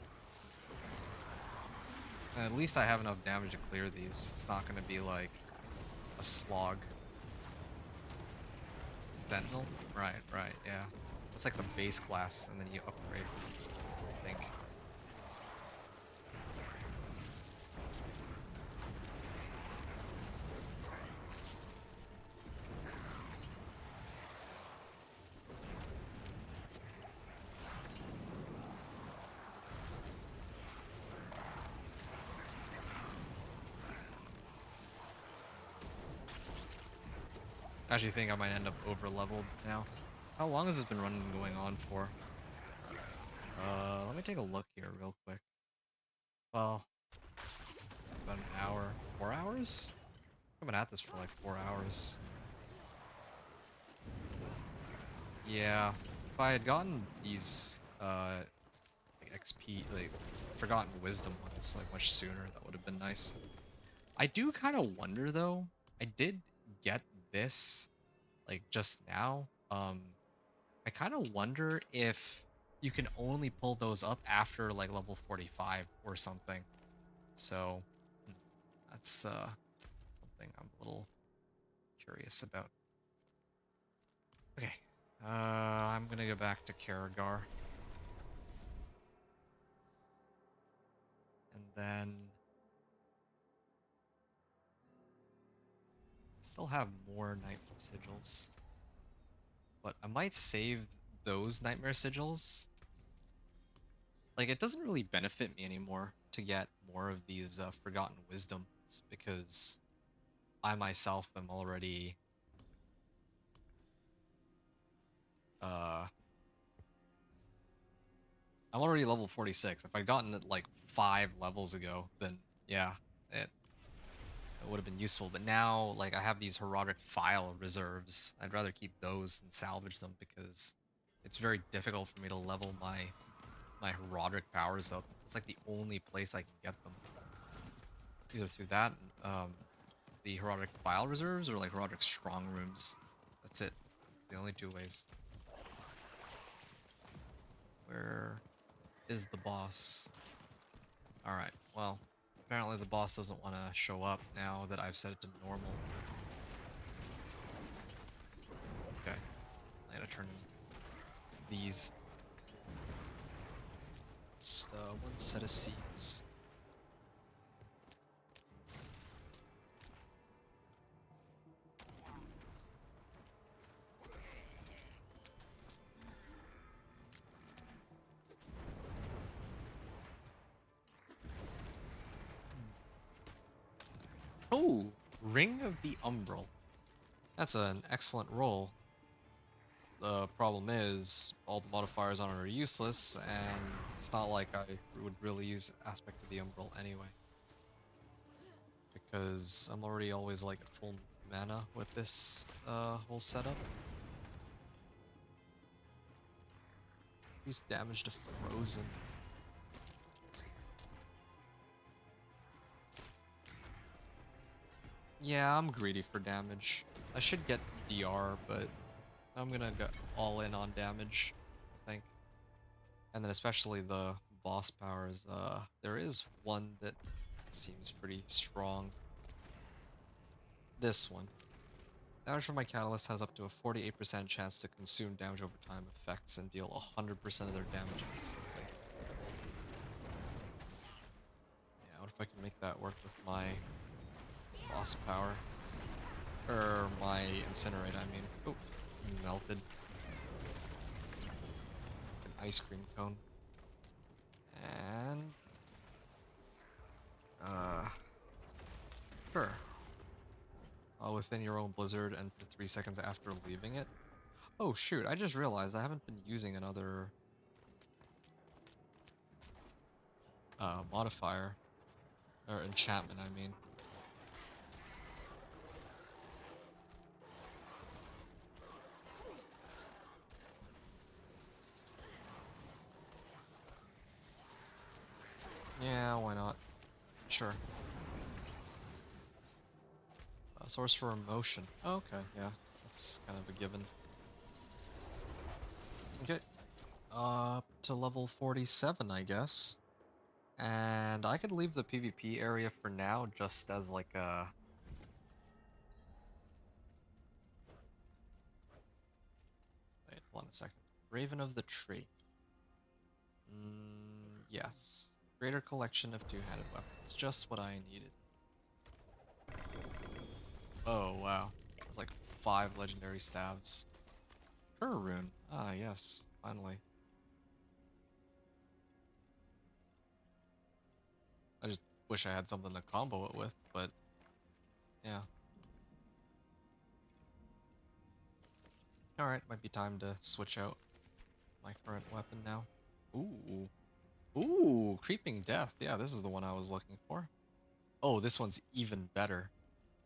A: And at least I have enough damage to clear these. It's not going to be like a slog. Sentinel? Right, yeah. It's like the base class, and then you upgrade, I think. I actually think I might end up over-leveled now. How long has this been going on for? Let me take a look here real quick. Well, about an hour. 4 hours? I've been at this for like 4 hours. Yeah, if I had gotten these, like XP, like, Forgotten Wisdom ones, like, much sooner, that would have been nice. I do kind of wonder, though. I did get this, like, just now. I kind of wonder if you can only pull those up after, like, level 45 or something. So, hmm, that's, something I'm a little curious about. Okay, I'm gonna go back to Karagar. And then... still have more Nightmare Sigils. But I might save those Nightmare Sigils. Like, it doesn't really benefit me anymore to get more of these Forgotten Wisdoms, because I myself am already... I'm already level 46. If I'd gotten it like 5 levels ago, then yeah, it would have been useful. But now, like, I have these Herodic File reserves. I'd rather keep those than salvage them, because it's very difficult for me to level my Herodic powers up. It's like the only place I can get them. Either through that, the Herodic File reserves, or like Herodic Strong Rooms. That's it. The only two ways. Where is the boss? Alright, well, apparently the boss doesn't want to show up now that I've set it to normal. Okay, I gotta turn these. It's one set of seeds. Oh, Ring of the Umbral. That's an excellent roll. The problem is, all the modifiers on it are useless, and it's not like I would really use Aspect of the Umbral anyway. Because I'm already always like at full mana with this whole setup. Increase damage to frozen. Yeah, I'm greedy for damage. I should get DR, but I'm gonna go all in on damage, I think. And then especially the boss powers, there is one that seems pretty strong. This one. Damage from my catalyst has up to a 48% chance to consume damage over time effects and deal 100% of their damage instantly. Yeah, what if I can make that work with my boss power? Or my incinerate, I mean. Oh, melted. An ice cream cone. And sure. Within your own blizzard and for 3 seconds after leaving it. Oh shoot, I just realized I haven't been using another modifier. Or enchantment, I mean. Yeah, why not? Sure. Source for emotion. Oh, okay, yeah. That's kind of a given. Okay. Up to level 47, I guess. And I could leave the PvP area for now just as like a... Wait, hold on a second. Raven of the Tree. Yes. Greater collection of two-handed weapons. Just what I needed. Oh, wow. That's like 5 legendary staves. Rune. Ah, yes. Finally. I just wish I had something to combo it with, but yeah. Alright, might be time to switch out my current weapon now. Ooh. Ooh, Creeping Death. Yeah, this is the one I was looking for. Oh, this one's even better.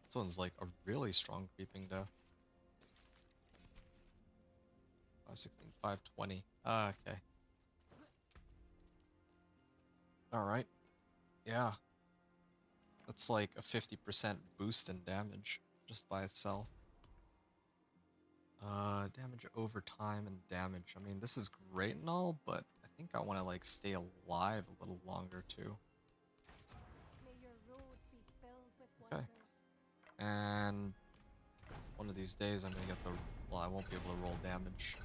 A: This one's like a really strong Creeping Death. 516, 520. Okay. Alright. Yeah. That's like a 50% boost in damage just by itself. Damage over time and damage. I mean, this is great and all, but I think I want to like stay alive a little longer too.
D: May your road be filled with
A: Okay.
D: wonders.
A: And one of these days I'm gonna get the... Well, I won't be able to roll damage.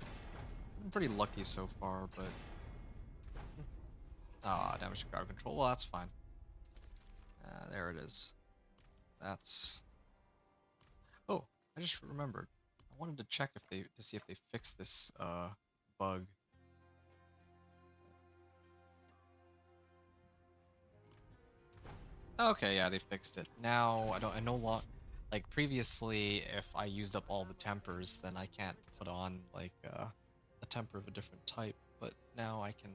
A: I'm pretty lucky so far, but... Ah, damage to crowd control. Well, that's fine. There it is. That's... Oh, I just remembered. I wanted to check if they... to see if they fixed this, bug. Okay, yeah, they fixed it. Now, I no longer... Like, previously, if I used up all the tempers, then I can't put on, like, a temper of a different type. But now I can...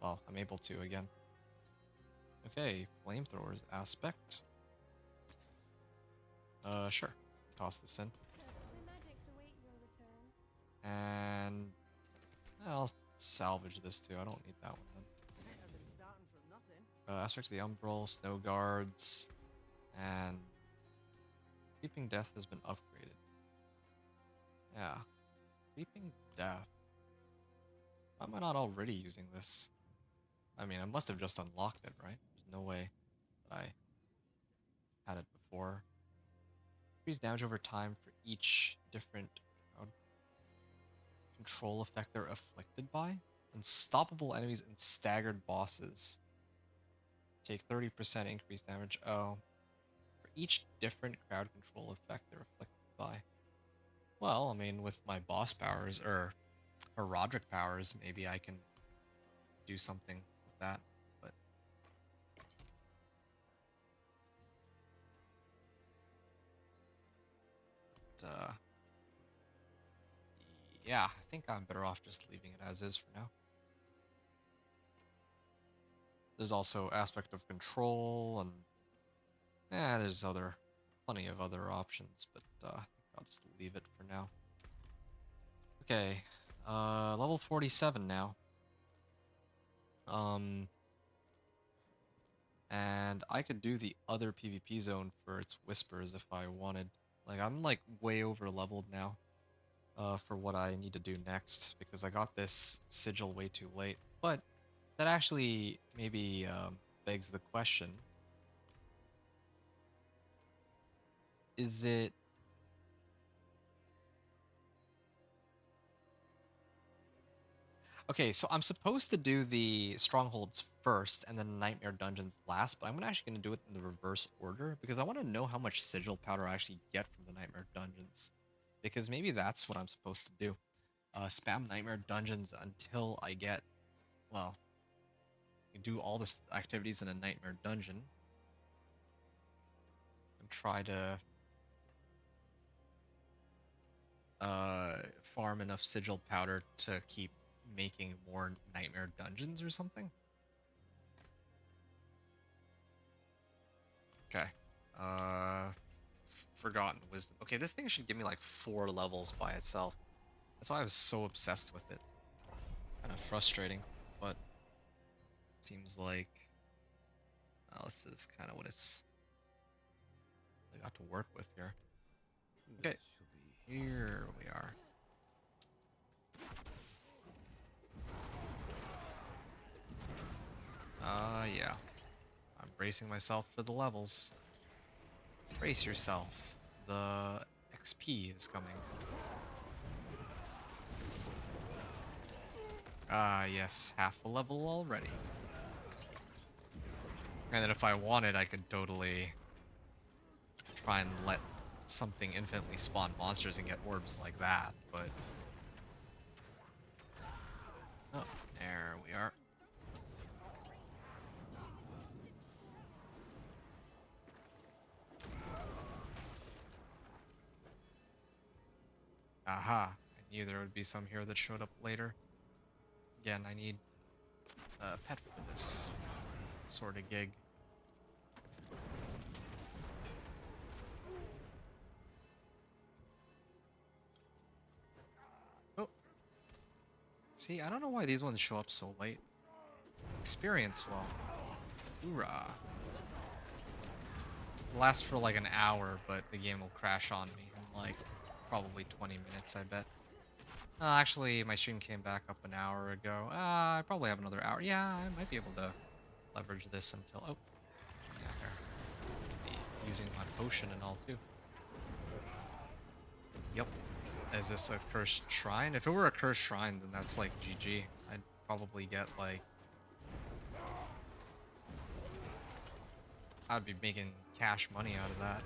A: Well, I'm able to again. Okay, flamethrowers aspect. Sure. Toss this in.
D: The magics await your return.
A: And... I'll salvage this too. I don't need that one then.
B: Better than starting from nothing.
A: Aspect of the Umbral, Snow Guards, and... Creeping Death has been upgraded. Yeah. Creeping Death. Why am I not already using this? I mean, I must have just unlocked it, right? There's no way that I had it before. Increase damage over time for each different control effect they're afflicted by. Unstoppable enemies and staggered bosses take 30% increased damage. Oh. For each different crowd control effect they're afflicted by. Well, I mean, with my boss powers, or Roderick powers, maybe I can do something with that, but... yeah, I think I'm better off just leaving it as is for now. There's also aspect of control, and... there's plenty of other options, but I think I'll just leave it for now. Okay, level 47 now. Um, and I could do the other PvP zone for its whispers if I wanted. Like, I'm like way over leveled now for what I need to do next because I got this sigil way too late. But that actually maybe begs the question, is it... Okay, so I'm supposed to do the strongholds first and then nightmare dungeons last, but I'm actually going to do it in the reverse order because I want to know how much sigil powder I actually get from the nightmare dungeons. Because maybe that's what I'm supposed to do. Spam nightmare dungeons until I get, well, you do all the activities in a nightmare dungeon and try to farm enough sigil powder to keep making more nightmare dungeons or something. Okay. Uh, Forgotten Wisdom. Okay, this thing should give me like 4 levels by itself. That's why I was so obsessed with it. Kind of frustrating, but seems like this is kind of what it's I got to work with here. Okay, here we are. Yeah. I'm bracing myself for the levels. Brace yourself. The XP is coming. Ah, yes, half a level already. And then if I wanted, I could totally try and let something infinitely spawn monsters and get orbs like that, but... Oh, there we are. Aha, I knew there would be some here that showed up later. Again, I need a pet for this sort of gig. Oh. See, I don't know why these ones show up so late. Experience well. Hoorah. Lasts for like an hour, but the game will crash on me in like probably 20 minutes, I bet. Actually, my stream came back up an hour ago. I probably have another hour. Yeah, I might be able to leverage this until... Oh, yeah, here. Be using my potion and all, too. Yep. Is this a cursed shrine? If it were a cursed shrine, then that's like GG. I'd probably get like... I'd be making cash money out of that.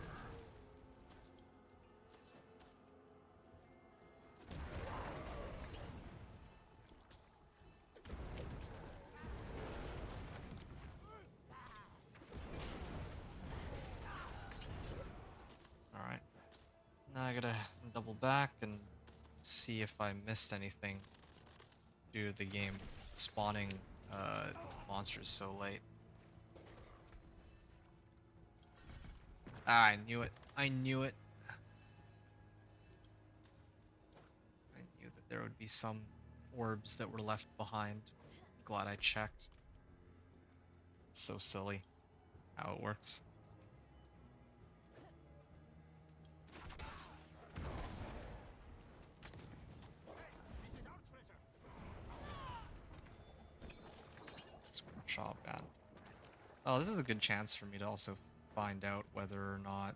A: Alright. Now I gotta double back and see if I missed anything due to the game spawning monsters so late. I knew it. I knew it. I knew that there would be some orbs that were left behind. Glad I checked. It's so silly how it works. Shop band. Oh, this is a good chance for me to also find out whether or not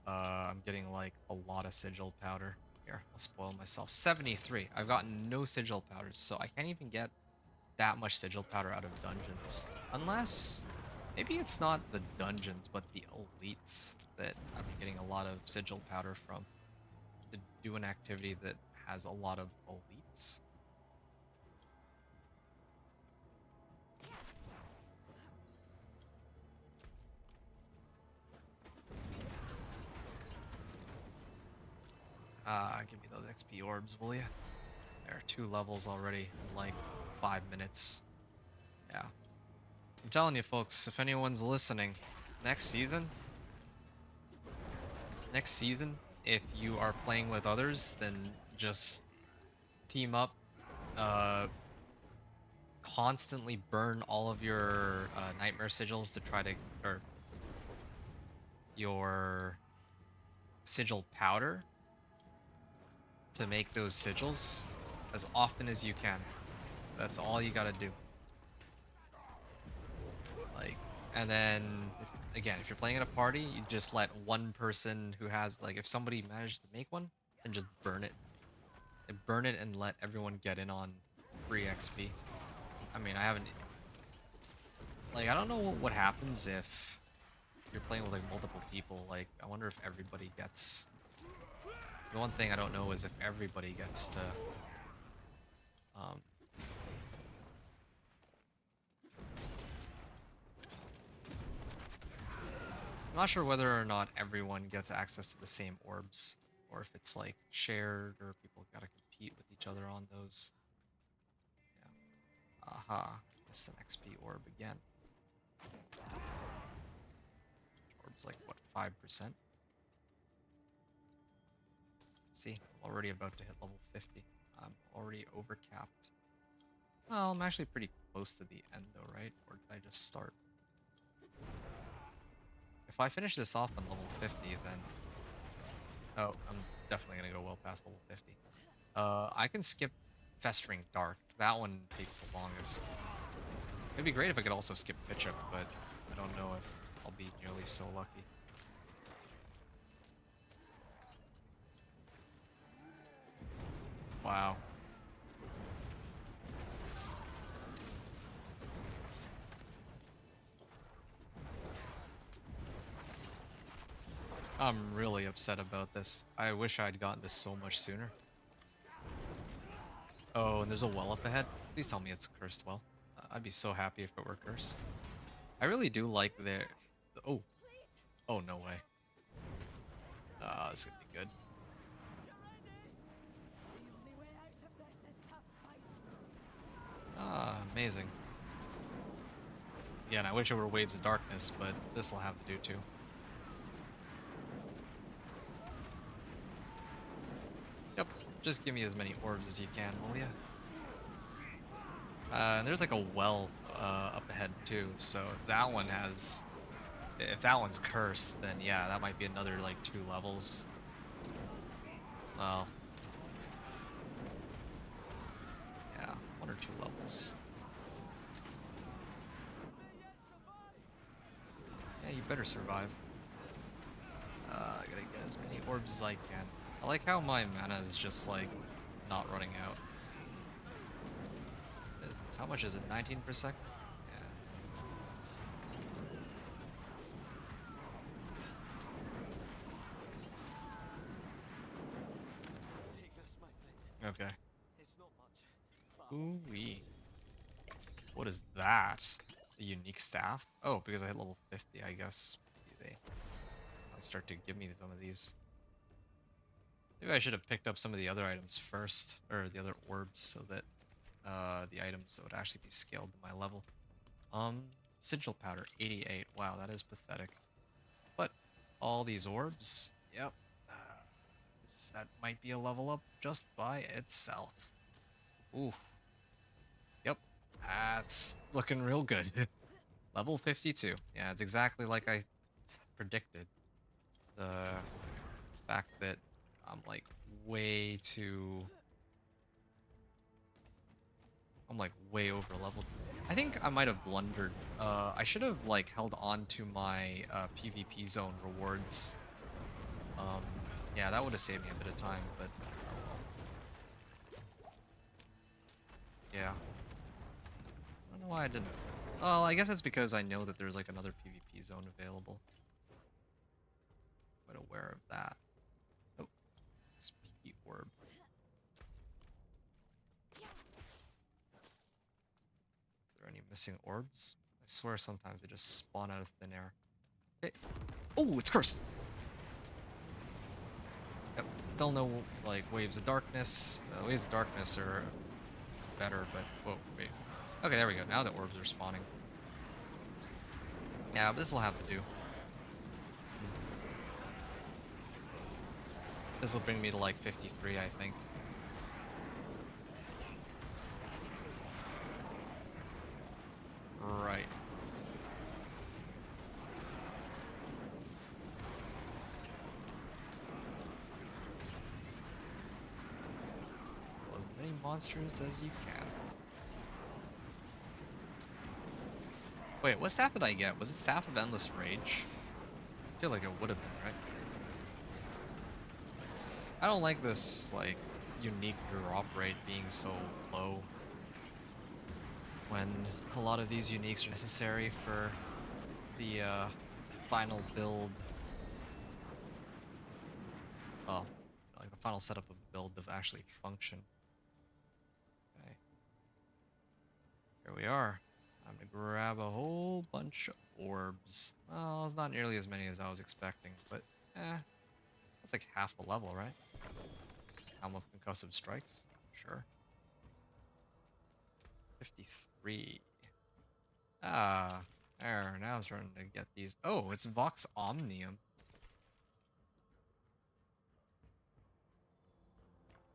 A: I'm getting like a lot of sigil powder. Here, I'll spoil myself. 73. I've gotten no sigil powders, so I can't even get that much sigil powder out of dungeons. Unless, maybe it's not the dungeons, but the elites that I'm getting a lot of sigil powder from to do an activity that has a lot of elites. Give me those XP orbs, will ya? There are 2 levels already in like 5 minutes. Yeah. I'm telling you folks, if anyone's listening, next season, if you are playing with others, then just team up, constantly burn all of your nightmare sigils to try to, or your sigil powder to make those sigils as often as you can. That's all you gotta do. Like, and then again, if you're playing in a party, you just let one person who has, like, if somebody managed to make one, then just burn it. And burn it and let everyone get in on free XP. I mean, I haven't, like, I don't know what happens if you're playing with like multiple people. Like, I wonder if everybody gets. The one thing I don't know is if everybody gets to. Um, I'm not sure whether or not everyone gets access to the same orbs, or if it's like shared, or people gotta compete with each other on those. Yeah. Aha! Missed an XP orb again. Orb's like what, 5%? See, I'm already about to hit level 50. I'm already overcapped. Well, I'm actually pretty close to the end though, right? Or did I just start? If I finish this off on level 50, then... Oh, I'm definitely gonna go well past level 50. I can skip Festering Dark. That one takes the longest. It'd be great if I could also skip Bishop, but I don't know if I'll be nearly so lucky. Wow. I'm really upset about this. I wish I'd gotten this so much sooner. Oh, and there's a well up ahead. Please tell me it's a cursed well. I'd be so happy if it were cursed. I really do like their... Oh. Oh, no way. This is gonna be good. Ah, amazing. Again, I wish it were Waves of Darkness, but this'll have to do too. Yep, just give me as many orbs as you can, will ya? And there's like a well up ahead too, so if that one has... If that one's cursed, then yeah, that might be another like 2 levels. Well... Yeah, 1 or 2 levels. Yeah, you better survive. I gotta get as many orbs as I can. I like how my mana is just like not running out. How much is it? 19 per second? Yeah. Okay.
B: It's not much. But
A: Ooh-wee. What is that? A unique staff? Oh, because I hit level 50, I guess. Maybe they'll start to give me some of these. Maybe I should have picked up some of the other items first, or the other orbs, so that the items would actually be scaled to my level. Sigil powder, 88. Wow, that is pathetic. But all these orbs, yep. That might be a level up just by itself. Ooh. Yep. That's looking real good. Level 52. Yeah, it's exactly like I predicted. The fact that I'm like way too... I'm like way over leveled. I think I might have blundered. I should have like held on to my PvP zone rewards. Yeah, that would have saved me a bit of time, but oh well. Yeah. I don't know why I didn't. Well, I guess it's because I know that there's like another PvP zone available. Quite aware of that. Oh, speedy orb. Are there any missing orbs? I swear sometimes they just spawn out of thin air. Okay. Oh, it's cursed! Yep, still no, like, Waves of Darkness. Waves of Darkness are better, but... Whoa, wait. Okay, there we go. Now the orbs are spawning. Yeah, but this'll have to do. This'll bring me to, like, 53, I think. monsters as you can. Wait, what staff did I get? Was it Staff of Endless Rage? I feel like it would have been, right? I don't like this, like, unique drop rate being so low when a lot of these uniques are necessary for the final build. Well, like the final setup of the build to actually function. Okay. Here we are. Time to grab a whole bunch of orbs. Well, it's not nearly as many as I was expecting, but that's like half the level, right? Helm of Concussive Strikes. Sure. 53. Ah, there. Now I'm starting to get these. Oh, it's Vox Omnium.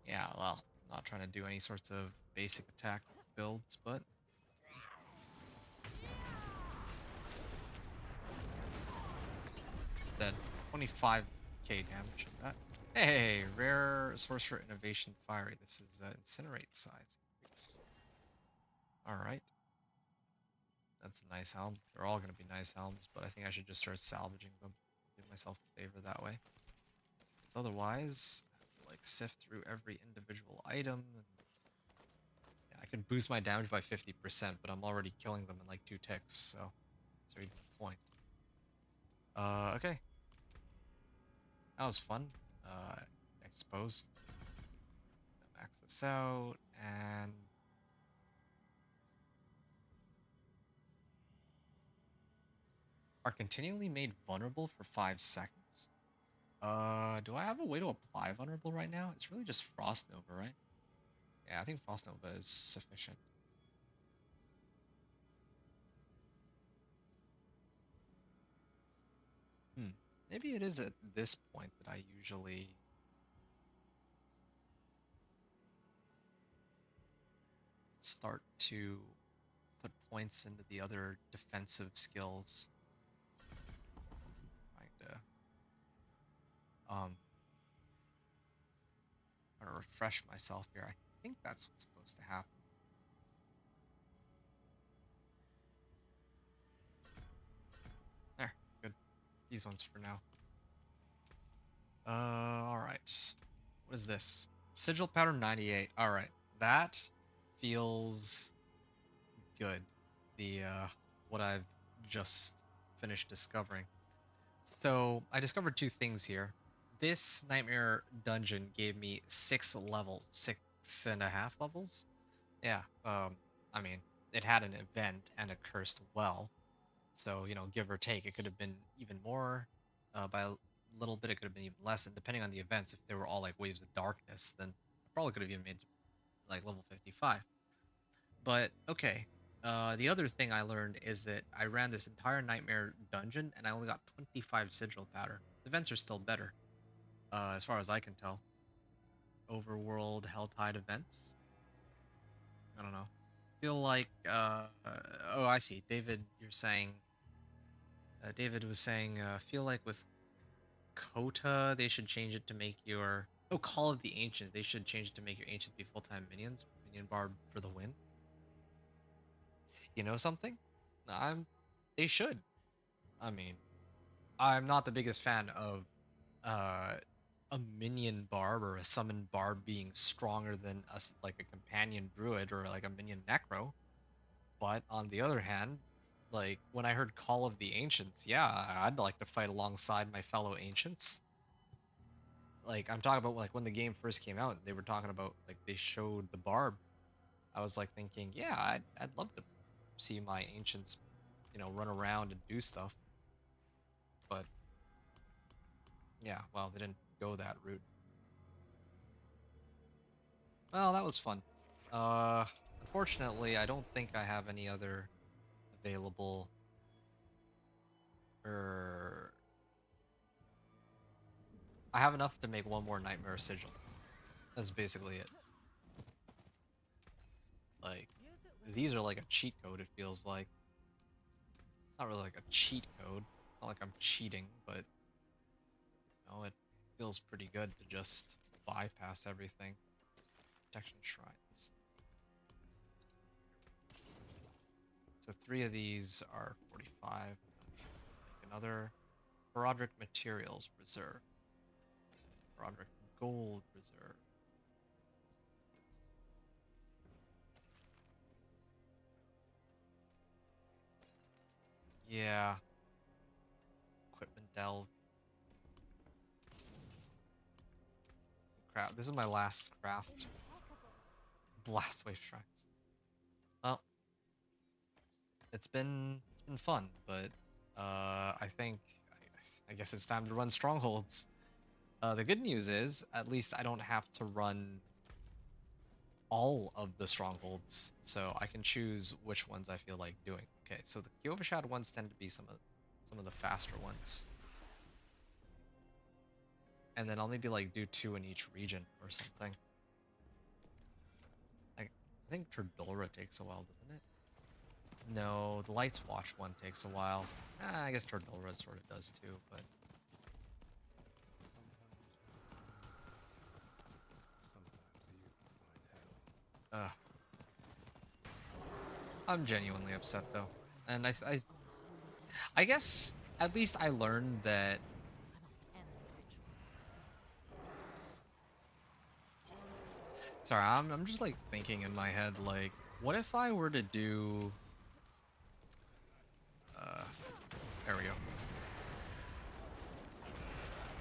A: Yeah, well, not trying to do any sorts of basic attack builds, but dead. 25k damage of that. Hey, rare sorcerer innovation fiery. This is incinerate size increase. All right, that's a nice helm. They're all gonna be nice helms, but I think I should just start salvaging them. Do myself a favor that way. So otherwise, I have to like sift through every individual item. And yeah, I can boost my damage by 50%, but I'm already killing them in like 2 ticks, so that's even the point. Okay. That was fun. I suppose. Max this out, and are continually made vulnerable for 5 seconds. Do I have a way to apply vulnerable right now? It's really just Frost Nova, right? Yeah, I think Frost Nova is sufficient. Hmm. Maybe it is at this point that I usually start to put points into the other defensive skills. Um, trying to refresh myself here. I think that's what's supposed to happen. There, good. These ones for now. All right. What is this? Sigil pattern 98. All right, that feels good. The what I've just finished discovering. So I discovered 2 things here. This nightmare dungeon gave me 6 levels, 6.5 levels. Yeah. I mean, it had an event and a cursed well, so you know, give or take, it could have been even more. By a little bit, it could have been even less, and depending on the events, if they were all like waves of darkness, then I probably could have even made like level 55. But okay. The other thing I learned is that I ran this entire nightmare dungeon and I only got 25 sigil pattern. The events are still better, as far as I can tell. Overworld Helltide events. I don't know. Feel like oh, I see. David, you're saying David was saying feel like with Kota they should change it to make your Call of the Ancients, they should change it to make your ancients be full-time minions. Minion barb for the win. You know something? I'm They should. I mean, I'm not the biggest fan of uh a minion barb or a summon barb being stronger than us like a companion druid or like a minion necro. But on the other hand, like when I heard Call of the Ancients, yeah, I'd like to fight alongside my fellow ancients. Like I'm talking about like when the game first came out, they were talking about like they showed the barb. I was like thinking, yeah, I'd love to see my ancients, you know, run around and do stuff. But yeah, well, they didn't go that route. Well, that was fun. Uh, Unfortunately, I don't think I have any other available. Er, I have enough to make one more Nightmare Sigil. That's basically it. Like, these are like a cheat code, it feels like. Not really like a cheat code. Not like I'm cheating, but, you know, it feels pretty good to just bypass everything. protection shrines. So 3 of these are 45. Another Broderick Materials Reserve. Broderick Gold Reserve. Yeah. Equipment delve. Crap. This is my last craft. Blast wave shrines. Well, it's been fun, but I guess it's time to run strongholds. The good news is at least I don't have to run all of the strongholds, so I can choose which ones I feel like doing. Okay, so the Kyovashad ones tend to be some of the faster ones. And then I'll maybe like do 2 in each region or something. I think Turdulra takes a while, doesn't it? No, the Lights Watch one takes a while. I guess Turdulra sort of does too, but uh I'm genuinely upset though. And I guess at least I learned that
E: I must end the ritual.
A: sorry, I'm just like thinking in my head like what if I were to do there we go.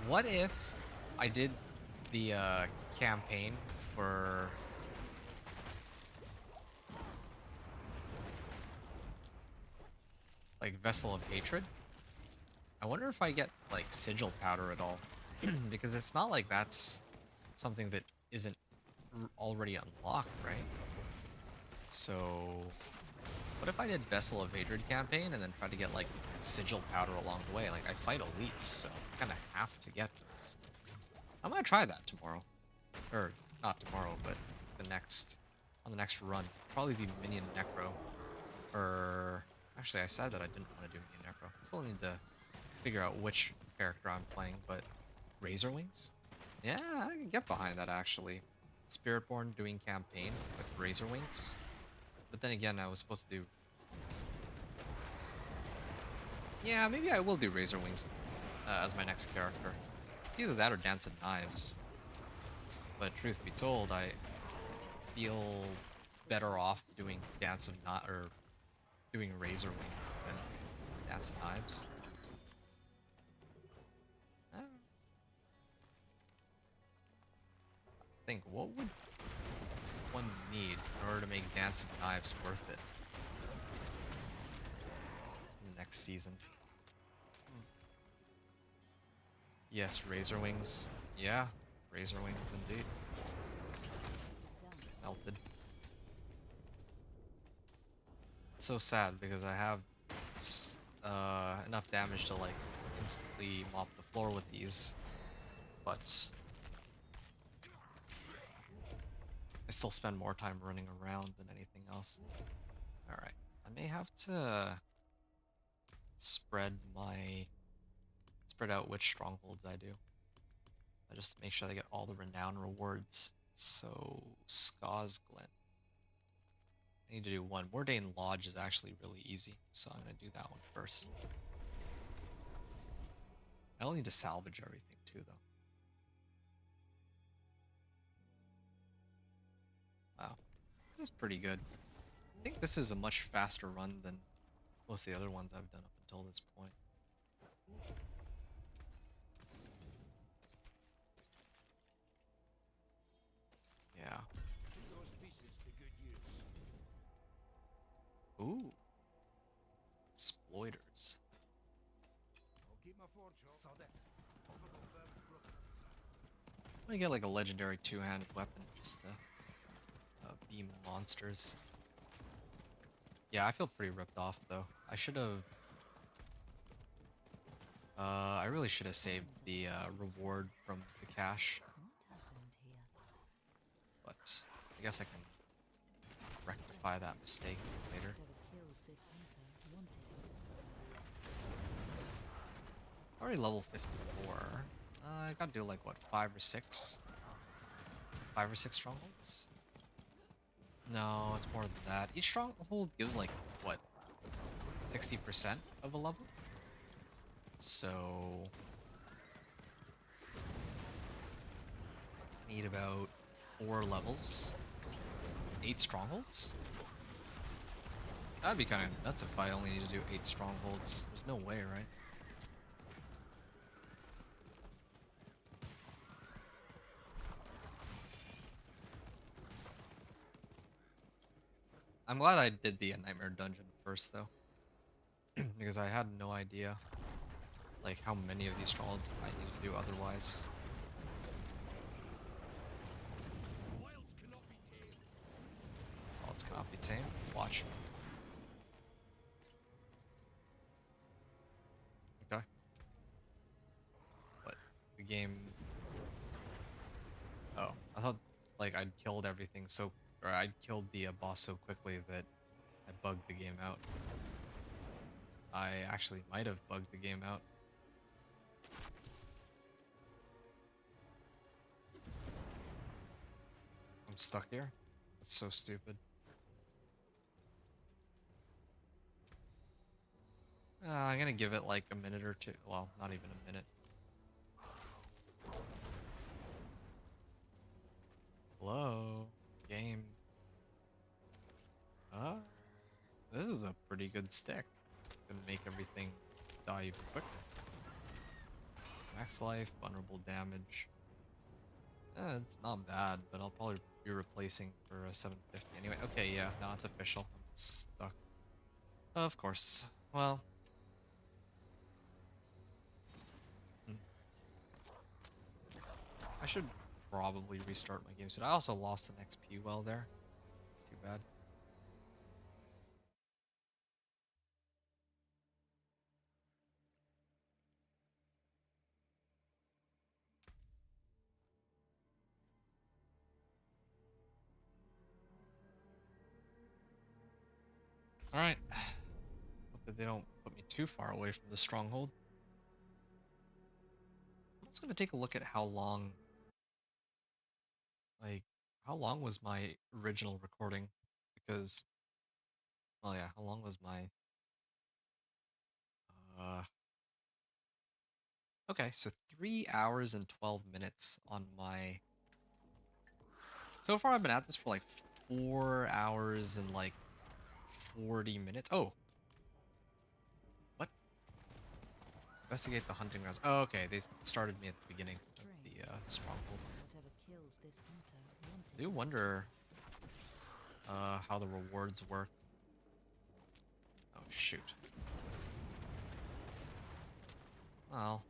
A: What if I did the campaign for like Vessel of Hatred? I wonder if I get like sigil powder at all. Because it's not like that's something that isn't already unlocked, right? So what if I did Vessel of Hatred campaign and then try to get like sigil powder along the way? Like I fight elites, so I kind of have to get those. I'm gonna try that tomorrow, or not tomorrow, but on the next run. Probably be Minion Necro, or actually I said that I didn't want to do Minion Necro. I still need to figure out which character I'm playing, but Razor Wings? Yeah, I can get behind that actually. Spiritborn doing campaign with Razor Wings. But then again, I was supposed to do... Yeah, maybe I will do Razor Wings as my next character. It's either that or Dance of Knives. But truth be told, I feel better off doing or doing Razor Wings than Dance of Knives. I think, what would one need in order to make Dance of Knives worth it in the next season? Yes, Razor Wings. Yeah, Razor Wings indeed. Melted. It's so sad because I have enough damage to like instantly mop the floor with these, but I still spend more time running around than anything else. Alright, I may have to spread out which strongholds I do. Just to make sure I get all the renown rewards. So, Ska's Glen. I need to do one. Mordane Lodge is actually really easy, so I'm gonna do that one first. I don't need to salvage everything too, though. Wow, this is pretty good. I think this is a much faster run than most of the other ones I've done up until this point. Yeah. Ooh. Exploiters. I'm gonna get like a legendary two-handed weapon just to beam monsters. Yeah, I feel pretty ripped off though. I should have. I really should have saved the reward from the cache,
E: What happened here?
A: but I guess I can rectify that mistake later.
E: Whoever killed this hunter wanted him to suffer.
A: Already level 54. I gotta do like what, 5 or 6 strongholds. No, it's more than that. Each stronghold gives like what, 60% of a level. So need about 4 levels, 8 strongholds. That'd be kind of nuts if I only need to do 8 strongholds. There's no way, right? I'm glad I did the Nightmare Dungeon first, though. Because I had no idea, like, how many of these strongholds I need to do otherwise. Wilds cannot be tamed. Watch me. Okay. But the game... Oh, I thought, like, I'd killed everything so... Or I'd killed the boss so quickly that I bugged the game out. I actually might have bugged the game out. I'm stuck here? That's so stupid. I'm gonna give it like a minute or two. Well, not even a minute. Hello? Game. This is a pretty good stick. Gonna make everything die even quicker. Max life, vulnerable damage. It's not bad, but I'll probably be replacing for a 750 anyway. Okay, yeah, now it's official. I'm stuck. Of course. Well. hmm. I should probably restart my game soon. I also lost an XP well there. It's too bad. Alright. Hope that they don't put me too far away from the stronghold. I'm also gonna take a look at how long, like, how long was my original recording? Because, oh yeah, how long was my, uh, okay, so 3 hours and 12 minutes on my, so far I've been at this for like 4 hours and like 40 minutes. Oh, what? Investigate the hunting grounds. Oh, okay, they started me at the beginning of the stronghold.
E: Whatever killed this hunter wanted
A: I do
E: him to
A: wonder how the rewards work. Oh, shoot. Well.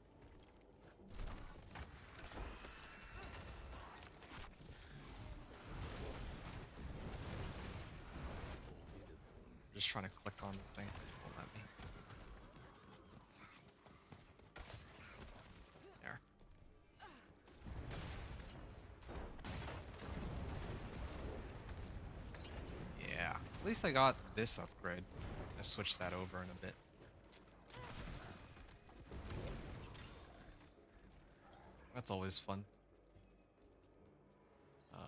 A: I'm just trying to click on the thing. Won't let me. There. Yeah. At least I got this upgrade. I switched that over in a bit. That's always fun.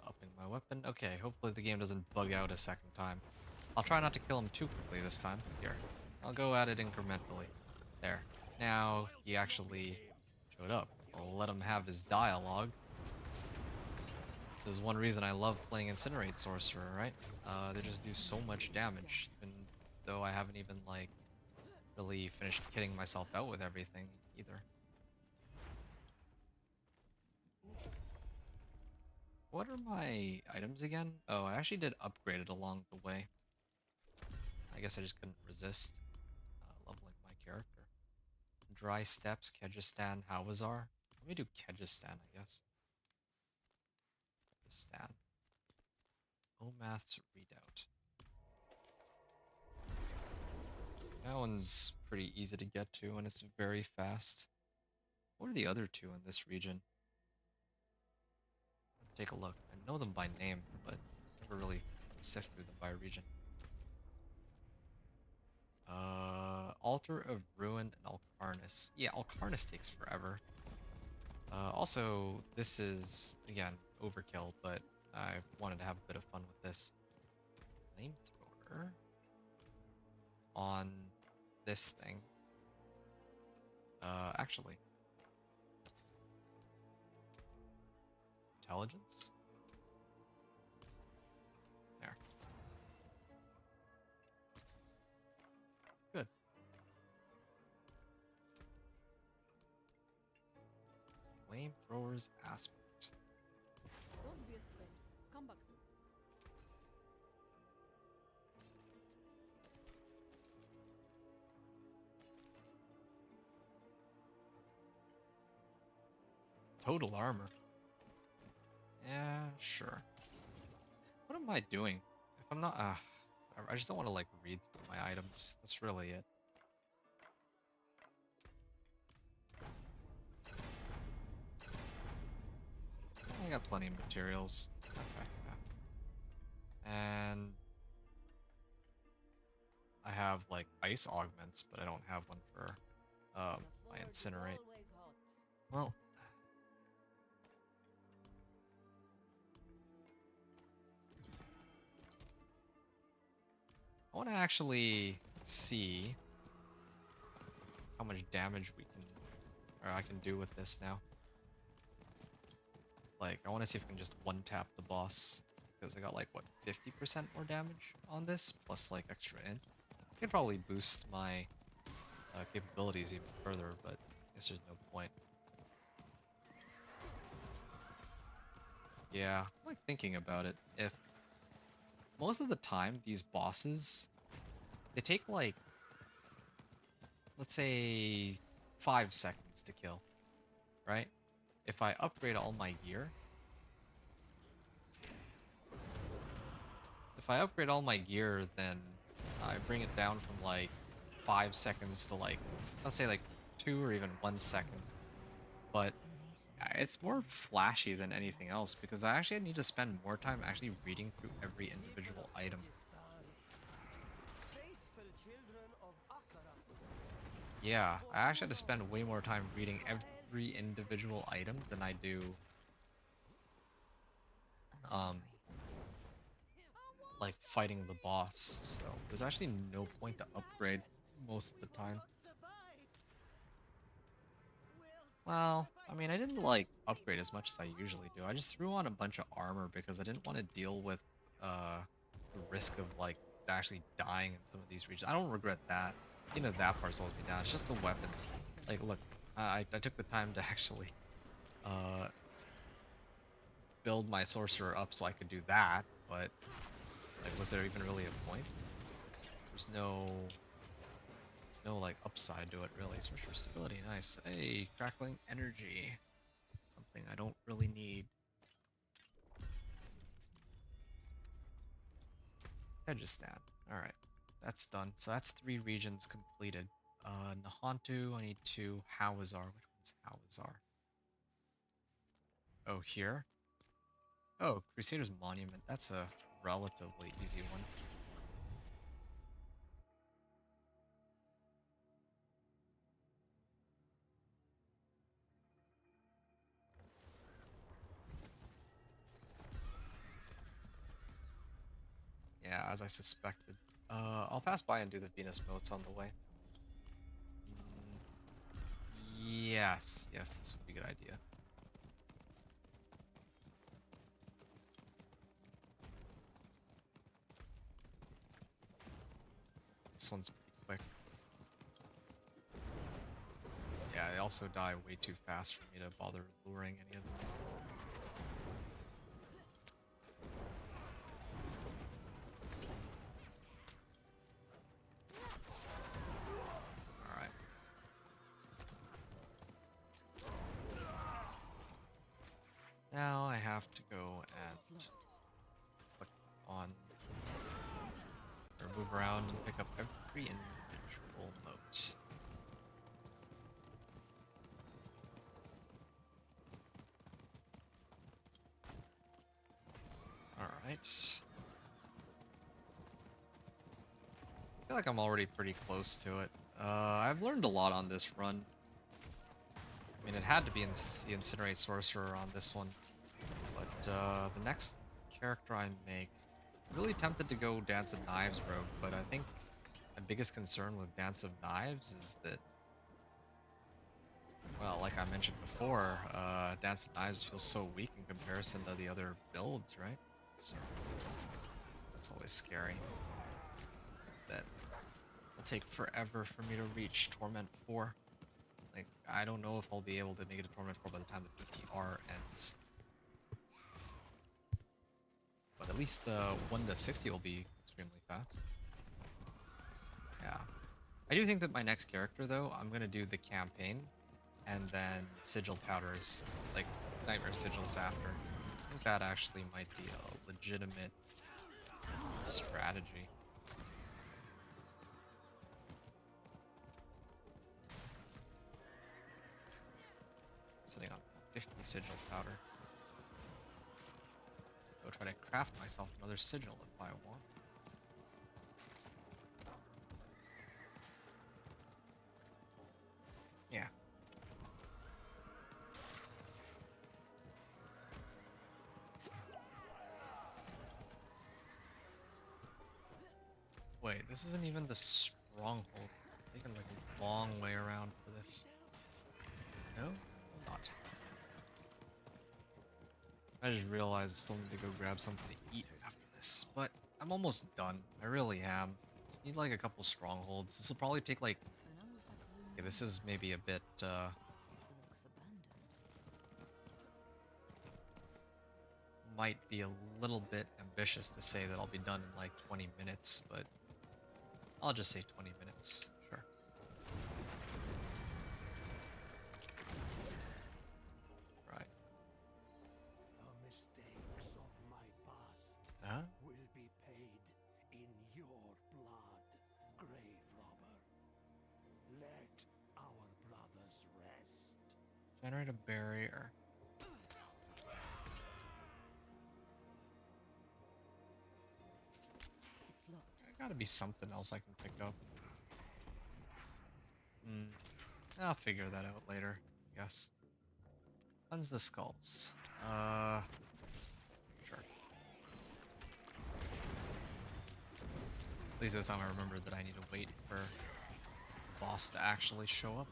A: Upping my weapon. Okay, hopefully the game doesn't bug out a second time. I'll try not to kill him too quickly this time. Here. I'll go at it incrementally. There. Now he actually showed up. I'll let him have his dialogue. There's one reason I love playing Incinerate Sorcerer, right? They just do so much damage, even though I haven't even, like, really finished kitting myself out with everything either. What are my items again? Oh, I actually did upgrade it along the way. I guess I just couldn't resist leveling my character. Dry Steps, Kyrgyzstan, Hawazar. Let me do Kyrgyzstan, I guess. Kyrgyzstan. Omath's Redoubt. That one's pretty easy to get to, and it's very fast. What are the other two in this region? Take a look. I know them by name, but never really sift through them by region. Altar of Ruin and Alcarnus. Yeah, Alcarnus takes forever. Also, this is, again, overkill, but I wanted to have a bit of fun with this. flamethrower on this thing. Actually, intelligence. There. Good. Flamethrower's aspect.
E: Don't be a squint. Come back soon.
A: Total armor. Yeah, sure. What am I doing? If I'm not, I just don't want to like read through my items. That's really it. I got plenty of materials. Okay, yeah. And I have like ice augments, but I don't have one for my incinerate.
E: Always hot.
A: Well, I want to actually see how much damage we can, or I can do with this now. Like, I want to see if I can just one-tap the boss, because I got like, what, 50% more damage on this, plus like extra int. I could probably boost my capabilities even further, but I guess there's no point. Yeah, I'm like thinking about it. If most of the time these bosses, they take like, let's say 5 seconds to kill, right? If I upgrade all my gear, then I bring it down from like 5 seconds to like, let's say like 2 or even 1 second. But it's more flashy than anything else because I actually need to spend more time actually reading through every individual item.
B: Faithful children of Akarat.
A: Yeah, I actually had to spend way more time reading every individual item than I do like fighting the boss. So there's actually no point to upgrade most of the time. Well, I mean, I didn't like upgrade as much as I usually do. I just threw on a bunch of armor because I didn't want to deal with the risk of like actually dying in some of these regions. I don't regret that. You know, that part slows me down. It's just the weapon. Like, look, I took the time to actually uh build my sorcerer up so I could do that, but like, was there even really a point? There's no like upside to it really. Sorcerer stability, nice. Hey, crackling energy. Something I don't really need. Kyrgyzstan. Alright. That's done. So that's 3 regions completed. Nahantu, I need 2. Hawazar. Which one's Hawazar? Oh, here? Oh, Crusader's Monument. That's a relatively easy one. Yeah, as I suspected. I'll pass by and do the Venus motes on the way. Yes, this would be a good idea. This one's pretty quick. Yeah, they also die way too fast for me to bother luring any of them. Alright. Now I have to go and click on or move around and pick up every individual mote. Alright. I feel like I'm already pretty close to it. I've learned a lot on this run. I mean, it had to be the Incinerate Sorcerer on this one. But the next character I make, Really tempted to go Dance of Knives rogue, but I think my biggest concern with Dance of Knives is that, well, like I mentioned before, Dance of Knives feels so weak in comparison to the other builds, right? So that's always scary. That it'll take forever for me to reach Torment 4. Like, I don't know if I'll be able to make it to Torment 4 by the time the PTR ends. But at least the 1 to 60 will be extremely fast. Yeah. I do think that my next character, though, I'm going to do the campaign and then Sigil Powders, like Nightmare Sigils after. I think that actually might be a legitimate strategy. Sitting on 50 Sigil Powder. Go try to craft myself another Sigil if I want. Yeah. Wait, this isn't even the stronghold. I'm taking like a long way around for this. No, not. I just realized I still need to go grab something to eat after this, but I'm almost done. I really am. Need like a couple strongholds. This will probably take like. Okay, this is maybe a bit. Might be a little bit ambitious to say that I'll be done in like 20 minutes, but I'll just say 20 minutes. Sure. Right.
C: The mistakes of my past
A: Huh?
C: will be paid in your blood, grave robber. Let our brothers rest.
A: Generate a barrier.
E: It's locked.
A: There gotta be something else I can pick up. I'll figure that out later, I guess. Cleanse the skulls. Sure. At least this time I remember that I need to wait for the boss to actually show up.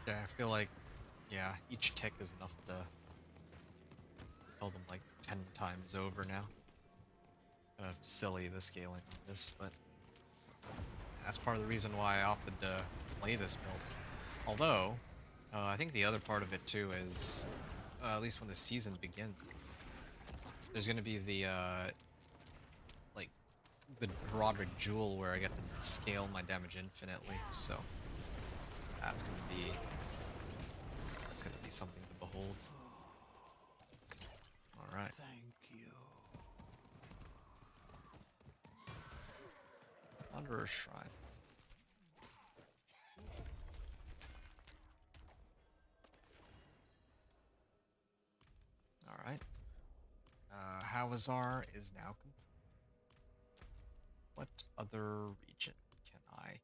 A: Yeah, I feel like, yeah, each tick is enough to kill them like 10 times over now. Kind of silly, the scaling of this, but that's part of the reason why I opted to play this build. Although, I think the other part of it too is, at least when the season begins, there's going to be the, like, the Roderick Jewel where I get to scale my damage infinitely, so that's going to be something to behold. Alright.
C: Thank you.
A: Wanderer's Shrine. Alright. Hawazar is now complete. What other region can I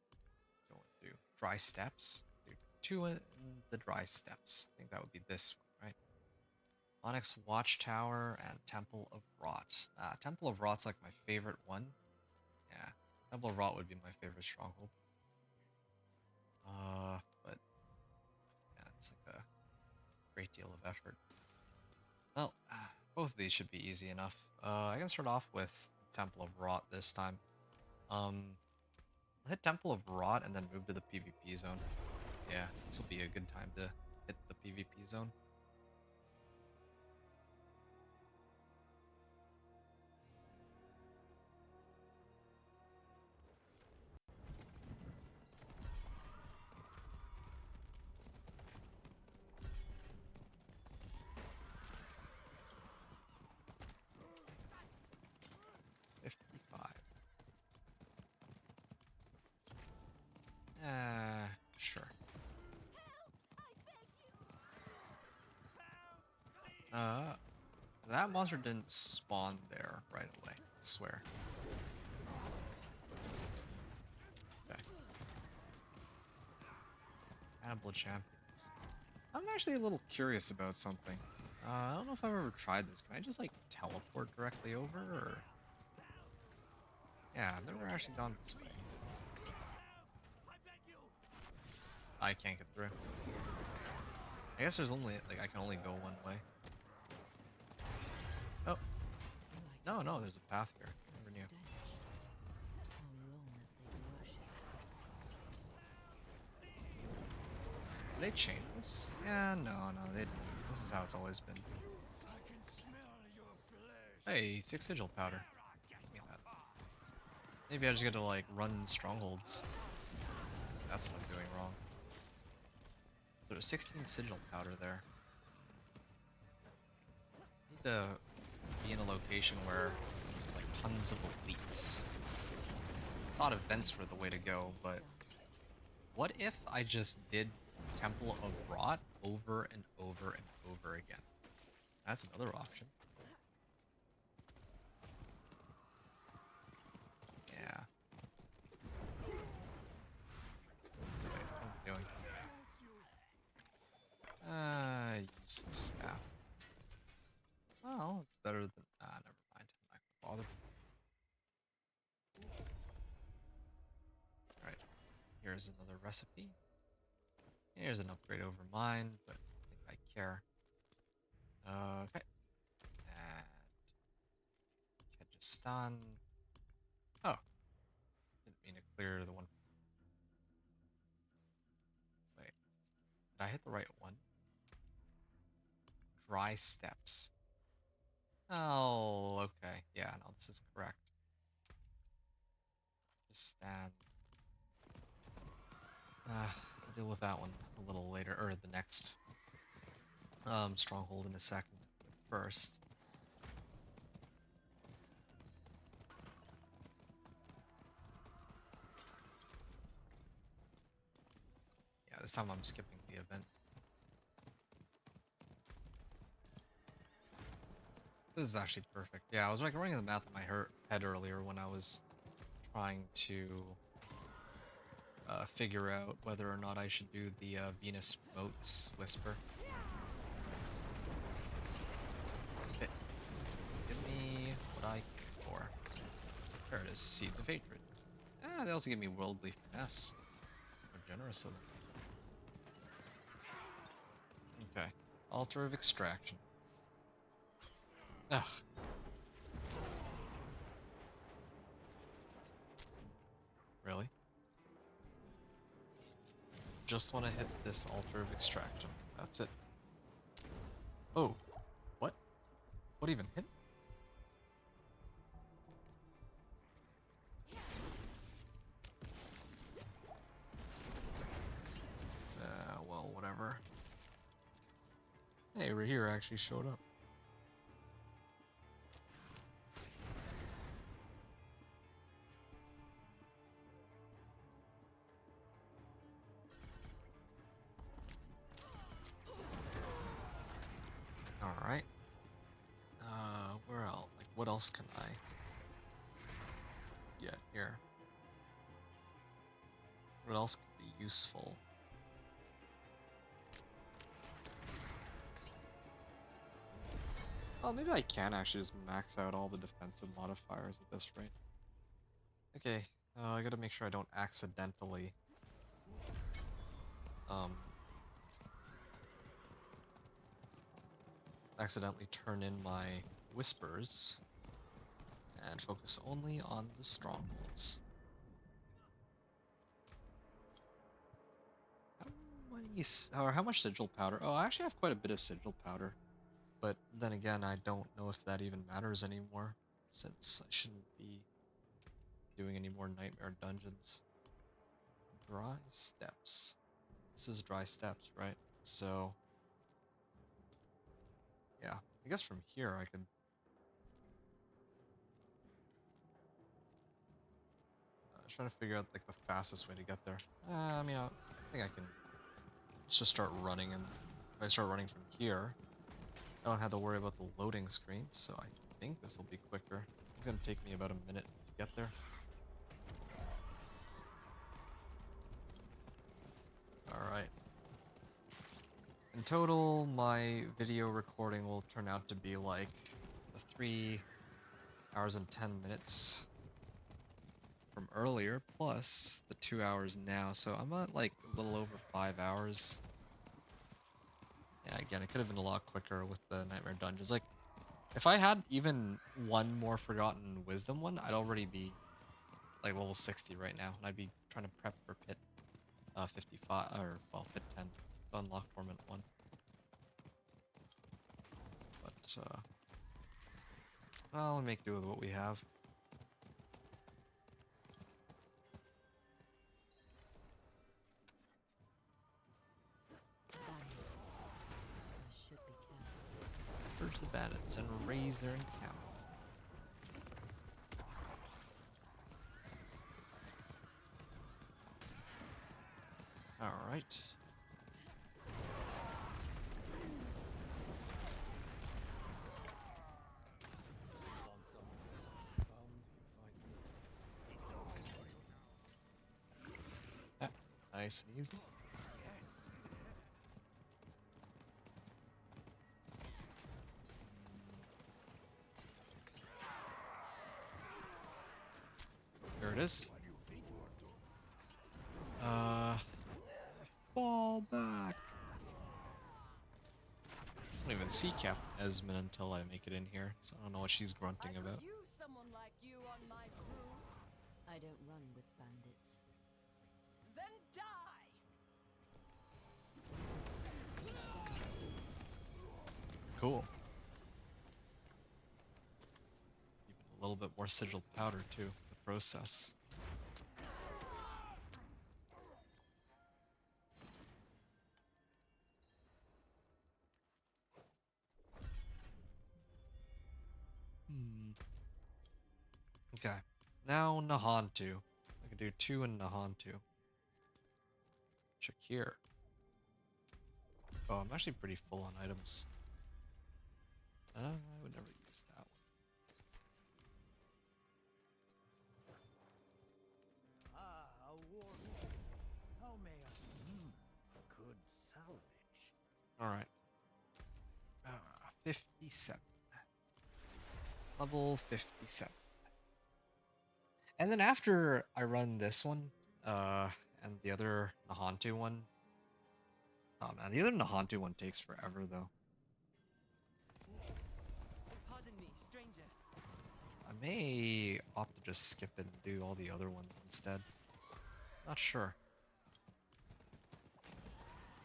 A: go into? Dry Steppes? Do two in the Dry Steppes. I think that would be this one, right? Onyx Watchtower and Temple of Rot. Temple of Rot's like my favorite one. Yeah, Temple of Rot would be my favorite stronghold. But yeah, it's like a great deal of effort. Well, both of these should be easy enough. I can start off with Temple of Rot this time. I'll hit Temple of Rot and then move to the PvP zone. Yeah, this will be a good time to hit the PvP zone. Sure. That that monster didn't spawn there right away, I swear. Okay. Cannibal champions. I'm actually a little curious about something. I don't know if I've ever tried this. Can I just like teleport directly over or? Yeah, I've never actually gone this way. I can't get through. I guess there's only, like, I can only go one way. Oh. No, no, there's a path here. Never knew. Did they change this? Yeah, no, they didn't. This is how it's always been. Hey, 6 sigil powder. Give me that. Maybe I just get to, like, run strongholds. That's what I'm doing wrong. There's 16 sigil powder there. I need to be in a location where there's like tons of elites. I thought events were the way to go, but what if I just did Temple of Rot over and over and over again? That's another option. Yeah. Wait, what am I doing? Use the staff. Well, it's better than. Never mind. I'm not gonna bother. Alright. Here's another recipe. Here's an upgrade over mine, but I don't think I care. Okay. And Kyrgyzstan. Oh. Didn't mean to clear the one. Wait. Did I hit the right one? Dry steps. Oh, okay. Yeah, no, this is correct. Just stand. I'll deal with that one a little later, or the next stronghold in a second. But first, yeah, this time I'm skipping the event. This is actually perfect. Yeah, I was like running the math in my head earlier when I was trying to figure out whether or not I should do the Venus Moats Whisper. Okay. Give me what I came for. There it is, Seeds of Hatred. They also give me Worldly Finesse. They're generous of them. Okay. Altar of Extraction. Ugh. Really? Just want to hit this Altar of Extraction. That's it. Oh. What? What even hit? Well, whatever. Hey, right here actually showed up. Alright. Where else? Like, what else can I get here? What else could be useful? Well, maybe I can actually just max out all the defensive modifiers at this rate. Okay, I gotta make sure I don't accidentally turn in my whispers and focus only on the strongholds. How much sigil powder? Oh, I actually have quite a bit of sigil powder. But then again, I don't know if that even matters anymore, since I shouldn't be doing any more nightmare dungeons. Dry steps. This is dry steps, right? So, yeah. I guess from here I could... I was trying to figure out like the fastest way to get there. I mean, I think I can just start running, and if I start running from here, I don't have to worry about the loading screen, so I think this will be quicker. It's gonna take me about a minute to get there. Alright. In total, my video recording will turn out to be like 3 hours and 10 minutes from earlier, plus the 2 hours now, so I'm at like a little over 5 hours. Yeah, again, it could have been a lot quicker with the Nightmare Dungeons. Like, if I had even one more Forgotten Wisdom one, I'd already be like level 60 right now, and I'd be trying to prep for Pit 55, or well, Pit 10 to unlock Torment 1. But, well, we'll make do with what we have.
E: Bandits. I should be careful.
A: Purge the bandits and raise their encampment. Alright. Ah, nice and easy. There it is. Fall back. I don't even see Captain Esmond until I make it in here, so I don't know what she's grunting
E: I
A: about.
E: could use someone like you on my crew. I don't run with bandits. Then die!
A: Cool. Even a little bit more sigil powder too, the process. Okay. Now Nahantu. I can do 2 in Nahantu. Check here. Oh, I'm actually pretty full on items. I would never use that one.
B: Ah, a war. How may I? Good salvage.
A: Alright. 57. Level 57. And then after I run this one, and the other Nahantu one. Oh man, the other Nahantu one takes forever though.
B: Pardon me, stranger.
A: I may opt to just skip it and do all the other ones instead. Not sure.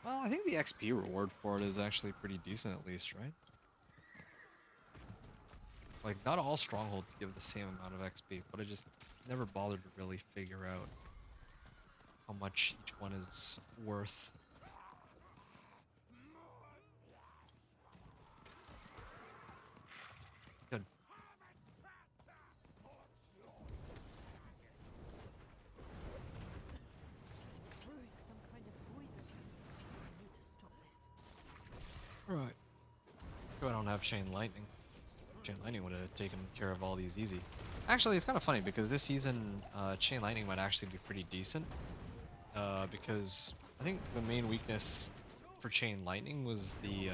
A: Well, I think the XP reward for it is actually pretty decent at least, right? Like, not all strongholds give the same amount of XP, but I just never bothered to really figure out how much each one is worth. Good.
E: Brewing some kind of poison. I need to stop this.
A: Right. I don't have Chain Lightning. Chain Lightning would have taken care of all these easy. Actually, it's kind of funny because this season, Chain Lightning might actually be pretty decent. Because I think the main weakness for Chain Lightning was the,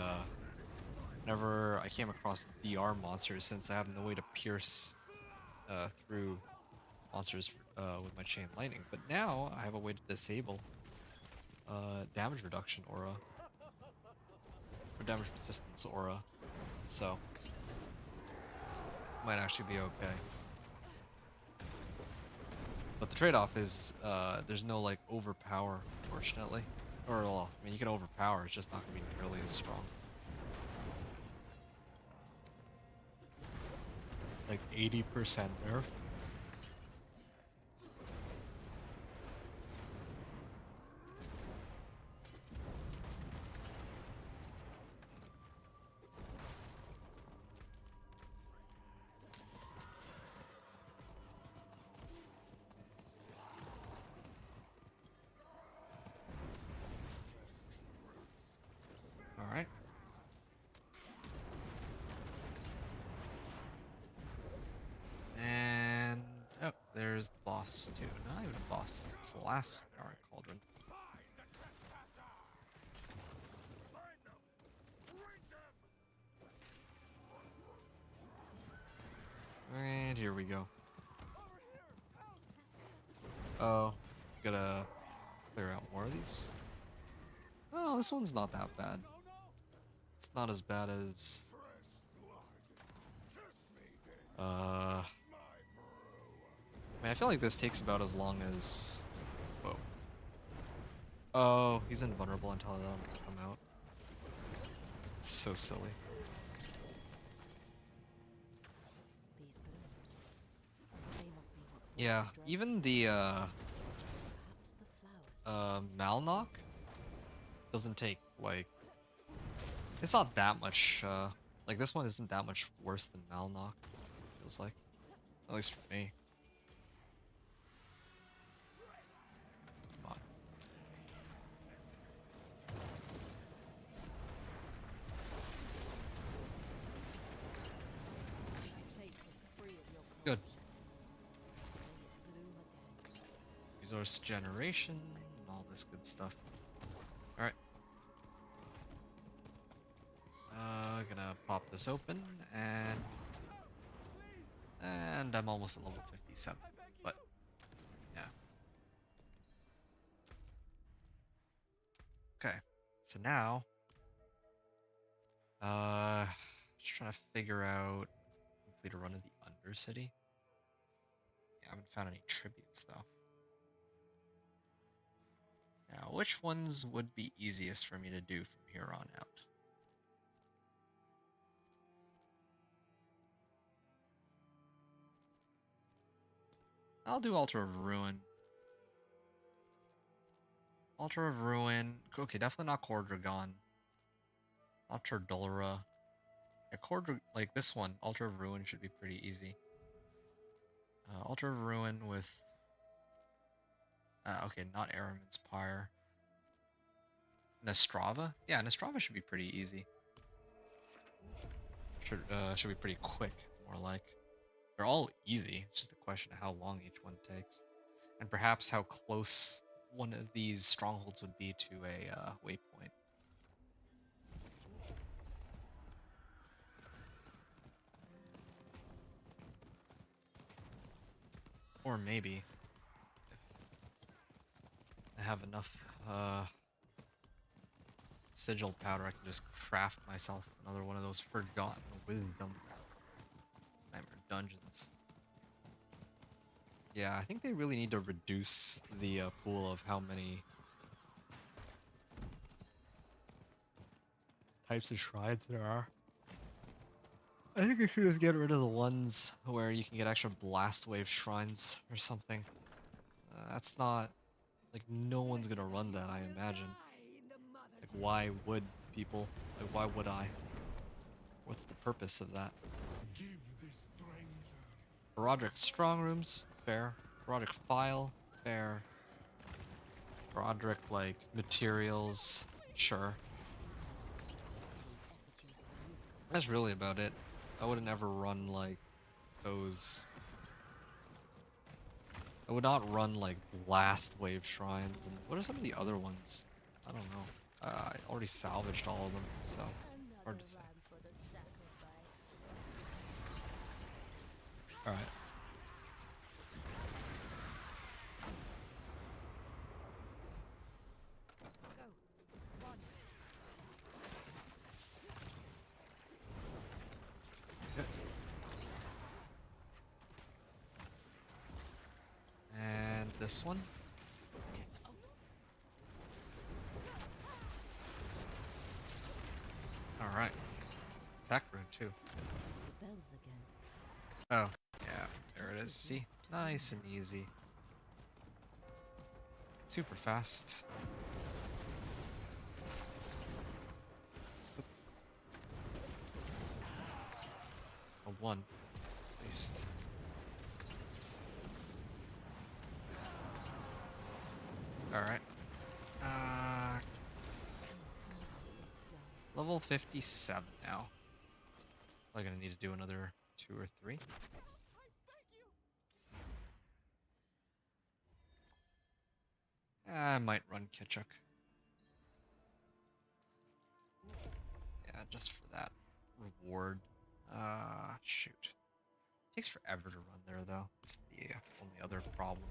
A: whenever I came across DR monsters, since I have no way to pierce through monsters with my Chain Lightning. But now I have a way to disable damage reduction aura. Or damage resistance aura. So might actually be okay. But the trade-off is there's no like overpower, fortunately. Or well, I mean you can overpower, it's just not gonna be nearly as strong. Like 80% nerf. Alright. boss too. Not even a boss. It's the last Dark Cauldron. And here we go. Oh, you gotta clear out more of these. Oh, this one's not that bad. It's not as bad as I mean, I feel like this takes about as long as... Whoa. Oh, he's invulnerable until I let him come out. It's so silly.
E: These blooms. They must be what
A: Yeah, even the
E: perhaps the flowers.
A: Malnock doesn't take, like... It's not that much, like, this one isn't that much worse than Malnock, feels like. At least for me. Come on.
E: Place is free of your
A: Good.
E: corruption. May it bloom again.
A: Resource generation, and all this good stuff. Alright. Gonna pop this open, and I'm almost at level 57, but yeah. Okay, so now, just trying to figure out complete a run of the Undercity. Yeah, I haven't found any tributes though. Now, which ones would be easiest for me to do from here on out? I'll do Altar of Ruin. Altar of Ruin. Okay, definitely not Cordragon. Not Turdulra. Yeah, like this one, Altar of Ruin should be pretty easy. Altar of Ruin with... okay, not Aramin's Pyre. Nestrava? Yeah, Nestrava should be pretty easy. Should be pretty quick, more like. They're all easy. It's just a question of how long each one takes. And perhaps how close one of these strongholds would be to a waypoint. Or maybe if I have enough sigil powder, I can just craft myself another one of those Forgotten Wisdom Nightmare Dungeons. Yeah, I think they really need to reduce the pool of how many types of shrines there are. I think I should just get rid of the ones where you can get extra blast wave shrines or something. That's not... Like, no one's gonna run that, I imagine. Like, why would people? Like, why would I? What's the purpose of that?
C: Give this stranger
A: Roderick Strong Rooms? Fair. Roderick File? Fair. Roderick, like, materials? Sure. That's really about it. I wouldn't ever run, like, those... I would not run, like, blast wave shrines, and what are some of the other ones? I don't know. I already salvaged all of them, so hard to say.
E: For the sacrifice.
A: Alright.
E: Go. Run.
A: Good. And this one? Alright. Attack rune too.
E: The bells again.
A: Oh, yeah, there it is. See? Nice and easy. Super fast. A one, at least. Alright. Level 57 now. I'm gonna need to do another 2 or 3. I might run Kitchuk. Yeah, just for that reward. Shoot. Takes forever to run there, though. It's the only other problem.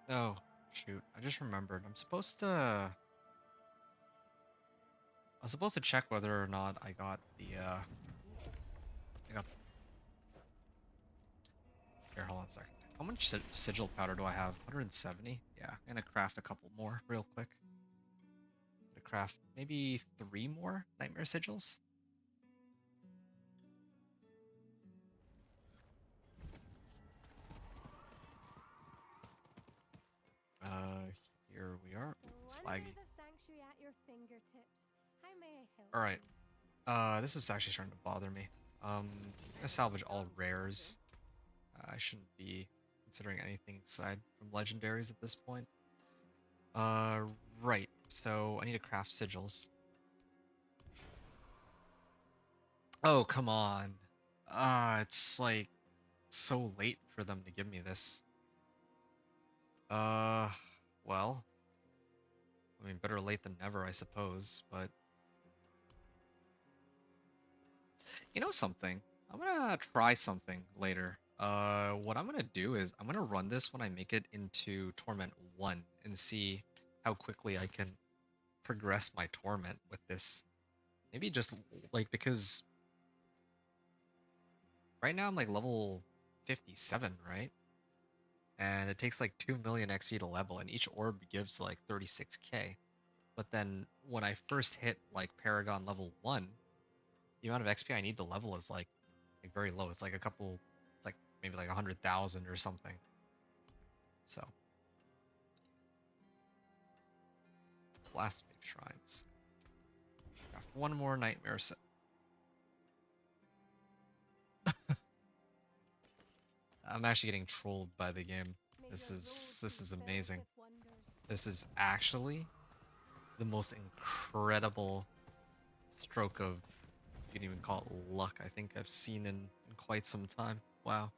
A: Oh, shoot. I just remembered. I was supposed to check whether or not I got the, I got... Here, hold on a second. How much sigil powder do I have? 170? Yeah, I'm gonna craft a couple more real quick. To craft maybe 3 more nightmare sigils. Here we are.
D: The
A: It's
D: wonders
A: laggy.
D: of sanctuary at your fingertips. How may I help?
A: All right. This is actually starting to bother me. I'm gonna salvage all rares. I shouldn't be considering anything aside from legendaries at this point. Right. So I need to craft sigils. Oh, come on. It's like so late for them to give me this. Well, I mean, better late than never, I suppose, but you know something? I'm gonna try something later. What I'm gonna do is I'm gonna run this when I make it into Torment 1 and see how quickly I can progress my Torment with this. Maybe just, like, because right now I'm, like, level 57, right? And it takes, like, 2 million XP to level, and each orb gives, like, 36k. But then when I first hit, like, Paragon level 1, the amount of XP I need to level is like very low. It's like it's like maybe like 100,000 or something. So, Blast Wave Shrines. Craft 1 more Nightmare set. I'm actually getting trolled by the game. This is amazing. This is actually the most incredible stroke of, you can even call it luck, I think I've seen in quite some time. Wow.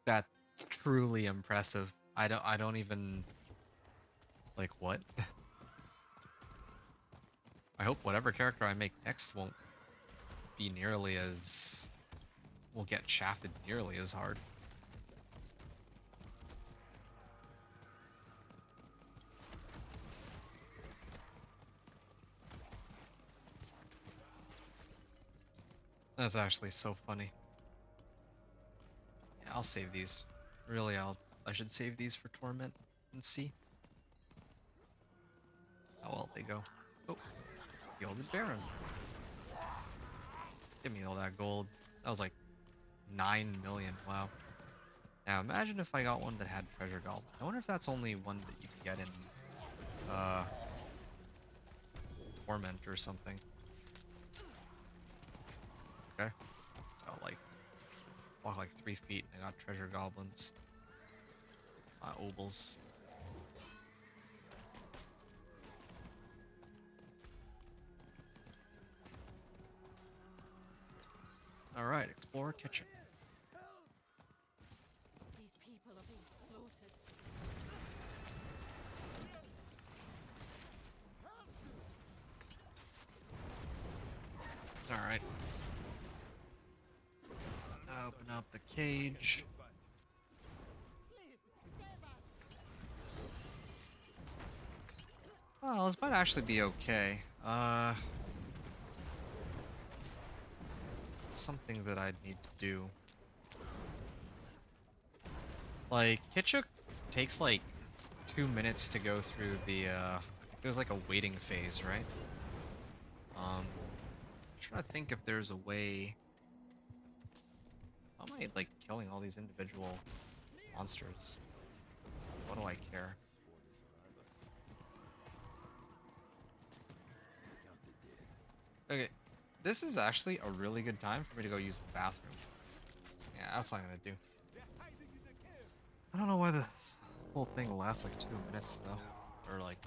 A: That's truly impressive. I don't even, like, what? I hope whatever character I make next won't get shafted nearly as hard. That's actually so funny. Yeah, I'll save these. Really, I should save these for Torment and see how well they go. Oh, Gilded Baron. Give me all that gold. That was like 9 million. Wow. Now imagine if I got one that had Treasure Goblin. I wonder if that's only one that you can get in Torment or something. Okay. I'll like walk like 3 feet and I got Treasure Goblins. Obols. Alright, explore kitchen.
E: These people are being slaughtered.
A: Alright. Open up the cage. Well, this might actually be okay. It's something that I'd need to do. Like, Kitchuk takes like 2 minutes to go through the, there's like a waiting phase, right? I'm trying to think if there's a way. How am I, like, killing all these individual monsters? What do I care? Okay, this is actually a really good time for me to go use the bathroom. Yeah, that's what I'm gonna do. I don't know why this whole thing lasts like 2 minutes though. Or like,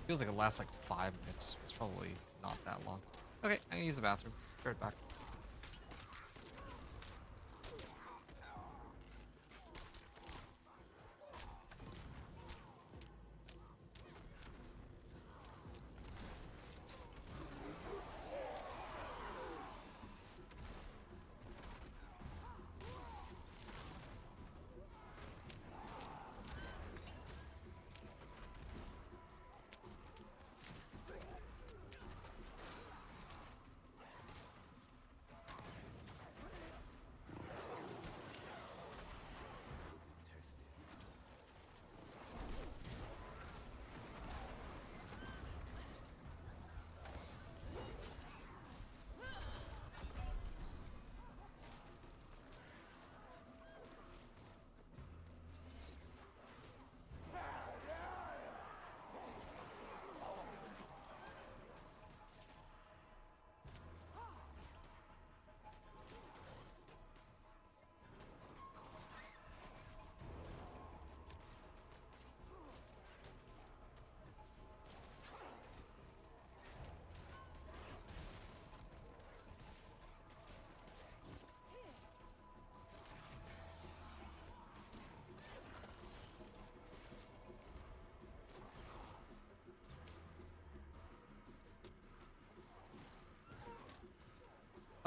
A: feels like it lasts like 5 minutes. It's probably not that long. Okay, I'm gonna use the bathroom. Be right back.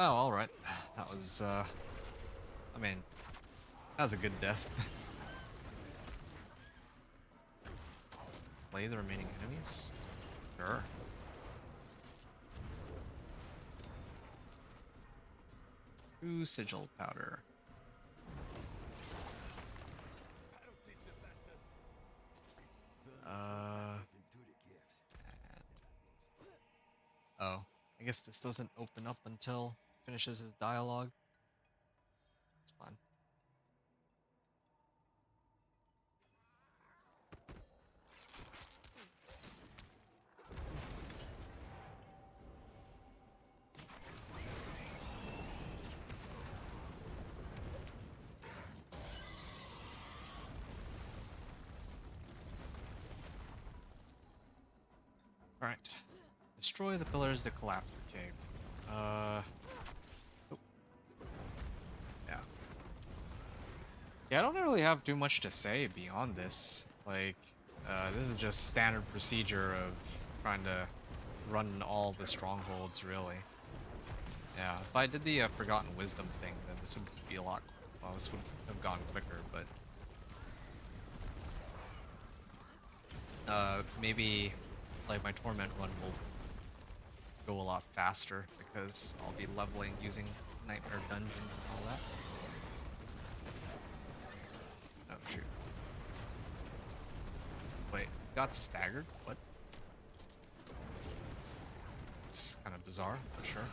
A: Oh, all right. That was, I mean, that was a good death. Slay the remaining enemies? Sure. Ooh, sigil powder. Oh, I guess this doesn't open up until he finishes his dialogue. It's fine. Alright. Destroy the pillars that collapse the cave. Oh. Yeah. Yeah, I don't really have too much to say beyond this. Like, this is just standard procedure of trying to run all the strongholds, really. Yeah, if I did the Forgotten Wisdom thing, then this would be a lot. Well, this would have gone quicker, but maybe like my Torment run will go a lot faster because I'll be leveling using Nightmare Dungeons and all that. Oh shoot! Wait, got staggered? What? It's kind of bizarre, but sure.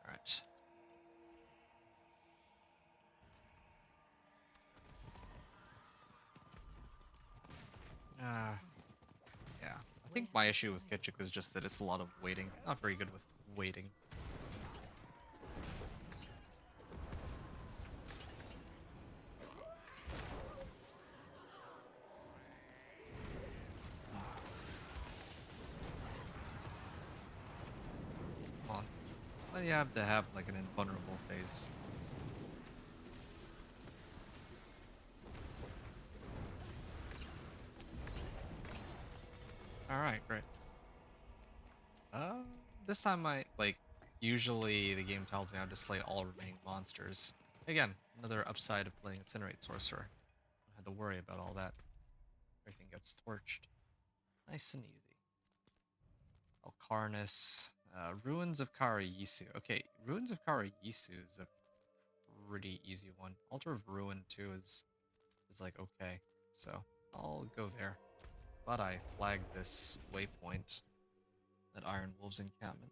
A: All right. Yeah. I think my issue with Kitchik is just that it's a lot of waiting. Not very good with waiting. Come on. Why do you have to have like an invulnerable phase? Alright, great. This time usually the game tells me I have to slay all remaining monsters. Again, another upside of playing Incinerate Sorcerer. Don't have to worry about all that. Everything gets torched. Nice and easy. Alcarnus. Ruins of Karayisu. Okay, Ruins of Karayisu is a pretty easy one. Altar of Ruin too is like okay. So I'll go there. But I flagged this waypoint at Iron Wolves encampment.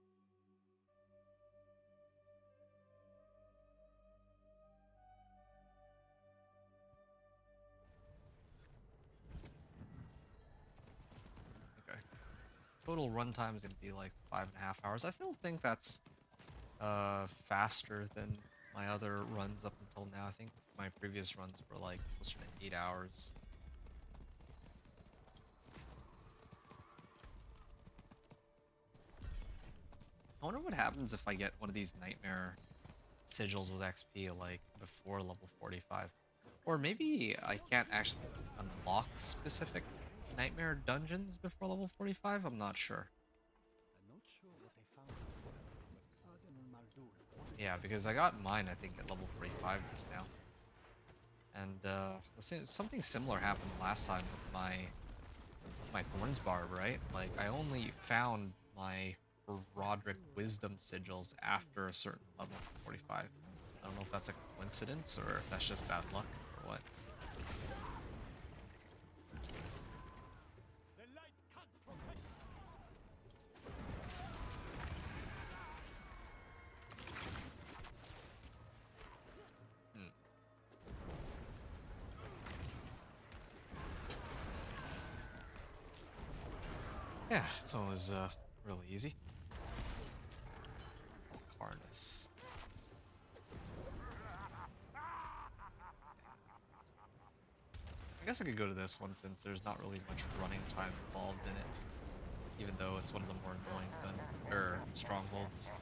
A: Okay. Total runtime is gonna be like 5.5 hours. I still think that's faster than my other runs up until now. I think my previous runs were like closer to 8 hours. I wonder what happens if I get one of these nightmare sigils with XP like before level 45. Or maybe I can't actually unlock specific nightmare dungeons before level 45? I'm not sure.
B: I'm not sure what they found, but Cardinal Maldur wanted
A: Yeah, because I got mine, I think, at level 45 just now. And something similar happened last time with my Thorns Barb, right? Like, I only found my Roderick Wisdom sigils after a certain level, 45. I don't know if that's a coincidence or if that's just bad luck or what.
B: the light can't protect.
A: Hmm. Yeah, this one was really easy. Alcarnus. I guess I could go to this one since there's not really much running time involved in it, even though it's one of the more annoying strongholds.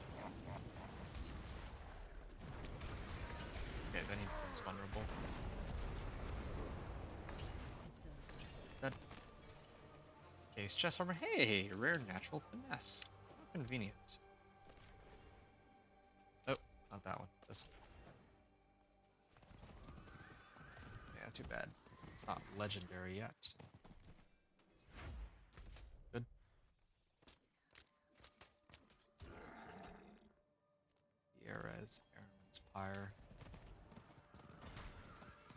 A: Okay, then he becomes vulnerable. Dead. Case chest armor. Hey, rare natural finesse. How convenient. Oh, not that one. This one. Yeah, too bad. It's not legendary yet. Good. Sierra's Airman's Pyre.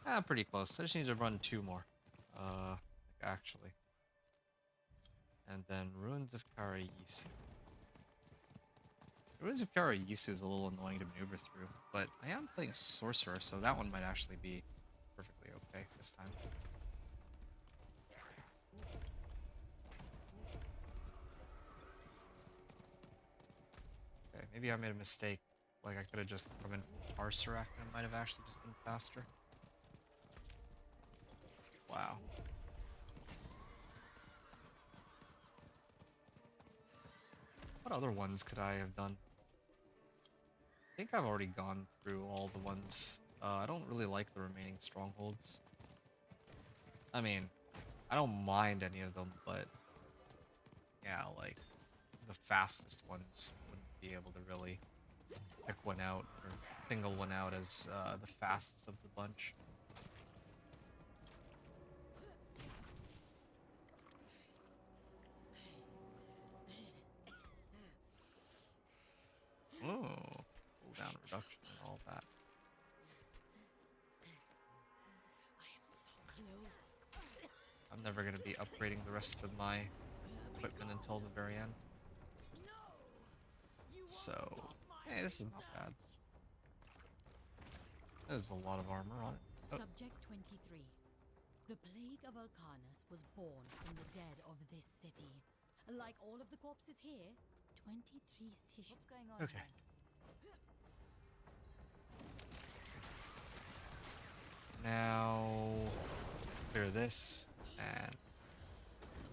A: Ah, pretty close. I just need to run 2 more. Actually. And then Ruins of Karayisu. Ruins of Karayisu is a little annoying to maneuver through, but I am playing Sorcerer, so that one might actually be perfectly okay this time. Okay, maybe I made a mistake. Like, I could have just come in Arcerak and it might have actually just been faster. Wow. What other ones could I have done? I think I've already gone through all the ones. I don't really like the remaining strongholds. I mean, I don't mind any of them, but yeah, like the fastest ones wouldn't be able to really pick one out or single one out as the fastest of the bunch. Oh, cooldown reduction and all that. I'm never going to be upgrading the rest of my equipment until the very end. So, hey, this is not bad. There's a lot of armor on it. Oh.
E: Subject 23. The plague of Arcanus was born from the dead of this city. Like all of the corpses here, 23's tissue. What's going on?
A: Okay. Now, clear this, and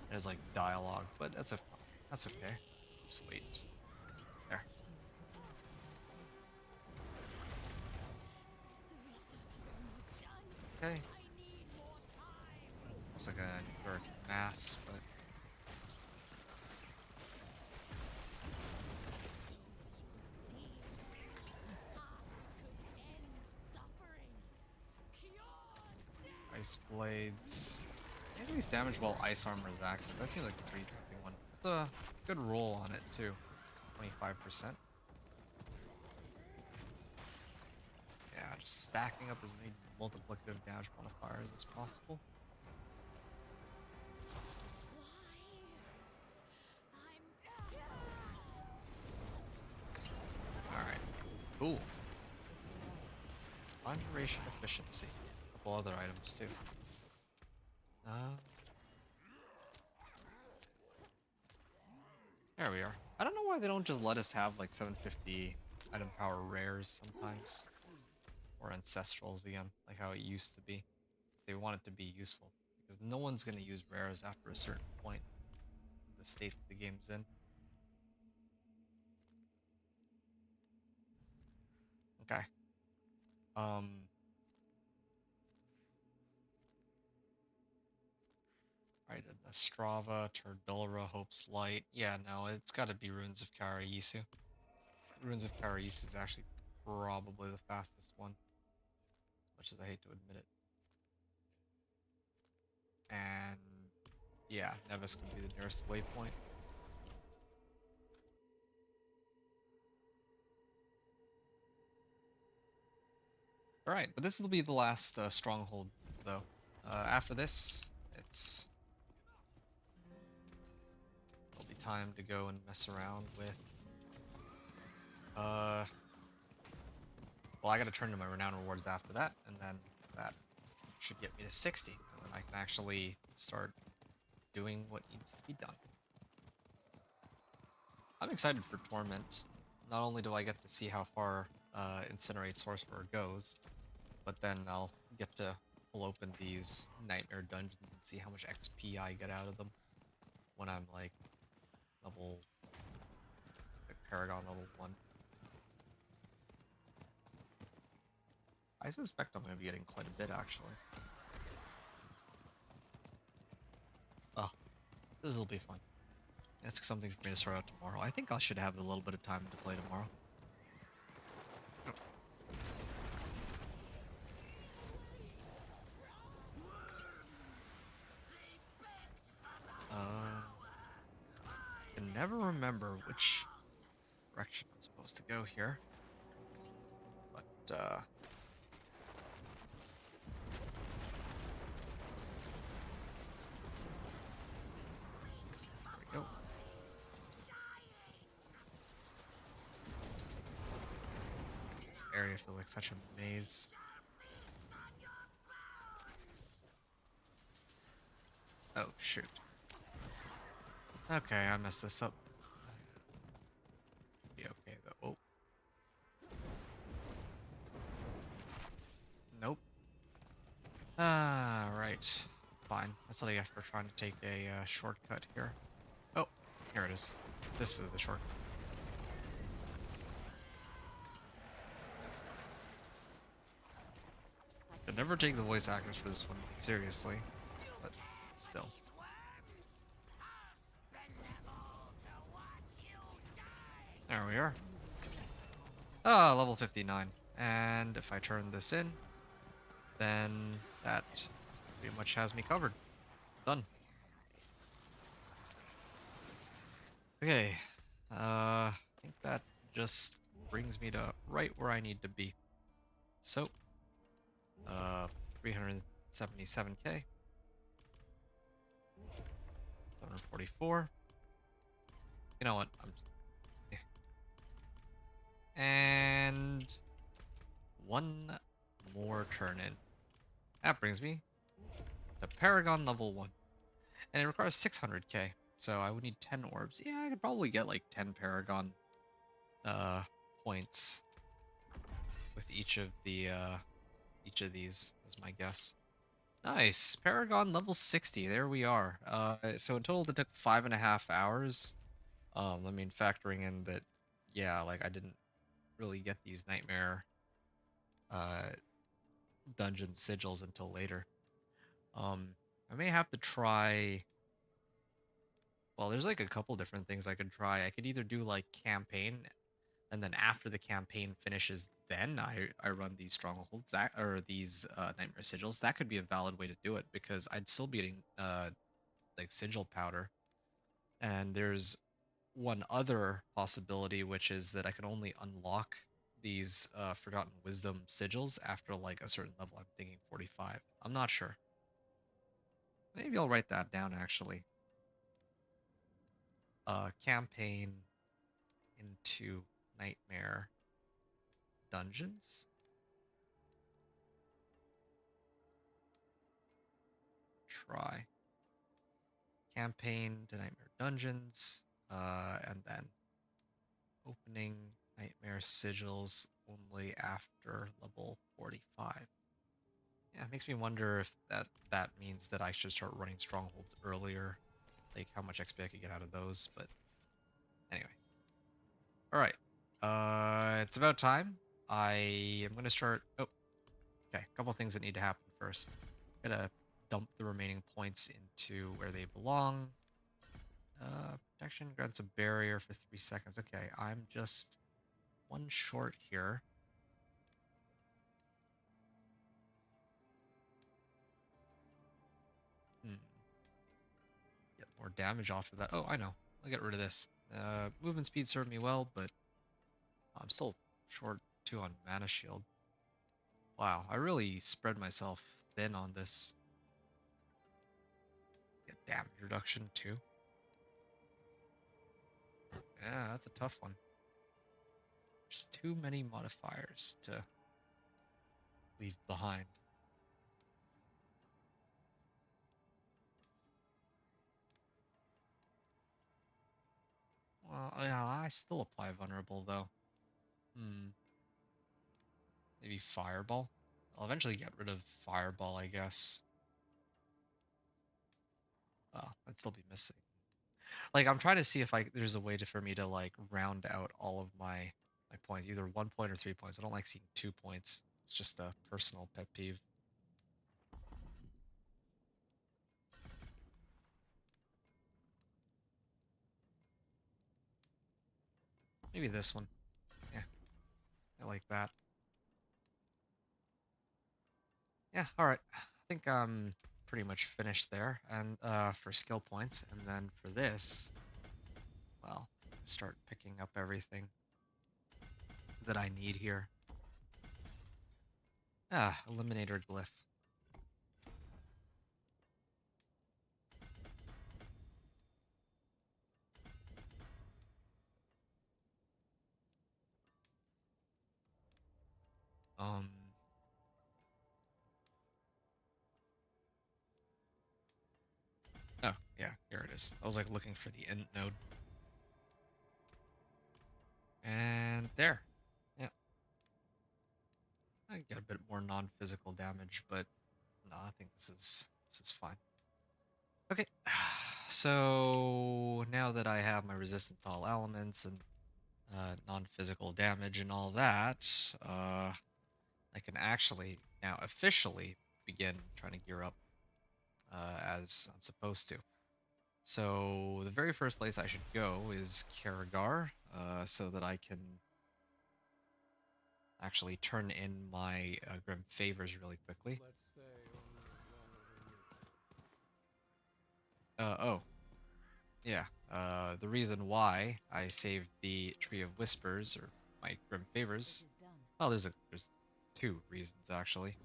A: there's like dialogue, but that's okay. Just wait. There. Okay. Looks like a nuclear mass, but ice blades. Increase damage while ice armor is active. That seems like a pretty tempting one. It's a good roll on it too. 25%. Yeah, just stacking up as many multiplicative damage modifiers as possible. Alright. Cool. Conjuration efficiency. A couple other items too. There we are. I don't know why they don't just let us have like 750 item power rares sometimes. Or ancestrals again, like how it used to be. They want it to be useful. Because no one's going to use rares after a certain point in the state that the game's in. Okay. Right, Nastrava, Turdulra, Hope's Light. Yeah, no, it's got to be Ruins of Karayisu. Ruins of Karayisu is actually probably the fastest one. As much as I hate to admit it. And yeah, Nevis could be the nearest waypoint. Alright, but this will be the last stronghold, though. After this, it'll be time to go and mess around with... Well, I gotta turn to my renown rewards after that, and then that should get me to 60, and then I can actually start doing what needs to be done. I'm excited for Torment. Not only do I get to see how far Incinerate Sorcerer goes, but then I'll get to pull open these nightmare dungeons and see how much XP I get out of them when I'm like Paragon level 1. I suspect I'm going to be getting quite a bit actually. This will be fun. That's something for me to sort out tomorrow. I think I should have a little bit of time to play tomorrow. I can never remember which direction I'm supposed to go here. But, there we go. This area feels like such a maze. Oh, shoot. Okay, I messed this up. Be okay, though. Oh. Nope. Ah, right. Fine. That's what I get for trying to take a shortcut here. Oh, here it is. This is the shortcut. Could never take the voice actors for this one seriously, but still. There we are. Ah, level 59. And if I turn this in, then that pretty much has me covered. Done. Okay. I think that just brings me to right where I need to be. So, 377k. 744. You know what? Yeah. And one more turn in. That brings me to Paragon level 1. And it requires 600k. So I would need 10 orbs. Yeah, I could probably get like 10 Paragon points with each of these is my guess. Nice. Paragon level 60. There we are. So in total, it took 5.5 hours. I mean, factoring in that, yeah, like I didn't really get these nightmare dungeon sigils until later. I may have to try. Well, there's like a couple different things I could try. I could either do like campaign, and then after the campaign finishes, then I run these strongholds that or these nightmare sigils. That could be a valid way to do it because I'd still be getting like sigil powder. And there's one other possibility, which is that I can only unlock these Forgotten Wisdom sigils after like a certain level. I'm thinking 45. I'm not sure. Maybe I'll write that down actually. Campaign into nightmare dungeons. Try campaign to nightmare dungeons, and then opening nightmare sigils only after level 45. Yeah, it makes me wonder if that means that I should start running strongholds earlier, like how much XP I could get out of those. But anyway, all right. It's about time. I am gonna start. Oh, okay. A couple things that need to happen first. Gotta dump the remaining points into where they belong. Protection grants a barrier for 3 seconds. Okay, I'm just one short here. Hmm. Get more damage off of that. Oh, I know. I'll get rid of this. Movement speed served me well, but I'm still short 2 on mana shield. Wow, I really spread myself thin on this. Get damage reduction too. Yeah, that's a tough one. There's too many modifiers to leave behind. Well, yeah, I still apply vulnerable though. Maybe fireball. I'll eventually get rid of fireball, I guess. Well, I'd still be missing. Like I'm trying to see if there's a way for me to like round out all of my points, either 1 point or 3 points. I don't like seeing 2 points. It's just a personal pet peeve. Maybe this one. Yeah, I like that. Yeah, alright. I think I'm pretty much finished there. And for skill points. And then for this, well, start picking up everything that I need here. Ah, Eliminator Glyph. Um, oh, yeah, here it is. I was like looking for the end node. And there. Yeah. I get a bit more non-physical damage, but no, I think this is fine. Okay. So now that I have my resistance to all elements and non-physical damage and all that, I can actually now officially begin trying to gear up as I'm supposed to. So the very first place I should go is Karagar, so that I can actually turn in my Grim Favors really quickly.
B: Let's stay only as long as we need.
A: Oh, yeah. The reason why I saved the Tree of Whispers or my Grim
E: This
A: Favors.
E: is done.
A: Well, there's two reasons actually.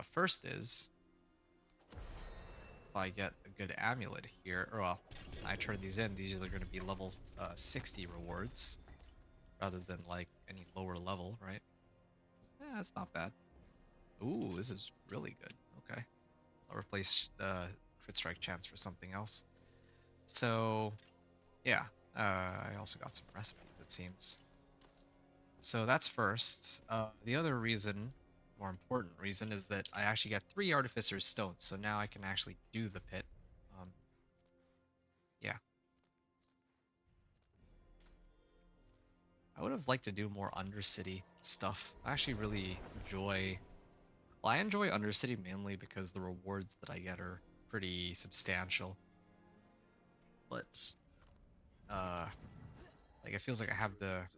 A: First is if I get a good amulet here, or well, I turn these in. These are going to be level 60 rewards rather than like any lower level, right? Yeah, that's not bad. Ooh, this is really good. Okay, I'll replace crit strike chance for something else. So yeah, I also got some recipes, it seems. So that's first. The other reason, more important reason, is that I actually got 3 Artificer's Stones, so now I can actually do the pit. Yeah. I would have liked to do more Undercity stuff. I actually really enjoy... Well, I enjoy Undercity mainly because the rewards that I get are pretty substantial. But, like, it feels like I have to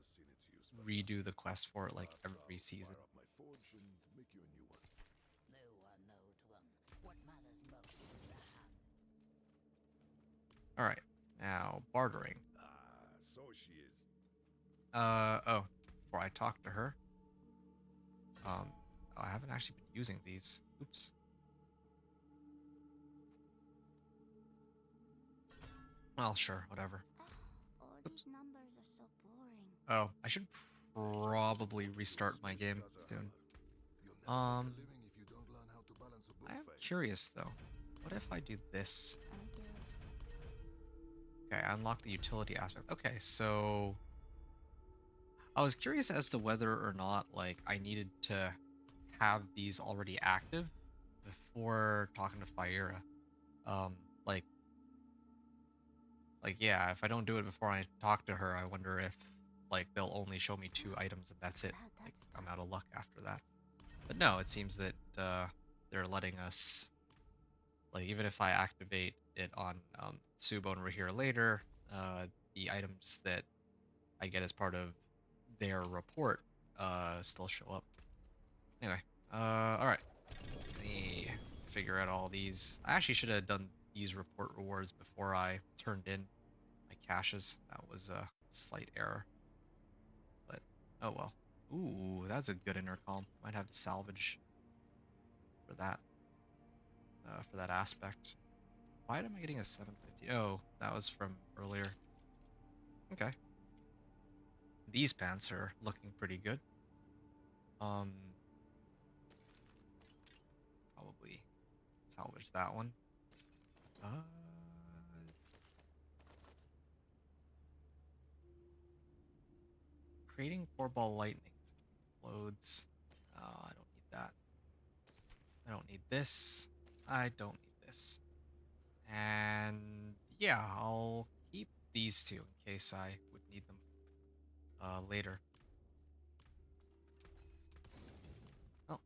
A: redo the quest for it, like, every season.
C: Fire up my forge and make you a new one.
F: No one knows one. What matters most is the hand.
A: Alright, now, bartering.
C: Ah, so she is.
A: Oh, before I talk to her. Oh, I haven't actually been using these. Oops. Well, sure, whatever.
D: All these numbers are so boring.
A: Oh, I should probably restart my game soon. Um, I am curious though. What if I do this?
D: I'm curious.
A: Okay, I unlock the utility aspect. Okay, so I was curious as to whether or not like I needed to have these already active before talking to Fira. Um, like yeah, if I don't do it before I talk to her, I wonder if like they'll only show me 2 items and that's it.
D: Wow,
A: Like
D: that's
A: I'm out of luck after that. But no, it seems that they're letting us, like, even if I activate it on Subone over here later, the items that I get as part of their report still show up. Anyway, alright. Let me figure out all these. I actually should have done these report rewards before I turned in my caches. That was a slight error. But, oh well. Ooh, that's a good intercom. Might have to salvage for that aspect. Why am I getting a 750? Oh, that was from earlier. Okay. These pants are looking pretty good. Probably salvage that one. Creating 4-ball lightnings. Loads. Oh, I don't need that. I don't need this. I don't need this. And yeah, I'll keep these 2 in case I would need them later. Oh,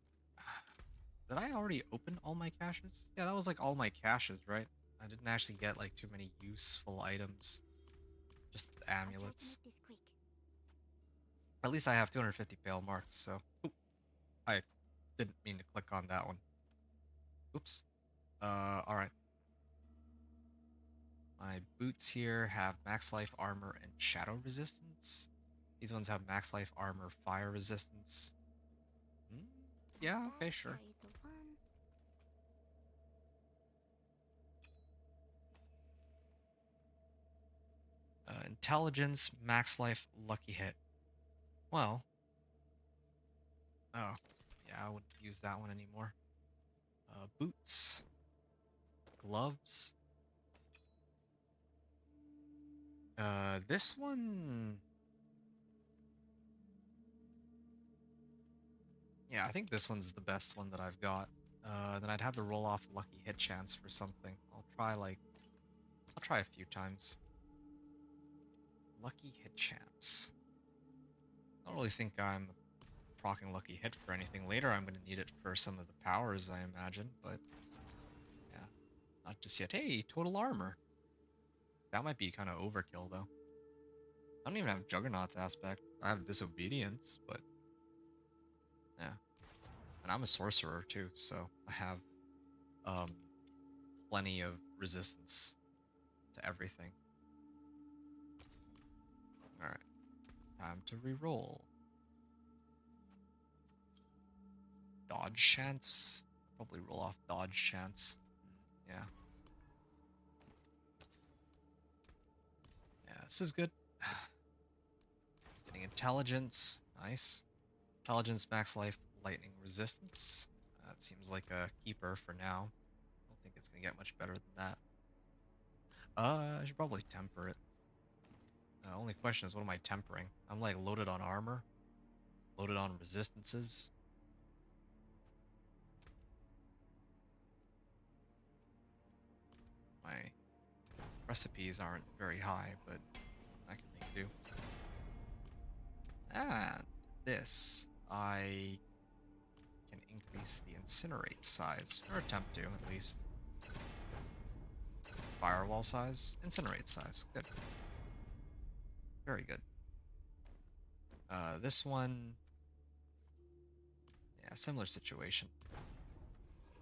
A: did I already open all my caches? Yeah, that was like all my caches, right? I didn't actually get like too many useful items. Just
D: I'll try to
A: amulets.
D: make this quick.
A: At least I have 250 pale marks, so... Oop, I didn't mean to click on that one. Oops. Alright. My boots here have max life armor and shadow resistance. These ones have max life armor, fire resistance. Hmm, yeah, okay,
D: That's
A: sure.
D: carry the one.
A: Intelligence, max life, lucky hit. Well, oh, yeah, I wouldn't use that one anymore. Boots, gloves. This one. Yeah, I think this one's the best one that I've got. Then I'd have to roll off lucky hit chance for something. I'll try a few times. Lucky hit chance. I don't really think I'm proccing lucky hit for anything. Later I'm going to need it for some of the powers, I imagine, but yeah, not just yet. Hey, total armor. That might be kind of overkill, though. I don't even have Juggernaut's aspect. I have Disobedience, but yeah. And I'm a sorcerer, too, so I have um, plenty of resistance to everything. Alright, time to reroll. Dodge chance? Probably roll off dodge chance. Yeah. Yeah, this is good. Getting intelligence. Nice. Intelligence, max life, lightning resistance. That seems like a keeper for now. I don't think it's going to get much better than that. I should probably temper it. Only question is, what am I tempering? I'm like loaded on armor, loaded on resistances. My recipes aren't very high, but I can make do. And this, I can increase the incinerate size, or attempt to at least. Firewall size, incinerate size, good. Very good. This one, yeah, similar situation.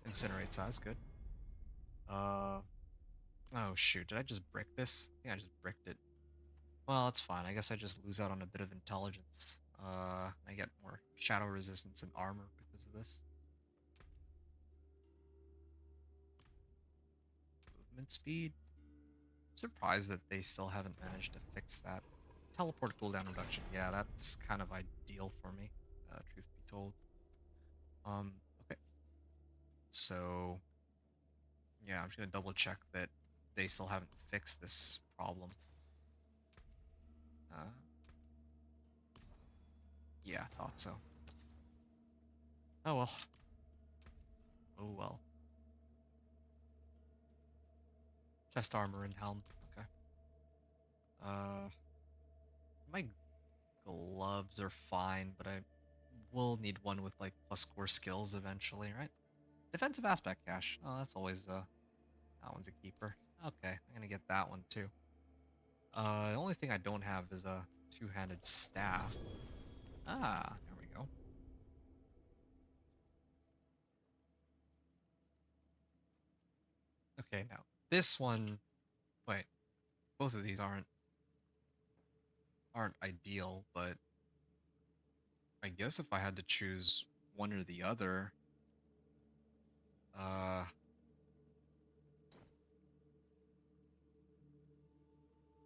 A: Incinerate size, good. Oh shoot, did I just brick this? I think I just bricked it. Well, that's fine. I guess I just lose out on a bit of intelligence. I get more shadow resistance and armor because of this. Movement speed. I'm surprised that they still haven't managed to fix that. Teleport cooldown reduction. Yeah, that's kind of ideal for me, truth be told. Okay. So, yeah, I'm just gonna double check that they still haven't fixed this problem. Uh, yeah, thought so. Oh well. Oh well. Chest armor and helm. Okay. Uh, my gloves are fine, but I will need one with like plus core skills eventually, right? Defensive aspect cache. Oh, that's always that one's a keeper. Okay, I'm gonna get that one too. The only thing I don't have is a two-handed staff. Ah, there we go. Okay, now this one. Wait, both of these aren't ideal, but I guess if I had to choose one or the other, uh,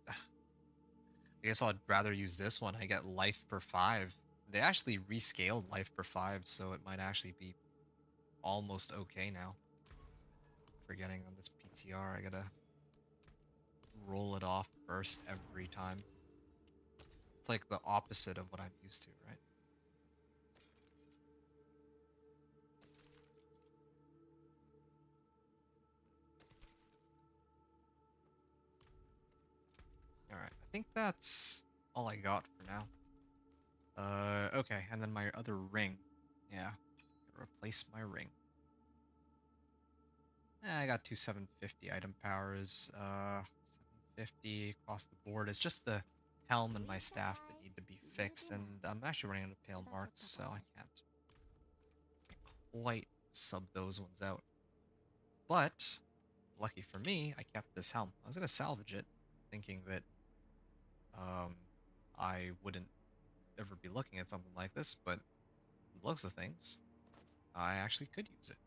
A: I guess I'd rather use this one. I get life per 5. They actually rescaled life per 5, so it might actually be almost okay now. Forgetting on this PTR, I gotta roll it off first every time. It's like the opposite of what I'm used to, right? Alright, I think that's all I got for now. Okay, and then my other ring. Yeah, replace my ring. I got two 750 item powers, 750 across the board. It's just the helm and my staff that need to be fixed, and I'm actually running out of pale marks, so I can't quite sub those ones out. But lucky for me, I kept this helm. I was gonna salvage it, thinking that I wouldn't ever be looking at something like this, but from the looks of things, I actually could use it.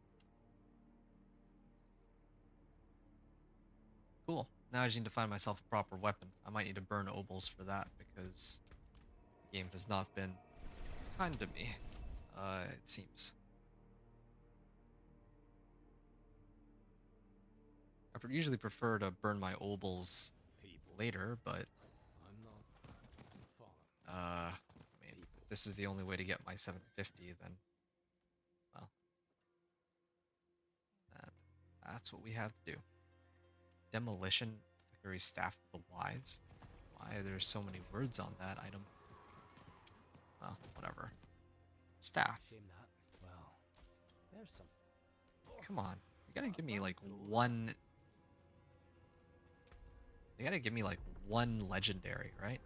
A: Cool. Now I just need to find myself a proper weapon. I might need to burn obols for that because the game has not been kind to me, it seems. I usually prefer to burn my obols later, but
B: I'm not fallen.
A: I mean, if this is the only way to get my 750, then well, that's what we have to do. Demolition, Thickery Staff of the Wise. Why are there so many words on that item? Well, whatever. Staff.
B: Shame that. Well, there's some.
A: Come on. You gotta give me like one. You gotta give me like one legendary, right?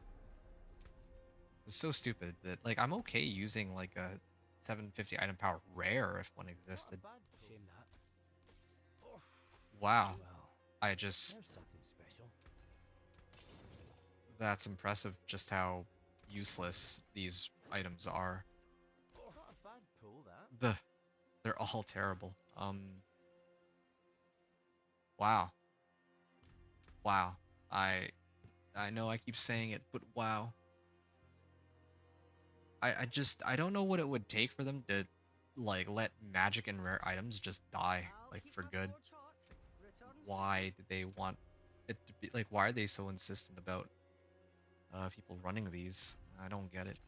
A: It's so stupid that like I'm okay using like a 750 item power rare if one existed.
B: Shame that.
A: Wow.
B: Well,
A: I just
B: there's something special.
A: that's impressive just how useless these items are.
B: Not a bad pull, that.
A: They're all terrible. Wow. Wow. I know I keep saying it, but wow. I don't know what it would take for them to like let magic and rare items just die like for good. Why did they want it to be like why are they so insistent about people running these? I don't get it.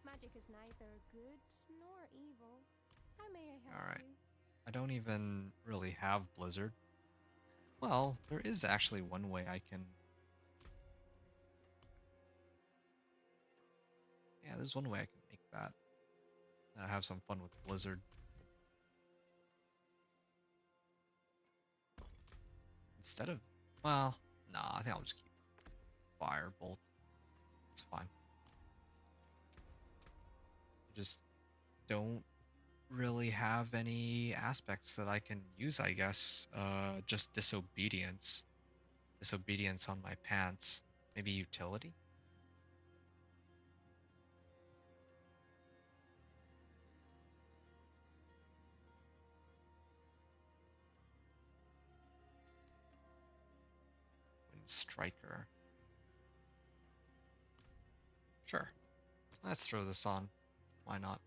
D: Magic is neither good nor evil. How may I help
A: Alright.
D: you?
A: I don't even really have Blizzard. Well, there is actually one way I can. Yeah, there's one way I can make that. Have some fun with Blizzard. Instead of, well, nah, I think I'll just keep Firebolt. It's fine. I just don't really have any aspects that I can use, I guess. Just Disobedience. Disobedience on my pants. Maybe Utility? Wind Striker. Sure. Let's throw this on. Why not?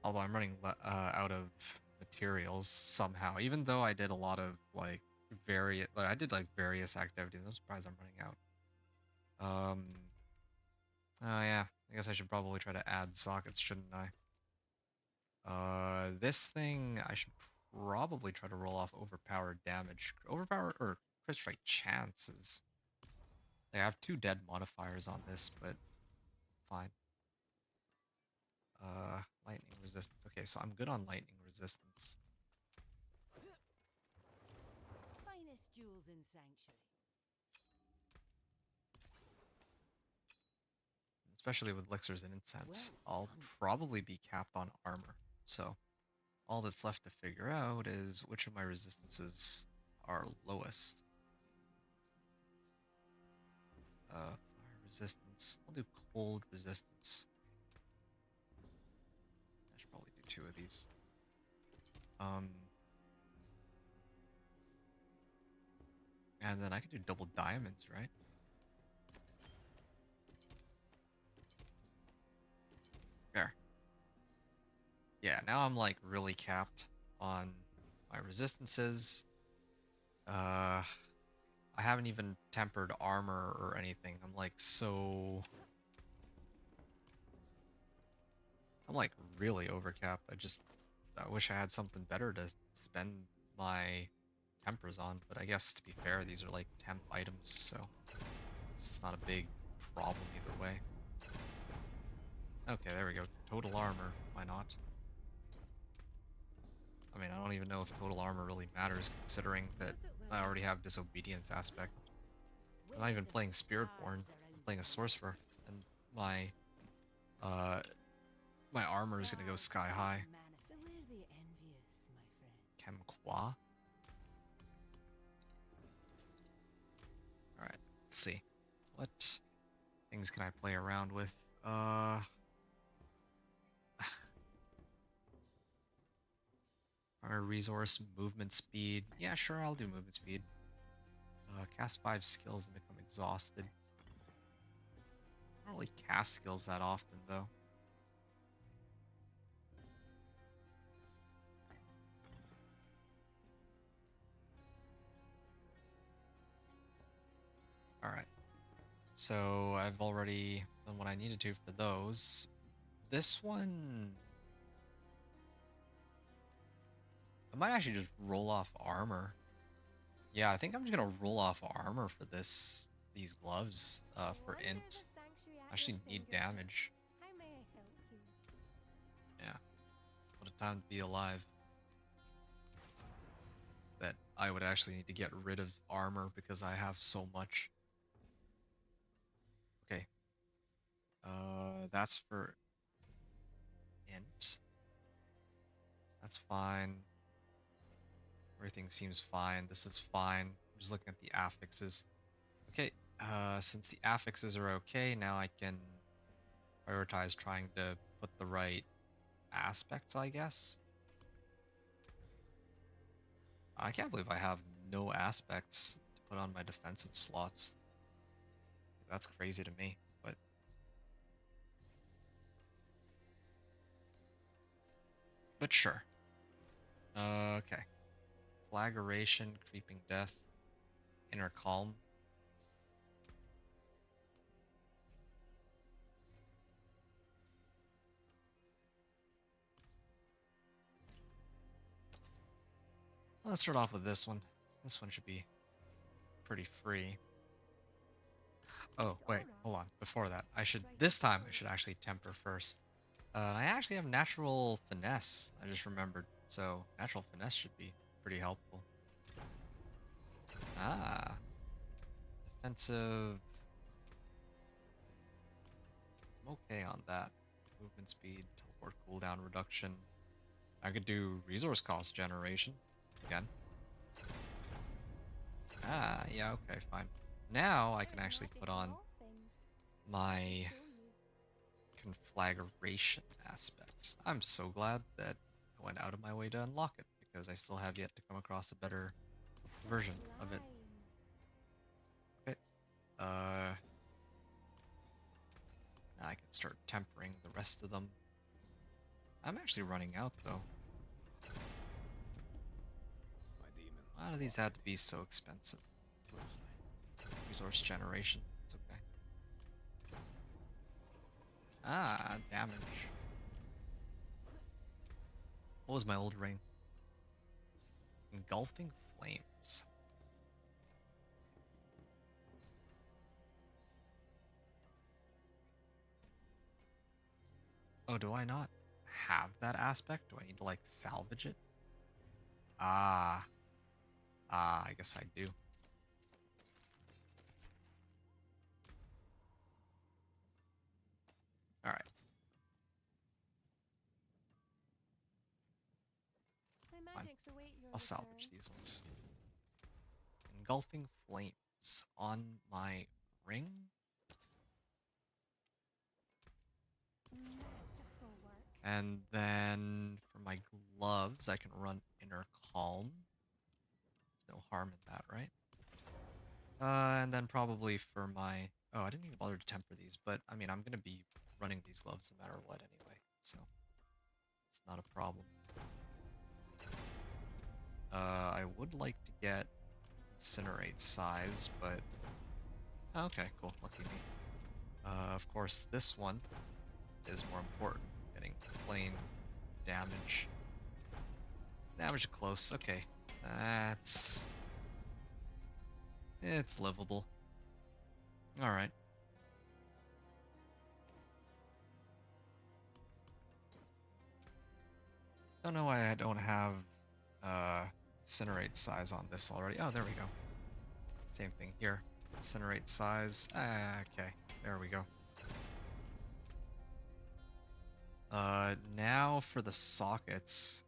A: Although I'm running out of materials somehow, even though I did a lot of like I did like various activities. I'm surprised I'm running out. Oh yeah, I guess I should probably try to add sockets, shouldn't I? This thing I should probably try to roll off overpowered damage, overpower or crit strike chances. I have 2 dead modifiers on this, but fine. Lightning resistance. Okay, so I'm good on lightning resistance.
F: Finest jewels in Sanctuary.
A: Especially with elixirs and incense. I'll probably be capped on armor. So all that's left to figure out is which of my resistances are lowest. Fire resistance. I'll do cold resistance. I should probably do 2 of these. And then I could do double diamonds, right? There. Yeah, now I'm like really capped on my resistances. I haven't even tempered armor or anything. I'm like I'm like really overcapped. I wish I had something better to spend my tempers on, but I guess to be fair, these are like temp items, so it's not a big problem either way. Okay, there we go. Total armor. Why not? I mean, I don't don't even know if total armor really matters, considering that I already have disobedience aspect. I'm not even playing Spiritborn. I'm playing a sorcerer, and my uh my armor is gonna go sky high.
E: Beware the envious, my friend.
A: Chemqua. All right, let's see. What things can I play around with? Our resource, movement speed. Yeah, sure, I'll do movement speed. Cast 5 skills and become exhausted. I don't really cast skills that often, though. Alright. So, I've already done what I needed to for those. This one... I might actually just roll off armor. Yeah, I think I'm just gonna roll off armor for these gloves, for
D: Wonder
A: int.
D: the sanctuary
A: Actually
D: idol
A: need
D: fingers.
A: damage.
D: How may I help you?
A: Yeah. What a time to be alive. That I would actually need to get rid of armor because I have so much. Okay. That's for int. That's fine. Everything seems fine. This is fine. I'm just looking at the affixes. Okay, since the affixes are okay, now I can prioritize trying to put the right aspects, I guess. I can't believe I have no aspects to put on my defensive slots. That's crazy to me, but sure. Okay. Flagration, Creeping Death, Inner Calm. Let's start off with this one. This one should be pretty free. Oh, wait, hold on. Before that, this time I should actually temper first. I actually have natural finesse, I just remembered. So natural finesse should be pretty helpful. Ah, defensive. I'm okay on that. Movement speed, teleport cooldown reduction. I could do resource cost generation again. Ah, yeah, okay, fine. Now I can actually put on my conflagration aspect. I'm so glad that I went out of my way to unlock it, because I still have yet to come across a better version of it. Okay. Now I can start tempering the rest of them. I'm actually running out, though. Why do these have to be so expensive? Resource generation. It's okay. Ah, damage. What was my old ring? Engulfing flames. Oh, do I not have that aspect? Do I need to, like, salvage it? Ah. Ah, I guess I do. Alright.
D: My magics await your
A: I'll salvage
D: return.
A: these ones. Engulfing flames on my ring?
D: Masterful work.
A: And then for my gloves, I can run Inner Calm. There's no harm in that, right? And then probably for my... Oh, I didn't even bother to temper these, but I mean, I'm going to be running these gloves no matter what anyway, so it's not a problem. I would like to get Incinerate size, but... Okay, cool, lucky me. Of course, this one is more important. Getting plain damage. Damage close, okay. That's... It's livable. Alright. Don't know why I don't have Incinerate size on this already. Oh, there we go. Same thing here. Incinerate size. Okay, there we go. Now for the sockets.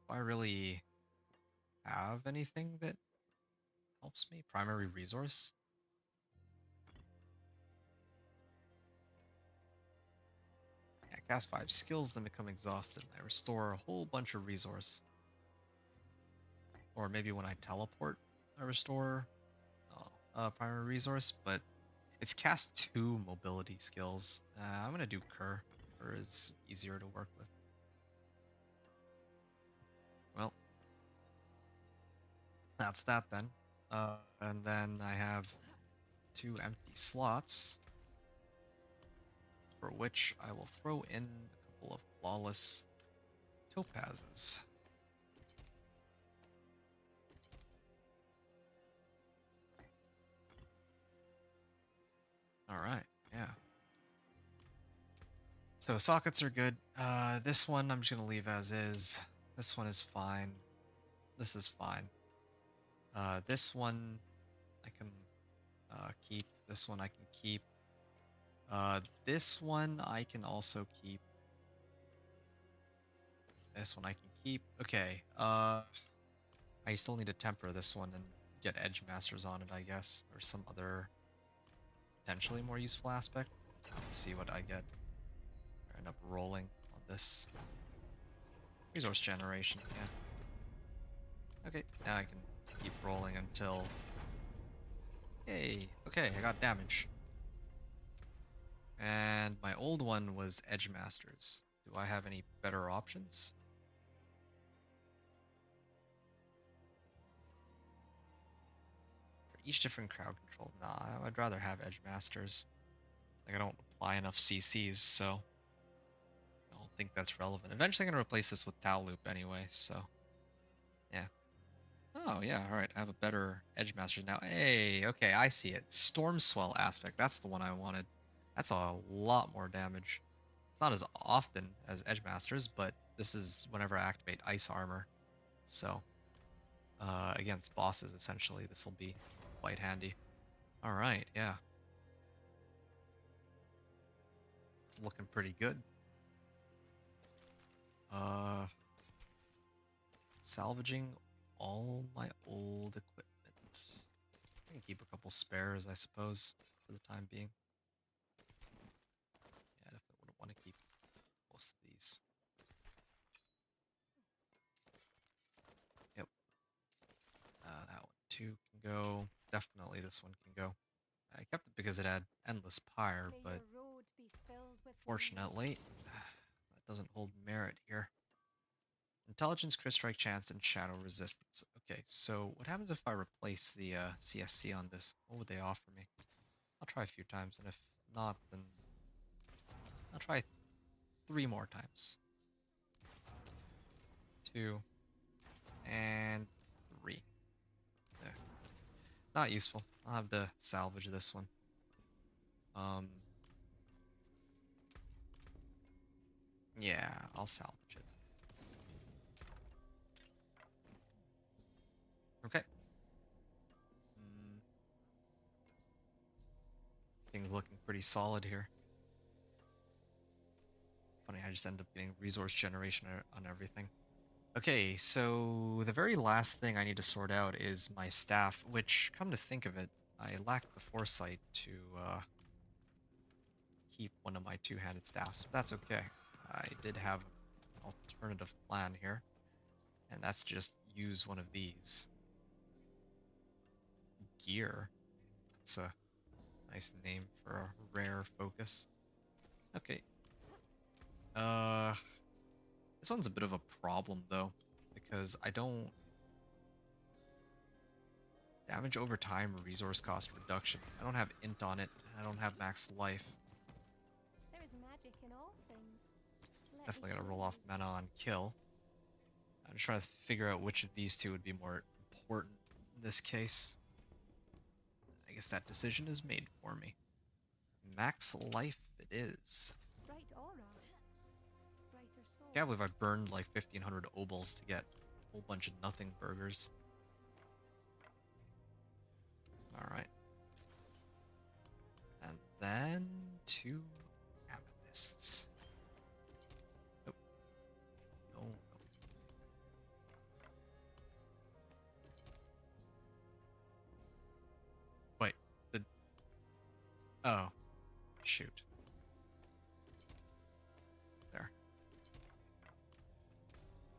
A: Do I really have anything that helps me? Primary resource? Yeah, cast 5 skills, then become exhausted. I restore a whole bunch of resource. Or maybe when I teleport, I restore primary resource, but it's cast 2 mobility skills. I'm gonna do Cur. Cur is easier to work with. Well, that's that then. And then I have 2 empty slots, for which I will throw in a couple of flawless topazes. Alright, yeah. So sockets are good. This one I'm just gonna leave as is. This one is fine. This is fine. This one I can keep. This one I can keep. This one I can also keep. This one I can keep. Okay. I still need to temper this one and get edge masters on it, I guess, or some other potentially more useful aspect. Let's see what I get. I end up rolling on this resource generation. Yeah. Okay. Now I can keep rolling until. Yay. Okay, I got damage. And my old one was Edge Masters. Do I have any better options? For each different crowd control. Nah, I'd rather have Edge Masters. Like, I don't apply enough CCs, so I don't think that's relevant. Eventually, I'm going to replace this with Tau Loop anyway, so yeah. Oh, yeah, alright. I have a better Edge Masters now. Hey, okay, I see it. Storm Swell aspect. That's the one I wanted. That's a lot more damage. It's not as often as Edge Masters, but this is whenever I activate Ice Armor. So, against bosses, essentially, this will be quite handy. Alright, yeah. It's looking pretty good. Salvaging all my old equipment. I can keep a couple spares, I suppose, for the time being. Yeah, I definitely wouldn't want to keep most of these. Yep. That one too can go. Definitely this one can go. I kept it because it had Endless Pyre,
D: May
A: but
D: your road be filled with
A: fortunately, that doesn't hold merit here. Intelligence, crit strike chance, and shadow resistance. Okay, so what happens if I replace the CSC on this? What would they offer me? I'll try a few times, and if not, then I'll try 3 more times. 2 and 3. There. Not useful. I'll have to salvage this one. Yeah, I'll salvage it. Okay. Things looking pretty solid here. Funny, I just end up getting resource generation on everything. Okay, so the very last thing I need to sort out is my staff, which, come to think of it, I lack the foresight to keep one of my two-handed staffs, but that's okay. I did have an alternative plan here, and that's just use one of these. Gear. That's a nice name for a rare focus. Okay. This one's a bit of a problem, though, because I don't... Damage over time, resource cost reduction. I don't have int on it, and I don't have max life.
D: There is magic in all things. Let me
A: Definitely gotta
D: show
A: roll
D: you.
A: off mana on kill. I'm just trying to figure out which of these two would be more important in this case. I guess that decision is made for me. Max life it is.
D: Bright aura. Brighter soul.
A: Can't believe I burned like 1,500 obols to get whole bunch of nothing burgers. Alright. And then 2 amethysts. Nope. No, no. Wait, oh, shoot. There.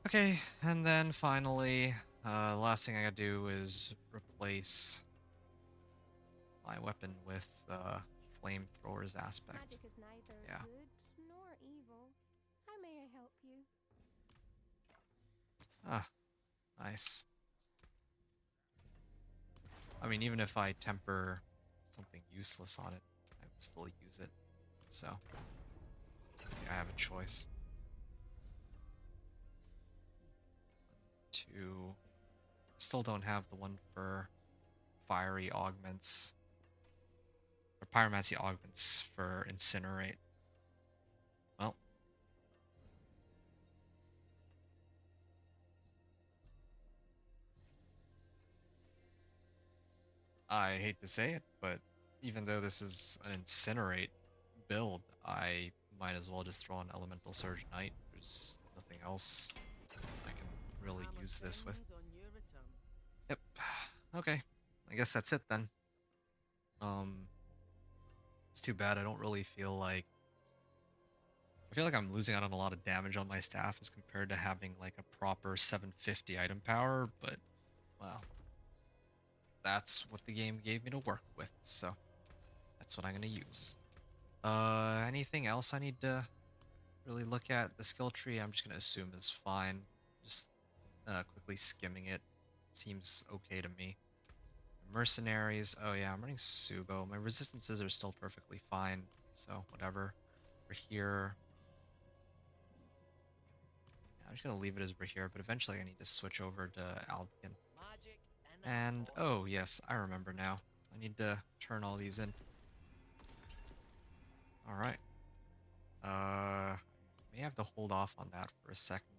A: Okay, and then finally, the last thing I gotta do is replace my weapon with flamethrower's aspect.
D: Magic is neither
A: Yeah.
D: good nor evil. How may I help you?
A: Ah, nice. I mean, even if I temper something useless on it, I would still use it. So, yeah, I have a choice. 2. Still don't have the one for fiery augments. Or pyromancy augments for incinerate. Well. I hate to say it, but even though this is an incinerate build, I might as well just throw on Elemental Surge Knight. There's nothing else I can really use this with. Yep. Okay. I guess that's it then. It's too bad. I don't really feel like... I feel like I'm losing out on a lot of damage on my staff as compared to having like a proper 750 item power, but, well, that's what the game gave me to work with, so that's what I'm gonna use. Anything else I need to really look at? The skill tree, I'm just gonna assume is fine. Just quickly skimming it. Seems okay to me. Mercenaries, oh yeah, I'm running Subo. My resistances are still perfectly fine, so whatever. We're here. Yeah, I'm just gonna leave it as we're here, but eventually I need to switch over to Albion. And, oh yes, I remember now. I need to turn all these in. Alright. May have to hold off on that for a second.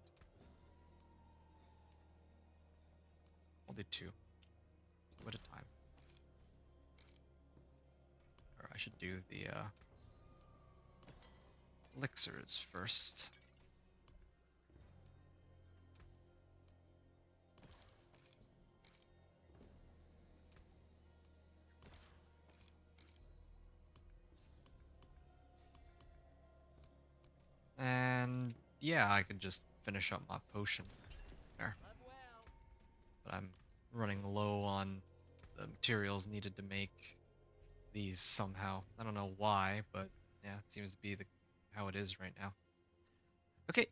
A: I'll do 2. 2 at a time. Or I should do the, elixirs first. And yeah, I could just finish up my potion there. But I'm running low on the materials needed to make these somehow. I don't know why, but yeah, it seems to be how it is right now. Okay.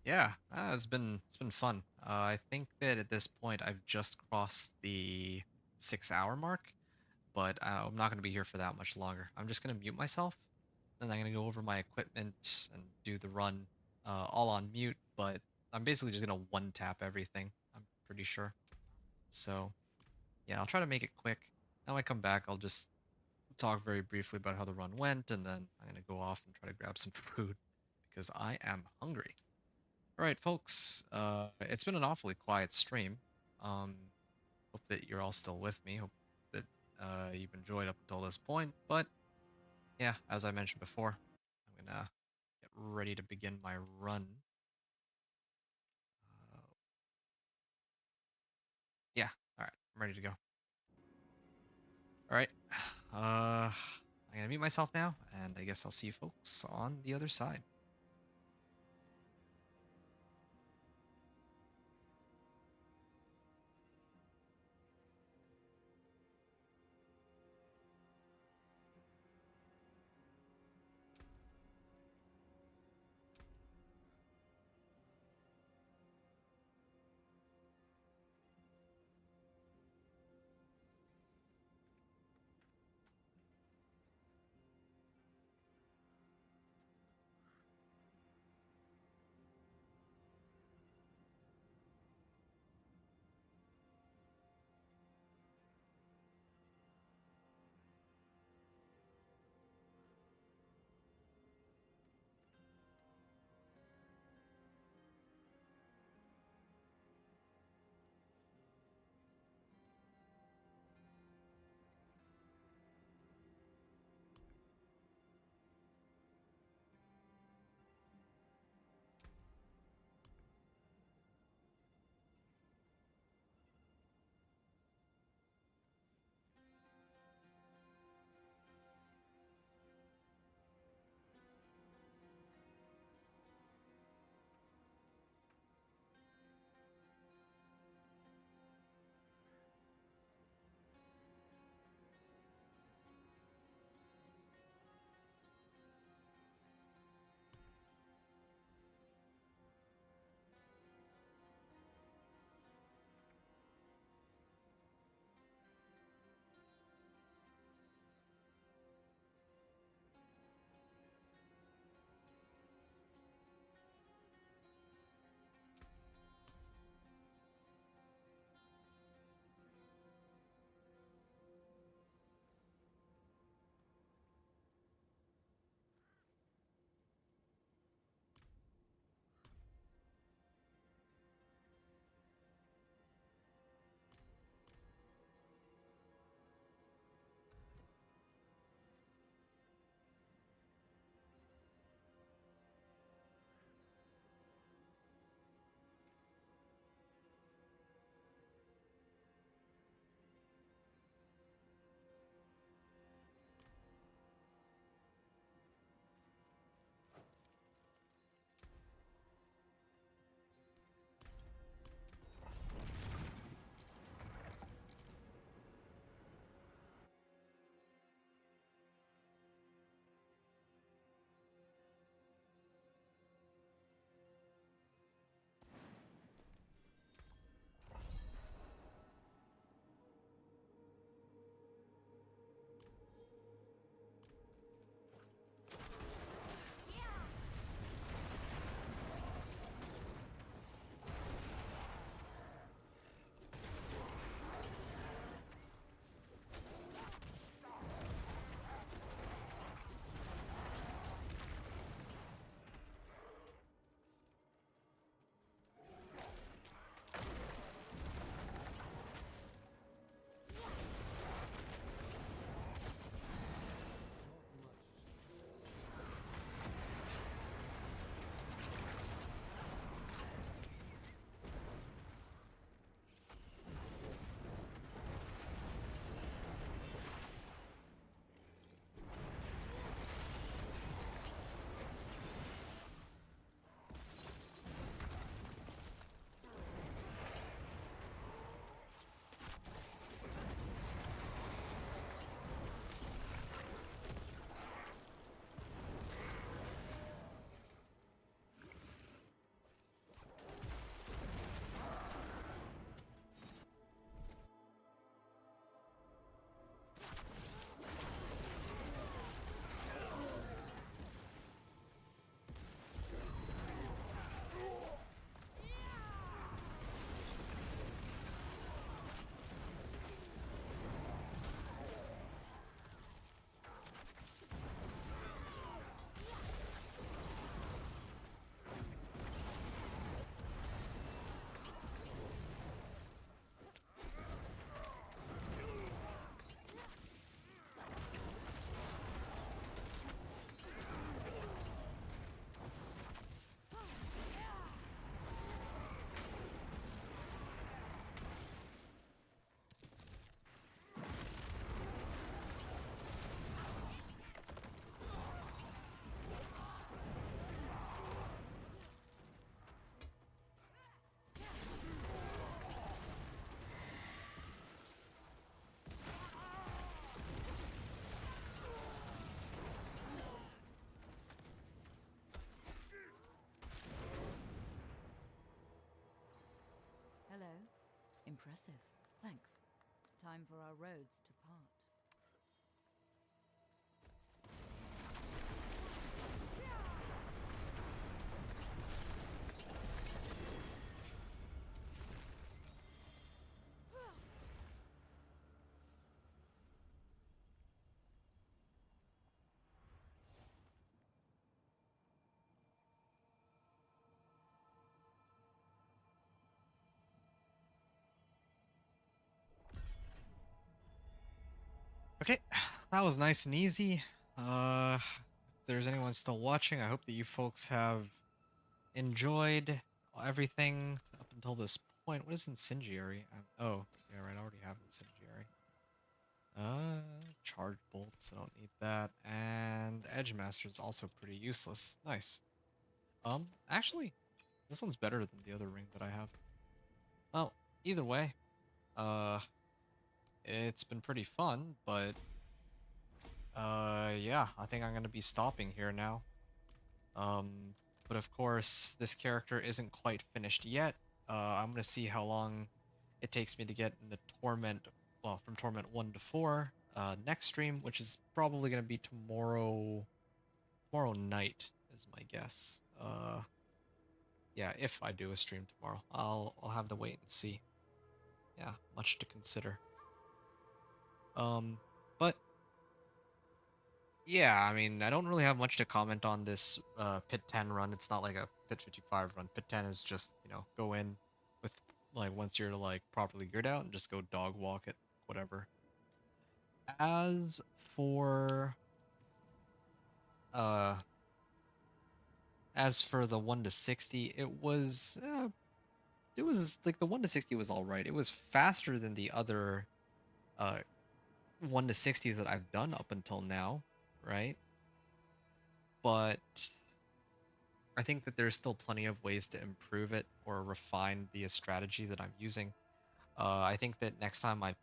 A: Yeah, it's been fun. I think that at this point I've just crossed the 6-hour mark, but I'm not going to be here for that much longer. I'm just going to mute myself, and I'm going to go over my equipment and do the run all on mute, but I'm basically just going to one-tap everything, I'm pretty sure. So, yeah, I'll try to make it quick. Now I come back, I'll just talk very briefly about how the run went, and then I'm going to go off and try to grab some food, because I am hungry. Alright, folks, it's been an awfully quiet stream. Hope that you're all still with me. Hope that you've enjoyed up until this point. But, yeah, as I mentioned before, I'm gonna get ready to begin my run. Uh, yeah, alright, I'm ready to go. Alright, I'm gonna mute myself now, and I guess I'll see you folks on the other side.
E: Impressive. Thanks. Time for our roads to part.
A: Okay, that was nice and easy. If there's anyone still watching, I hope that you folks have enjoyed everything up until this point. What is incendiary? Oh, yeah, right. I already have incendiary. Charge bolts. I don't need that. And edge master is also pretty useless. Nice. Actually, this one's better than the other ring that I have. Well, either way, uh, it's been pretty fun, but yeah, I think I'm gonna be stopping here now. But of course, this character isn't quite finished yet. I'm gonna see how long it takes me to get into Torment, well, from Torment 1 to 4, next stream, which is probably gonna be tomorrow night, is my guess. Yeah, if I do a stream tomorrow, I'll have to wait and see. Yeah, much to consider. But yeah, I mean, I don't really have much to comment on this Pit 10 run. It's not like a Pit 55 run. Pit 10 is just, go in with, like, once you're, like, properly geared out and just go dog walk it, whatever. As for, uh, as for the 1 to 60, it was, like, the 1 to 60 was alright. It was faster than the other, 1 to 60s that I've done up until now, right? But I think that there's still plenty of ways to improve it or refine the strategy that I'm using. I think that next time I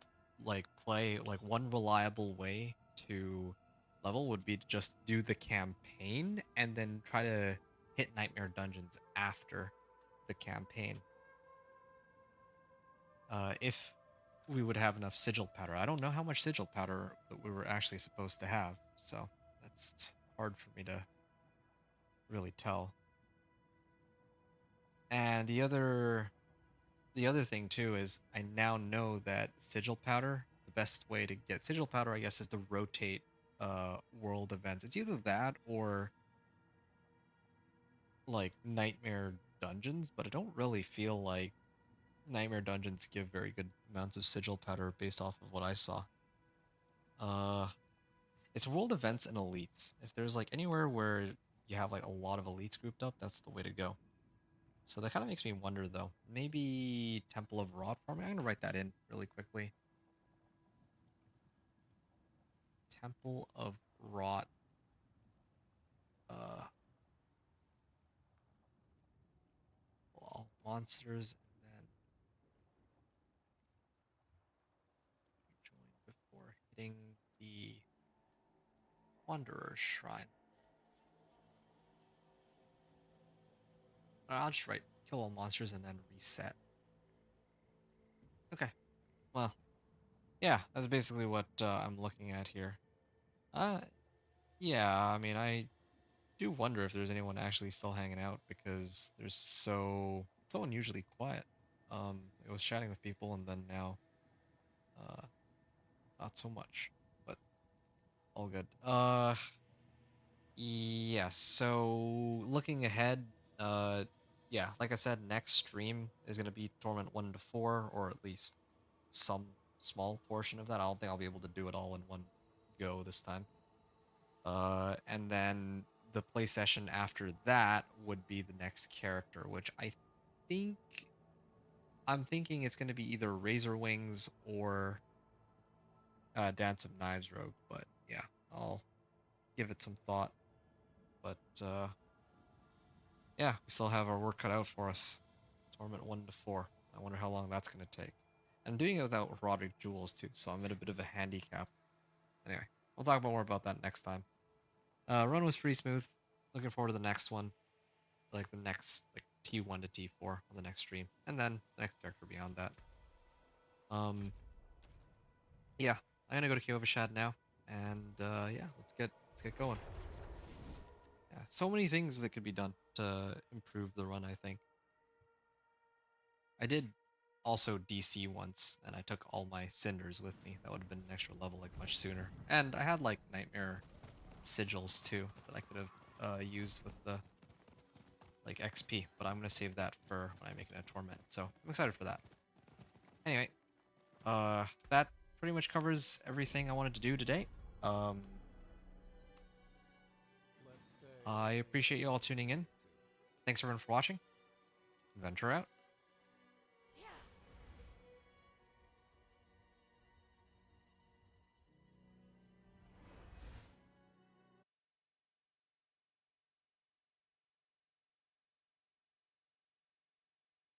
A: play, like, one reliable way to level would be to just do the campaign and then try to hit nightmare dungeons after the campaign. If we would have enough sigil powder. I don't know how much sigil powder that we were actually supposed to have, so it's hard for me to really tell. And the other thing too is I now know that sigil powder, the best way to get sigil powder, I guess, is to rotate world events. It's either that or like nightmare dungeons, but I don't really feel like nightmare dungeons give very good amounts of sigil powder based off of what I saw. Uh it's world events and elites. If there's like anywhere where you have like a lot of elites grouped up, that's the way to go. So that kind of makes me wonder though. Maybe Temple of Rot farming. I'm gonna write that in really quickly. Temple of Rot. Uh, well, monsters, and then join before hitting the Wanderer's Shrine. I'll just write kill all monsters and then reset. Okay. Well, yeah, that's basically what I'm looking at here. Uh, yeah, I mean, I do wonder if there's anyone actually still hanging out because there's so unusually quiet. I was chatting with people and then now, uh, not so much, but all good. Yes. So looking ahead, yeah, like I said, next stream is gonna be Torment 1 to 4, or at least some small portion of that. I don't think I'll be able to do it all in one go this time. And then the play session after that would be the next character, which think I'm thinking it's gonna be either Razor Wings or Dance of Knives Rogue. But yeah, I'll give it some thought. But yeah, we still have our work cut out for us. Torment 1 to 4. I wonder how long that's going to take. I'm doing it without Roderick Jewels too, so I'm at a bit of a handicap. Anyway, we'll talk more about that next time. Run was pretty smooth. Looking forward to the next one. Like the next, like T1 to T4 on the next stream. And then the next character beyond that. Yeah, I'm gonna go to Kyovashad now, and yeah, let's get going. Yeah, so many things that could be done to improve the run. I think I did also DC once, and I took all my cinders with me. That would have been an extra level like much sooner. And I had like nightmare sigils too that I could have used with the like XP, but I'm gonna save that for when I make it a torment. So I'm excited for that. Anyway, that pretty much covers everything I wanted to do today. Um, I appreciate you all tuning in. Thanks everyone for watching. Adventure out.